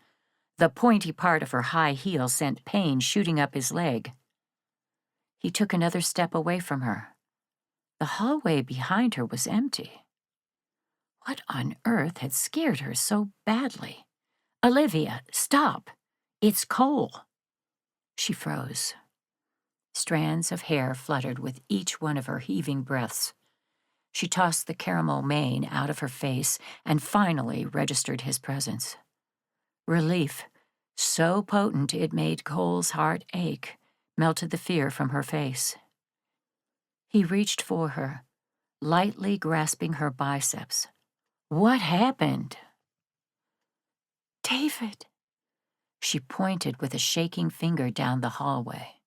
The pointy part of her high heel sent pain shooting up his leg. He took another step away from her. The hallway behind her was empty. What on earth had scared her so badly? "Olivia, stop! It's Cole!" She froze. Strands of hair fluttered with each one of her heaving breaths. She tossed the caramel mane out of her face and finally registered his presence. Relief, so potent it made Cole's heart ache, melted the fear from her face. He reached for her, lightly grasping her biceps. "What happened?" "David." She pointed with a shaking finger down the hallway.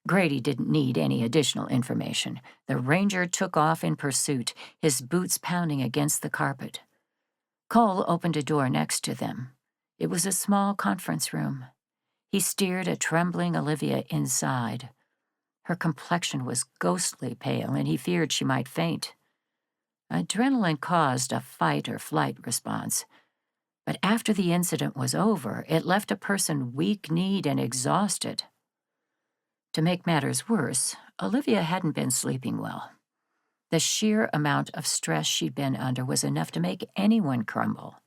Grady didn't need any additional information. The ranger took off in pursuit, his boots pounding against the carpet. Cole opened a door next to them. It was a small conference room. He steered a trembling Olivia inside. Her complexion was ghostly pale, and he feared she might faint. Adrenaline caused a fight or flight response, but after the incident was over, it left a person weak-kneed and exhausted. To make matters worse, Olivia hadn't been sleeping well. The sheer amount of stress she'd been under was enough to make anyone crumble.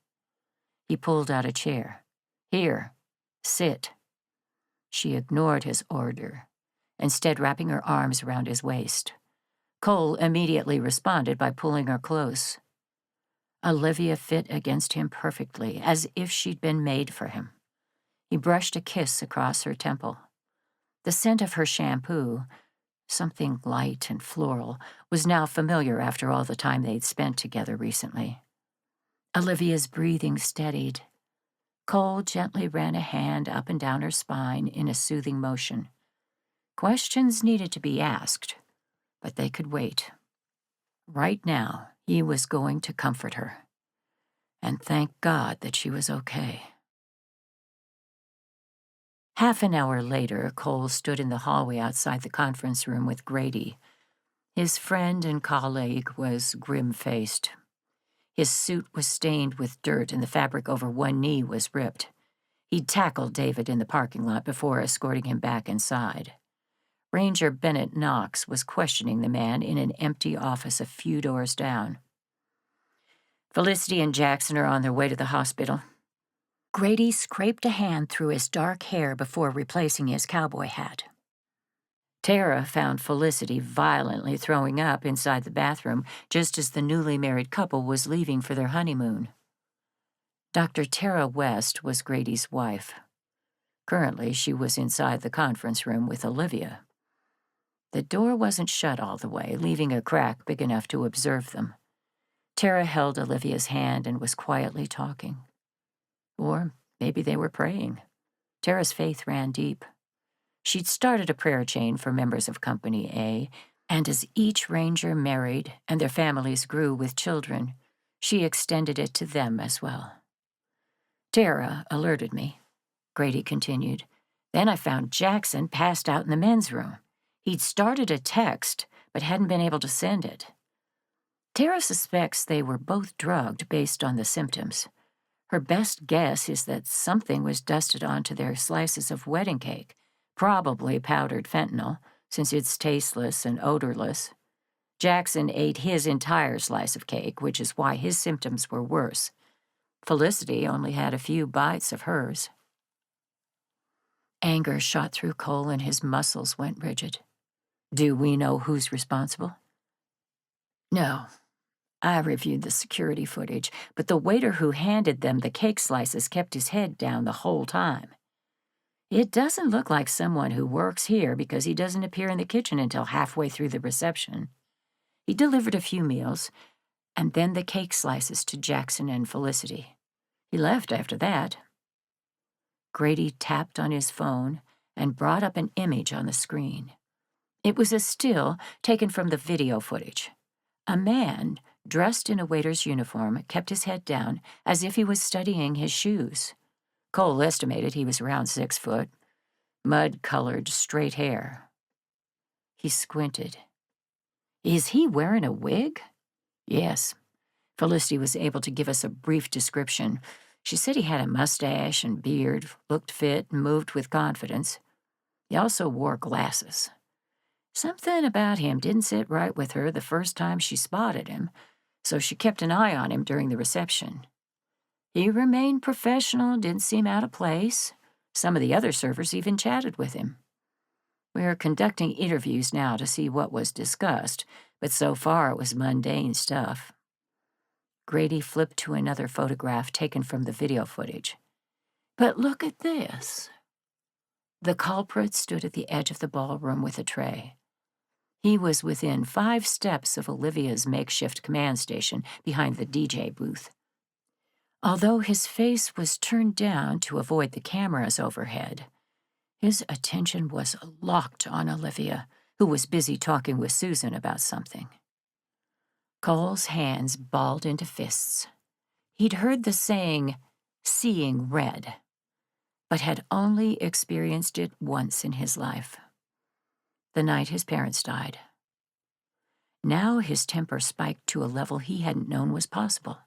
He pulled out a chair. "Here, sit." She ignored his order, instead wrapping her arms around his waist. Cole immediately responded by pulling her close. Olivia fit against him perfectly, as if she'd been made for him. He brushed a kiss across her temple. The scent of her shampoo, something light and floral, was now familiar after all the time they'd spent together recently. Olivia's breathing steadied. Cole gently ran a hand up and down her spine in a soothing motion. Questions needed to be asked, but they could wait. Right now, he was going to comfort her. And thank God that she was okay. Half an hour later, Cole stood in the hallway outside the conference room with Grady. His friend and colleague was grim-faced. His suit was stained with dirt and the fabric over one knee was ripped. He'd tackled David in the parking lot before escorting him back inside. Ranger Bennett Knox was questioning the man in an empty office a few doors down. "Felicity and Jackson are on their way to the hospital." Grady scraped a hand through his dark hair before replacing his cowboy hat. Tara found Felicity violently throwing up inside the bathroom just as the newly married couple was leaving for their honeymoon. Dr. Tara West was Grady's wife. Currently, she was inside the conference room with Olivia. The door wasn't shut all the way, leaving a crack big enough to observe them. Tara held Olivia's hand and was quietly talking. Or maybe they were praying. Tara's faith ran deep. She'd started a prayer chain for members of Company A, and as each ranger married and their families grew with children, she extended it to them as well. "Tara alerted me," Grady continued. "Then I found Jackson passed out in the men's room. He'd started a text, but hadn't been able to send it. Tara suspects they were both drugged based on the symptoms. Her best guess is that something was dusted onto their slices of wedding cake, probably powdered fentanyl, since it's tasteless and odorless. Jackson ate his entire slice of cake, which is why his symptoms were worse. Felicity only had a few bites of hers." Anger shot through Cole and his muscles went rigid. "Do we know who's responsible?" "No. I reviewed the security footage, but the waiter who handed them the cake slices kept his head down the whole time. It doesn't look like someone who works here because he doesn't appear in the kitchen until halfway through the reception. He delivered a few meals, and then the cake slices to Jackson and Felicity. He left after that." Grady tapped on his phone and brought up an image on the screen. It was a still taken from the video footage. A man, dressed in a waiter's uniform, kept his head down as if he was studying his shoes. Cole estimated he was around 6 foot, mud-colored, straight hair. He squinted. Is he wearing a wig? Yes. Felicity was able to give us a brief description. She said he had a mustache and beard, looked fit, and moved with confidence. He also wore glasses. Something about him didn't sit right with her the first time she spotted him, so she kept an eye on him during the reception. He remained professional, didn't seem out of place. Some of the other servers even chatted with him. We're conducting interviews now to see what was discussed, but so far it was mundane stuff. Grady flipped to another photograph taken from the video footage. But look at this. The culprit stood at the edge of the ballroom with a tray. He was within 5 steps of Olivia's makeshift command station behind the DJ booth. Although his face was turned down to avoid the cameras overhead, his attention was locked on Olivia, who was busy talking with Susan about something. Cole's hands balled into fists. He'd heard the saying, "seeing red," but had only experienced it once in his life. The night his parents died. Now his temper spiked to a level he hadn't known was possible.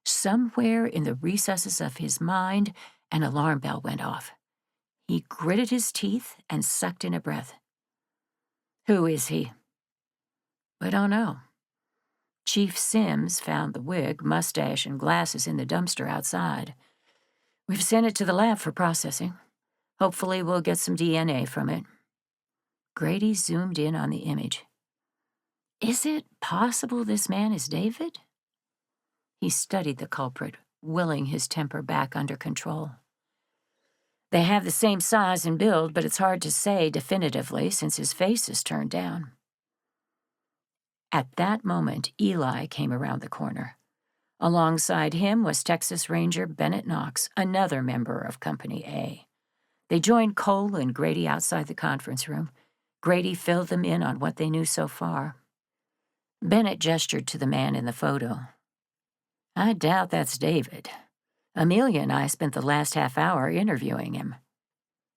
Somewhere in the recesses of his mind, an alarm bell went off. He gritted his teeth and sucked in a breath. Who is he? We don't know. Chief Sims found the wig, mustache, and glasses in the dumpster outside. We've sent it to the lab for processing. Hopefully we'll get some DNA from it. Grady zoomed in on the image. Is it possible this man is David? He studied the culprit, willing his temper back under control. They have the same size and build, but it's hard to say definitively since his face is turned down. At that moment, Eli came around the corner. Alongside him was Texas Ranger Bennett Knox, another member of Company A. They joined Cole and Grady outside the conference room. Grady filled them in on what they knew so far. Bennett gestured to the man in the photo. I doubt that's David. Amelia and I spent the last half hour interviewing him.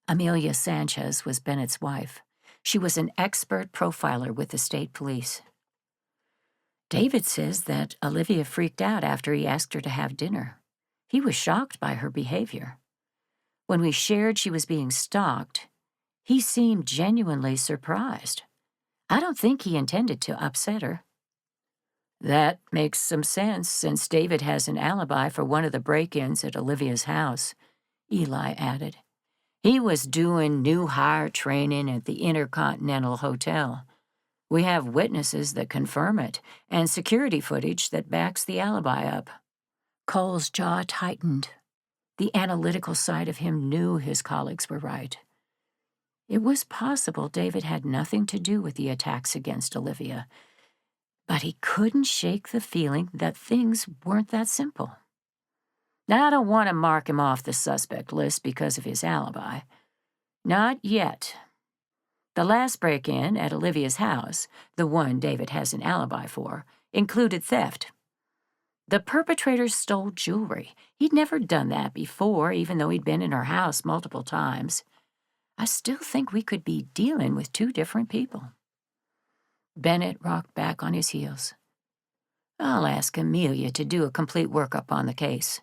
Amelia Sanchez was Bennett's wife. She was an expert profiler with the state police. David says that Olivia freaked out after he asked her to have dinner. He was shocked by her behavior. When we shared she was being stalked, he seemed genuinely surprised. I don't think he intended to upset her. That makes some sense, since David has an alibi for one of the break-ins at Olivia's house, Eli added. He was doing new hire training at the Intercontinental Hotel. We have witnesses that confirm it, and security footage that backs the alibi up. Cole's jaw tightened. The analytical side of him knew his colleagues were right. It was possible David had nothing to do with the attacks against Olivia, but he couldn't shake the feeling that things weren't that simple. Now, I don't want to mark him off the suspect list because of his alibi. Not yet. The last break-in at Olivia's house, the one David has an alibi for, included theft. The perpetrator stole jewelry. He'd never done that before, even though he'd been in her house multiple times. I still think we could be dealing with 2 different people. Bennett rocked back on his heels. I'll ask Amelia to do a complete workup on the case.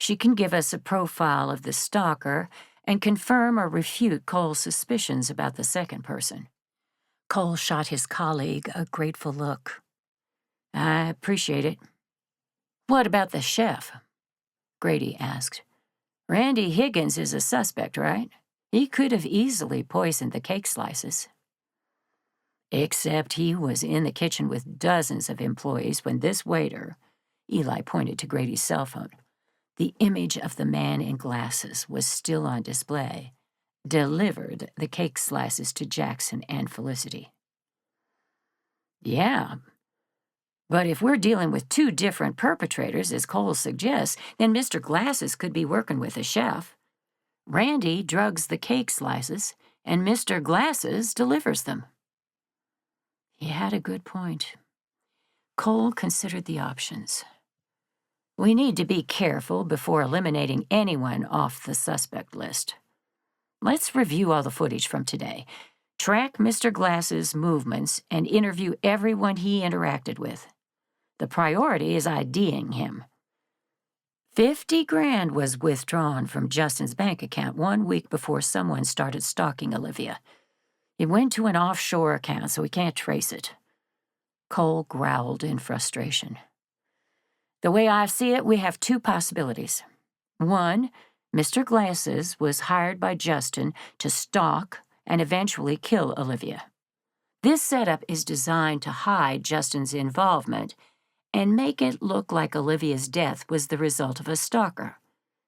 She can give us a profile of the stalker and confirm or refute Cole's suspicions about the second person. Cole shot his colleague a grateful look. I appreciate it. What about the chef? Grady asked. Randy Higgins is a suspect, right? He could have easily poisoned the cake slices. Except he was in the kitchen with dozens of employees when this waiter, Eli pointed to Grady's cell phone, the image of the man in glasses was still on display, delivered the cake slices to Jackson and Felicity. Yeah, but if we're dealing with 2 different perpetrators, as Cole suggests, then Mr. Glasses could be working with a chef. Randy drugs the cake slices, and Mr. Glasses delivers them. He had a good point. Cole considered the options. We need to be careful before eliminating anyone off the suspect list. Let's review all the footage from today. Track Mr. Glass's movements and interview everyone he interacted with. The priority is IDing him. 50 grand was withdrawn from Justin's bank account 1 week before someone started stalking Olivia. It went to an offshore account, so we can't trace it. Cole growled in frustration. The way I see it, we have 2 possibilities. 1, Mr. Glasses was hired by Justin to stalk and eventually kill Olivia. This setup is designed to hide Justin's involvement and make it look like Olivia's death was the result of a stalker,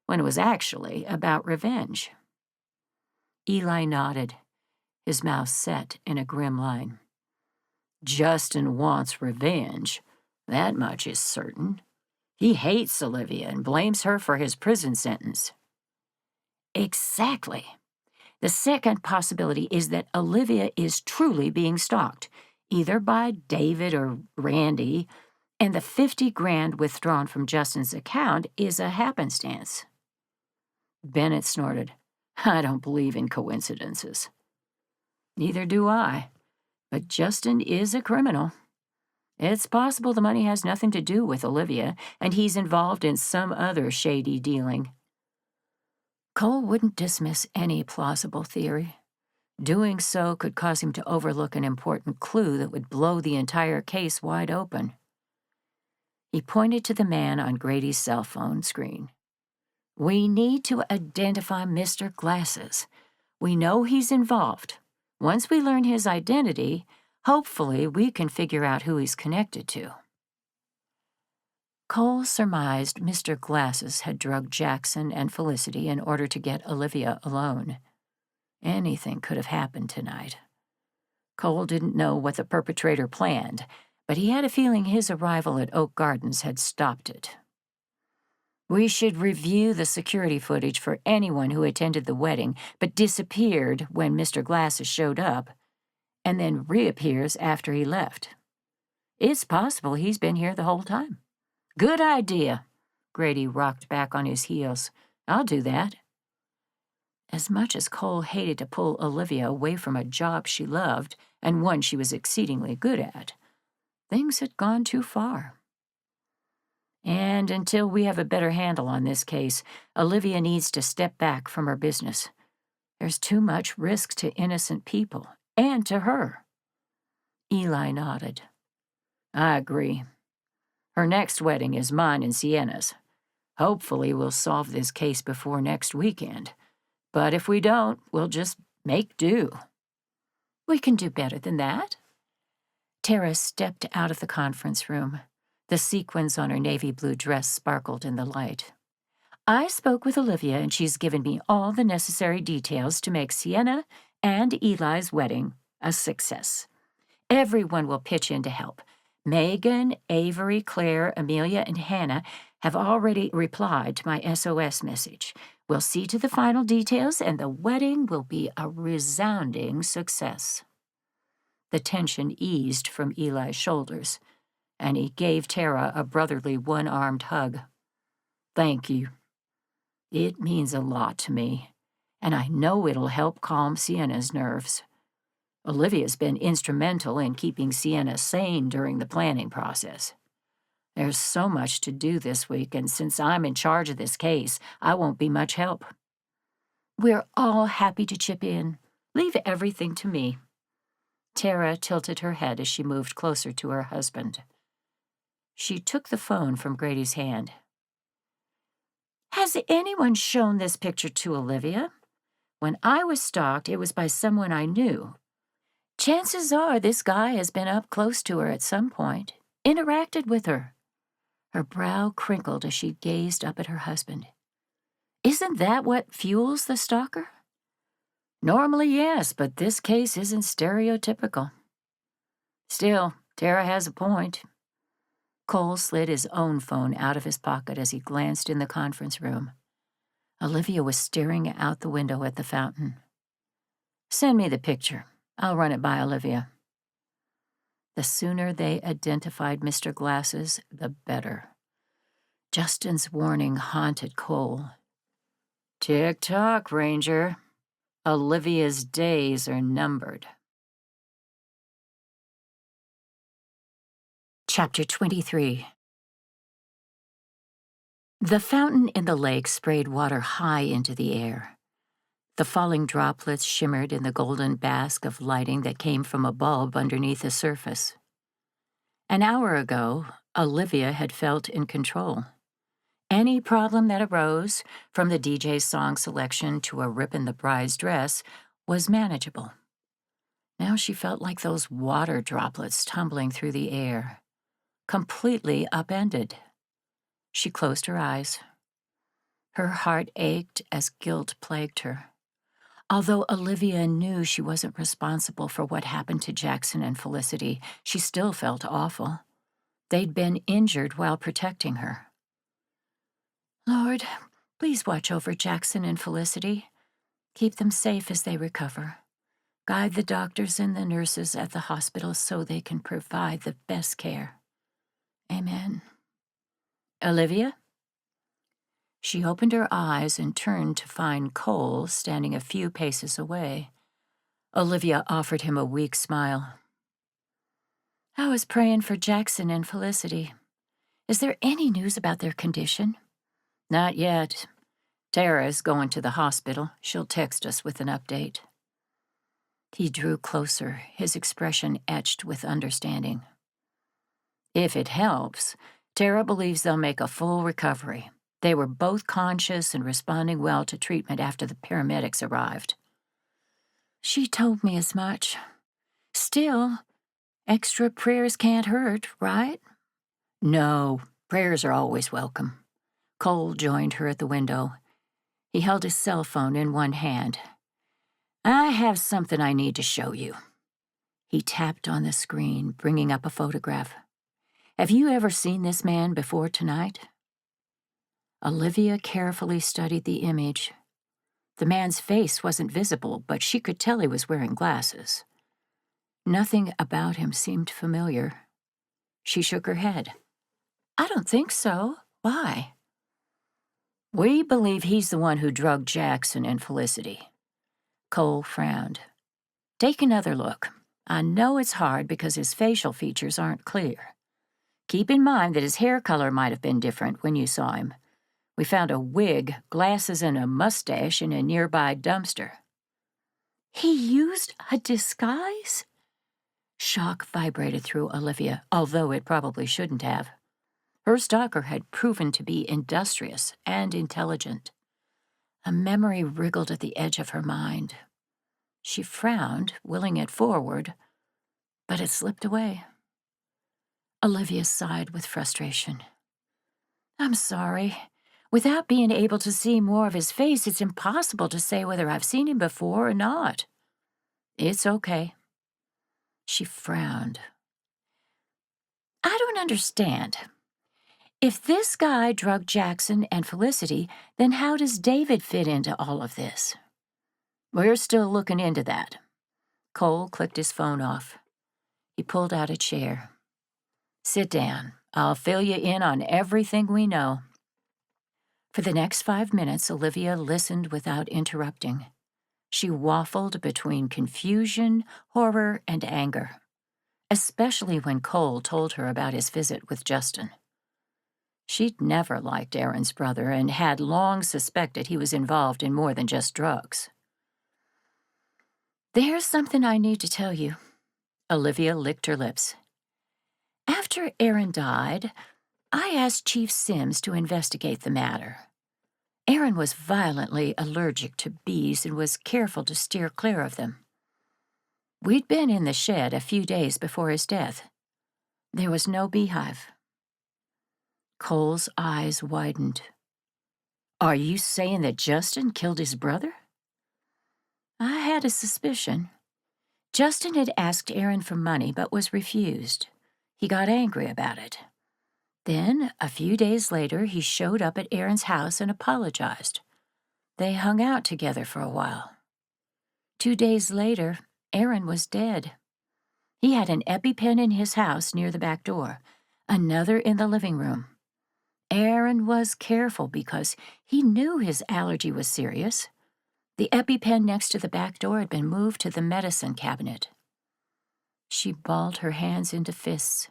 when it was actually about revenge. Eli nodded, his mouth set in a grim line. Justin wants revenge. That much is certain. He hates Olivia and blames her for his prison sentence. Exactly. The second possibility is that Olivia is truly being stalked, either by David or Randy, and the 50 grand withdrawn from Justin's account is a happenstance. Bennett snorted. I don't believe in coincidences. Neither do I, but Justin is a criminal. It's possible the money has nothing to do with Olivia, and he's involved in some other shady dealing. Cole wouldn't dismiss any plausible theory. Doing so could cause him to overlook an important clue that would blow the entire case wide open. He pointed to the man on Grady's cell phone screen. We need to identify Mr. Glasses. We know he's involved. Once we learn his identity, hopefully we can figure out who he's connected to. Cole surmised Mr. Glasses had drugged Jackson and Felicity in order to get Olivia alone. Anything could have happened tonight. Cole didn't know what the perpetrator planned, but he had a feeling his arrival at Oak Gardens had stopped it. We should review the security footage for anyone who attended the wedding but disappeared when Mr. Glasses showed up, and then reappears after he left. It's possible he's been here the whole time. Good idea. Grady rocked back on his heels. I'll do that. As much as Cole hated to pull Olivia away from a job she loved and one she was exceedingly good at, things had gone too far. And until we have a better handle on this case, Olivia needs to step back from her business. There's too much risk to innocent people, and to her. Eli nodded. I agree. Her next wedding is mine and Sienna's. Hopefully we'll solve this case before next weekend. But if we don't, we'll just make do. We can do better than that. Tara stepped out of the conference room. The sequins on her navy blue dress sparkled in the light. I spoke with Olivia, and she's given me all the necessary details to make Sienna and Eli's wedding a success. Everyone will pitch in to help. Megan, Avery, Claire, Amelia, and Hannah have already replied to my SOS message. We'll see to the final details, and the wedding will be a resounding success. The tension eased from Eli's shoulders, and he gave Tara a brotherly one-armed hug. Thank you. It means a lot to me, and I know it'll help calm Sienna's nerves. Olivia's been instrumental in keeping Sienna sane during the planning process. There's so much to do this week, and since I'm in charge of this case, I won't be much help. We're all happy to chip in. Leave everything to me. Tara tilted her head as she moved closer to her husband. She took the phone from Grady's hand. Has anyone shown this picture to Olivia? When I was stalked, it was by someone I knew. Chances are this guy has been up close to her at some point, interacted with her. Her brow crinkled as she gazed up at her husband. Isn't that what fuels the stalker? Normally, yes, but this case isn't stereotypical. Still, Tara has a point. Cole slid his own phone out of his pocket as he glanced in the conference room. Olivia was staring out the window at the fountain. Send me the picture. I'll run it by Olivia. The sooner they identified Mr. Glasses, the better. Justin's warning haunted Cole. "Tick-tock, Ranger. Olivia's days are numbered." Chapter 23. The fountain in the lake sprayed water high into the air. The falling droplets shimmered in the golden bask of lighting that came from a bulb underneath the surface. An hour ago, Olivia had felt in control. Any problem that arose, from the DJ's song selection to a rip in the bride's dress, was manageable. Now she felt like those water droplets tumbling through the air, completely upended. She closed her eyes. Her heart ached as guilt plagued her. Although Olivia knew she wasn't responsible for what happened to Jackson and Felicity, she still felt awful. They'd been injured while protecting her. "Lord, please watch over Jackson and Felicity. Keep them safe as they recover. Guide the doctors and the nurses at the hospital so they can provide the best care. Amen." "Olivia?" She opened her eyes and turned to find Cole standing a few paces away. Olivia offered him a weak smile. "I was praying for Jackson and Felicity. Is there any news about their condition?" "Not yet. Tara is going to the hospital. She'll text us with an update." He drew closer, his expression etched with understanding. "If it helps, Tara believes they'll make a full recovery. They were both conscious and responding well to treatment after the paramedics arrived." "She told me as much. Still, extra prayers can't hurt, right?" "No, prayers are always welcome." Cole joined her at the window. He held his cell phone in one hand. "I have something I need to show you." He tapped on the screen, bringing up a photograph. "Have you ever seen this man before tonight?" Olivia carefully studied the image. The man's face wasn't visible, but she could tell he was wearing glasses. Nothing about him seemed familiar. She shook her head. "I don't think so. Why?" "We believe he's the one who drugged Jackson and Felicity." Cole frowned. "Take another look. I know it's hard because his facial features aren't clear. Keep in mind that his hair color might have been different when you saw him. We found a wig, glasses, and a mustache in a nearby dumpster." "He used a disguise?" Shock vibrated through Olivia, although it probably shouldn't have. Her stalker had proven to be industrious and intelligent. A memory wriggled at the edge of her mind. She frowned, willing it forward, but it slipped away. Olivia sighed with frustration. "I'm sorry. Without being able to see more of his face, it's impossible to say whether I've seen him before or not." "It's okay." She frowned. "I don't understand. If this guy drugged Jackson and Felicity, then how does David fit into all of this?" "We're still looking into that." Cole clicked his phone off. He pulled out a chair. "Sit down. I'll fill you in on everything we know." For the next 5 minutes, Olivia listened without interrupting. She waffled between confusion, horror, and anger, especially when Cole told her about his visit with Justin. She'd never liked Aaron's brother and had long suspected he was involved in more than just drugs. "There's something I need to tell you." Olivia licked her lips. "After Aaron died, I asked Chief Sims to investigate the matter. Aaron was violently allergic to bees and was careful to steer clear of them. We'd been in the shed a few days before his death. There was no beehive." Cole's eyes widened. "Are you saying that Justin killed his brother?" "I had a suspicion. Justin had asked Aaron for money but was refused. He got angry about it. Then, a few days later, he showed up at Aaron's house and apologized. They hung out together for a while. 2 days later, Aaron was dead. He had an EpiPen in his house near the back door, another in the living room. Aaron was careful because he knew his allergy was serious. The EpiPen next to the back door had been moved to the medicine cabinet. She balled her hands into fists,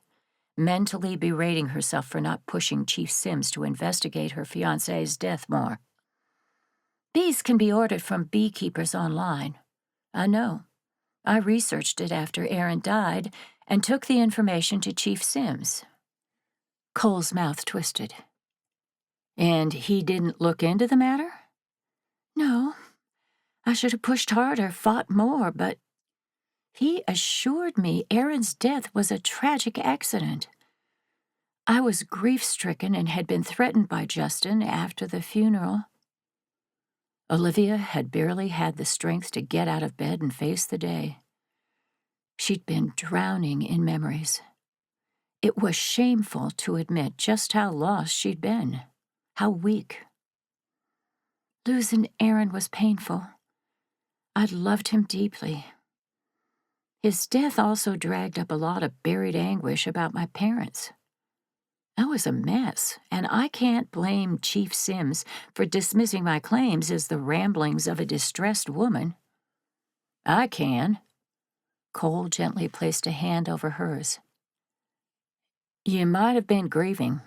mentally berating herself for not pushing Chief Sims to investigate her fiancé's death more. Bees can be ordered from beekeepers online. I know. I researched it after Aaron died and took the information to Chief Sims. Cole's mouth twisted. And he didn't look into the matter? No. I should have pushed harder, fought more, but he assured me Aaron's death was a tragic accident. I was grief-stricken and had been threatened by Justin after the funeral. Olivia had barely had the strength to get out of bed and face the day. She'd been drowning in memories. It was shameful to admit just how lost she'd been, how weak. Losing Aaron was painful. I'd loved him deeply. His death also dragged up a lot of buried anguish about my parents. I was a mess, and I can't blame Chief Sims for dismissing my claims as the ramblings of a distressed woman. I can. Cole gently placed a hand over hers. You might have been grieving,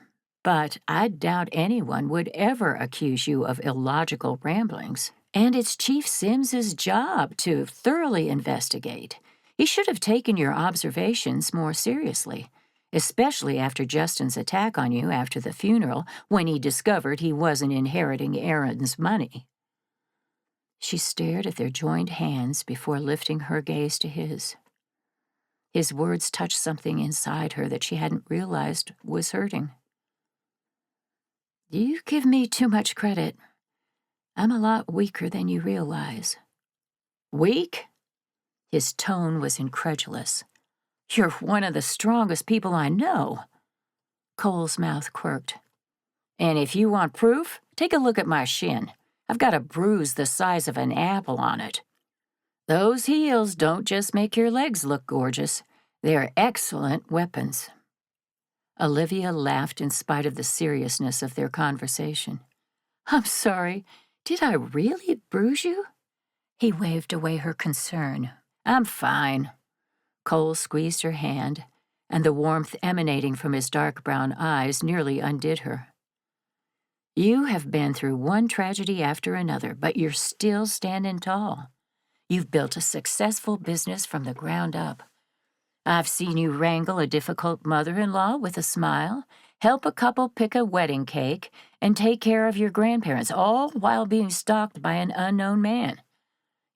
but I doubt anyone would ever accuse you of illogical ramblings. And it's Chief Sims's job to thoroughly investigate. He should have taken your observations more seriously, especially after Justin's attack on you after the funeral when he discovered he wasn't inheriting Aaron's money. She stared at their joined hands before lifting her gaze to his. His words touched something inside her that she hadn't realized was hurting. You give me too much credit. I'm a lot weaker than you realize. Weak? His tone was incredulous. You're one of the strongest people I know. Cole's mouth quirked. And if you want proof, take a look at my shin. I've got a bruise the size of an apple on it. Those heels don't just make your legs look gorgeous. They're excellent weapons. Olivia laughed in spite of the seriousness of their conversation. I'm sorry. Did I really bruise you? He waved away her concern. I'm fine. Cole squeezed her hand, and the warmth emanating from his dark brown eyes nearly undid her. You have been through one tragedy after another, but you're still standing tall. You've built a successful business from the ground up. I've seen you wrangle a difficult mother-in-law with a smile, help a couple pick a wedding cake, and take care of your grandparents, all while being stalked by an unknown man.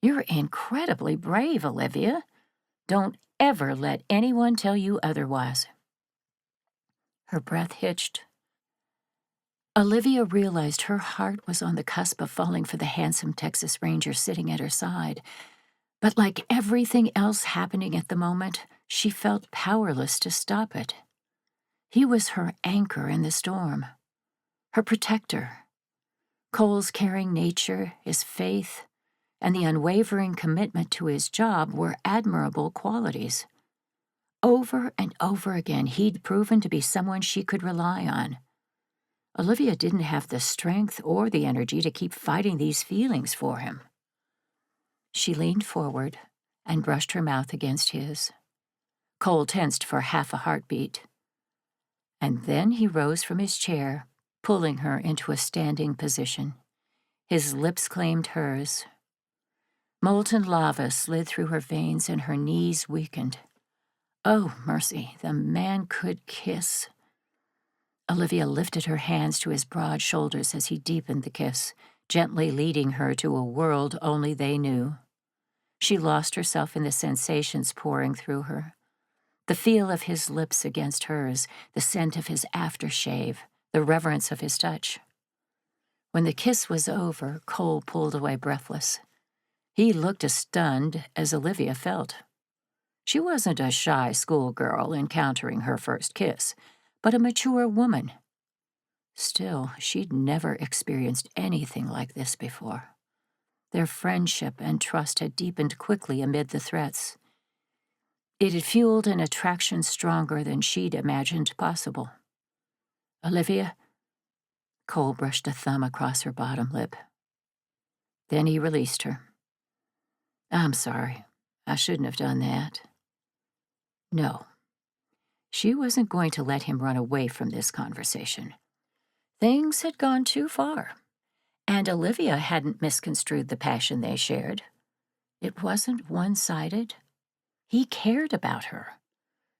You're incredibly brave, Olivia. Don't ever let anyone tell you otherwise. Her breath hitched. Olivia realized her heart was on the cusp of falling for the handsome Texas Ranger sitting at her side, but like everything else happening at the moment, she felt powerless to stop it. He was her anchor in the storm, her protector. Cole's caring nature, his faith, and the unwavering commitment to his job were admirable qualities. Over and over again, he'd proven to be someone she could rely on. Olivia didn't have the strength or the energy to keep fighting these feelings for him. She leaned forward and brushed her mouth against his. Cole tensed for half a heartbeat. And then he rose from his chair, pulling her into a standing position. His lips claimed hers. Molten lava slid through her veins and her knees weakened. Oh, mercy, the man could kiss. Olivia lifted her hands to his broad shoulders as he deepened the kiss, gently leading her to a world only they knew. She lost herself in the sensations pouring through her. The feel of his lips against hers, the scent of his aftershave, the reverence of his touch. When the kiss was over, Cole pulled away breathless. He looked as stunned as Olivia felt. She wasn't a shy schoolgirl encountering her first kiss, but a mature woman. Still, she'd never experienced anything like this before. Their friendship and trust had deepened quickly amid the threats. It had fueled an attraction stronger than she'd imagined possible. "Olivia?" Cole brushed a thumb across her bottom lip. Then he released her. "I'm sorry. I shouldn't have done that." No. She wasn't going to let him run away from this conversation. Things had gone too far, and Olivia hadn't misconstrued the passion they shared. It wasn't one-sided. He cared about her.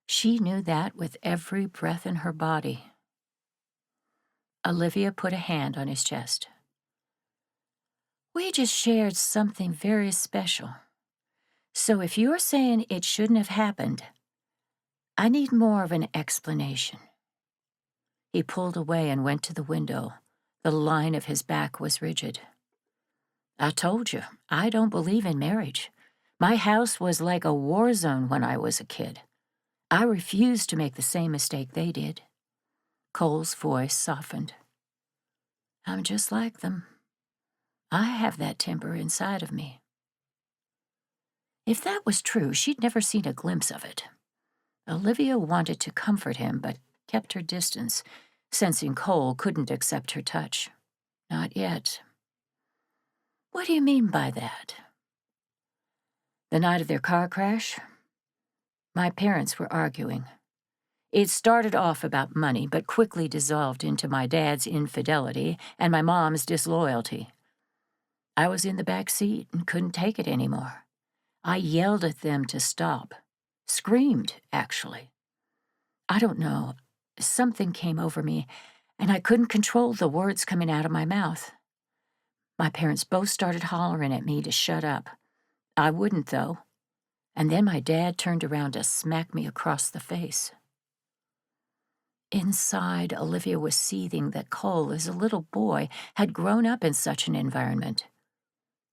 She knew that with every breath in her body. Olivia put a hand on his chest. "We just shared something very special. So if you're saying it shouldn't have happened, I need more of an explanation." He pulled away and went to the window. The line of his back was rigid. "I told you, I don't believe in marriage. My house was like a war zone when I was a kid. I refused to make the same mistake they did." Cole's voice softened. "I'm just like them. I have that temper inside of me." If that was true, she'd never seen a glimpse of it. Olivia wanted to comfort him, but kept her distance, sensing Cole couldn't accept her touch. Not yet. "What do you mean by that?" "The night of their car crash, my parents were arguing. It started off about money, but quickly dissolved into my dad's infidelity and my mom's disloyalty. I was in the back seat and couldn't take it anymore. I yelled at them to stop. Screamed, actually. I don't know. Something came over me, and I couldn't control the words coming out of my mouth. My parents both started hollering at me to shut up. I wouldn't, though. And then my dad turned around to smack me across the face." Inside, Olivia was seething that Cole, as a little boy, had grown up in such an environment.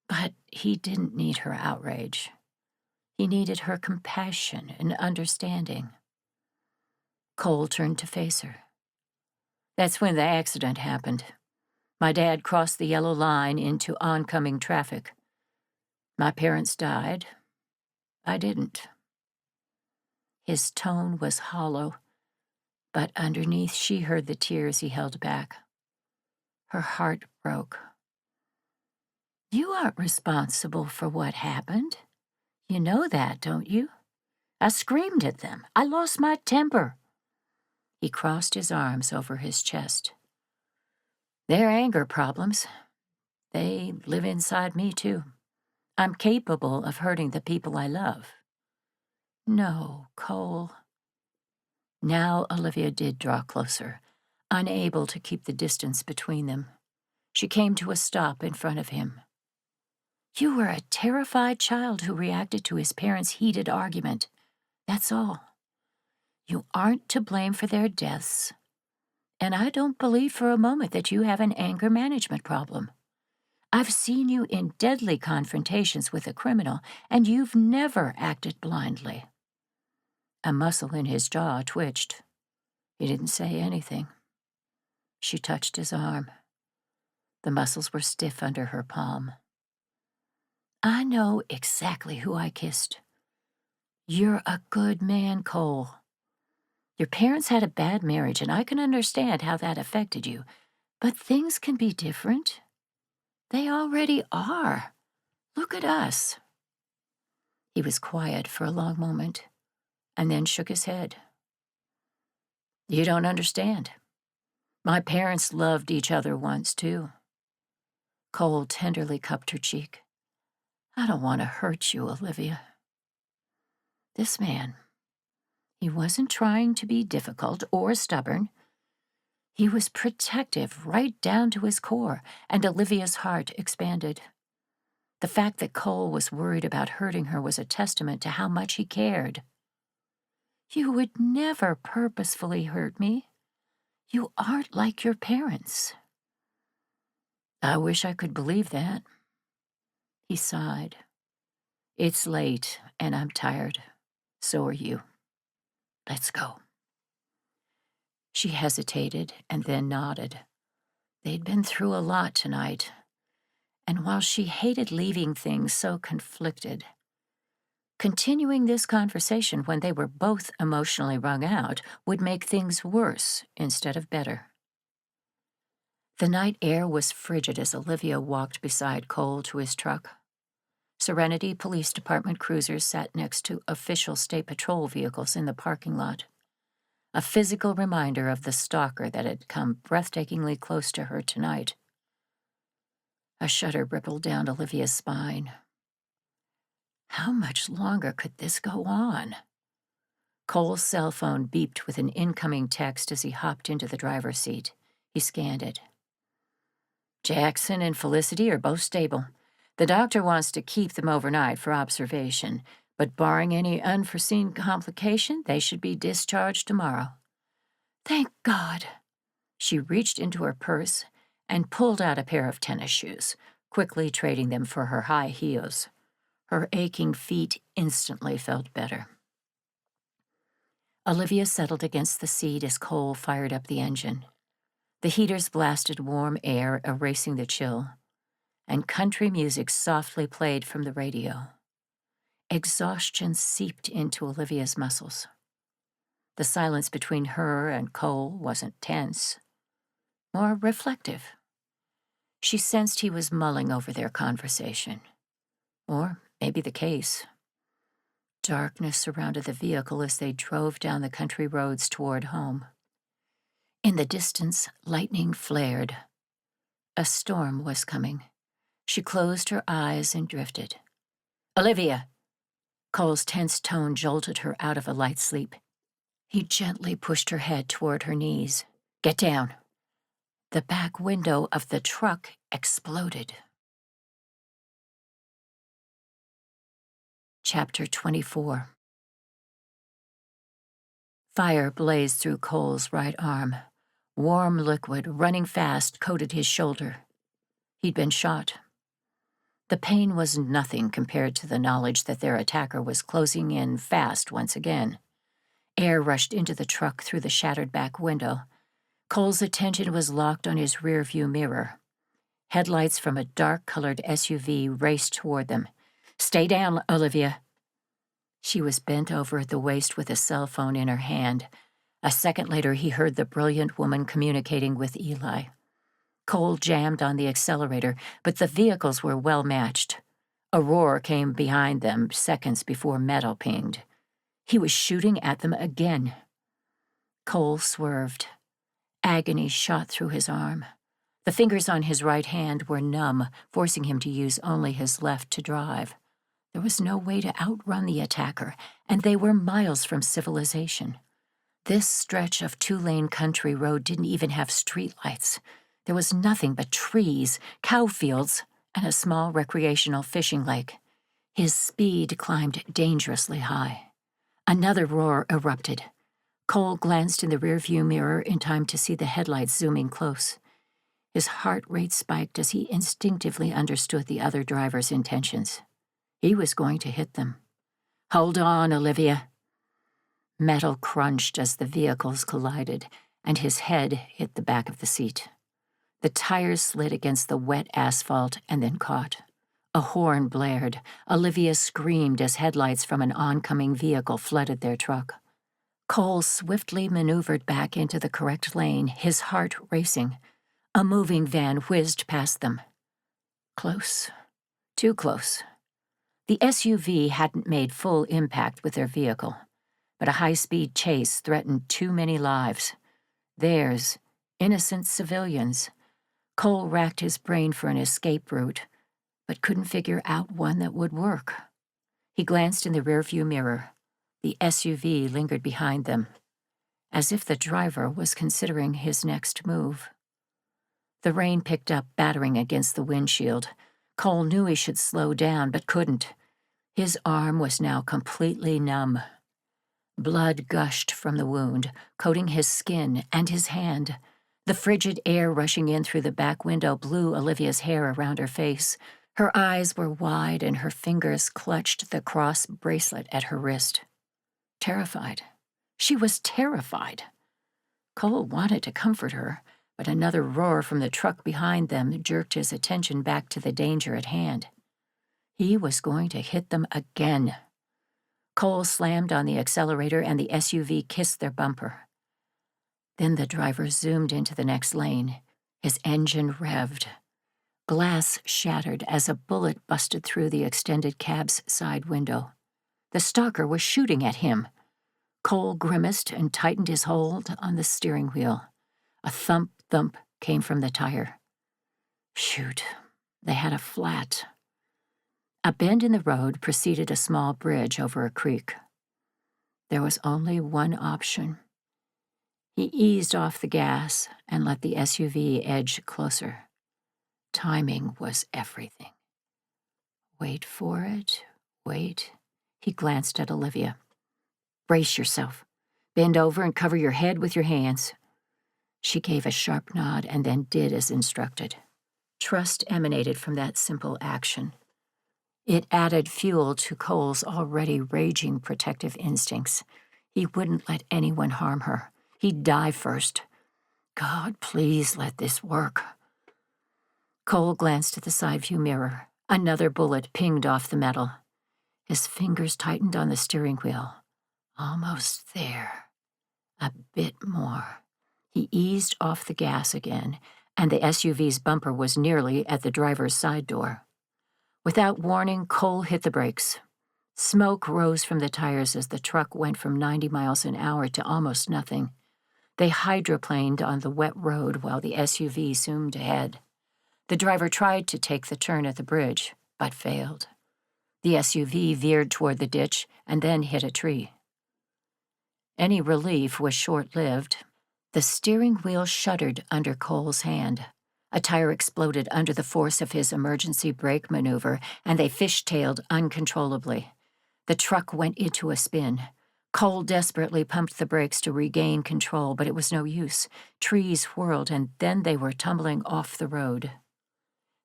But he didn't need her outrage. He needed her compassion and understanding. Cole turned to face her. "That's when the accident happened. My dad crossed the yellow line into oncoming traffic. My parents died. I didn't." His tone was hollow, but underneath she heard the tears he held back. Her heart broke. "You aren't responsible for what happened. You know that, don't you? I screamed at them. I lost my temper." He crossed his arms over his chest. "They're anger problems. They live inside me, too. I'm capable of hurting the people I love." "No, Cole." Now Olivia did draw closer, unable to keep the distance between them. She came to a stop in front of him. "You were a terrified child who reacted to his parents' heated argument. That's all. You aren't to blame for their deaths. And I don't believe for a moment that you have an anger management problem. I've seen you in deadly confrontations with a criminal, and you've never acted blindly." A muscle in his jaw twitched. He didn't say anything. She touched his arm. The muscles were stiff under her palm. "I know exactly who I kissed. You're a good man, Cole. Your parents had a bad marriage, and I can understand how that affected you. But things can be different. They already are. Look at us." He was quiet for a long moment, and then shook his head. "You don't understand. My parents loved each other once, too." Cole tenderly cupped her cheek. "I don't want to hurt you, Olivia." This man, he wasn't trying to be difficult or stubborn. He was protective right down to his core, and Olivia's heart expanded. The fact that Cole was worried about hurting her was a testament to how much he cared. "You would never purposefully hurt me. You aren't like your parents." "I wish I could believe that." He sighed. "It's late, and I'm tired. So are you. Let's go." She hesitated and then nodded. They'd been through a lot tonight, and while she hated leaving things so conflicted, Continuing this conversation when they were both emotionally wrung out would make things worse instead of better. The night air was frigid as Olivia walked beside Cole to his truck. Serenity Police Department cruisers sat next to official state patrol vehicles in the parking lot, a physical reminder of the stalker that had come breathtakingly close to her tonight. A shudder rippled down Olivia's spine. How much longer could this go on? Cole's cell phone beeped with an incoming text as he hopped into the driver's seat. He scanned it. Jackson and Felicity are both stable. The doctor wants to keep them overnight for observation, but barring any unforeseen complication, they should be discharged tomorrow. Thank God. She reached into her purse and pulled out a pair of tennis shoes, quickly trading them for her high heels. Her aching feet instantly felt better. Olivia settled against the seat as Cole fired up the engine. The heaters blasted warm air, erasing the chill, and country music softly played from the radio. Exhaustion seeped into Olivia's muscles. The silence between her and Cole wasn't tense, more reflective. She sensed he was mulling over their conversation, or maybe the case. Darkness surrounded the vehicle as they drove down the country roads toward home. In the distance, lightning flared. A storm was coming. She closed her eyes and drifted. Olivia! Cole's tense tone jolted her out of a light sleep. He gently pushed her head toward her knees. Get down. The back window of the truck exploded. Chapter 24. Fire blazed through Cole's right arm. Warm liquid, running fast, coated his shoulder. He'd been shot. The pain was nothing compared to the knowledge that their attacker was closing in fast once again. Air rushed into the truck through the shattered back window. Cole's attention was locked on his rearview mirror. Headlights from a dark-colored SUV raced toward them. Stay down, Olivia. She was bent over at the waist with a cell phone in her hand. A second later, he heard the brilliant woman communicating with Eli. Cole jammed on the accelerator, but the vehicles were well matched. A roar came behind them seconds before metal pinged. He was shooting at them again. Cole swerved. Agony shot through his arm. The fingers on his right hand were numb, forcing him to use only his left to drive. There was no way to outrun the attacker, and they were miles from civilization. This stretch of two-lane country road didn't even have streetlights. There was nothing but trees, cow fields, and a small recreational fishing lake. His speed climbed dangerously high. Another roar erupted. Cole glanced in the rearview mirror in time to see the headlights zooming close. His heart rate spiked as he instinctively understood the other driver's intentions. He was going to hit them. Hold on, Olivia. Metal crunched as the vehicles collided, and his head hit the back of the seat. The tires slid against the wet asphalt and then caught. A horn blared. Olivia screamed as headlights from an oncoming vehicle flooded their truck. Cole swiftly maneuvered back into the correct lane, his heart racing. A moving van whizzed past them. Close. Too close. The SUV hadn't made full impact with their vehicle, but a high-speed chase threatened too many lives. Theirs, innocent civilians. Cole racked his brain for an escape route, but couldn't figure out one that would work. He glanced in the rearview mirror. The SUV lingered behind them, as if the driver was considering his next move. The rain picked up, battering against the windshield. Cole knew he should slow down, but couldn't. His arm was now completely numb. Blood gushed from the wound, coating his skin and his hand. The frigid air rushing in through the back window blew Olivia's hair around her face. Her eyes were wide and her fingers clutched the cross bracelet at her wrist. Terrified. She was terrified. Cole wanted to comfort her, but another roar from the truck behind them jerked his attention back to the danger at hand. He was going to hit them again. Cole slammed on the accelerator and the SUV kissed their bumper. Then the driver zoomed into the next lane. His engine revved. Glass shattered as a bullet busted through the extended cab's side window. The stalker was shooting at him. Cole grimaced and tightened his hold on the steering wheel. A thump came from the tire. Shoot, they had a flat. A bend in the road preceded a small bridge over a creek. There was only one option. He eased off the gas and let the SUV edge closer. Timing was everything. Wait for it, wait. He glanced at Olivia. Brace yourself. Bend over and cover your head with your hands. She gave a sharp nod and then did as instructed. Trust emanated from that simple action. It added fuel to Cole's already raging protective instincts. He wouldn't let anyone harm her. He'd die first. God, please let this work. Cole glanced at the side view mirror. Another bullet pinged off the metal. His fingers tightened on the steering wheel. Almost there. A bit more. He eased off the gas again, and the SUV's bumper was nearly at the driver's side door. Without warning, Cole hit the brakes. Smoke rose from the tires as the truck went from 90 miles an hour to almost nothing. They hydroplaned on the wet road while the SUV zoomed ahead. The driver tried to take the turn at the bridge, but failed. The SUV veered toward the ditch and then hit a tree. Any relief was short-lived. The steering wheel shuddered under Cole's hand. A tire exploded under the force of his emergency brake maneuver, and they fishtailed uncontrollably. The truck went into a spin. Cole desperately pumped the brakes to regain control, but it was no use. Trees whirled, and then they were tumbling off the road.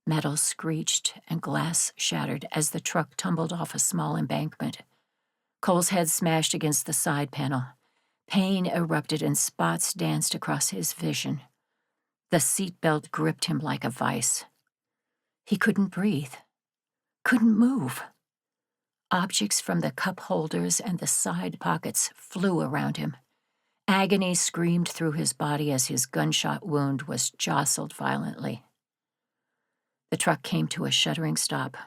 Metal screeched and glass shattered as the truck tumbled off a small embankment. Cole's head smashed against the side panel. Pain erupted and spots danced across his vision. The seatbelt gripped him like a vice. He couldn't breathe, couldn't move. Objects from the cup holders and the side pockets flew around him. Agony screamed through his body as his gunshot wound was jostled violently. The truck came to a shuddering stop.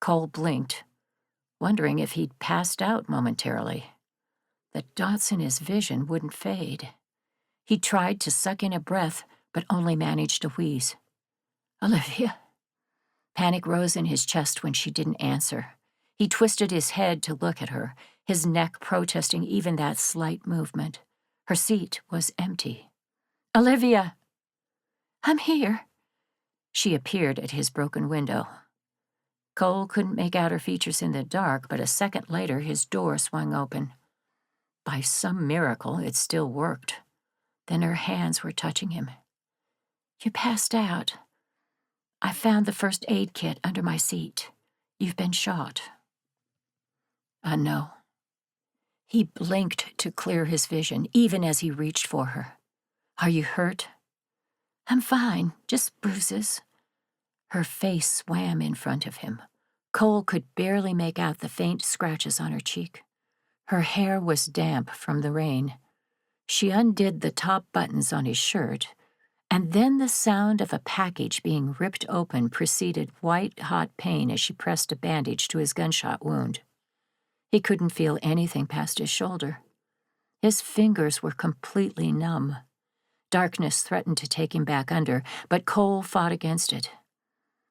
Cole blinked, wondering if he'd passed out momentarily. The dots in his vision wouldn't fade. He tried to suck in a breath, but only managed to wheeze. Olivia. Panic rose in his chest when she didn't answer. He twisted his head to look at her, his neck protesting even that slight movement. Her seat was empty. Olivia! I'm here. She appeared at his broken window. Cole couldn't make out her features in the dark, but a second later his door swung open. By some miracle, it still worked. Then her hands were touching him. You passed out. I found the first aid kit under my seat. You've been shot. No. He blinked to clear his vision, even as he reached for her. Are you hurt? I'm fine, just bruises. Her face swam in front of him. Cole could barely make out the faint scratches on her cheek. Her hair was damp from the rain. She undid the top buttons on his shirt, and then the sound of a package being ripped open preceded white-hot pain as she pressed a bandage to his gunshot wound. He couldn't feel anything past his shoulder. His fingers were completely numb. Darkness threatened to take him back under, but Cole fought against it.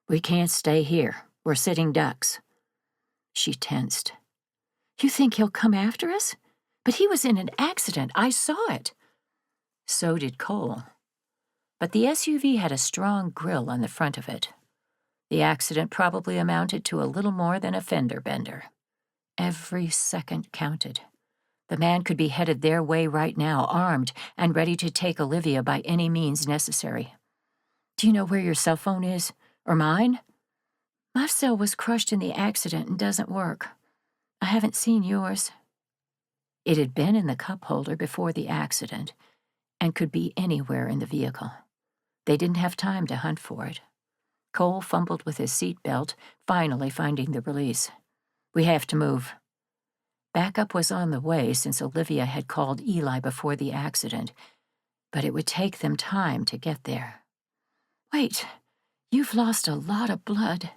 We can't stay here. We're sitting ducks. She tensed. You think he'll come after us? But he was in an accident. I saw it. So did Cole. But the SUV had a strong grille on the front of it. The accident probably amounted to a little more than a fender bender. Every second counted. The man could be headed their way right now, armed and ready to take Olivia by any means necessary. Do you know where your cell phone is? Or mine? My cell was crushed in the accident and doesn't work. I haven't seen yours. It had been in the cup holder before the accident and could be anywhere in the vehicle. They didn't have time to hunt for it. Cole fumbled with his seatbelt, finally finding the release. We have to move. Backup was on the way since Olivia had called Eli before the accident, but it would take them time to get there. "Wait, you've lost a lot of blood."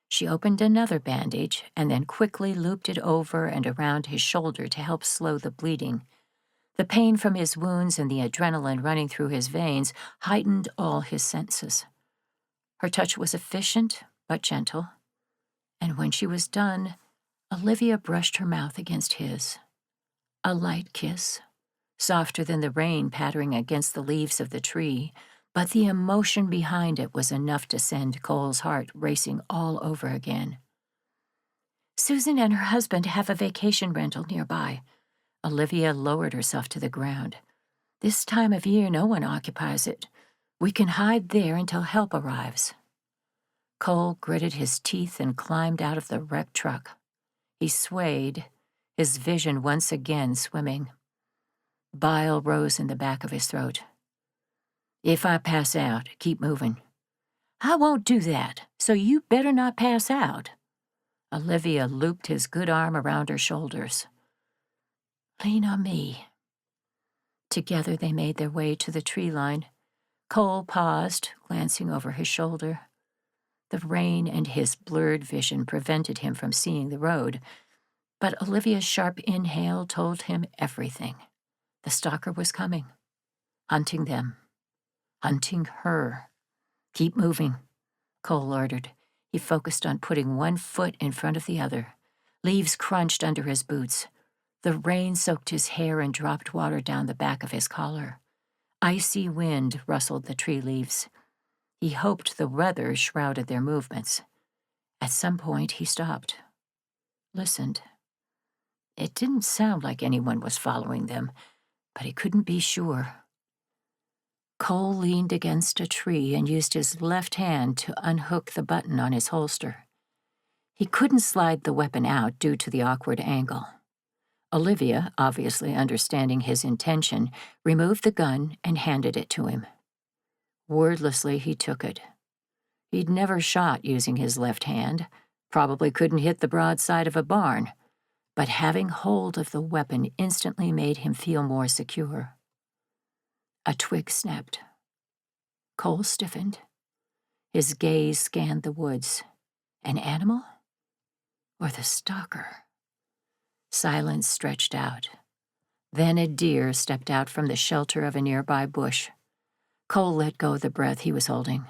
She opened another bandage and then quickly looped it over and around his shoulder to help slow the bleeding. The pain from his wounds and the adrenaline running through his veins heightened all his senses. Her touch was efficient but gentle, and when she was done, Olivia brushed her mouth against his. A light kiss, softer than the rain pattering against the leaves of the tree, but the emotion behind it was enough to send Cole's heart racing all over again. "Susan and her husband have a vacation rental nearby." Olivia lowered herself to the ground. "This time of year, no one occupies it. We can hide there until help arrives." Cole gritted his teeth and climbed out of the wrecked truck. He swayed, his vision once again swimming. Bile rose in the back of his throat. "If I pass out, keep moving." "I won't do that, so you better not pass out." Olivia looped his good arm around her shoulders. "Lean on me." Together they made their way to the tree line. Cole paused, glancing over his shoulder. The rain and his blurred vision prevented him from seeing the road, but Olivia's sharp inhale told him everything. The stalker was coming, hunting them, hunting her. "Keep moving," Cole ordered. He focused on putting one foot in front of the other. Leaves crunched under his boots. The rain soaked his hair and dropped water down the back of his collar. Icy wind rustled the tree leaves. He hoped the weather shrouded their movements. At some point, he stopped, listened. It didn't sound like anyone was following them, but he couldn't be sure. Cole leaned against a tree and used his left hand to unhook the button on his holster. He couldn't slide the weapon out due to the awkward angle. Olivia, obviously understanding his intention, removed the gun and handed it to him. Wordlessly, he took it. He'd never shot using his left hand, probably couldn't hit the broadside of a barn, but having hold of the weapon instantly made him feel more secure. A twig snapped. Cole stiffened. His gaze scanned the woods. An animal? Or the stalker? Silence stretched out. Then a deer stepped out from the shelter of a nearby bush. Cole let go of the breath he was holding.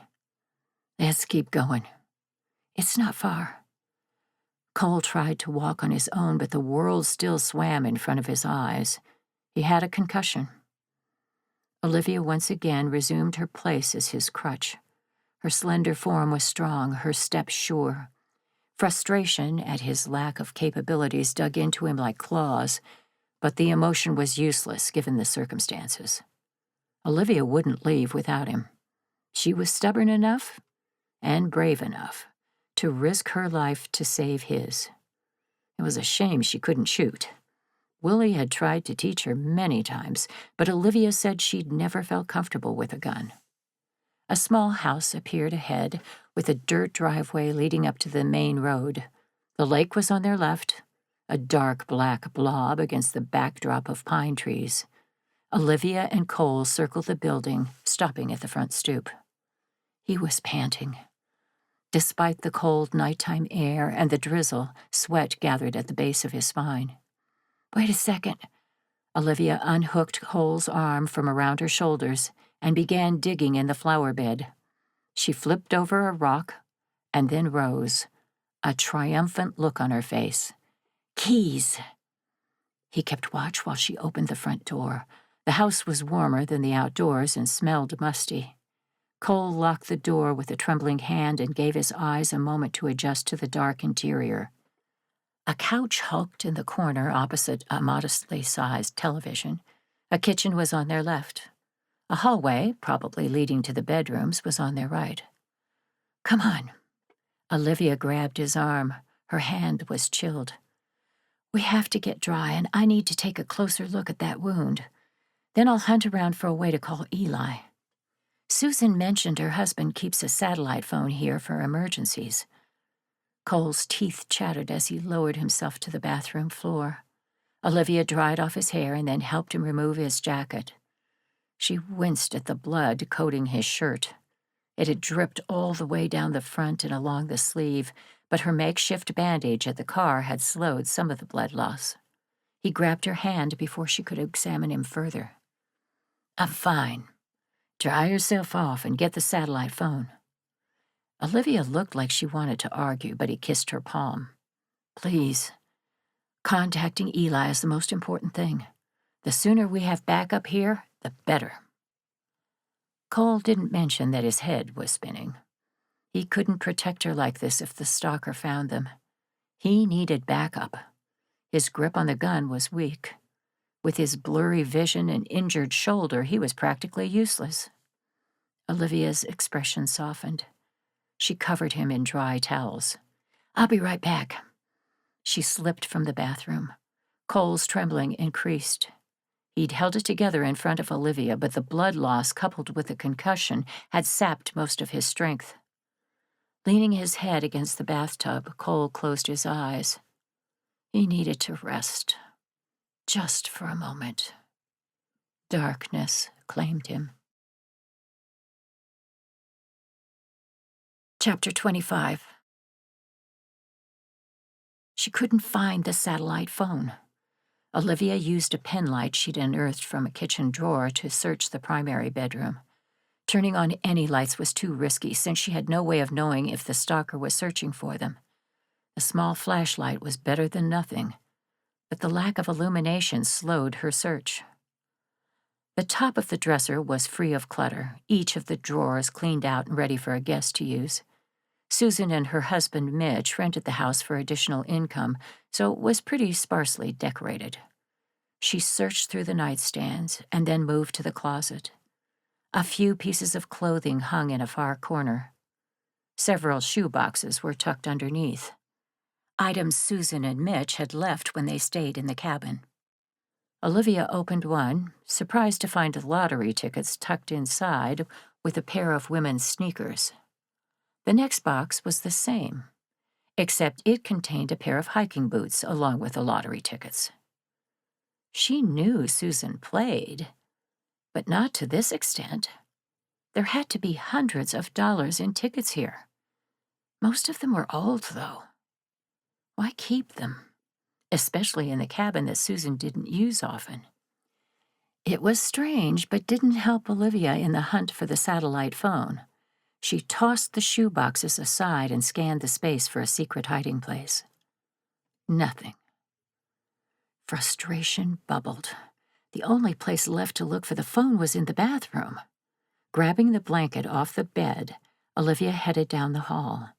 "Let's keep going. It's not far." Cole tried to walk on his own, but the world still swam in front of his eyes. He had a concussion. Olivia once again resumed her place as his crutch. Her slender form was strong, her step sure. Frustration at his lack of capabilities dug into him like claws, but the emotion was useless given the circumstances. Olivia wouldn't leave without him. She was stubborn enough and brave enough to risk her life to save his. It was a shame she couldn't shoot. Willie had tried to teach her many times, but Olivia said she'd never felt comfortable with a gun. A small house appeared ahead, with a dirt driveway leading up to the main road. The lake was on their left, a dark black blob against the backdrop of pine trees. Olivia and Cole circled the building, stopping at the front stoop. He was panting. Despite the cold nighttime air and the drizzle, sweat gathered at the base of his spine. "Wait a second." Olivia unhooked Cole's arm from around her shoulders and began digging in the flower bed. She flipped over a rock and then rose, a triumphant look on her face. "Keys." He kept watch while she opened the front door. The house was warmer than the outdoors and smelled musty. Cole locked the door with a trembling hand and gave his eyes a moment to adjust to the dark interior. A couch hulked in the corner opposite a modestly sized television. A kitchen was on their left. A hallway, probably leading to the bedrooms, was on their right. "Come on." Olivia grabbed his arm. Her hand was chilled. "We have to get dry, and I need to take a closer look at that wound. Then I'll hunt around for a way to call Eli. Susan mentioned her husband keeps a satellite phone here for emergencies." Cole's teeth chattered as he lowered himself to the bathroom floor. Olivia dried off his hair and then helped him remove his jacket. She winced at the blood coating his shirt. It had dripped all the way down the front and along the sleeve, but her makeshift bandage at the car had slowed some of the blood loss. He grabbed her hand before she could examine him further. "I'm fine. Dry yourself off and get the satellite phone." Olivia looked like she wanted to argue, but he kissed her palm. "Please. Contacting Eli is the most important thing. The sooner we have backup here, the better." Cole didn't mention that his head was spinning. He couldn't protect her like this if the stalker found them. He needed backup. His grip on the gun was weak. With his blurry vision and injured shoulder, he was practically useless. Olivia's expression softened. She covered him in dry towels. "I'll be right back." She slipped from the bathroom. Cole's trembling increased. He'd held it together in front of Olivia, but the blood loss coupled with the concussion had sapped most of his strength. Leaning his head against the bathtub, Cole closed his eyes. He needed to rest. Just for a moment. Darkness claimed him. Chapter 25. She couldn't find the satellite phone. Olivia used a pen light she'd unearthed from a kitchen drawer to search the primary bedroom. Turning on any lights was too risky since she had no way of knowing if the stalker was searching for them. A small flashlight was better than nothing, but the lack of illumination slowed her search. The top of the dresser was free of clutter, each of the drawers cleaned out and ready for a guest to use. Susan and her husband Mitch rented the house for additional income, so it was pretty sparsely decorated. She searched through the nightstands and then moved to the closet. A few pieces of clothing hung in a far corner. Several shoe boxes were tucked underneath. Items Susan and Mitch had left when they stayed in the cabin. Olivia opened one, surprised to find lottery tickets tucked inside with a pair of women's sneakers. The next box was the same, except it contained a pair of hiking boots along with the lottery tickets. She knew Susan played, but not to this extent. There had to be hundreds of dollars in tickets here. Most of them were old, though. Why keep them? Especially in the cabin that Susan didn't use often. It was strange, but didn't help Olivia in the hunt for the satellite phone. She tossed the shoe boxes aside and scanned the space for a secret hiding place. Nothing. Frustration bubbled. The only place left to look for the phone was in the bathroom. Grabbing the blanket off the bed, Olivia headed down the hall.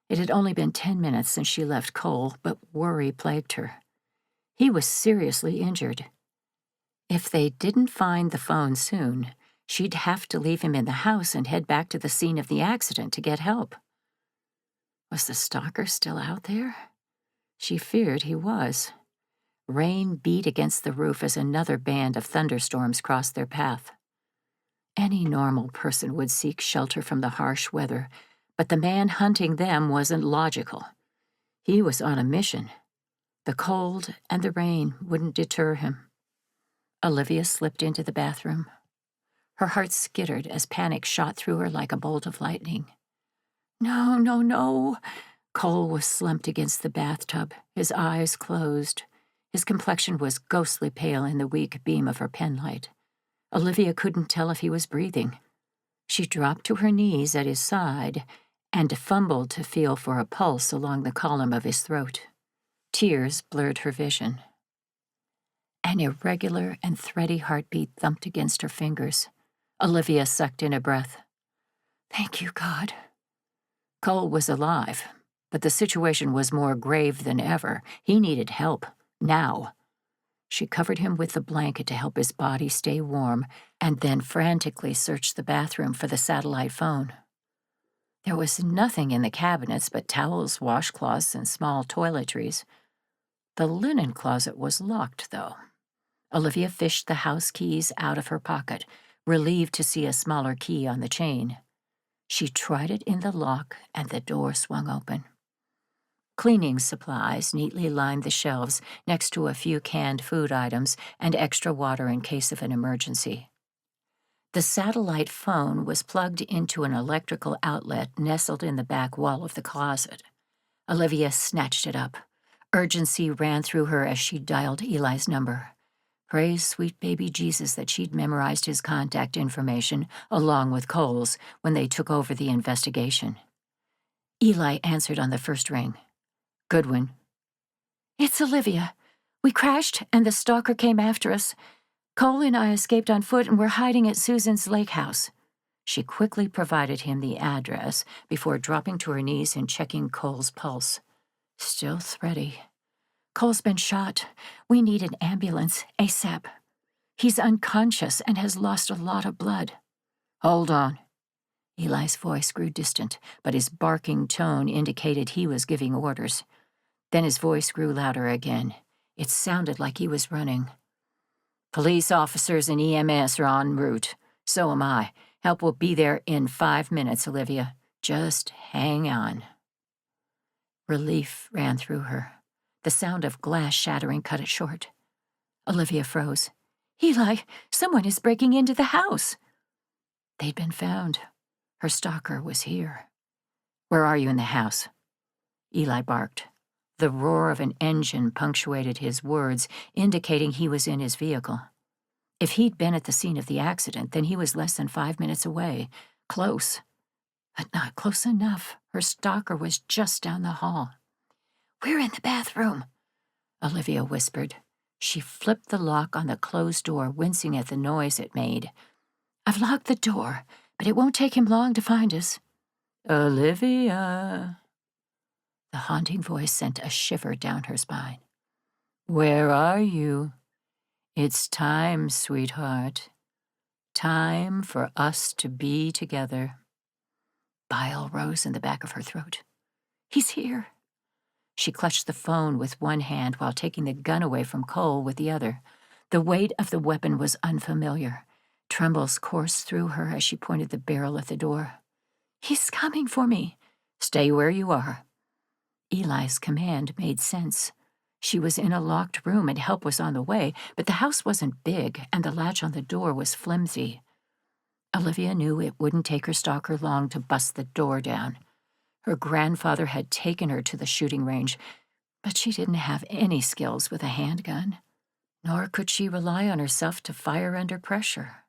It had only been 10 minutes since she left Cole, but worry plagued her. He was seriously injured. If they didn't find the phone soon, she'd have to leave him in the house and head back to the scene of the accident to get help. Was the stalker still out there? She feared he was. Rain beat against the roof as another band of thunderstorms crossed their path. Any normal person would seek shelter from the harsh weather, but the man hunting them wasn't logical. He was on a mission. The cold and the rain wouldn't deter him. Olivia slipped into the bathroom. Her heart skittered as panic shot through her like a bolt of lightning. No, no, no. Cole was slumped against the bathtub, his eyes closed. His complexion was ghostly pale in the weak beam of her penlight. Olivia couldn't tell if he was breathing. She dropped to her knees at his side and fumbled to feel for a pulse along the column of his throat. Tears blurred her vision. An irregular and thready heartbeat thumped against her fingers. Olivia sucked in a breath. Thank you, God. Cole was alive, but the situation was more grave than ever. He needed help, now. She covered him with the blanket to help his body stay warm, and then frantically searched the bathroom for the satellite phone. There was nothing in the cabinets but towels, washcloths, and small toiletries. The linen closet was locked, though. Olivia fished the house keys out of her pocket, relieved to see a smaller key on the chain. She tried it in the lock, and the door swung open. Cleaning supplies neatly lined the shelves next to a few canned food items and extra water in case of an emergency. The satellite phone was plugged into an electrical outlet nestled in the back wall of the closet. Olivia snatched it up. Urgency ran through her as she dialed Eli's number. Praise sweet baby Jesus that she'd memorized his contact information along with Cole's when they took over the investigation. Eli answered on the first ring. "Goodwin." "It's Olivia. We crashed and the stalker came after us. Cole and I escaped on foot and we're hiding at Susan's lake house." She quickly provided him the address before dropping to her knees and checking Cole's pulse. Still thready. "Cole's been shot. We need an ambulance, ASAP. He's unconscious and has lost a lot of blood." "Hold on." Eli's voice grew distant, but his barking tone indicated he was giving orders. Then his voice grew louder again. It sounded like he was running. "Police officers and EMS are en route. So am I. Help will be there in 5 minutes, Olivia. Just hang on." Relief ran through her. The sound of glass shattering cut it short. Olivia froze. "Eli, someone is breaking into the house." They'd been found. Her stalker was here. "Where are you in the house?" Eli barked. The roar of an engine punctuated his words, indicating he was in his vehicle. If he'd been at the scene of the accident, then he was less than 5 minutes away. Close. But not close enough. Her stalker was just down the hall. "We're in the bathroom," Olivia whispered. She flipped the lock on the closed door, wincing at the noise it made. "I've locked the door, but it won't take him long to find us." "Olivia." The haunting voice sent a shiver down her spine. "Where are you? It's time, sweetheart. Time for us to be together." Bile rose in the back of her throat. "He's here." She clutched the phone with one hand while taking the gun away from Cole with the other. The weight of the weapon was unfamiliar. Trembles coursed through her as she pointed the barrel at the door. "He's coming for me." "Stay where you are." Eli's command made sense. She was in a locked room and help was on the way, but the house wasn't big and the latch on the door was flimsy. Olivia knew it wouldn't take her stalker long to bust the door down. Her grandfather had taken her to the shooting range, but she didn't have any skills with a handgun, nor could she rely on herself to fire under pressure.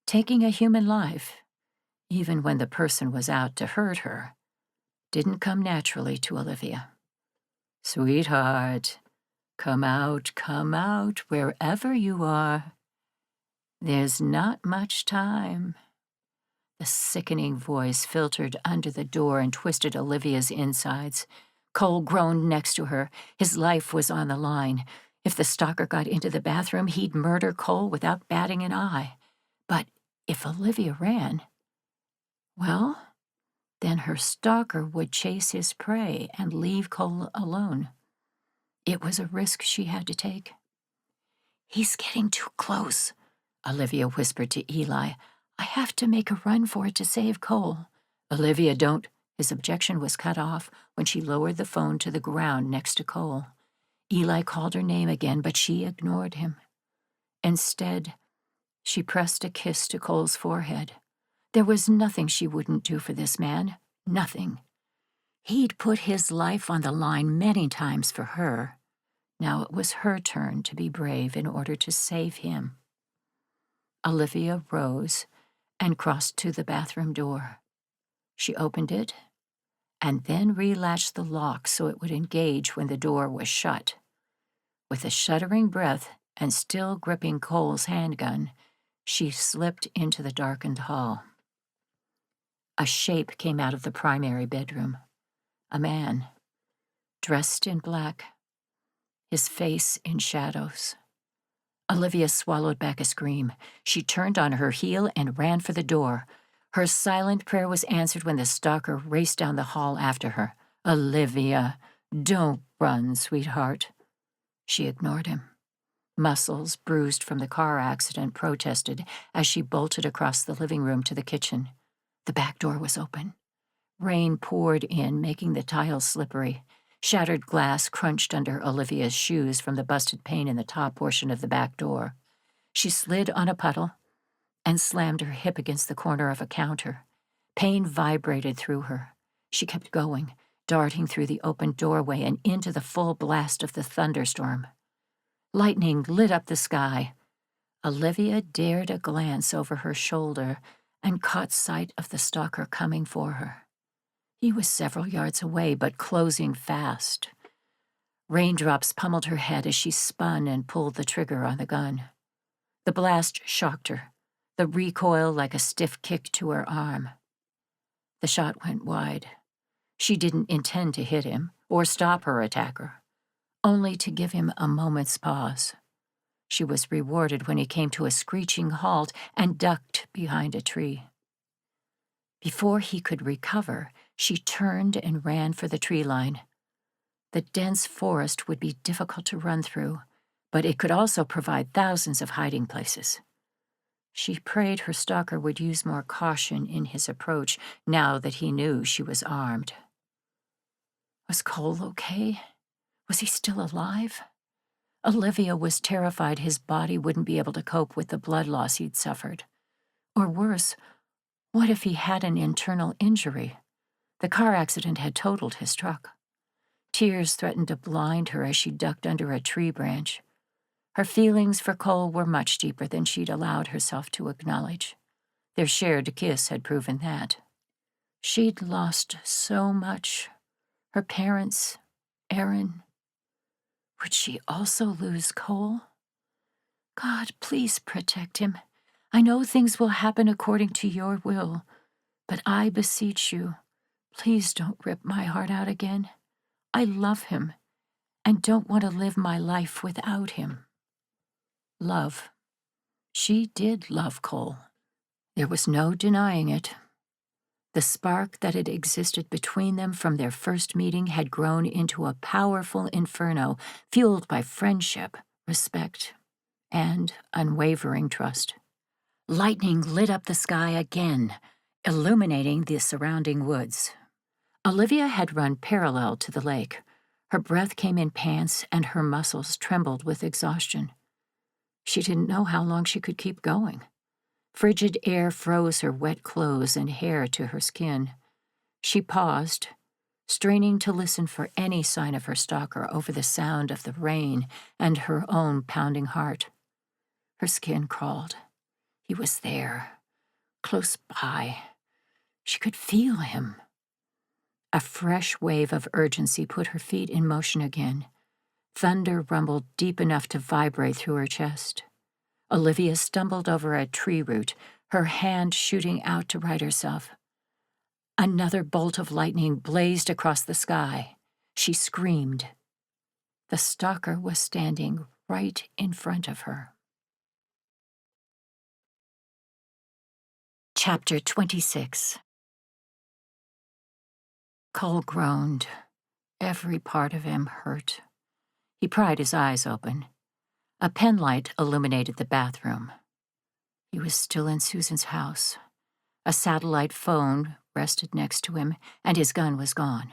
Taking a human life, even when the person was out to hurt her, didn't come naturally to Olivia. "Sweetheart, come out, wherever you are. There's not much time." The sickening voice filtered under the door and twisted Olivia's insides. Cole groaned next to her. His life was on the line. If the stalker got into the bathroom, he'd murder Cole without batting an eye. But if Olivia ran, well, then her stalker would chase his prey and leave Cole alone. It was a risk she had to take. "He's getting too close," Olivia whispered to Eli. "I have to make a run for it to save Cole." "Olivia, don't." His objection was cut off when she lowered the phone to the ground next to Cole. Eli called her name again, but she ignored him. Instead, she pressed a kiss to Cole's forehead. There was nothing she wouldn't do for this man. Nothing. He'd put his life on the line many times for her. Now it was her turn to be brave in order to save him. Olivia rose and crossed to the bathroom door. She opened it and then relatched the lock so it would engage when the door was shut. With a shuddering breath and still gripping Cole's handgun, she slipped into the darkened hall. A shape came out of the primary bedroom. A man, dressed in black, his face in shadows. Olivia swallowed back a scream. She turned on her heel and ran for the door. Her silent prayer was answered when the stalker raced down the hall after her. "Olivia, don't run, sweetheart." She ignored him. Muscles, bruised from the car accident, protested as she bolted across the living room to the kitchen. The back door was open. Rain poured in, making the tiles slippery. Shattered glass crunched under Olivia's shoes from the busted pane in the top portion of the back door. She slid on a puddle and slammed her hip against the corner of a counter. Pain vibrated through her. She kept going, darting through the open doorway and into the full blast of the thunderstorm. Lightning lit up the sky. Olivia dared a glance over her shoulder and caught sight of the stalker coming for her. He was several yards away, but closing fast. Raindrops pummeled her head as she spun and pulled the trigger on the gun. The blast shocked her, the recoil like a stiff kick to her arm. The shot went wide. She didn't intend to hit him or stop her attacker, only to give him a moment's pause. She was rewarded when he came to a screeching halt and ducked behind a tree. Before he could recover, she turned and ran for the tree line. The dense forest would be difficult to run through, but it could also provide thousands of hiding places. She prayed her stalker would use more caution in his approach now that he knew she was armed. Was Cole okay? Was he still alive? Olivia was terrified his body wouldn't be able to cope with the blood loss he'd suffered. Or worse, what if he had an internal injury? The car accident had totaled his truck. Tears threatened to blind her as she ducked under a tree branch. Her feelings for Cole were much deeper than she'd allowed herself to acknowledge. Their shared kiss had proven that. She'd lost so much. Her parents, Aaron. Would she also lose Cole? God, please protect him. I know things will happen according to your will, but I beseech you, please don't rip my heart out again. I love him and don't want to live my life without him. Love. She did love Cole. There was no denying it. The spark that had existed between them from their first meeting had grown into a powerful inferno fueled by friendship, respect, and unwavering trust. Lightning lit up the sky again, illuminating the surrounding woods. Olivia had run parallel to the lake. Her breath came in pants and her muscles trembled with exhaustion. She didn't know how long she could keep going. Frigid air froze her wet clothes and hair to her skin. She paused, straining to listen for any sign of her stalker over the sound of the rain and her own pounding heart. Her skin crawled. He was there, close by. She could feel him. A fresh wave of urgency put her feet in motion again. Thunder rumbled deep enough to vibrate through her chest. Olivia stumbled over a tree root, her hand shooting out to right herself. Another bolt of lightning blazed across the sky. She screamed. The stalker was standing right in front of her. Chapter 26. Cole groaned. Every part of him hurt. He pried his eyes open. A penlight illuminated the bathroom. He was still in Susan's house. A satellite phone rested next to him, and his gun was gone.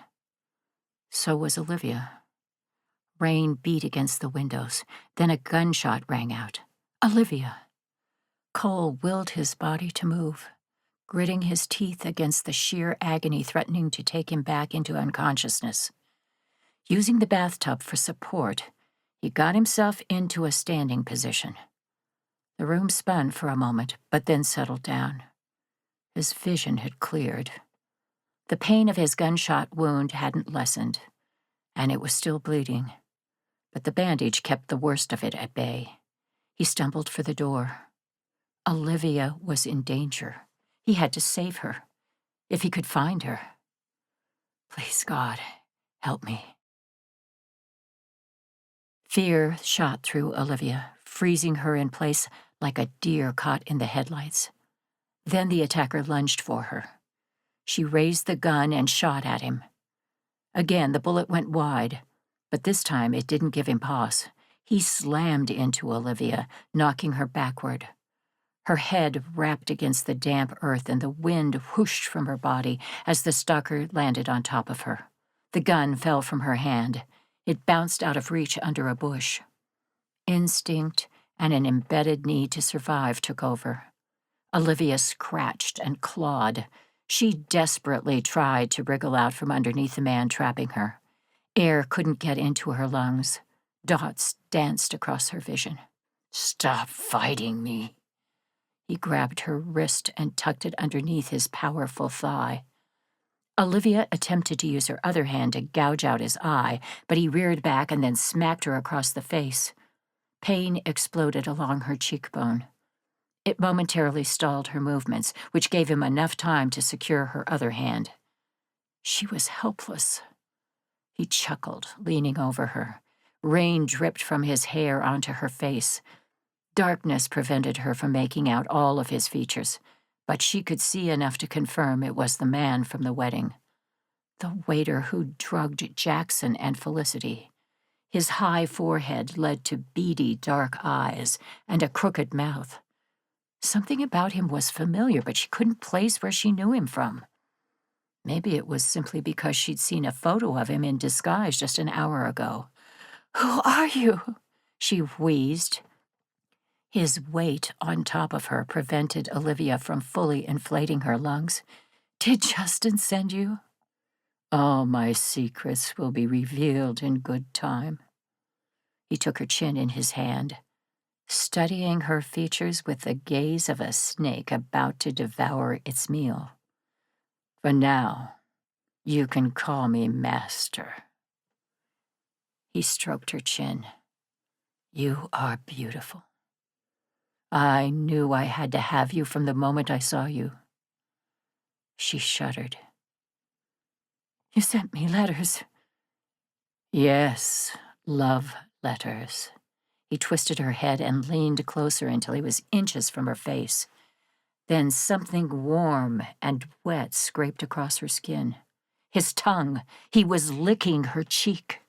So was Olivia. Rain beat against the windows. Then a gunshot rang out. Olivia. Cole willed his body to move, gritting his teeth against the sheer agony threatening to take him back into unconsciousness. Using the bathtub for support, he got himself into a standing position. The room spun for a moment, but then settled down. His vision had cleared. The pain of his gunshot wound hadn't lessened, and it was still bleeding, but the bandage kept the worst of it at bay. He stumbled for the door. Olivia was in danger. He had to save her, if he could find her. Please, God, help me. Fear shot through Olivia, freezing her in place like a deer caught in the headlights. Then the attacker lunged for her. She raised the gun and shot at him. Again, the bullet went wide, but this time it didn't give him pause. He slammed into Olivia, knocking her backward. Her head rapped against the damp earth, and the wind whooshed from her body as the stalker landed on top of her. The gun fell from her hand. It bounced out of reach under a bush. Instinct and an embedded need to survive took over. Olivia scratched and clawed. She desperately tried to wriggle out from underneath the man trapping her. Air couldn't get into her lungs. Dots danced across her vision. "Stop fighting me." He grabbed her wrist and tucked it underneath his powerful thigh. Olivia attempted to use her other hand to gouge out his eye, but he reared back and then smacked her across the face. Pain exploded along her cheekbone. It momentarily stalled her movements, which gave him enough time to secure her other hand. She was helpless. He chuckled, leaning over her. Rain dripped from his hair onto her face. Darkness prevented her from making out all of his features, but she could see enough to confirm it was the man from the wedding. The waiter who drugged Jackson and Felicity. His high forehead led to beady, dark eyes and a crooked mouth. Something about him was familiar, but she couldn't place where she knew him from. Maybe it was simply because she'd seen a photo of him in disguise just an hour ago. "Who are you?" she wheezed. His weight on top of her prevented Olivia from fully inflating her lungs. "Did Justin send you?" "All my secrets will be revealed in good time." He took her chin in his hand, studying her features with the gaze of a snake about to devour its meal. "For now, you can call me Master." He stroked her chin. "You are beautiful. I knew I had to have you from the moment I saw you." She shuddered. "You sent me letters." "Yes, love letters." He twisted her head and leaned closer until he was inches from her face. Then something warm and wet scraped across her skin. His tongue. He was licking her cheek.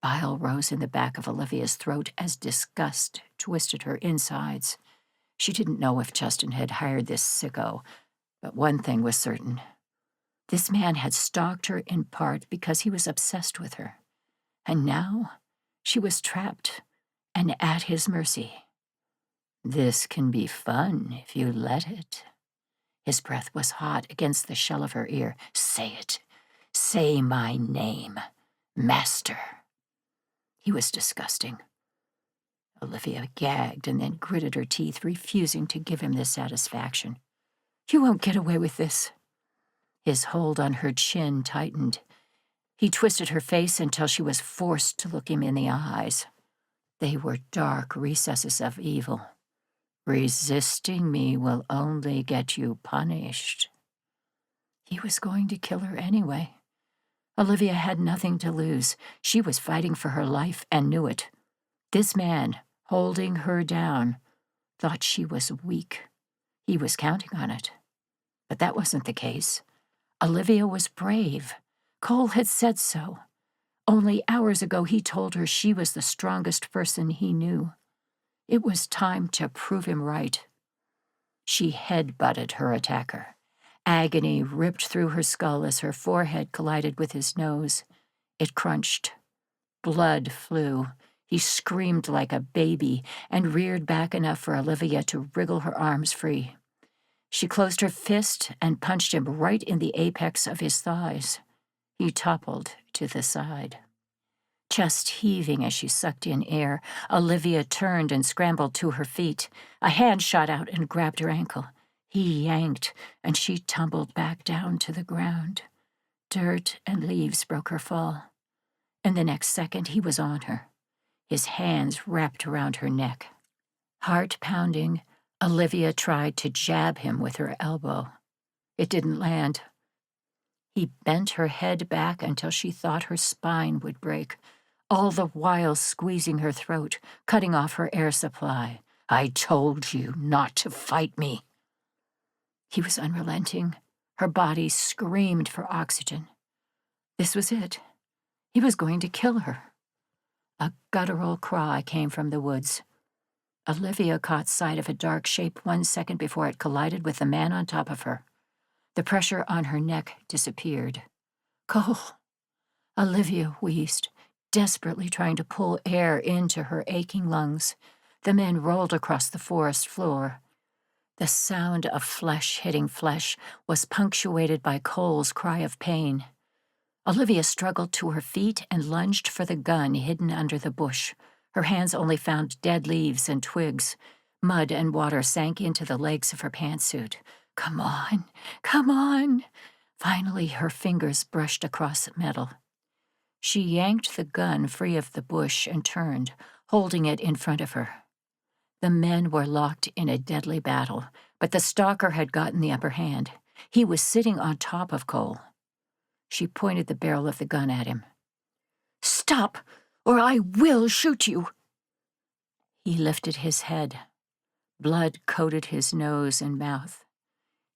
Bile rose in the back of Olivia's throat as disgust twisted her insides. She didn't know if Justin had hired this sicko, but one thing was certain. This man had stalked her in part because he was obsessed with her. And now she was trapped and at his mercy. "This can be fun if you let it." His breath was hot against the shell of her ear. "Say it. Say my name. Master." He was disgusting. Olivia gagged and then gritted her teeth, refusing to give him this satisfaction. "You won't get away with this." His hold on her chin tightened. He twisted her face until she was forced to look him in the eyes. They were dark recesses of evil. "Resisting me will only get you punished." He was going to kill her anyway. Olivia had nothing to lose. She was fighting for her life and knew it. This man, holding her down, thought she was weak. He was counting on it. But that wasn't the case. Olivia was brave. Cole had said so. Only hours ago he told her she was the strongest person he knew. It was time to prove him right. She head-butted her attacker. Agony ripped through her skull as her forehead collided with his nose. It crunched. Blood flew. He screamed like a baby and reared back enough for Olivia to wriggle her arms free. She closed her fist and punched him right in the apex of his thighs. He toppled to the side. Chest heaving as she sucked in air, Olivia turned and scrambled to her feet. A hand shot out and grabbed her ankle. He yanked, and she tumbled back down to the ground. Dirt and leaves broke her fall. In the next second, he was on her. His hands wrapped around her neck. Heart pounding, Olivia tried to jab him with her elbow. It didn't land. He bent her head back until she thought her spine would break, all the while squeezing her throat, cutting off her air supply. "I told you not to fight me." He was unrelenting. Her body screamed for oxygen. This was it. He was going to kill her. A guttural cry came from the woods. Olivia caught sight of a dark shape 1 second before it collided with the man on top of her. The pressure on her neck disappeared. "Cole!" Olivia wheezed, desperately trying to pull air into her aching lungs. The men rolled across the forest floor. The sound of flesh hitting flesh was punctuated by Cole's cry of pain. Olivia struggled to her feet and lunged for the gun hidden under the bush. Her hands only found dead leaves and twigs. Mud and water sank into the legs of her pantsuit. "Come on, come on!" Finally, her fingers brushed across metal. She yanked the gun free of the bush and turned, holding it in front of her. The men were locked in a deadly battle, but the stalker had gotten the upper hand. He was sitting on top of Cole. She pointed the barrel of the gun at him. "Stop, or I will shoot you!" He lifted his head. Blood coated his nose and mouth.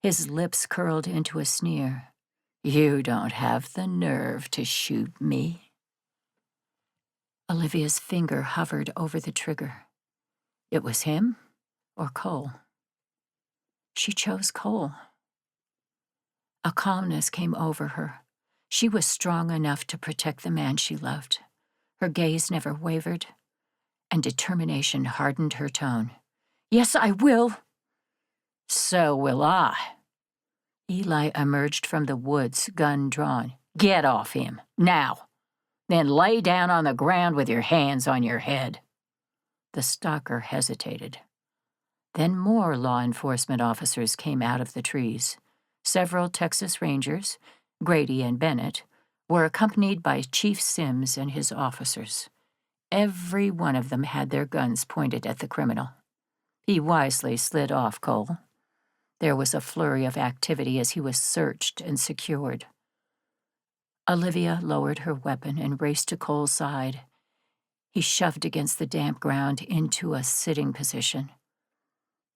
His lips curled into a sneer. "You don't have the nerve to shoot me." Olivia's finger hovered over the trigger. It was him or Cole. She chose Cole. A calmness came over her. She was strong enough to protect the man she loved. Her gaze never wavered, and determination hardened her tone. "Yes, I will." "So will I." Eli emerged from the woods, gun drawn. "Get off him, now. Then lay down on the ground with your hands on your head." The stalker hesitated. Then more law enforcement officers came out of the trees. Several Texas Rangers, Grady and Bennett, were accompanied by Chief Sims and his officers. Every one of them had their guns pointed at the criminal. He wisely slid off Cole. There was a flurry of activity as he was searched and secured. Olivia lowered her weapon and raced to Cole's side. He shoved against the damp ground into a sitting position,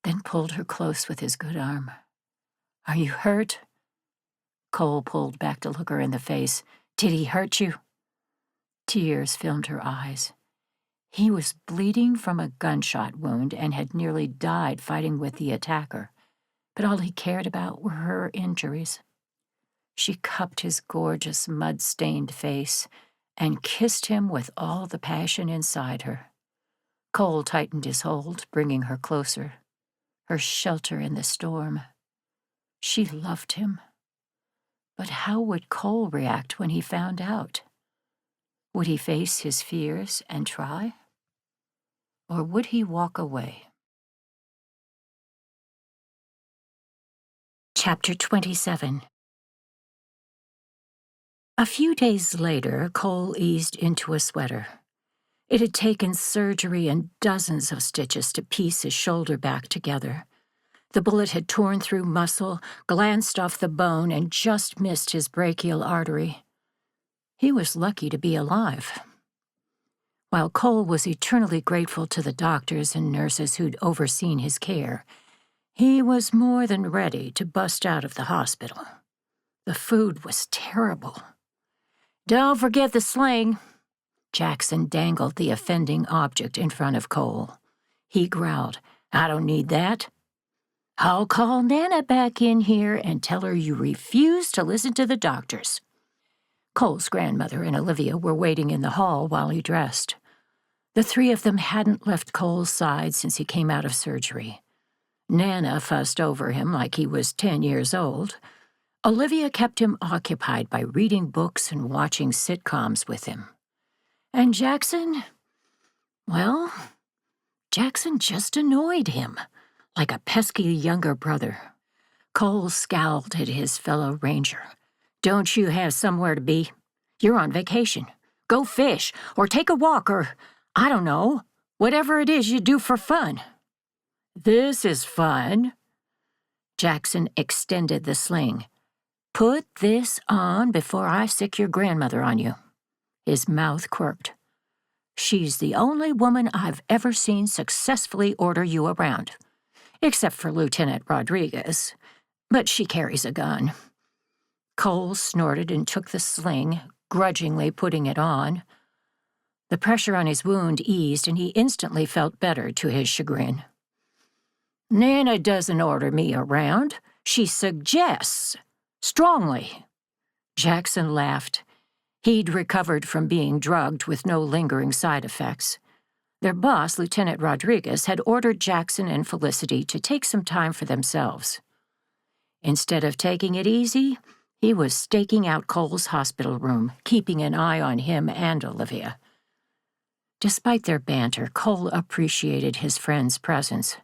then pulled her close with his good arm. "Are you hurt?" Cole pulled back to look her in the face. "Did he hurt you?" Tears filled her eyes. He was bleeding from a gunshot wound and had nearly died fighting with the attacker, but all he cared about were her injuries. She cupped his gorgeous, mud-stained face and kissed him with all the passion inside her. Cole tightened his hold, bringing her closer, her shelter in the storm. She loved him. But how would Cole react when he found out? Would he face his fears and try? Or would he walk away? Chapter 27. A few days later, Cole eased into a sweater. It had taken surgery and dozens of stitches to piece his shoulder back together. The bullet had torn through muscle, glanced off the bone, and just missed his brachial artery. He was lucky to be alive. While Cole was eternally grateful to the doctors and nurses who'd overseen his care, he was more than ready to bust out of the hospital. The food was terrible. "Don't forget the sling." Jackson dangled the offending object in front of Cole. He growled, "I don't need that." "I'll call Nana back in here and tell her you refuse to listen to the doctors." Cole's grandmother and Olivia were waiting in the hall while he dressed. The three of them hadn't left Cole's side since he came out of surgery. Nana fussed over him like he was 10 years old. Olivia kept him occupied by reading books and watching sitcoms with him. And Jackson, well, Jackson just annoyed him, like a pesky younger brother. Cole scowled at his fellow ranger. "Don't you have somewhere to be? You're on vacation. Go fish, or take a walk, or, I don't know, whatever it is you do for fun." "This is fun." Jackson extended the sling. "Put this on before I sick your grandmother on you." His mouth quirked. "She's the only woman I've ever seen successfully order you around, except for Lieutenant Rodriguez, but she carries a gun." Cole snorted and took the sling, grudgingly putting it on. The pressure on his wound eased, and he instantly felt better to his chagrin. Nana doesn't order me around. She suggests. Strongly. Jackson laughed. He'd recovered from being drugged with no lingering side effects. Their boss, Lieutenant Rodriguez, had ordered Jackson and Felicity to take some time for themselves. Instead of taking it easy, he was staking out Cole's hospital room, keeping an eye on him and Olivia. Despite their banter, Cole appreciated his friend's presence.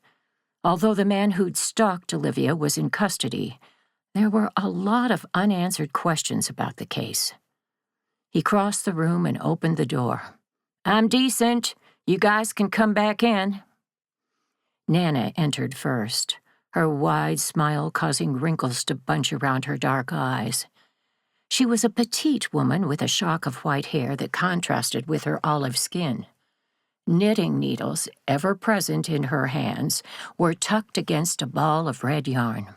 Although the man who'd stalked Olivia was in custody, there were a lot of unanswered questions about the case. He crossed the room and opened the door. "I'm decent. You guys can come back in." Nana entered first, her wide smile causing wrinkles to bunch around her dark eyes. She was a petite woman with a shock of white hair that contrasted with her olive skin. Knitting needles, ever present in her hands, were tucked against a ball of red yarn.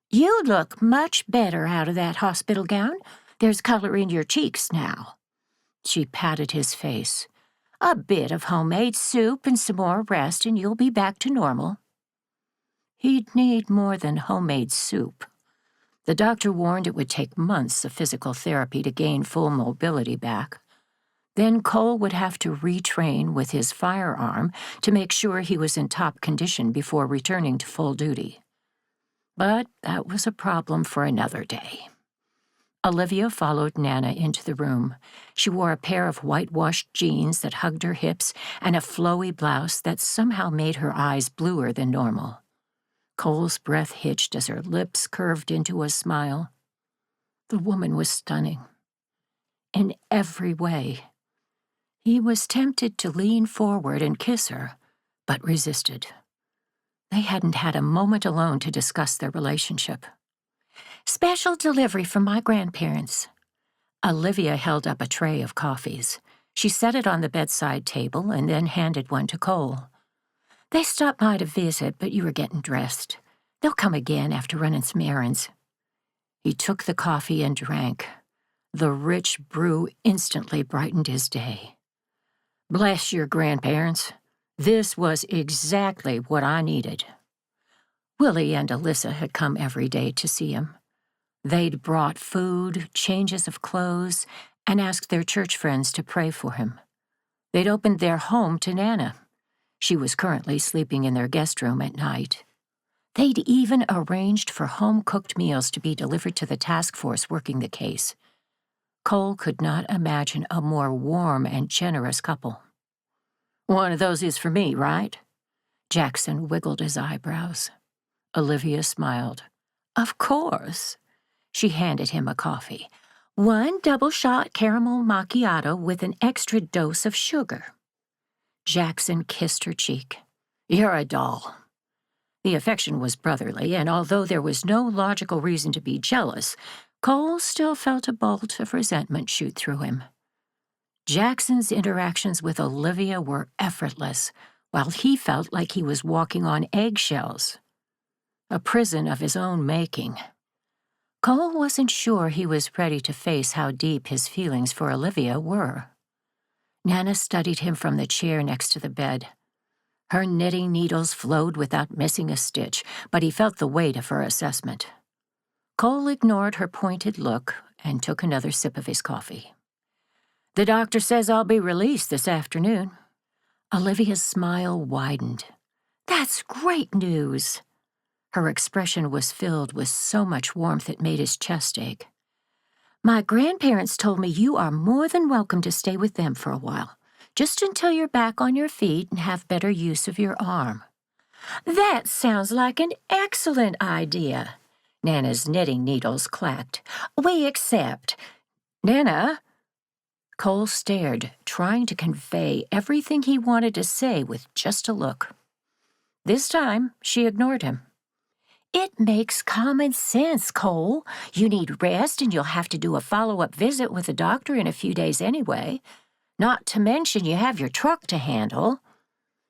"You look much better out of that hospital gown. There's color in your cheeks now." She patted his face. "A bit of homemade soup and some more rest, and you'll be back to normal." He'd need more than homemade soup. The doctor warned it would take months of physical therapy to gain full mobility back. Then Cole would have to retrain with his firearm to make sure he was in top condition before returning to full duty. But that was a problem for another day. Olivia followed Nana into the room. She wore a pair of whitewashed jeans that hugged her hips and a flowy blouse that somehow made her eyes bluer than normal. Cole's breath hitched as her lips curved into a smile. The woman was stunning. In every way. He was tempted to lean forward and kiss her, but resisted. They hadn't had a moment alone to discuss their relationship. "Special delivery from my grandparents." Olivia held up a tray of coffees. She set it on the bedside table and then handed one to Cole. "They stopped by to visit, but you were getting dressed. They'll come again after running some errands." He took the coffee and drank. The rich brew instantly brightened his day. "Bless your grandparents. This was exactly what I needed." Willie and Alyssa had come every day to see him. They'd brought food, changes of clothes, and asked their church friends to pray for him. They'd opened their home to Nana. She was currently sleeping in their guest room at night. They'd even arranged for home-cooked meals to be delivered to the task force working the case. Cole could not imagine a more warm and generous couple. "One of those is for me, right?" Jackson wiggled his eyebrows. Olivia smiled. "Of course." She handed him a coffee. "One double-shot caramel macchiato with an extra dose of sugar." Jackson kissed her cheek. "You're a doll." The affection was brotherly, and although there was no logical reason to be jealous, Cole still felt a bolt of resentment shoot through him. Jackson's interactions with Olivia were effortless, while he felt like he was walking on eggshells. A prison of his own making. Cole wasn't sure he was ready to face how deep his feelings for Olivia were. Nana studied him from the chair next to the bed. Her knitting needles flowed without missing a stitch, but he felt the weight of her assessment. Cole ignored her pointed look and took another sip of his coffee. "The doctor says I'll be released this afternoon." Olivia's smile widened. "That's great news." Her expression was filled with so much warmth it made his chest ache. "My grandparents told me you are more than welcome to stay with them for a while, just until you're back on your feet and have better use of your arm." "That sounds like an excellent idea." Nana's knitting needles clacked. "We accept." "Nana?" Cole stared, trying to convey everything he wanted to say with just a look. This time, she ignored him. "It makes common sense, Cole. You need rest and you'll have to do a follow-up visit with the doctor in a few days anyway. Not to mention you have your truck to handle.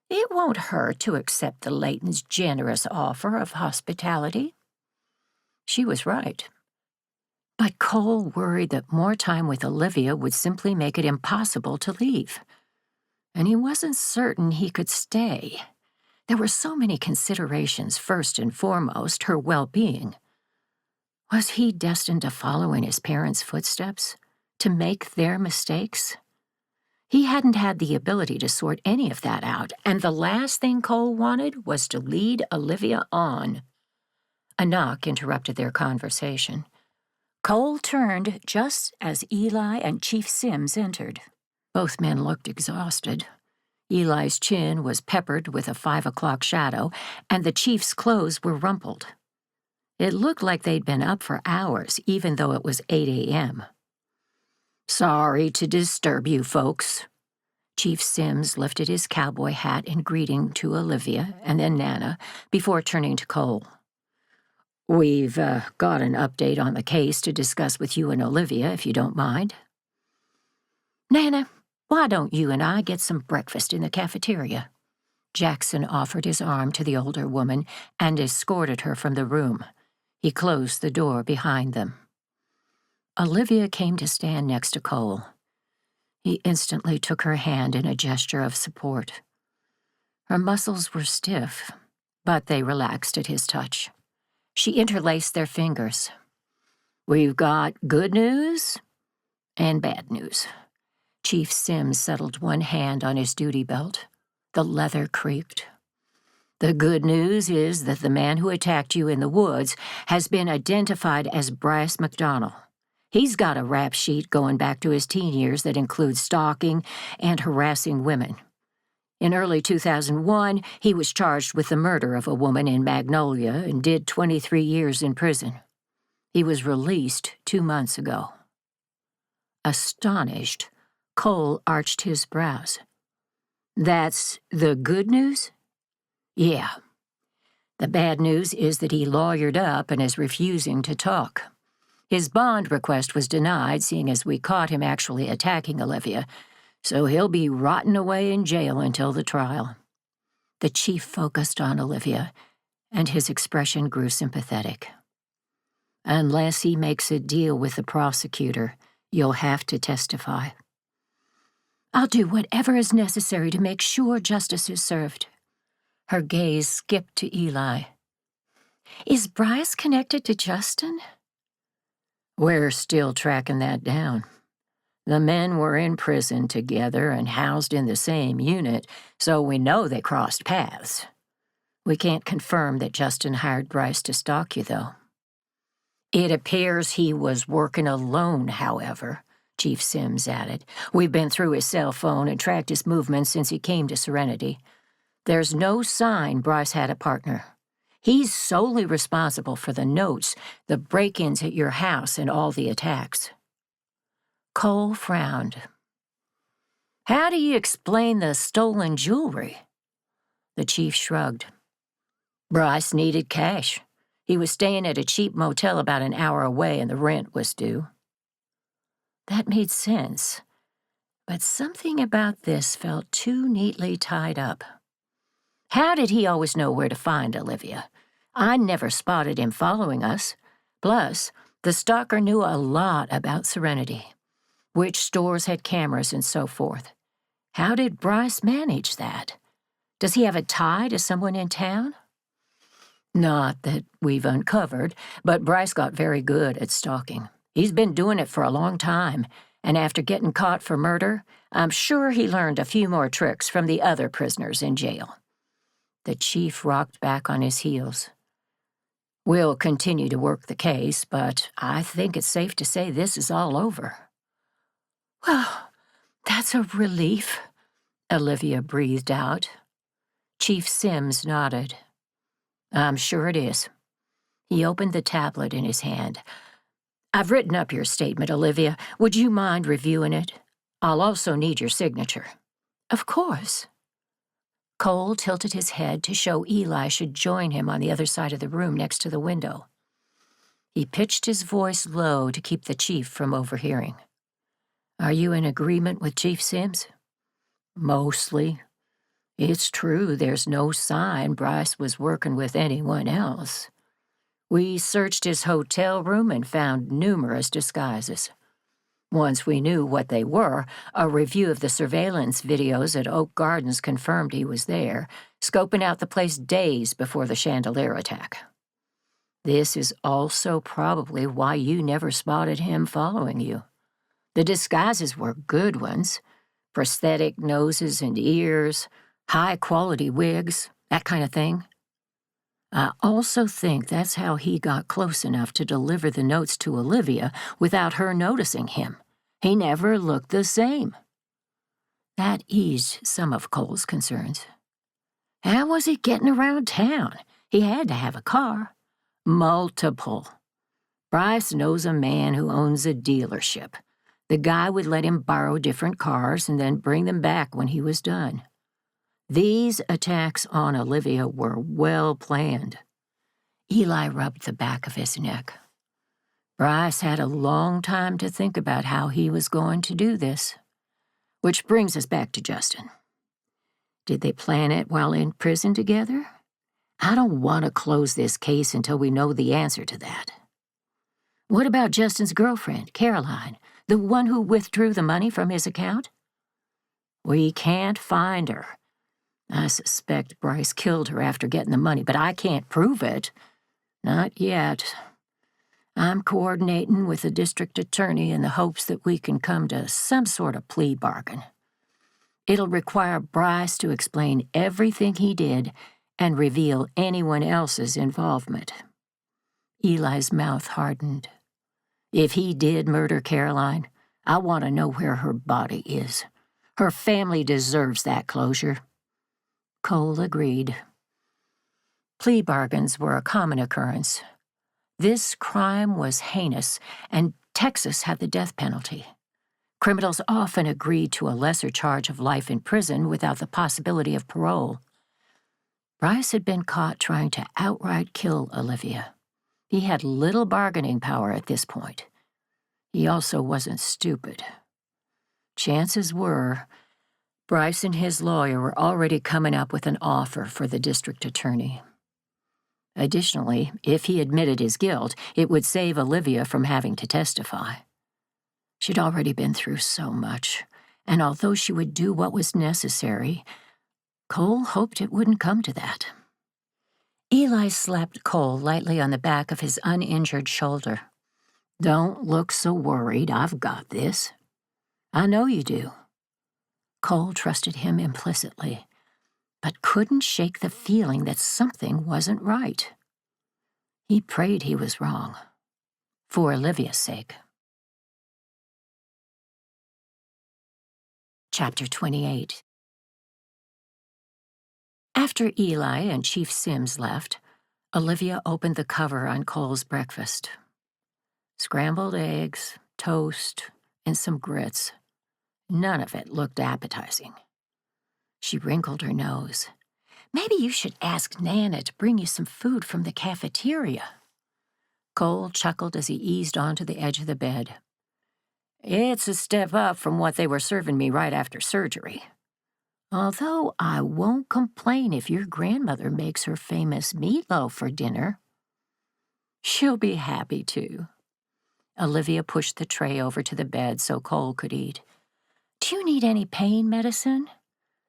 It won't hurt to accept the Leightons' generous offer of hospitality." She was right. But Cole worried that more time with Olivia would simply make it impossible to leave. And he wasn't certain he could stay. There were so many considerations, first and foremost, her well-being. Was he destined to follow in his parents' footsteps? To make their mistakes? He hadn't had the ability to sort any of that out, and the last thing Cole wanted was to lead Olivia on. A knock interrupted their conversation. Cole turned just as Eli and Chief Sims entered. Both men looked exhausted. Eli's chin was peppered with a 5 o'clock shadow, and the chief's clothes were rumpled. It looked like they'd been up for hours, even though it was 8 a.m. "Sorry to disturb you folks." Chief Sims lifted his cowboy hat in greeting to Olivia and then Nana before turning to Cole. "We've got an update on the case to discuss with you and Olivia, if you don't mind." "Nana, why don't you and I get some breakfast in the cafeteria?" Jackson offered his arm to the older woman and escorted her from the room. He closed the door behind them. Olivia came to stand next to Cole. He instantly took her hand in a gesture of support. Her muscles were stiff, but they relaxed at his touch. She interlaced their fingers. "We've got good news and bad news." Chief Sims settled one hand on his duty belt. The leather creaked. "The good news is that the man who attacked you in the woods has been identified as Bryce McDonnell. He's got a rap sheet going back to his teen years that includes stalking and harassing women. In early 2001, he was charged with the murder of a woman in Magnolia and did 23 years in prison. He was released 2 months ago." Astonished, Cole arched his brows. "That's the good news?" "Yeah. The bad news is that he lawyered up and is refusing to talk. His bond request was denied, seeing as we caught him actually attacking Olivia, so he'll be rotting away in jail until the trial." The chief focused on Olivia, and his expression grew sympathetic. "Unless he makes a deal with the prosecutor, you'll have to testify." "I'll do whatever is necessary to make sure justice is served." Her gaze skipped to Eli. "Is Bryce connected to Justin?" "We're still tracking that down. The men were in prison together and housed in the same unit, so we know they crossed paths. We can't confirm that Justin hired Bryce to stalk you, though." "It appears he was working alone, however," Chief Sims added. "We've been through his cell phone and tracked his movements since he came to Serenity. There's no sign Bryce had a partner. He's solely responsible for the notes, the break-ins at your house, and all the attacks." Cole frowned. "How do you explain the stolen jewelry?" The chief shrugged. "Bryce needed cash. He was staying at a cheap motel about an hour away and the rent was due." That made sense, but something about this felt too neatly tied up. "How did he always know where to find Olivia? I never spotted him following us. Plus, the stalker knew a lot about Serenity, which stores had cameras and so forth. How did Bryce manage that? Does he have a tie to someone in town?" "Not that we've uncovered, but Bryce got very good at stalking. He's been doing it for a long time, and after getting caught for murder, I'm sure he learned a few more tricks from the other prisoners in jail." The chief rocked back on his heels. "We'll continue to work the case, but I think it's safe to say this is all over." "Well, that's a relief," Olivia breathed out. Chief Sims nodded. "I'm sure it is." He opened the tablet in his hand. "I've written up your statement, Olivia. Would you mind reviewing it? I'll also need your signature." "Of course." Cole tilted his head to show Eli should join him on the other side of the room next to the window. He pitched his voice low to keep the chief from overhearing. "Are you in agreement with Chief Sims?" "Mostly. It's true there's no sign Bryce was working with anyone else. We searched his hotel room and found numerous disguises. Once we knew what they were, a review of the surveillance videos at Oak Gardens confirmed he was there, scoping out the place days before the chandelier attack. This is also probably why you never spotted him following you. The disguises were good ones. Prosthetic noses and ears, high-quality wigs, that kind of thing. I also think that's how he got close enough to deliver the notes to Olivia without her noticing him. He never looked the same. That eased some of Cole's concerns. How was he getting around town? He had to have a car. Multiple. Bryce knows a man who owns a dealership. The guy would let him borrow different cars and then bring them back when he was done. These attacks on Olivia were well planned. Eli rubbed the back of his neck. Bryce had a long time to think about how he was going to do this. Which brings us back to Justin. Did they plan it while in prison together? I don't want to close this case until we know the answer to that. What about Justin's girlfriend, Caroline, the one who withdrew the money from his account? We can't find her. I suspect Bryce killed her after getting the money, but I can't prove it. Not yet. I'm coordinating with the district attorney in the hopes that we can come to some sort of plea bargain. It'll require Bryce to explain everything he did and reveal anyone else's involvement. Eli's mouth hardened. If he did murder Caroline, I want to know where her body is. Her family deserves that closure. Cole agreed. Plea bargains were a common occurrence. This crime was heinous, and Texas had the death penalty. Criminals often agreed to a lesser charge of life in prison without the possibility of parole. Bryce had been caught trying to outright kill Olivia. He had little bargaining power at this point. He also wasn't stupid. Chances were, Bryce and his lawyer were already coming up with an offer for the district attorney. Additionally, if he admitted his guilt, it would save Olivia from having to testify. She'd already been through so much, and although she would do what was necessary, Cole hoped it wouldn't come to that. Eli slapped Cole lightly on the back of his uninjured shoulder. Don't look so worried, I've got this. I know you do. Cole trusted him implicitly, but couldn't shake the feeling that something wasn't right. He prayed he was wrong, for Olivia's sake. Chapter 28. After Eli and Chief Sims left, Olivia opened the cover on Cole's breakfast. Scrambled eggs, toast, and some grits. None of it looked appetizing. She wrinkled her nose. Maybe you should ask Nana to bring you some food from the cafeteria. Cole chuckled as he eased onto the edge of the bed. It's a step up from what they were serving me right after surgery. Although I won't complain if your grandmother makes her famous meatloaf for dinner. She'll be happy to. Olivia pushed the tray over to the bed so Cole could eat. Do you need any pain medicine?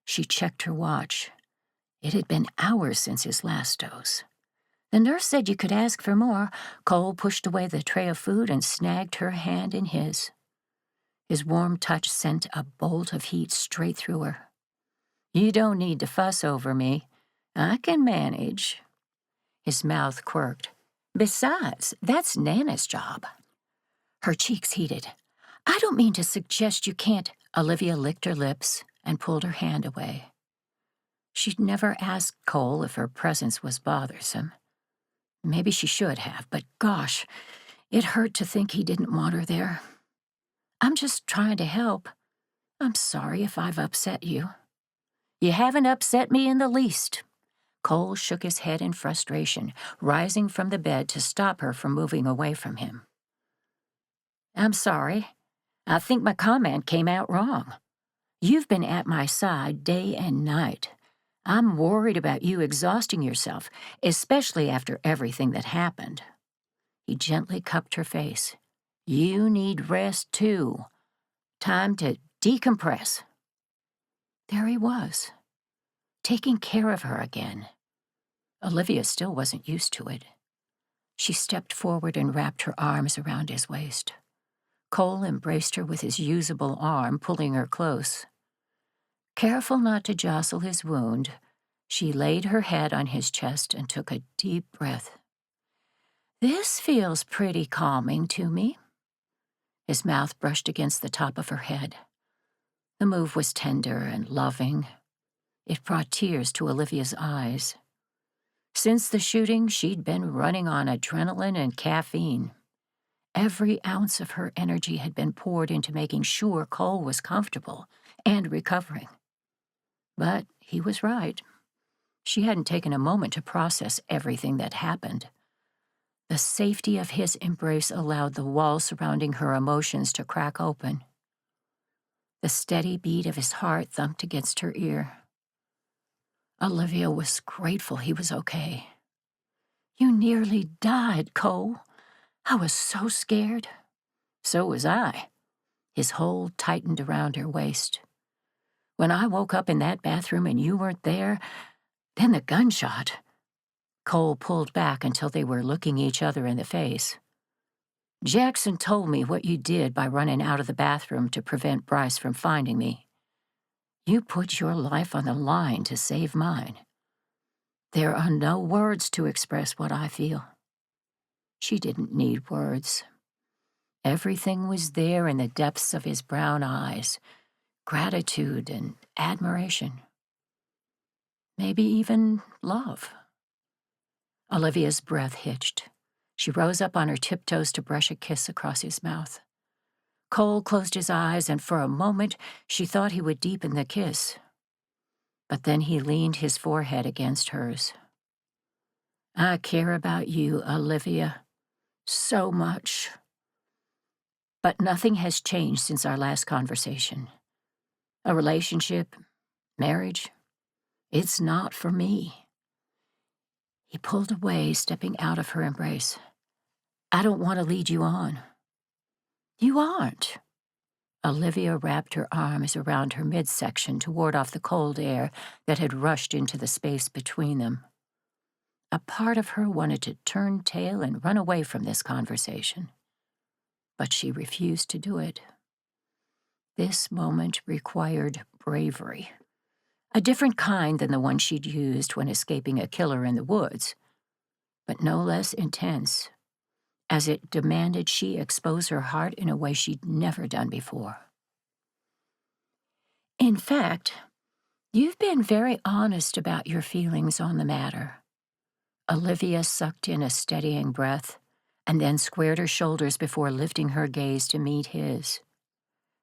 She checked her watch. It had been hours since his last dose. The nurse said you could ask for more. Cole pushed away the tray of food and snagged her hand in his. His warm touch sent a bolt of heat straight through her. You don't need to fuss over me. I can manage. His mouth quirked. Besides, that's Nana's job. Her cheeks heated. I don't mean to suggest you can't. Olivia licked her lips and pulled her hand away. She'd never asked Cole if her presence was bothersome. Maybe she should have, but gosh, it hurt to think he didn't want her there. I'm just trying to help. I'm sorry if I've upset you. You haven't upset me in the least. Cole shook his head in frustration, rising from the bed to stop her from moving away from him. I'm sorry. I think my comment came out wrong. You've been at my side day and night. I'm worried about you exhausting yourself, especially after everything that happened. He gently cupped her face. You need rest, too. Time to decompress. There he was, taking care of her again. Olivia still wasn't used to it. She stepped forward and wrapped her arms around his waist. Cole embraced her with his usable arm, pulling her close. Careful not to jostle his wound, she laid her head on his chest and took a deep breath. This feels pretty calming to me. His mouth brushed against the top of her head. The move was tender and loving. It brought tears to Olivia's eyes. Since the shooting, she'd been running on adrenaline and caffeine. Every ounce of her energy had been poured into making sure Cole was comfortable and recovering. But he was right. She hadn't taken a moment to process everything that happened. The safety of his embrace allowed the wall surrounding her emotions to crack open. The steady beat of his heart thumped against her ear. Olivia was grateful he was okay. You nearly died, Cole. I was so scared. So was I. His hold tightened around her waist. When I woke up in that bathroom and you weren't there, then the gunshot. Cole pulled back until they were looking each other in the face. Jackson told me what you did by running out of the bathroom to prevent Bryce from finding me. You put your life on the line to save mine. There are no words to express what I feel. She didn't need words. Everything was there in the depths of his brown eyes, gratitude and admiration. Maybe even love. Olivia's breath hitched. She rose up on her tiptoes to brush a kiss across his mouth. Cole closed his eyes, and for a moment she thought he would deepen the kiss. But then he leaned his forehead against hers. I care about you, Olivia, so much. But nothing has changed since our last conversation. A relationship, marriage, it's not for me. He pulled away, stepping out of her embrace. I don't want to lead you on. You aren't. Olivia wrapped her arms around her midsection to ward off the cold air that had rushed into the space between them. A part of her wanted to turn tail and run away from this conversation, but she refused to do it. This moment required bravery, a different kind than the one she'd used when escaping a killer in the woods, but no less intense, as it demanded she expose her heart in a way she'd never done before. In fact, you've been very honest about your feelings on the matter. Olivia sucked in a steadying breath and then squared her shoulders before lifting her gaze to meet his.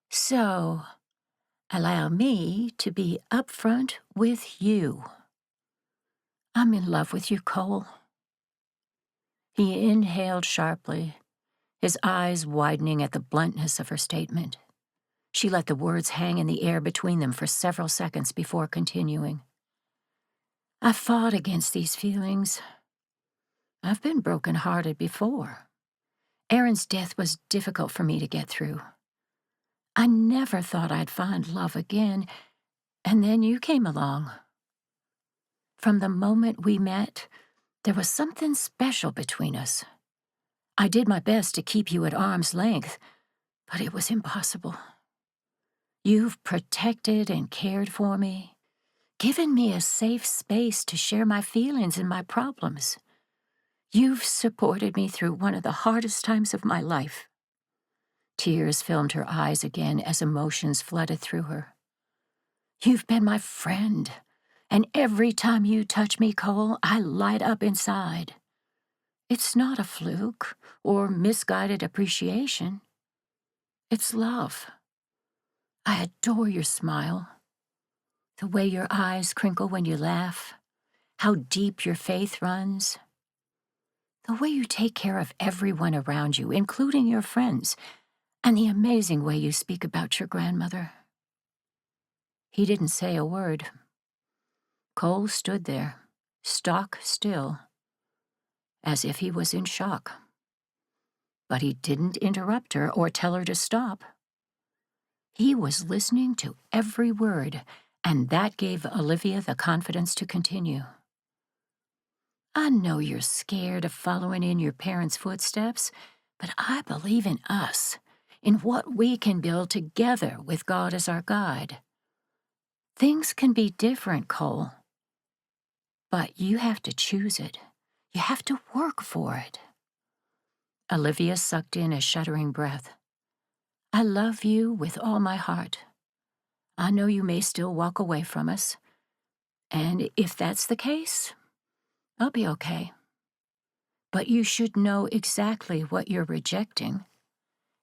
So, allow me to be upfront with you. I'm in love with you, Cole. He inhaled sharply, his eyes widening at the bluntness of her statement. She let the words hang in the air between them for several seconds before continuing. I fought against these feelings. I've been broken-hearted before. Aaron's death was difficult for me to get through. I never thought I'd find love again, and then you came along. From the moment we met, there was something special between us. I did my best to keep you at arm's length, but it was impossible. You've protected and cared for me, given me a safe space to share my feelings and my problems. You've supported me through one of the hardest times of my life. Tears filmed her eyes again as emotions flooded through her. You've been my friend, and every time you touch me, Cole, I light up inside. It's not a fluke or misguided appreciation. It's love. I adore your smile, the way your eyes crinkle when you laugh, how deep your faith runs, the way you take care of everyone around you, including your friends, and the amazing way you speak about your grandmother. He didn't say a word. Cole stood there, stock still, as if he was in shock. but he didn't interrupt her or tell her to stop. He was listening to every word, and that gave Olivia the confidence to continue. I know you're scared of following in your parents' footsteps, but I believe in us, in what we can build together with God as our guide. Things can be different, Cole, but you have to choose it. You have to work for it. Olivia sucked in a shuddering breath. I love you with all my heart. I know you may still walk away from us, and if that's the case, I'll be okay. But you should know exactly what you're rejecting.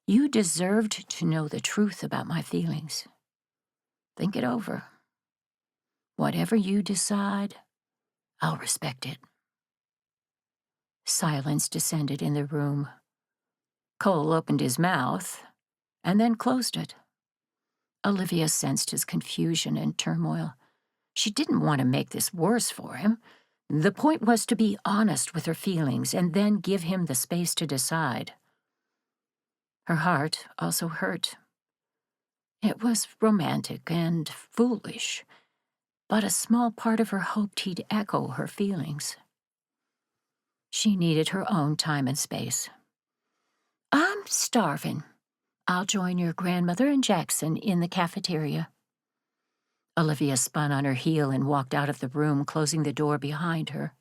You deserved to know the truth about my feelings. Think it over. Whatever you decide, I'll respect it. Silence descended in the room. Cole opened his mouth and then closed it. Olivia sensed his confusion and turmoil. She didn't want to make this worse for him. The point was to be honest with her feelings and then give him the space to decide. Her heart also hurt. It was romantic and foolish, but a small part of her hoped he'd echo her feelings. She needed her own time and space. I'm starving. I'll join your grandmother and Jackson in the cafeteria. Olivia spun on her heel and walked out of the room, closing the door behind her.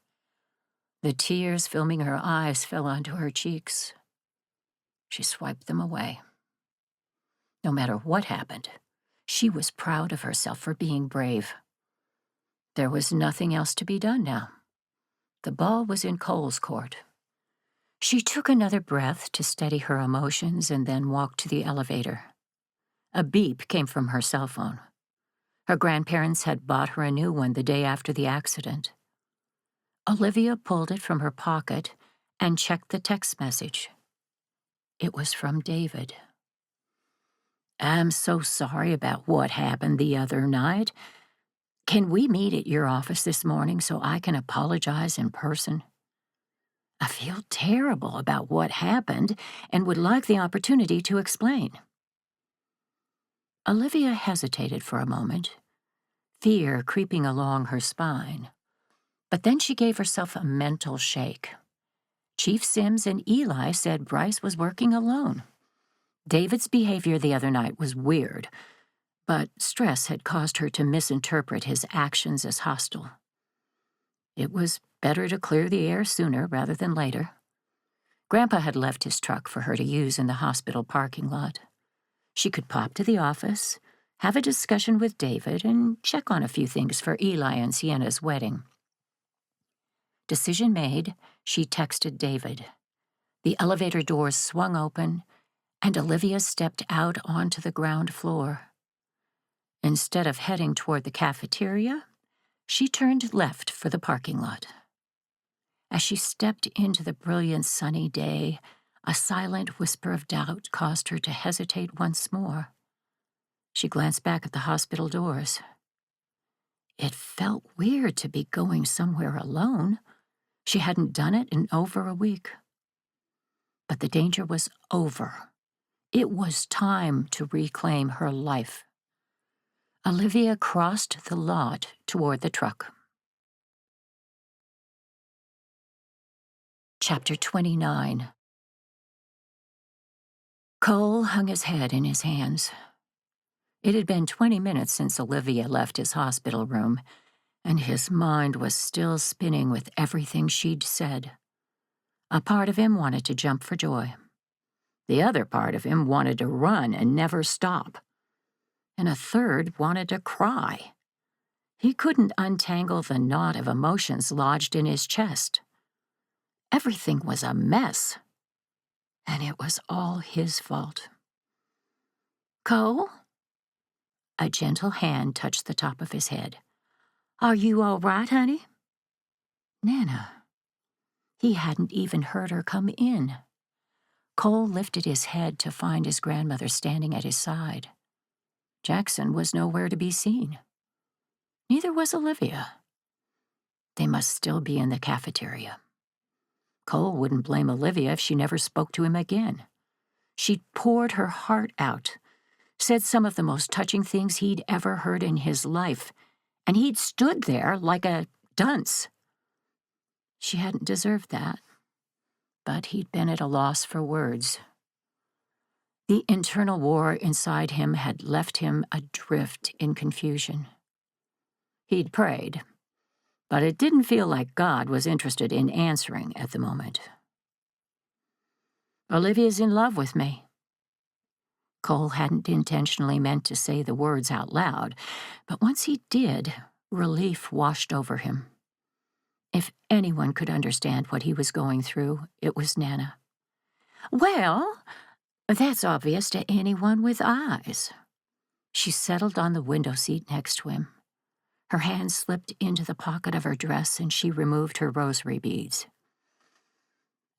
The tears filming her eyes fell onto her cheeks. She swiped them away. No matter what happened, she was proud of herself for being brave. There was nothing else to be done now. The ball was in Cole's court. She took another breath to steady her emotions and then walked to the elevator. A beep came from her cell phone. Her grandparents had bought her a new one the day after the accident. Olivia pulled it from her pocket and checked the text message. It was from David. I'm so sorry about what happened the other night. Can we meet at your office this morning so I can apologize in person? I feel terrible about what happened and would like the opportunity to explain. Olivia hesitated for a moment, fear creeping along her spine. But then she gave herself a mental shake. Chief Sims and Eli said Bryce was working alone. David's behavior the other night was weird, but stress had caused her to misinterpret his actions as hostile. It was better to clear the air sooner rather than later. Grandpa had left his truck for her to use in the hospital parking lot. She could pop to the office, have a discussion with David, and check on a few things for Eli and Sienna's wedding. Decision made, she texted David. The elevator doors swung open, and Olivia stepped out onto the ground floor. Instead of heading toward the cafeteria, she turned left for the parking lot. As she stepped into the brilliant sunny day, a silent whisper of doubt caused her to hesitate once more. She glanced back at the hospital doors. It felt weird to be going somewhere alone. She hadn't done it in over a week. But the danger was over. It was time to reclaim her life. Olivia crossed the lot toward the truck. Chapter 29. Cole hung his head in his hands. It had been 20 minutes since Olivia left his hospital room, and his mind was still spinning with everything she'd said. A part of him wanted to jump for joy. The other part of him wanted to run and never stop. And a third wanted to cry. He couldn't untangle the knot of emotions lodged in his chest. Everything was a mess, and it was all his fault. Cole? A gentle hand touched the top of his head. Are you all right, honey? Nana. He hadn't even heard her come in. Cole lifted his head to find his grandmother standing at his side. Jackson was nowhere to be seen. Neither was Olivia. They must still be in the cafeteria. Cole wouldn't blame Olivia if she never spoke to him again. She'd poured her heart out, said some of the most touching things he'd ever heard in his life, and he'd stood there like a dunce. She hadn't deserved that, but he'd been at a loss for words. The internal war inside him had left him adrift in confusion. He'd prayed, but it didn't feel like God was interested in answering at the moment. Olivia's in love with me. Cole hadn't intentionally meant to say the words out loud, but once he did, relief washed over him. If anyone could understand what he was going through, it was Nana. Well, that's obvious to anyone with eyes. She settled on the window seat next to him. Her hand slipped into the pocket of her dress and she removed her rosary beads.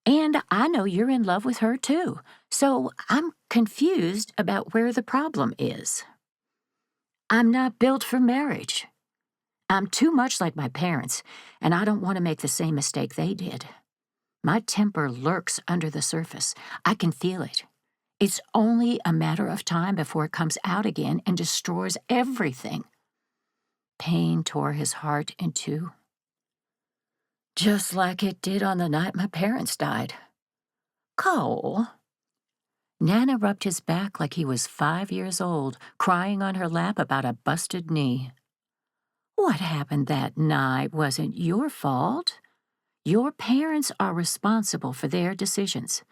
And I know you're in love with her too, so I'm confused about where the problem is. I'm not built for marriage. I'm too much like my parents, and I don't want to make the same mistake they did. My temper lurks under the surface. I can feel it. It's only a matter of time before it comes out again and destroys everything. Pain tore his heart in two. Just like it did on the night my parents died. Cole. Nana rubbed his back like he was 5 years old, crying on her lap about a busted knee. What happened that night wasn't your fault. Your parents are responsible for their decisions.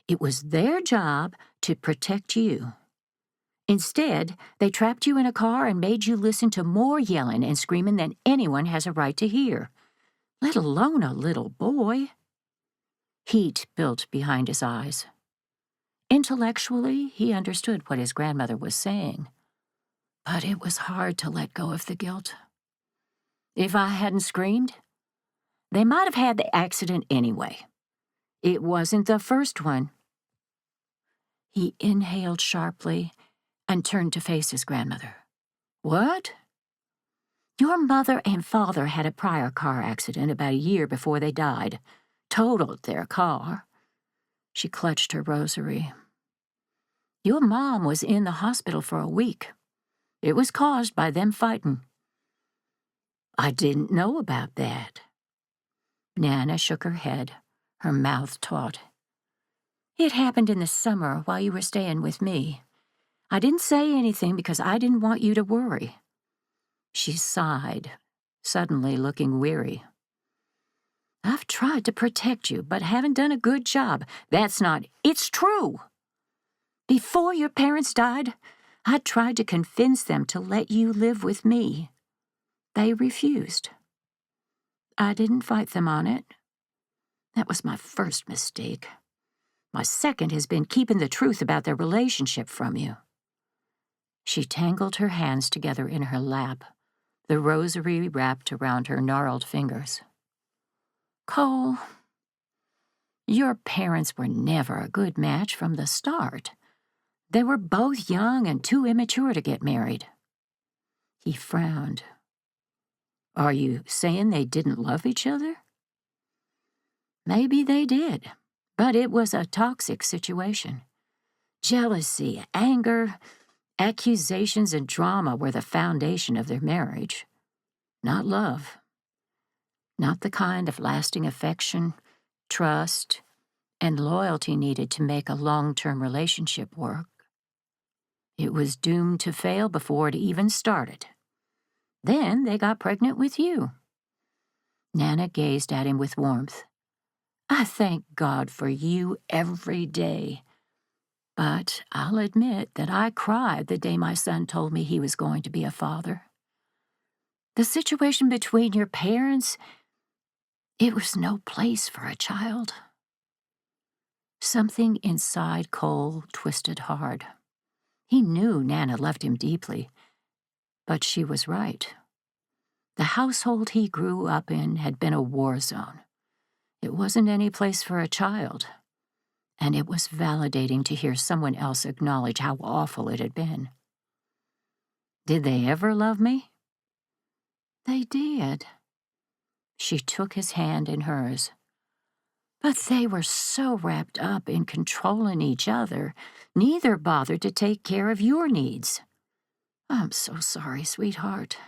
It was their job to protect you. Instead, they trapped you in a car and made you listen to more yelling and screaming than anyone has a right to hear, let alone a little boy. Heat built behind his eyes. Intellectually, he understood what his grandmother was saying, but it was hard to let go of the guilt. If I hadn't screamed, they might have had the accident anyway. It wasn't the first one. He inhaled sharply and turned to face his grandmother. What? Your mother and father had a prior car accident about a year before they died. Totaled their car. She clutched her rosary. Your mom was in the hospital for a week. It was caused by them fighting. I didn't know about that. Nana shook her head, her mouth taut. It happened in the summer while you were staying with me. I didn't say anything because I didn't want you to worry. She sighed, suddenly looking weary. I've tried to protect you, but haven't done a good job. That's not... It's true. Before your parents died, I tried to convince them to let you live with me. They refused. I didn't fight them on it. That was my first mistake. My second has been keeping the truth about their relationship from you. She tangled her hands together in her lap, the rosary wrapped around her gnarled fingers. Cole, your parents were never a good match from the start. They were both young and too immature to get married. He frowned. Are you saying they didn't love each other? Maybe they did, but it was a toxic situation. Jealousy, anger, accusations, and drama were the foundation of their marriage. Not love. Not the kind of lasting affection, trust, and loyalty needed to make a long-term relationship work. It was doomed to fail before it even started. Then they got pregnant with you. Nana gazed at him with warmth. I thank God for you every day. But I'll admit that I cried the day my son told me he was going to be a father. The situation between your parents, it was no place for a child. Something inside Cole twisted hard. He knew Nana loved him deeply, but she was right. The household he grew up in had been a war zone. It wasn't any place for a child, and it was validating to hear someone else acknowledge how awful it had been. Did they ever love me? They did. She took his hand in hers. But they were so wrapped up in controlling each other, neither bothered to take care of your needs. I'm so sorry, sweetheart.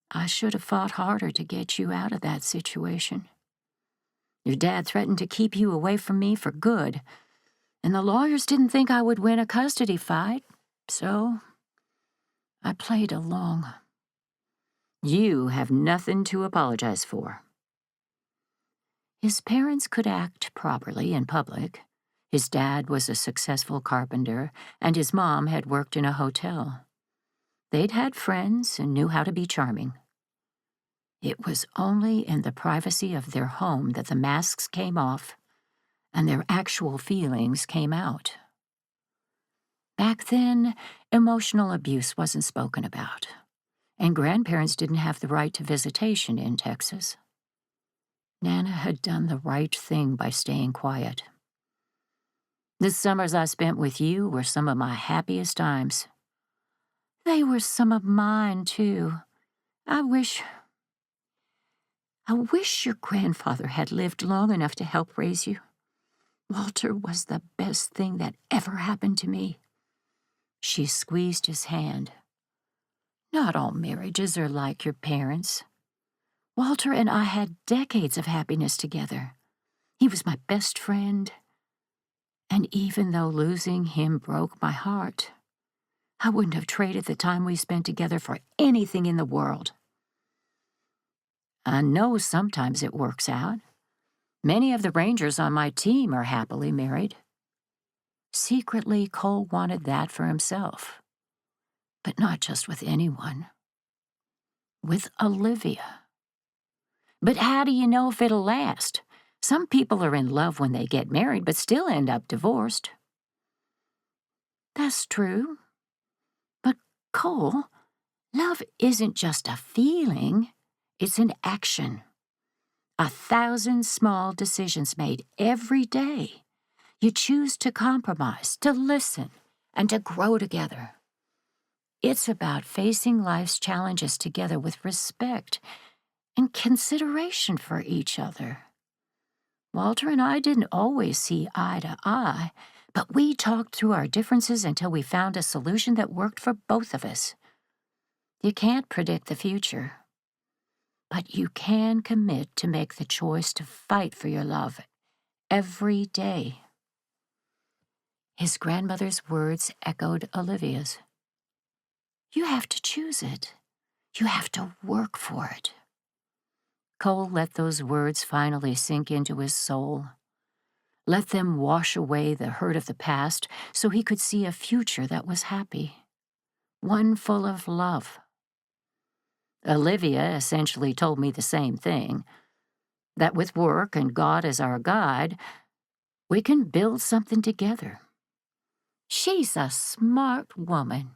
I should have fought harder to get you out of that situation. Your dad threatened to keep you away from me for good, and the lawyers didn't think I would win a custody fight, so I played along. You have nothing to apologize for. His parents could act properly in public. His dad was a successful carpenter, and his mom had worked in a hotel. They'd had friends and knew how to be charming. It was only in the privacy of their home that the masks came off and their actual feelings came out. Back then, emotional abuse wasn't spoken about, and grandparents didn't have the right to visitation in Texas. Nana had done the right thing by staying quiet. The summers I spent with you were some of my happiest times. They were some of mine, too. I wish your grandfather had lived long enough to help raise you. Walter was the best thing that ever happened to me. She squeezed his hand. Not all marriages are like your parents. Walter and I had decades of happiness together. He was my best friend. And even though losing him broke my heart, I wouldn't have traded the time we spent together for anything in the world. I know sometimes it works out. Many of the Rangers on my team are happily married. Secretly, Cole wanted that for himself. But not just with anyone. With Olivia. But how do you know if it'll last? Some people are in love when they get married, but still end up divorced. That's true. But Cole, love isn't just a feeling, it's an action. 1,000 small decisions made every day. You choose to compromise, to listen, and to grow together. It's about facing life's challenges together with respect and consideration for each other. Walter and I didn't always see eye to eye, but we talked through our differences until we found a solution that worked for both of us. You can't predict the future, but you can commit to make the choice to fight for your love every day. His grandmother's words echoed Olivia's. You have to choose it. You have to work for it. Cole let those words finally sink into his soul. Let them wash away the hurt of the past so he could see a future that was happy. One full of love. Olivia essentially told me the same thing, that with work and God as our guide, we can build something together. She's a smart woman.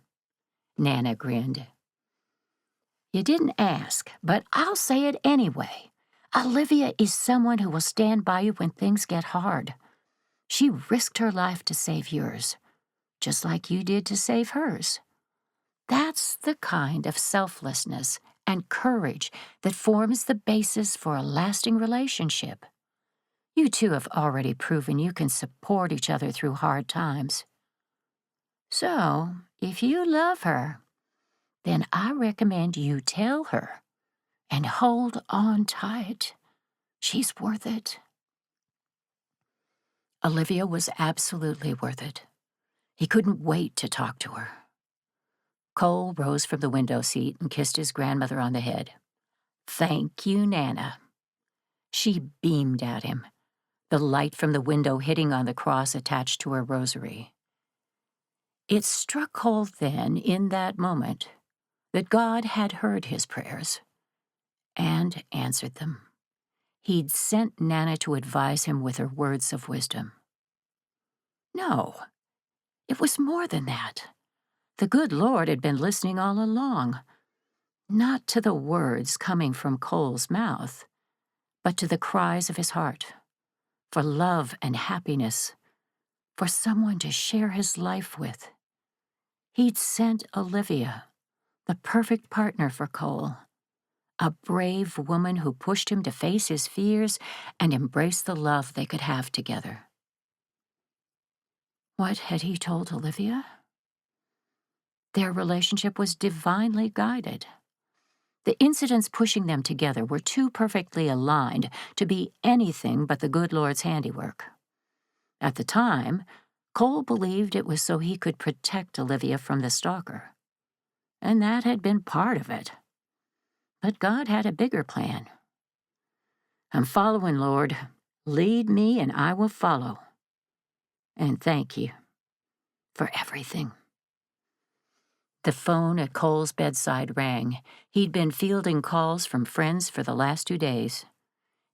Nana grinned. You didn't ask, but I'll say it anyway. Olivia is someone who will stand by you when things get hard. She risked her life to save yours, just like you did to save hers. That's the kind of selflessness and courage that forms the basis for a lasting relationship. You two have already proven you can support each other through hard times. So, if you love her, then I recommend you tell her and hold on tight. She's worth it. Olivia was absolutely worth it. He couldn't wait to talk to her. Cole rose from the window seat and kissed his grandmother on the head. Thank you, Nana. She beamed at him, the light from the window hitting on the cross attached to her rosary. It struck Cole then, in that moment, that God had heard his prayers and answered them. He'd sent Nana to advise him with her words of wisdom. No, it was more than that. The good Lord had been listening all along, not to the words coming from Cole's mouth, but to the cries of his heart, for love and happiness, for someone to share his life with. He'd sent Olivia, the perfect partner for Cole, a brave woman who pushed him to face his fears and embrace the love they could have together. What had he told Olivia? Their relationship was divinely guided. The incidents pushing them together were too perfectly aligned to be anything but the good Lord's handiwork. At the time, Cole believed it was so he could protect Olivia from the stalker. And that had been part of it. But God had a bigger plan. "I'm following, Lord. Lead me and I will follow. And thank you for everything." The phone at Cole's bedside rang. He'd been fielding calls from friends for the last 2 days.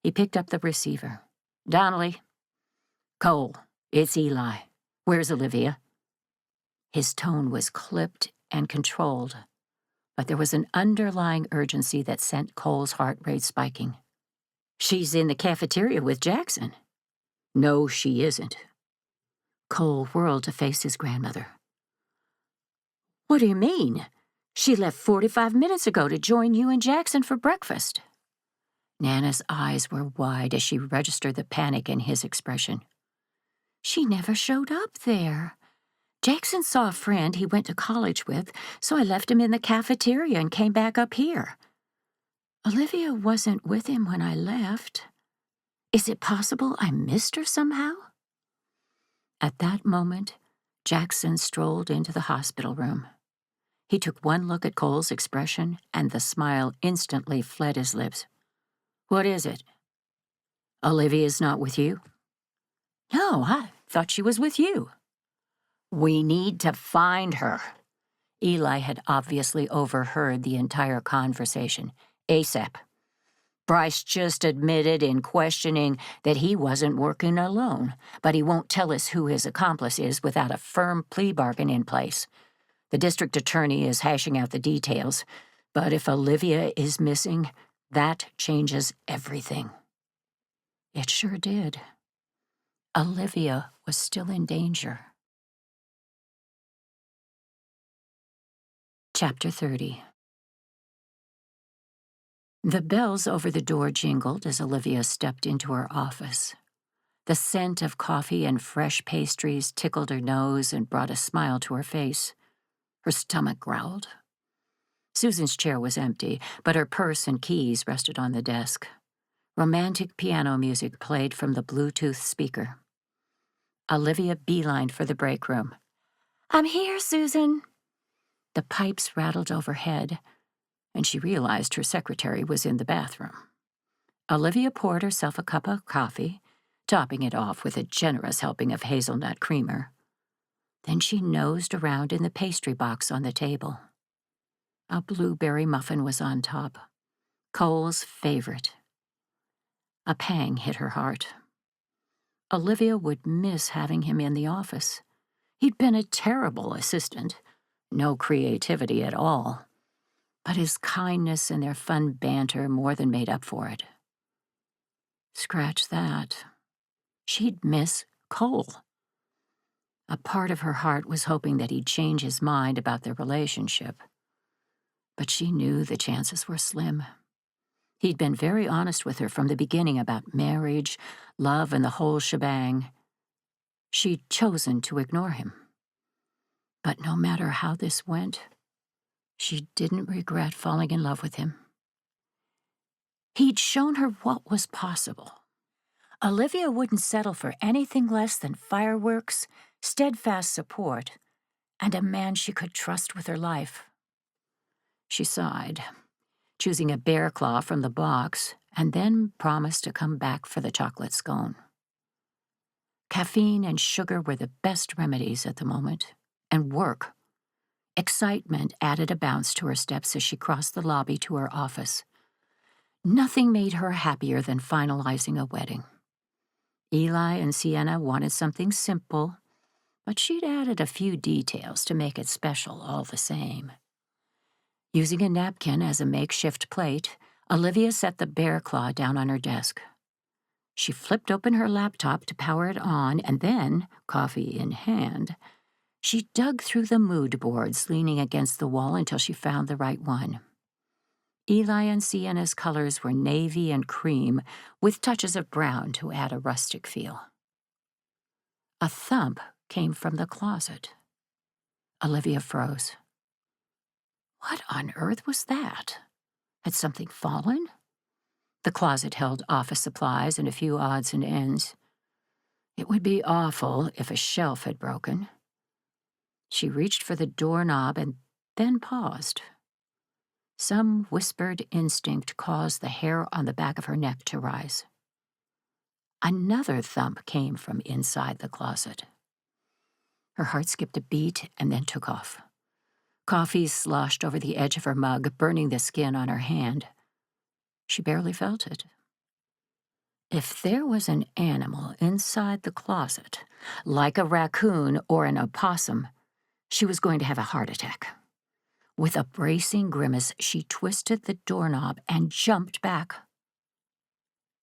He picked up the receiver. "Donnelly." "Cole, it's Eli. Where's Olivia?" His tone was clipped and controlled, but there was an underlying urgency that sent Cole's heart rate spiking. "She's in the cafeteria with Jackson." "No, she isn't." Cole whirled to face his grandmother. "What do you mean? She left 45 minutes ago to join you and Jackson for breakfast." Nana's eyes were wide as she registered the panic in his expression. "She never showed up there. Jackson saw a friend he went to college with, so I left him in the cafeteria and came back up here. Olivia wasn't with him when I left. Is it possible I missed her somehow?" At that moment, Jackson strolled into the hospital room. He took one look at Cole's expression, and the smile instantly fled his lips. "What is it? Olivia's not with you?" "No, I thought she was with you." "We need to find her." Eli had obviously overheard the entire conversation. "ASAP. Bryce just admitted in questioning that he wasn't working alone, but he won't tell us who his accomplice is without a firm plea bargain in place. The district attorney is hashing out the details, but if Olivia is missing, that changes everything." It sure did. Olivia was still in danger. Chapter 30. The bells over the door jingled as Olivia stepped into her office. The scent of coffee and fresh pastries tickled her nose and brought a smile to her face. Her stomach growled. Susan's chair was empty, but her purse and keys rested on the desk. Romantic piano music played from the Bluetooth speaker. Olivia beelined for the break room. "I'm here, Susan." The pipes rattled overhead, and she realized her secretary was in the bathroom. Olivia poured herself a cup of coffee, topping it off with a generous helping of hazelnut creamer. Then she nosed around in the pastry box on the table. A blueberry muffin was on top, Cole's favorite. A pang hit her heart. Olivia would miss having him in the office. He'd been a terrible assistant, no creativity at all, but his kindness and their fun banter more than made up for it. Scratch that. She'd miss Cole. A part of her heart was hoping that he'd change his mind about their relationship, but she knew the chances were slim. He'd been very honest with her from the beginning about marriage, love, and the whole shebang. She'd chosen to ignore him. But no matter how this went, she didn't regret falling in love with him. He'd shown her what was possible. Olivia wouldn't settle for anything less than fireworks, steadfast support, and a man she could trust with her life. She sighed, choosing a bear claw from the box, and then promised to come back for the chocolate scone. Caffeine and sugar were the best remedies at the moment, and work. Excitement added a bounce to her steps as she crossed the lobby to her office. Nothing made her happier than finalizing a wedding. Eli and Sienna wanted something simple, but she'd added a few details to make it special all the same. Using a napkin as a makeshift plate, Olivia set the bear claw down on her desk. She flipped open her laptop to power it on, and then, coffee in hand, she dug through the mood boards leaning against the wall until she found the right one. Eli and Sienna's colors were navy and cream, with touches of brown to add a rustic feel. A thump came from the closet. Olivia froze. What on earth was that? Had something fallen? The closet held office supplies and a few odds and ends. It would be awful if a shelf had broken. She reached for the doorknob and then paused. Some whispered instinct caused the hair on the back of her neck to rise. Another thump came from inside the closet. Her heart skipped a beat and then took off. Coffee sloshed over the edge of her mug, burning the skin on her hand. She barely felt it. If there was an animal inside the closet, like a raccoon or an opossum, she was going to have a heart attack. With a bracing grimace, she twisted the doorknob and jumped back.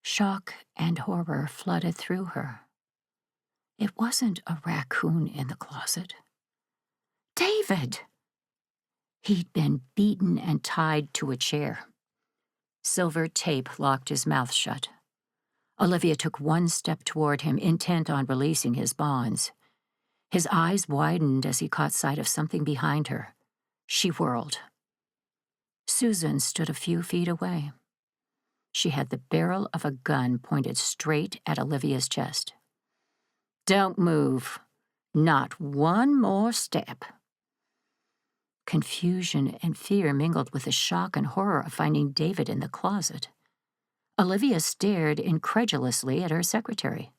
Shock and horror flooded through her. It wasn't a raccoon in the closet. David! He'd been beaten and tied to a chair. Silver tape locked his mouth shut. Olivia took one step toward him, intent on releasing his bonds. His eyes widened as he caught sight of something behind her. She whirled. Susan stood a few feet away. She had the barrel of a gun pointed straight at Olivia's chest. "Don't move. Not one more step." Confusion and fear mingled with the shock and horror of finding David in the closet. Olivia stared incredulously at her secretary.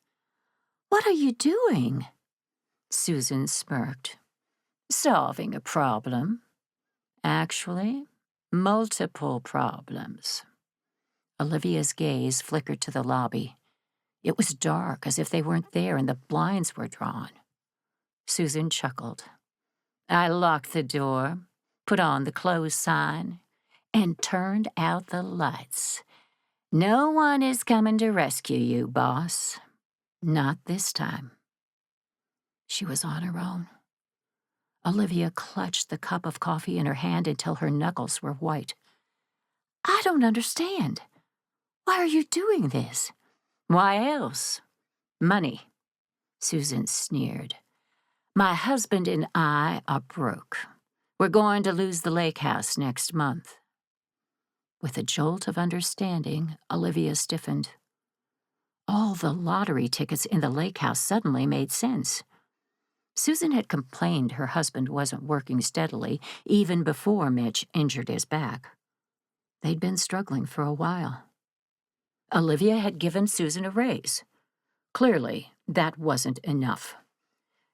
"What are you doing?" Susan smirked. "Solving a problem. Actually, multiple problems." Olivia's gaze flickered to the lobby. It was dark, as if they weren't there and the blinds were drawn. Susan chuckled. "I locked the door, put on the close sign, and turned out the lights. No one is coming to rescue you, boss. Not this time." She was on her own. Olivia clutched the cup of coffee in her hand until her knuckles were white. "I don't understand. Why are you doing this?" "Why else? Money," Susan sneered. "My husband and I are broke. We're going to lose the lake house next month." With a jolt of understanding, Olivia stiffened. All the lottery tickets in the lake house suddenly made sense. Susan had complained her husband wasn't working steadily even before Mitch injured his back. They'd been struggling for a while. Olivia had given Susan a raise. Clearly, that wasn't enough.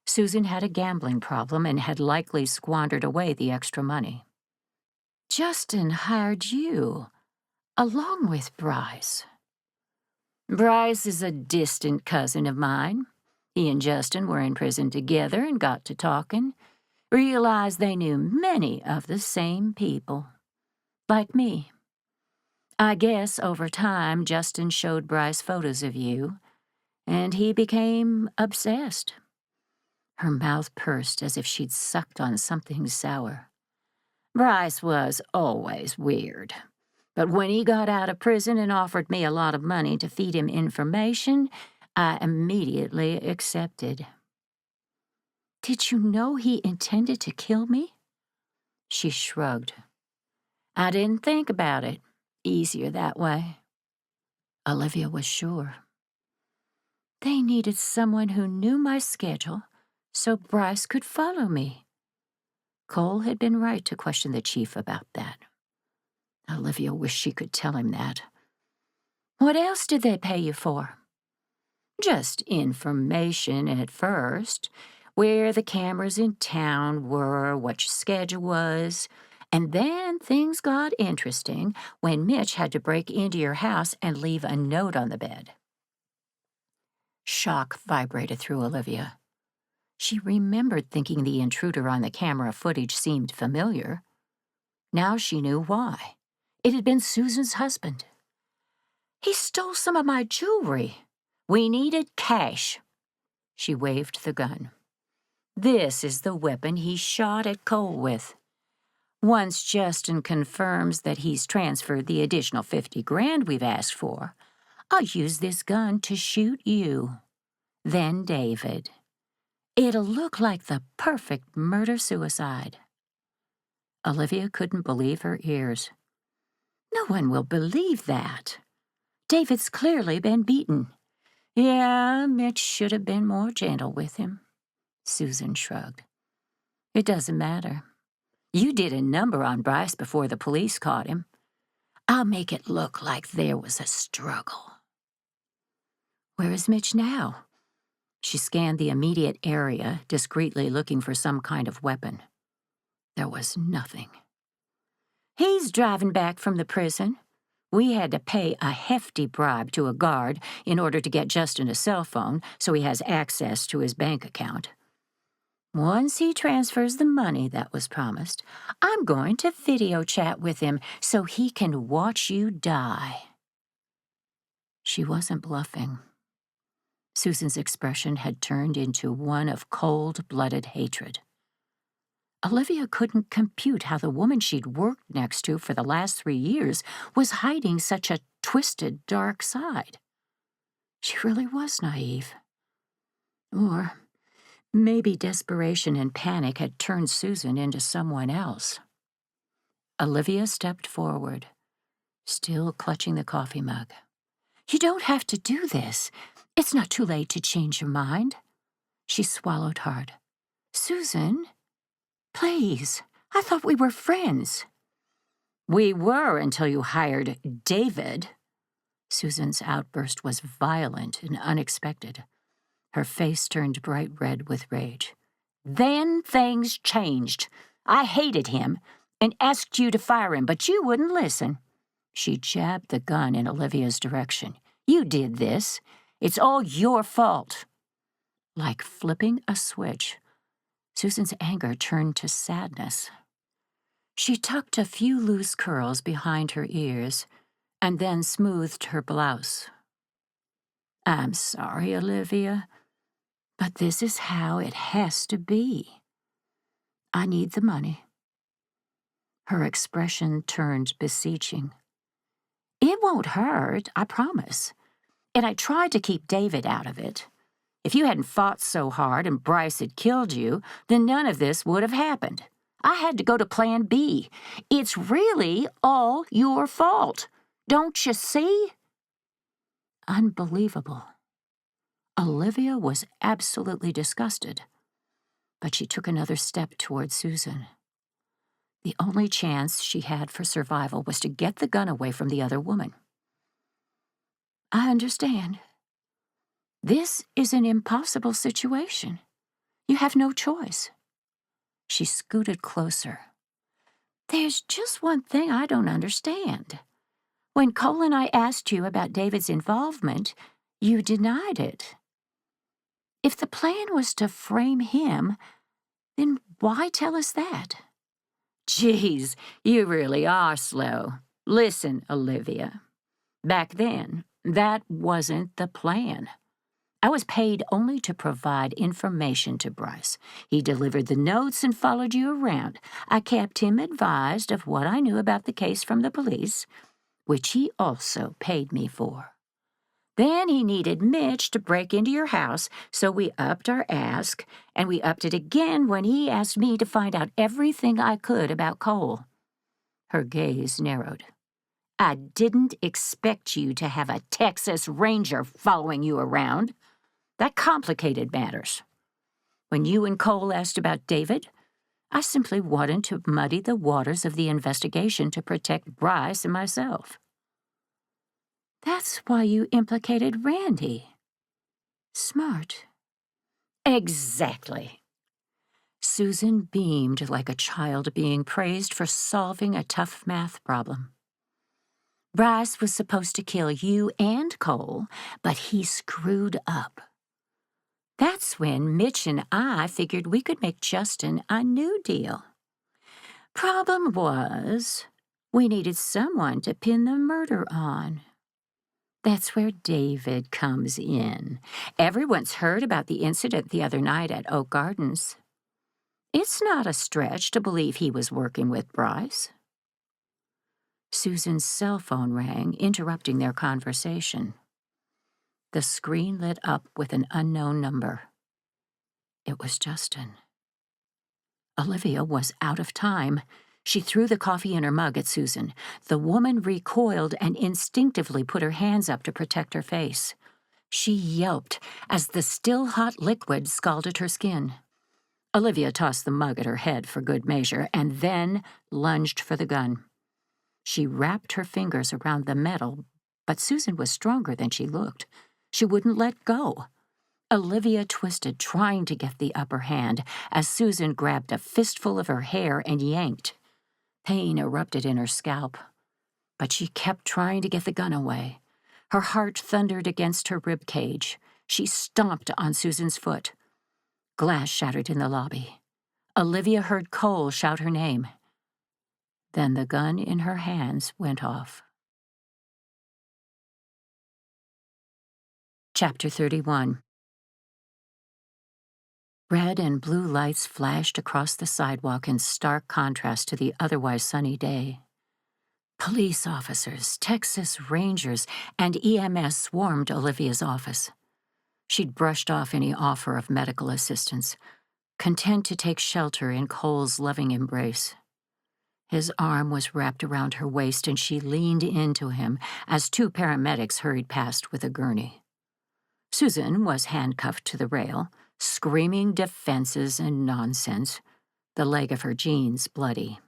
Susan had a gambling problem and had likely squandered away the extra money. "Justin hired you, along with Bryce." "Bryce is a distant cousin of mine. He and Justin were in prison together and got to talking, realized they knew many of the same people. Like me. I guess over time Justin showed Bryce photos of you, and he became obsessed." Her mouth pursed as if she'd sucked on something sour. "Bryce was always weird. But when he got out of prison and offered me a lot of money to feed him information, I immediately accepted." "Did you know he intended to kill me?" She shrugged. "I didn't think about it. Easier that way." Olivia was sure. They needed someone who knew my schedule so Bryce could follow me. Cole had been right to question the chief about that. Olivia wished she could tell him that. "What else did they pay you for?" "Just information at first. Where the cameras in town were, what your schedule was. And then things got interesting when Mitch had to break into your house and leave a note on the bed." Shock vibrated through Olivia. She remembered thinking the intruder on the camera footage seemed familiar. Now she knew why. It had been Susan's husband. "He stole some of my jewelry. We needed cash." She waved the gun. "This is the weapon he shot at Cole with. Once Justin confirms that he's transferred the additional 50 grand we've asked for, I'll use this gun to shoot you. Then David. It'll look like the perfect murder-suicide. Olivia couldn't believe her ears. No one will believe that. David's clearly been beaten. Yeah, Mitch should have been more gentle with him. Susan shrugged. It doesn't matter. You did a number on Bryce before the police caught him. I'll make it look like there was a struggle. Where is Mitch now? She scanned the immediate area, discreetly looking for some kind of weapon. There was nothing. He's driving back from the prison. We had to pay a hefty bribe to a guard in order to get Justin a cell phone so he has access to his bank account. Once he transfers the money that was promised, I'm going to video chat with him so he can watch you die. She wasn't bluffing. Susan's expression had turned into one of cold-blooded hatred. Olivia couldn't compute how the woman she'd worked next to for the last 3 years was hiding such a twisted, dark side. She really was naive. Or maybe desperation and panic had turned Susan into someone else. Olivia stepped forward, still clutching the coffee mug. You don't have to do this. It's not too late to change your mind. She swallowed hard. Susan, please, I thought we were friends. We were until you hired David. Susan's outburst was violent and unexpected. Her face turned bright red with rage. Then things changed. I hated him and asked you to fire him, but you wouldn't listen. She jabbed the gun in Olivia's direction. You did this. It's all your fault. Like flipping a switch, Susan's anger turned to sadness. She tucked a few loose curls behind her ears and then smoothed her blouse. I'm sorry, Olivia, but this is how it has to be. I need the money. Her expression turned beseeching. It won't hurt, I promise. And I tried to keep David out of it. If you hadn't fought so hard and Bryce had killed you, then none of this would have happened. I had to go to Plan B. It's really all your fault. Don't you see? Unbelievable. Olivia was absolutely disgusted, but she took another step toward Susan. The only chance she had for survival was to get the gun away from the other woman. I understand. This is an impossible situation. You have no choice. She scooted closer. There's just one thing I don't understand. When Cole and I asked you about David's involvement, you denied it. If the plan was to frame him, then why tell us that? Geez, you really are slow. Listen, Olivia. Back then, that wasn't the plan. I was paid only to provide information to Bryce. He delivered the notes and followed you around. I kept him advised of what I knew about the case from the police, which he also paid me for. Then he needed Mitch to break into your house, so we upped our ask, and we upped it again when he asked me to find out everything I could about Cole. Her gaze narrowed. I didn't expect you to have a Texas Ranger following you around. That complicated matters. When you and Cole asked about David, I simply wanted to muddy the waters of the investigation to protect Bryce and myself. That's why you implicated Randy. Smart. Exactly. Susan beamed like a child being praised for solving a tough math problem. Bryce was supposed to kill you and Cole, but he screwed up. That's when Mitch and I figured we could make Justin a new deal. Problem was, we needed someone to pin the murder on. That's where David comes in. Everyone's heard about the incident the other night at Oak Gardens. It's not a stretch to believe he was working with Bryce. Susan's cell phone rang, interrupting their conversation. The screen lit up with an unknown number. It was Justin. Olivia was out of time. She threw the coffee in her mug at Susan. The woman recoiled and instinctively put her hands up to protect her face. She yelped as the still-hot liquid scalded her skin. Olivia tossed the mug at her head for good measure and then lunged for the gun. She wrapped her fingers around the metal, but Susan was stronger than she looked. She wouldn't let go. Olivia twisted, trying to get the upper hand, as Susan grabbed a fistful of her hair and yanked. Pain erupted in her scalp, but she kept trying to get the gun away. Her heart thundered against her rib cage. She stomped on Susan's foot. Glass shattered in the lobby. Olivia heard Cole shout her name. Then the gun in her hands went off. Chapter 31. Red and blue lights flashed across the sidewalk in stark contrast to the otherwise sunny day. Police officers, Texas Rangers, and EMS swarmed Olivia's office. She'd brushed off any offer of medical assistance, content to take shelter in Cole's loving embrace. His arm was wrapped around her waist, and she leaned into him as two paramedics hurried past with a gurney. Susan was handcuffed to the rail, screaming defenses and nonsense, the leg of her jeans bloody.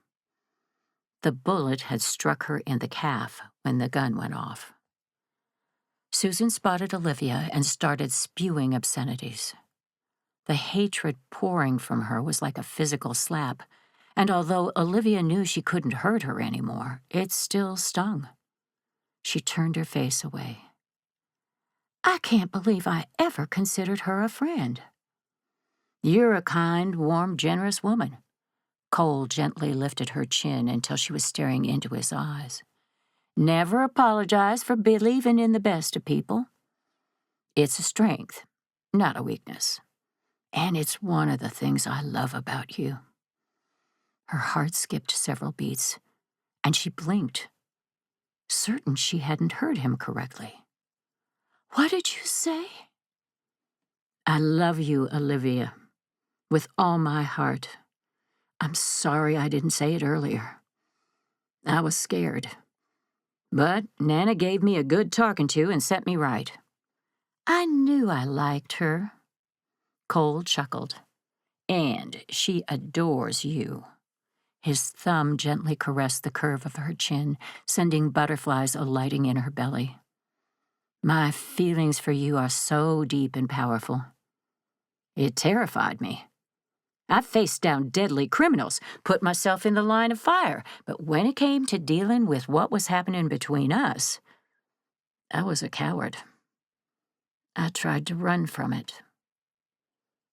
The bullet had struck her in the calf when the gun went off. Susan spotted Olivia and started spewing obscenities. The hatred pouring from her was like a physical slap, and although Olivia knew she couldn't hurt her anymore, it still stung. She turned her face away. I can't believe I ever considered her a friend. You're a kind, warm, generous woman. Cole gently lifted her chin until she was staring into his eyes. Never apologize for believing in the best of people. It's a strength, not a weakness. And it's one of the things I love about you. Her heart skipped several beats, and she blinked, certain she hadn't heard him correctly. What did you say? I love you, Olivia, with all my heart. I'm sorry I didn't say it earlier. I was scared. But Nana gave me a good talking to and set me right. I knew I liked her. Cole chuckled. And she adores you. His thumb gently caressed the curve of her chin, sending butterflies alighting in her belly. My feelings for you are so deep and powerful. It terrified me. I faced down deadly criminals, put myself in the line of fire, but when it came to dealing with what was happening between us, I was a coward. I tried to run from it.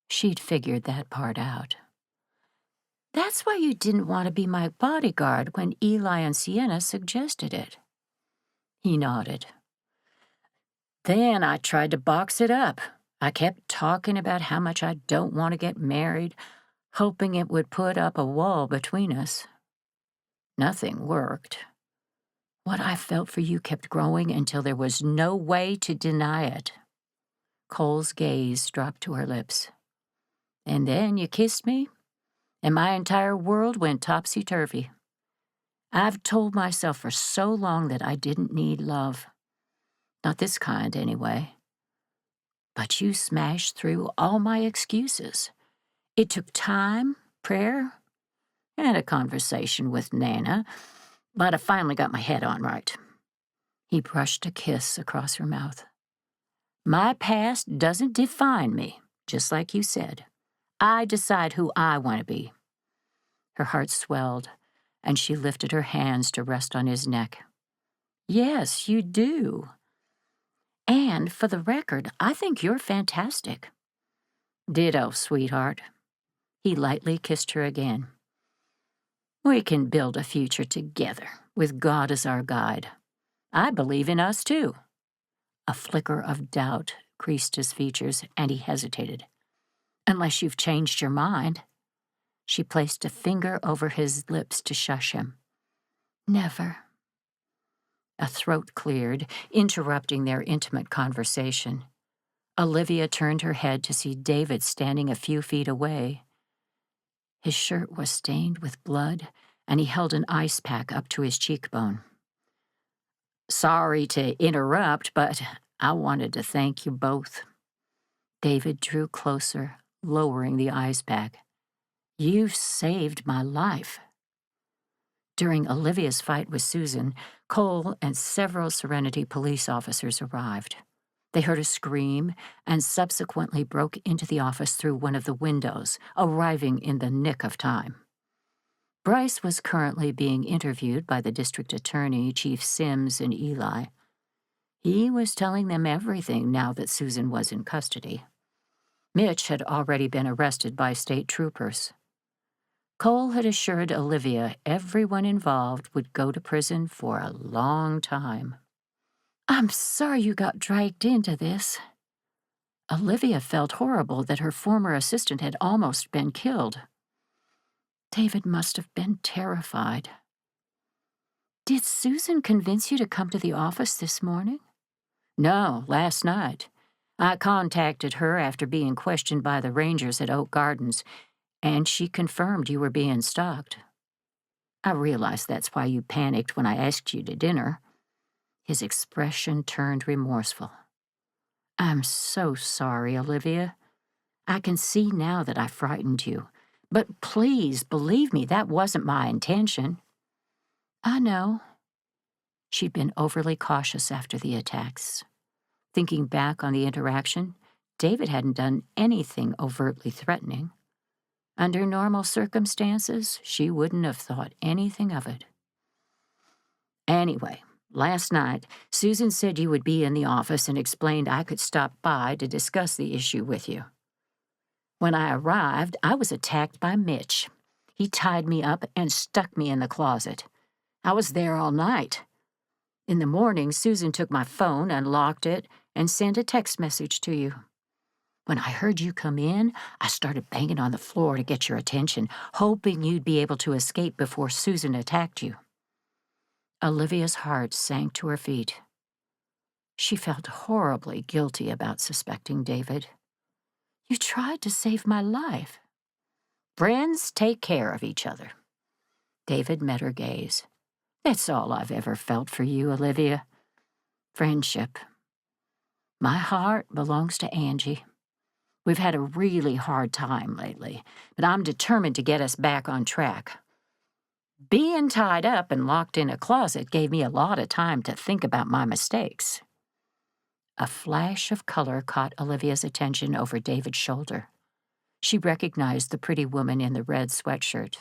She'd figured that part out. That's why you didn't want to be my bodyguard when Eli and Sienna suggested it. He nodded. Then I tried to box it up. I kept talking about how much I don't want to get married, hoping it would put up a wall between us. Nothing worked. What I felt for you kept growing until there was no way to deny it. Cole's gaze dropped to her lips. And then you kissed me, and my entire world went topsy-turvy. I've told myself for so long that I didn't need love. Not this kind, anyway. But you smashed through all my excuses. It took time, prayer, and a conversation with Nana, but I finally got my head on right. He brushed a kiss across her mouth. My past doesn't define me, just like you said. I decide who I want to be. Her heart swelled, and she lifted her hands to rest on his neck. Yes, you do. And for the record, I think you're fantastic. Ditto, sweetheart. He lightly kissed her again. We can build a future together, with God as our guide. I believe in us, too. A flicker of doubt creased his features, and he hesitated. Unless you've changed your mind. She placed a finger over his lips to shush him. Never. A throat cleared, interrupting their intimate conversation. Olivia turned her head to see David standing a few feet away. His shirt was stained with blood, and he held an ice pack up to his cheekbone. Sorry to interrupt, but I wanted to thank you both. David drew closer, lowering the ice pack. You've saved my life. During Olivia's fight with Susan, Cole and several Serenity police officers arrived. They heard a scream and subsequently broke into the office through one of the windows, arriving in the nick of time. Bryce was currently being interviewed by the district attorney, Chief Sims, and Eli. He was telling them everything now that Susan was in custody. Mitch had already been arrested by state troopers. Cole had assured Olivia everyone involved would go to prison for a long time. I'm sorry you got dragged into this. Olivia felt horrible that her former assistant had almost been killed. David must have been terrified. Did Susan convince you to come to the office this morning? No, last night. I contacted her after being questioned by the Rangers at Oak Gardens, and she confirmed you were being stalked. I realized that's why you panicked when I asked you to dinner. His expression turned remorseful. I'm so sorry, Olivia. I can see now that I frightened you, but please believe me, that wasn't my intention. I know. She'd been overly cautious after the attacks. Thinking back on the interaction, David hadn't done anything overtly threatening. Under normal circumstances, she wouldn't have thought anything of it. Anyway, last night, Susan said you would be in the office and explained I could stop by to discuss the issue with you. When I arrived, I was attacked by Mitch. He tied me up and stuck me in the closet. I was there all night. In the morning, Susan took my phone, unlocked it, and sent a text message to you. When I heard you come in, I started banging on the floor to get your attention, hoping you'd be able to escape before Susan attacked you. Olivia's heart sank to her feet. She felt horribly guilty about suspecting David. You tried to save my life. Friends take care of each other. David met her gaze. That's all I've ever felt for you, Olivia. Friendship. My heart belongs to Angie. We've had a really hard time lately, but I'm determined to get us back on track. Being tied up and locked in a closet gave me a lot of time to think about my mistakes. A flash of color caught Olivia's attention over David's shoulder. She recognized the pretty woman in the red sweatshirt.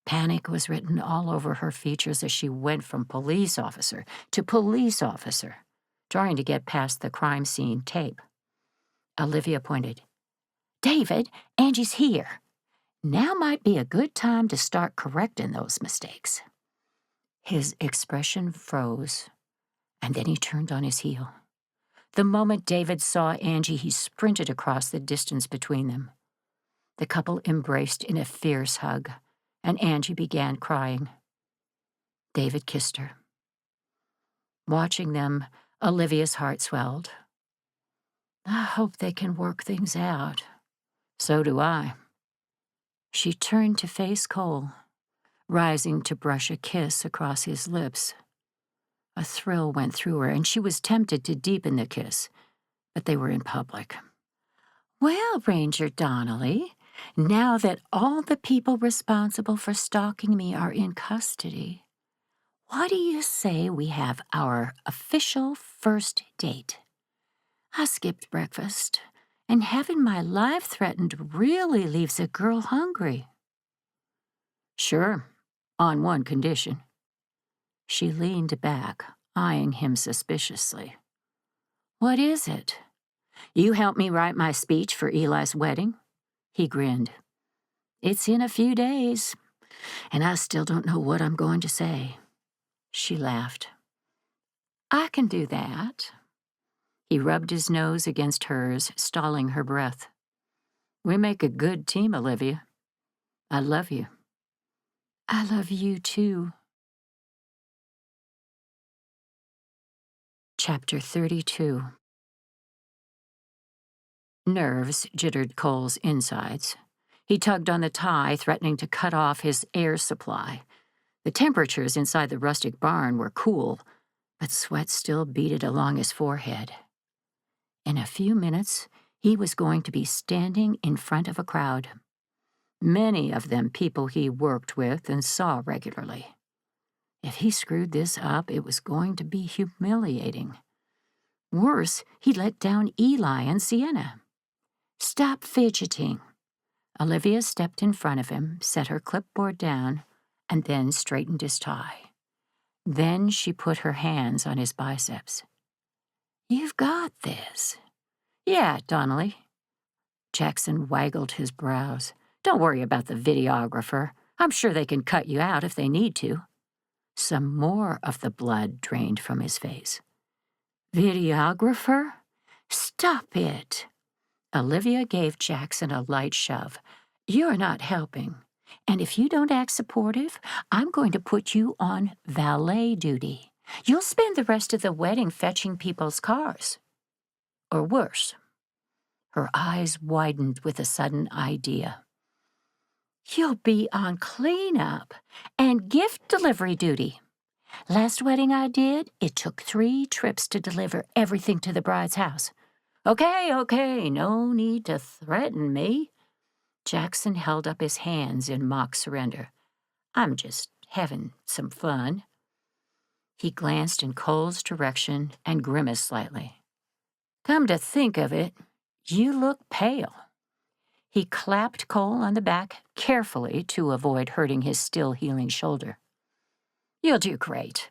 Panic was written all over her features as she went from police officer to police officer, trying to get past the crime scene tape. Olivia pointed. David, Angie's here. Now might be a good time to start correcting those mistakes. His expression froze, and then he turned on his heel. The moment David saw Angie, he sprinted across the distance between them. The couple embraced in a fierce hug, and Angie began crying. David kissed her. Watching them, Olivia's heart swelled. I hope they can work things out. So do I. She turned to face Cole, rising to brush a kiss across his lips. A thrill went through her, and she was tempted to deepen the kiss, but they were in public. Well, Ranger Donnelly, now that all the people responsible for stalking me are in custody, what do you say we have our official first date? I skipped breakfast, and having my life threatened really leaves a girl hungry. Sure, on one condition. She leaned back, eyeing him suspiciously. What is it? You help me write my speech for Eli's wedding? He grinned. It's in a few days, and I still don't know what I'm going to say. She laughed. I can do that. He rubbed his nose against hers, stalling her breath. We make a good team, Olivia. I love you. I love you too. Chapter 32. Nerves jittered Cole's insides. He tugged on the tie, threatening to cut off his air supply. The temperatures inside the rustic barn were cool, but sweat still beaded along his forehead. In a few minutes, he was going to be standing in front of a crowd. Many of them people he worked with and saw regularly. If he screwed this up, it was going to be humiliating. Worse, he let down Eli and Sienna. "Stop fidgeting." Olivia stepped in front of him, set her clipboard down, and then straightened his tie. Then she put her hands on his biceps. "You've got this." "Yeah, Donnelly." Jackson waggled his brows. "Don't worry about the videographer. I'm sure they can cut you out if they need to." Some more of the blood drained from his face. "Videographer? Stop it." Olivia gave Jackson a light shove. "You're not helping. And if you don't act supportive, I'm going to put you on valet duty. You'll spend the rest of the wedding fetching people's cars. Or worse." Her eyes widened with a sudden idea. "You'll be on cleanup and gift delivery duty. Last wedding I did, it took 3 trips to deliver everything to the bride's house." Okay, no need to threaten me." Jackson held up his hands in mock surrender. "I'm just having some fun." He glanced in Cole's direction and grimaced slightly. "Come to think of it, you look pale." He clapped Cole on the back carefully to avoid hurting his still healing shoulder. "You'll do great.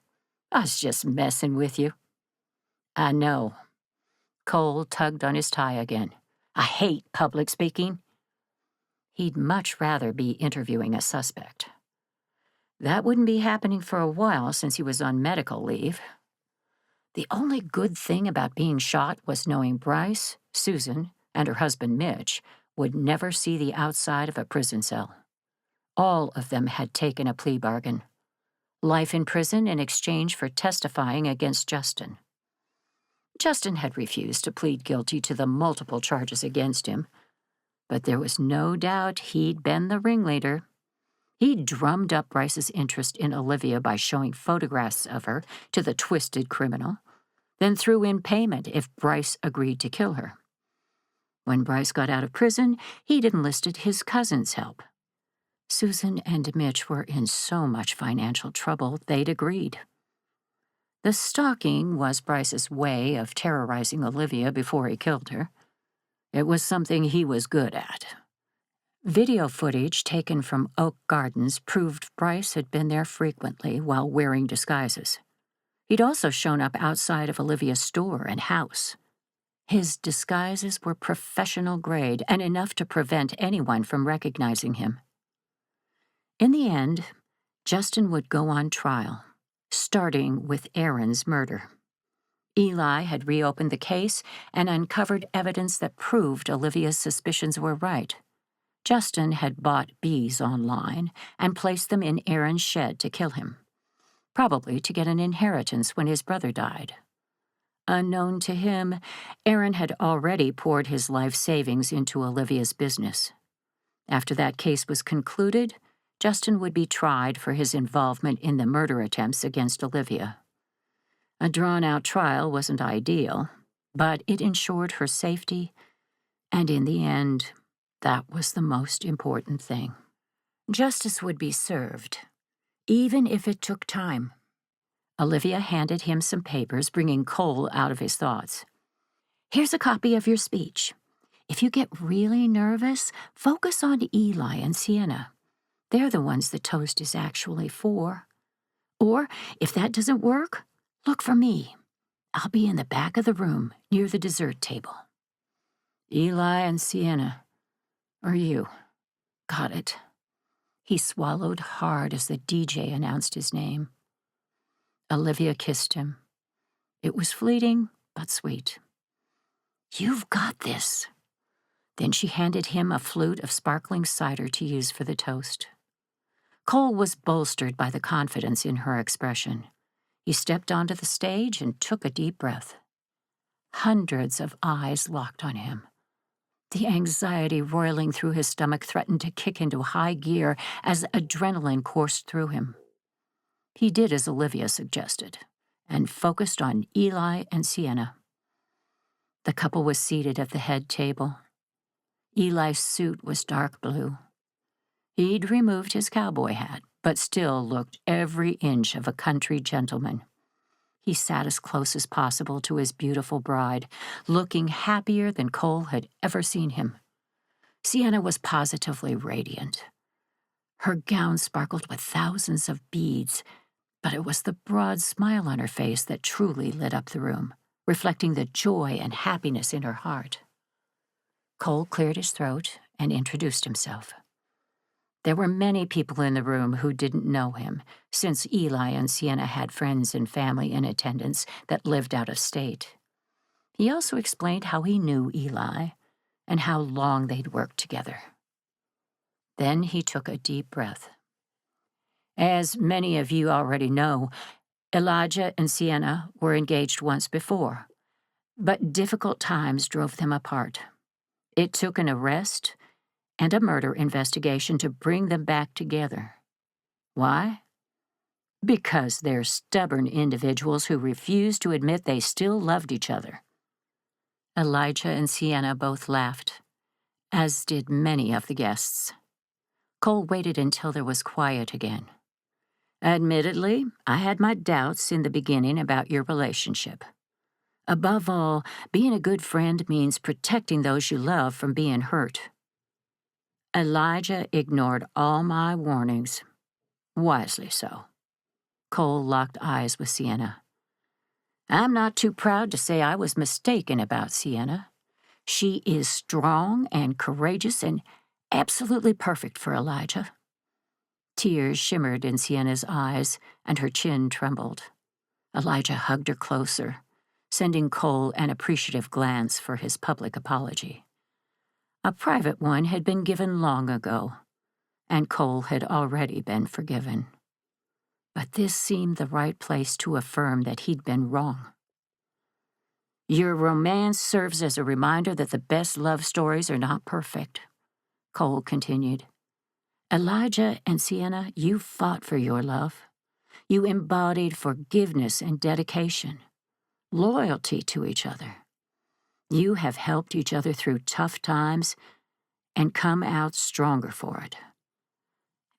I was just messing with you." "I know." Cole tugged on his tie again. "I hate public speaking." He'd much rather be interviewing a suspect. That wouldn't be happening for a while since he was on medical leave. The only good thing about being shot was knowing Bryce, Susan, and her husband Mitch would never see the outside of a prison cell. All of them had taken a plea bargain. Life in prison in exchange for testifying against Justin. Justin had refused to plead guilty to the multiple charges against him, but there was no doubt he'd been the ringleader. He'd drummed up Bryce's interest in Olivia by showing photographs of her to the twisted criminal, then threw in payment if Bryce agreed to kill her. When Bryce got out of prison, he'd enlisted his cousin's help. Susan and Mitch were in so much financial trouble, they'd agreed. The stalking was Bryce's way of terrorizing Olivia before he killed her. It was something he was good at. Video footage taken from Oak Gardens proved Bryce had been there frequently while wearing disguises. He'd also shown up outside of Olivia's store and house. His disguises were professional grade and enough to prevent anyone from recognizing him. In the end, Justin would go on trial, starting with Aaron's murder. Eli had reopened the case and uncovered evidence that proved Olivia's suspicions were right. Justin had bought bees online and placed them in Aaron's shed to kill him, probably to get an inheritance when his brother died. Unknown to him, Aaron had already poured his life savings into Olivia's business. After that case was concluded, Justin would be tried for his involvement in the murder attempts against Olivia. A drawn-out trial wasn't ideal, but it ensured her safety, and in the end, that was the most important thing. Justice would be served, even if it took time. Olivia handed him some papers, bringing Cole out of his thoughts. "Here's a copy of your speech. If you get really nervous, focus on Eli and Sienna. They're the ones the toast is actually for. Or, if that doesn't work, look for me. I'll be in the back of the room, near the dessert table." "Eli and Sienna. Or you. Got it." He swallowed hard as the DJ announced his name. Olivia kissed him. It was fleeting, but sweet. "You've got this." Then she handed him a flute of sparkling cider to use for the toast. Cole was bolstered by the confidence in her expression. He stepped onto the stage and took a deep breath. Hundreds of eyes locked on him. The anxiety roiling through his stomach threatened to kick into high gear as adrenaline coursed through him. He did as Olivia suggested, and focused on Eli and Sienna. The couple was seated at the head table. Eli's suit was dark blue. He'd removed his cowboy hat, but still looked every inch of a country gentleman. He sat as close as possible to his beautiful bride, looking happier than Cole had ever seen him. Sienna was positively radiant. Her gown sparkled with thousands of beads, but it was the broad smile on her face that truly lit up the room, reflecting the joy and happiness in her heart. Cole cleared his throat and introduced himself. There were many people in the room who didn't know him, since Eli and Sienna had friends and family in attendance that lived out of state. He also explained how he knew Eli and how long they'd worked together. Then he took a deep breath. As many of you already know, Elijah and Sienna were engaged once before, but difficult times drove them apart. It took an arrest and a murder investigation to bring them back together. Why? Because they're stubborn individuals who refuse to admit they still loved each other. Elijah and Sienna both laughed, as did many of the guests. Cole waited until there was quiet again. Admittedly, I had my doubts in the beginning about your relationship. Above all, being a good friend means protecting those you love from being hurt. Elijah ignored all my warnings. Wisely so. Cole locked eyes with Sienna. I'm not too proud to say I was mistaken about Sienna. She is strong and courageous and absolutely perfect for Elijah. Tears shimmered in Sienna's eyes, and her chin trembled. Elijah hugged her closer, sending Cole an appreciative glance for his public apology. A private one had been given long ago, and Cole had already been forgiven. But this seemed the right place to affirm that he'd been wrong. Your romance serves as a reminder that the best love stories are not perfect, Cole continued. Elijah and Sienna, you fought for your love. You embodied forgiveness and dedication, loyalty to each other. You have helped each other through tough times and come out stronger for it.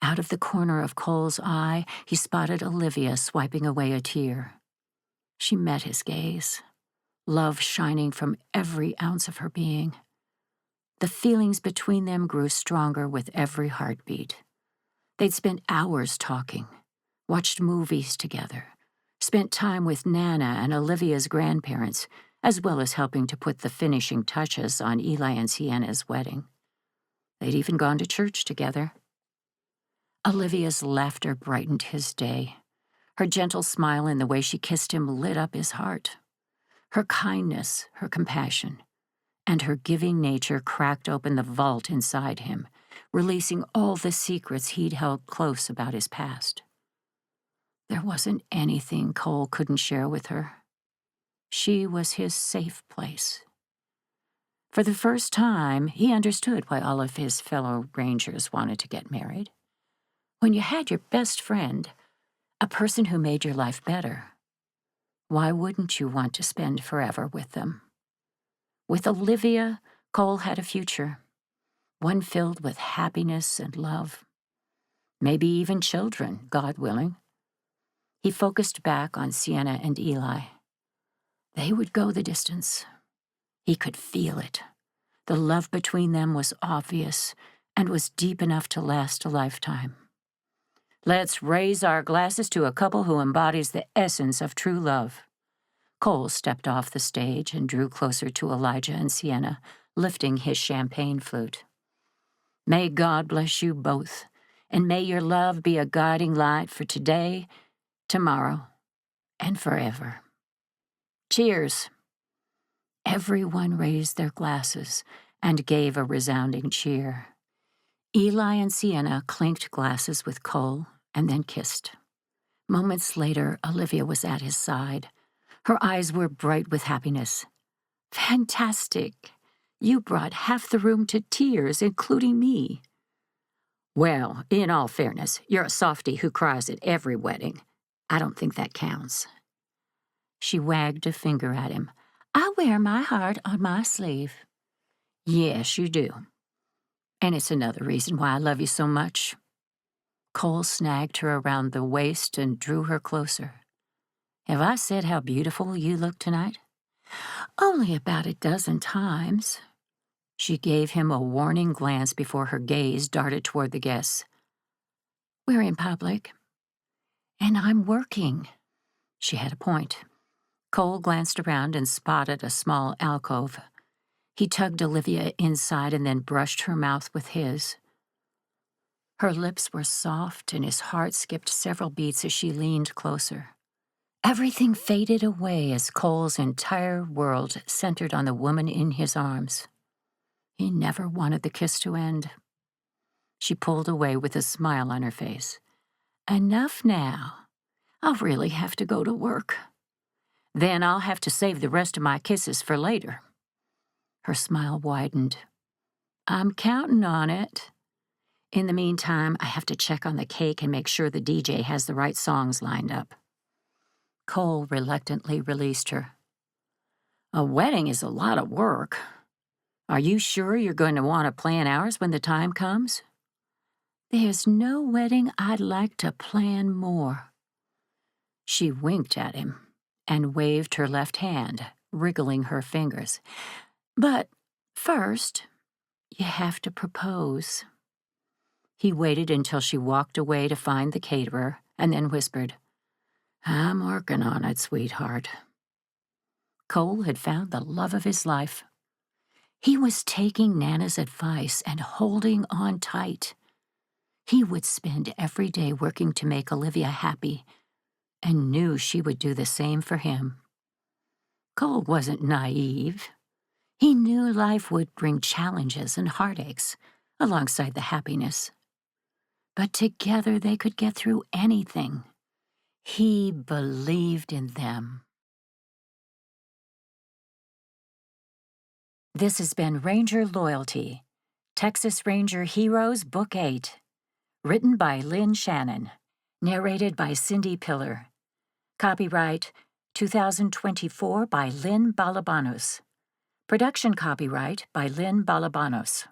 Out of the corner of Cole's eye, he spotted Olivia swiping away a tear. She met his gaze, love shining from every ounce of her being. The feelings between them grew stronger with every heartbeat. They'd spent hours talking, watched movies together, spent time with Nana and Olivia's grandparents, as well as helping to put the finishing touches on Eli and Sienna's wedding. They'd even gone to church together. Olivia's laughter brightened his day. Her gentle smile and the way she kissed him lit up his heart. Her kindness, her compassion, and her giving nature cracked open the vault inside him, releasing all the secrets he'd held close about his past. There wasn't anything Cole couldn't share with her. She was his safe place. For the first time, he understood why all of his fellow Rangers wanted to get married. When you had your best friend, a person who made your life better, why wouldn't you want to spend forever with them? With Olivia, Cole had a future, one filled with happiness and love. Maybe even children, God willing. He focused back on Sienna and Eli. They would go the distance. He could feel it. The love between them was obvious and was deep enough to last a lifetime. Let's raise our glasses to a couple who embodies the essence of true love. Cole stepped off the stage and drew closer to Elijah and Sienna, lifting his champagne flute. May God bless you both, and may your love be a guiding light for today, tomorrow, and forever. Cheers. Everyone raised their glasses, and gave a resounding cheer. Eli and Sienna clinked glasses with Cole and then kissed. Moments later, Olivia was at his side. Her eyes were bright with happiness. "Fantastic! You brought half the room to tears, including me." "Well, in all fairness, you're a softie who cries at every wedding. I don't think that counts." She wagged a finger at him. "I wear my heart on my sleeve." "Yes, you do. And it's another reason why I love you so much." Cole snagged her around the waist and drew her closer. "Have I said how beautiful you look tonight?" "Only about a dozen times." She gave him a warning glance before her gaze darted toward the guests. "We're in public." "And I'm working." She had a point. Cole glanced around and spotted a small alcove. He tugged Olivia inside and then brushed her mouth with his. Her lips were soft, and his heart skipped several beats as she leaned closer. Everything faded away as Cole's entire world centered on the woman in his arms. He never wanted the kiss to end. She pulled away with a smile on her face. "Enough now. I'll really have to go to work. Then I'll have to save the rest of my kisses for later." Her smile widened. "I'm counting on it. In the meantime, I have to check on the cake and make sure the DJ has the right songs lined up." Cole reluctantly released her. "A wedding is a lot of work. Are you sure you're going to want to plan ours when the time comes?" "There's no wedding I'd like to plan more." She winked at him and waved her left hand, wriggling her fingers. "But first, you have to propose." He waited until she walked away to find the caterer and then whispered, "I'm working on it, sweetheart." Cole had found the love of his life. He was taking Nana's advice and holding on tight. He would spend every day working to make Olivia happy and knew she would do the same for him. Cole wasn't naive. He knew life would bring challenges and heartaches alongside the happiness. But together they could get through anything. He believed in them. This has been Ranger Loyalty, Texas Ranger Heroes, Book 8. Written by Lynn Shannon. Narrated by Cindy Pillar. Copyright 2024 by Lynn Balabanos. Production copyright by Lynn Balabanos.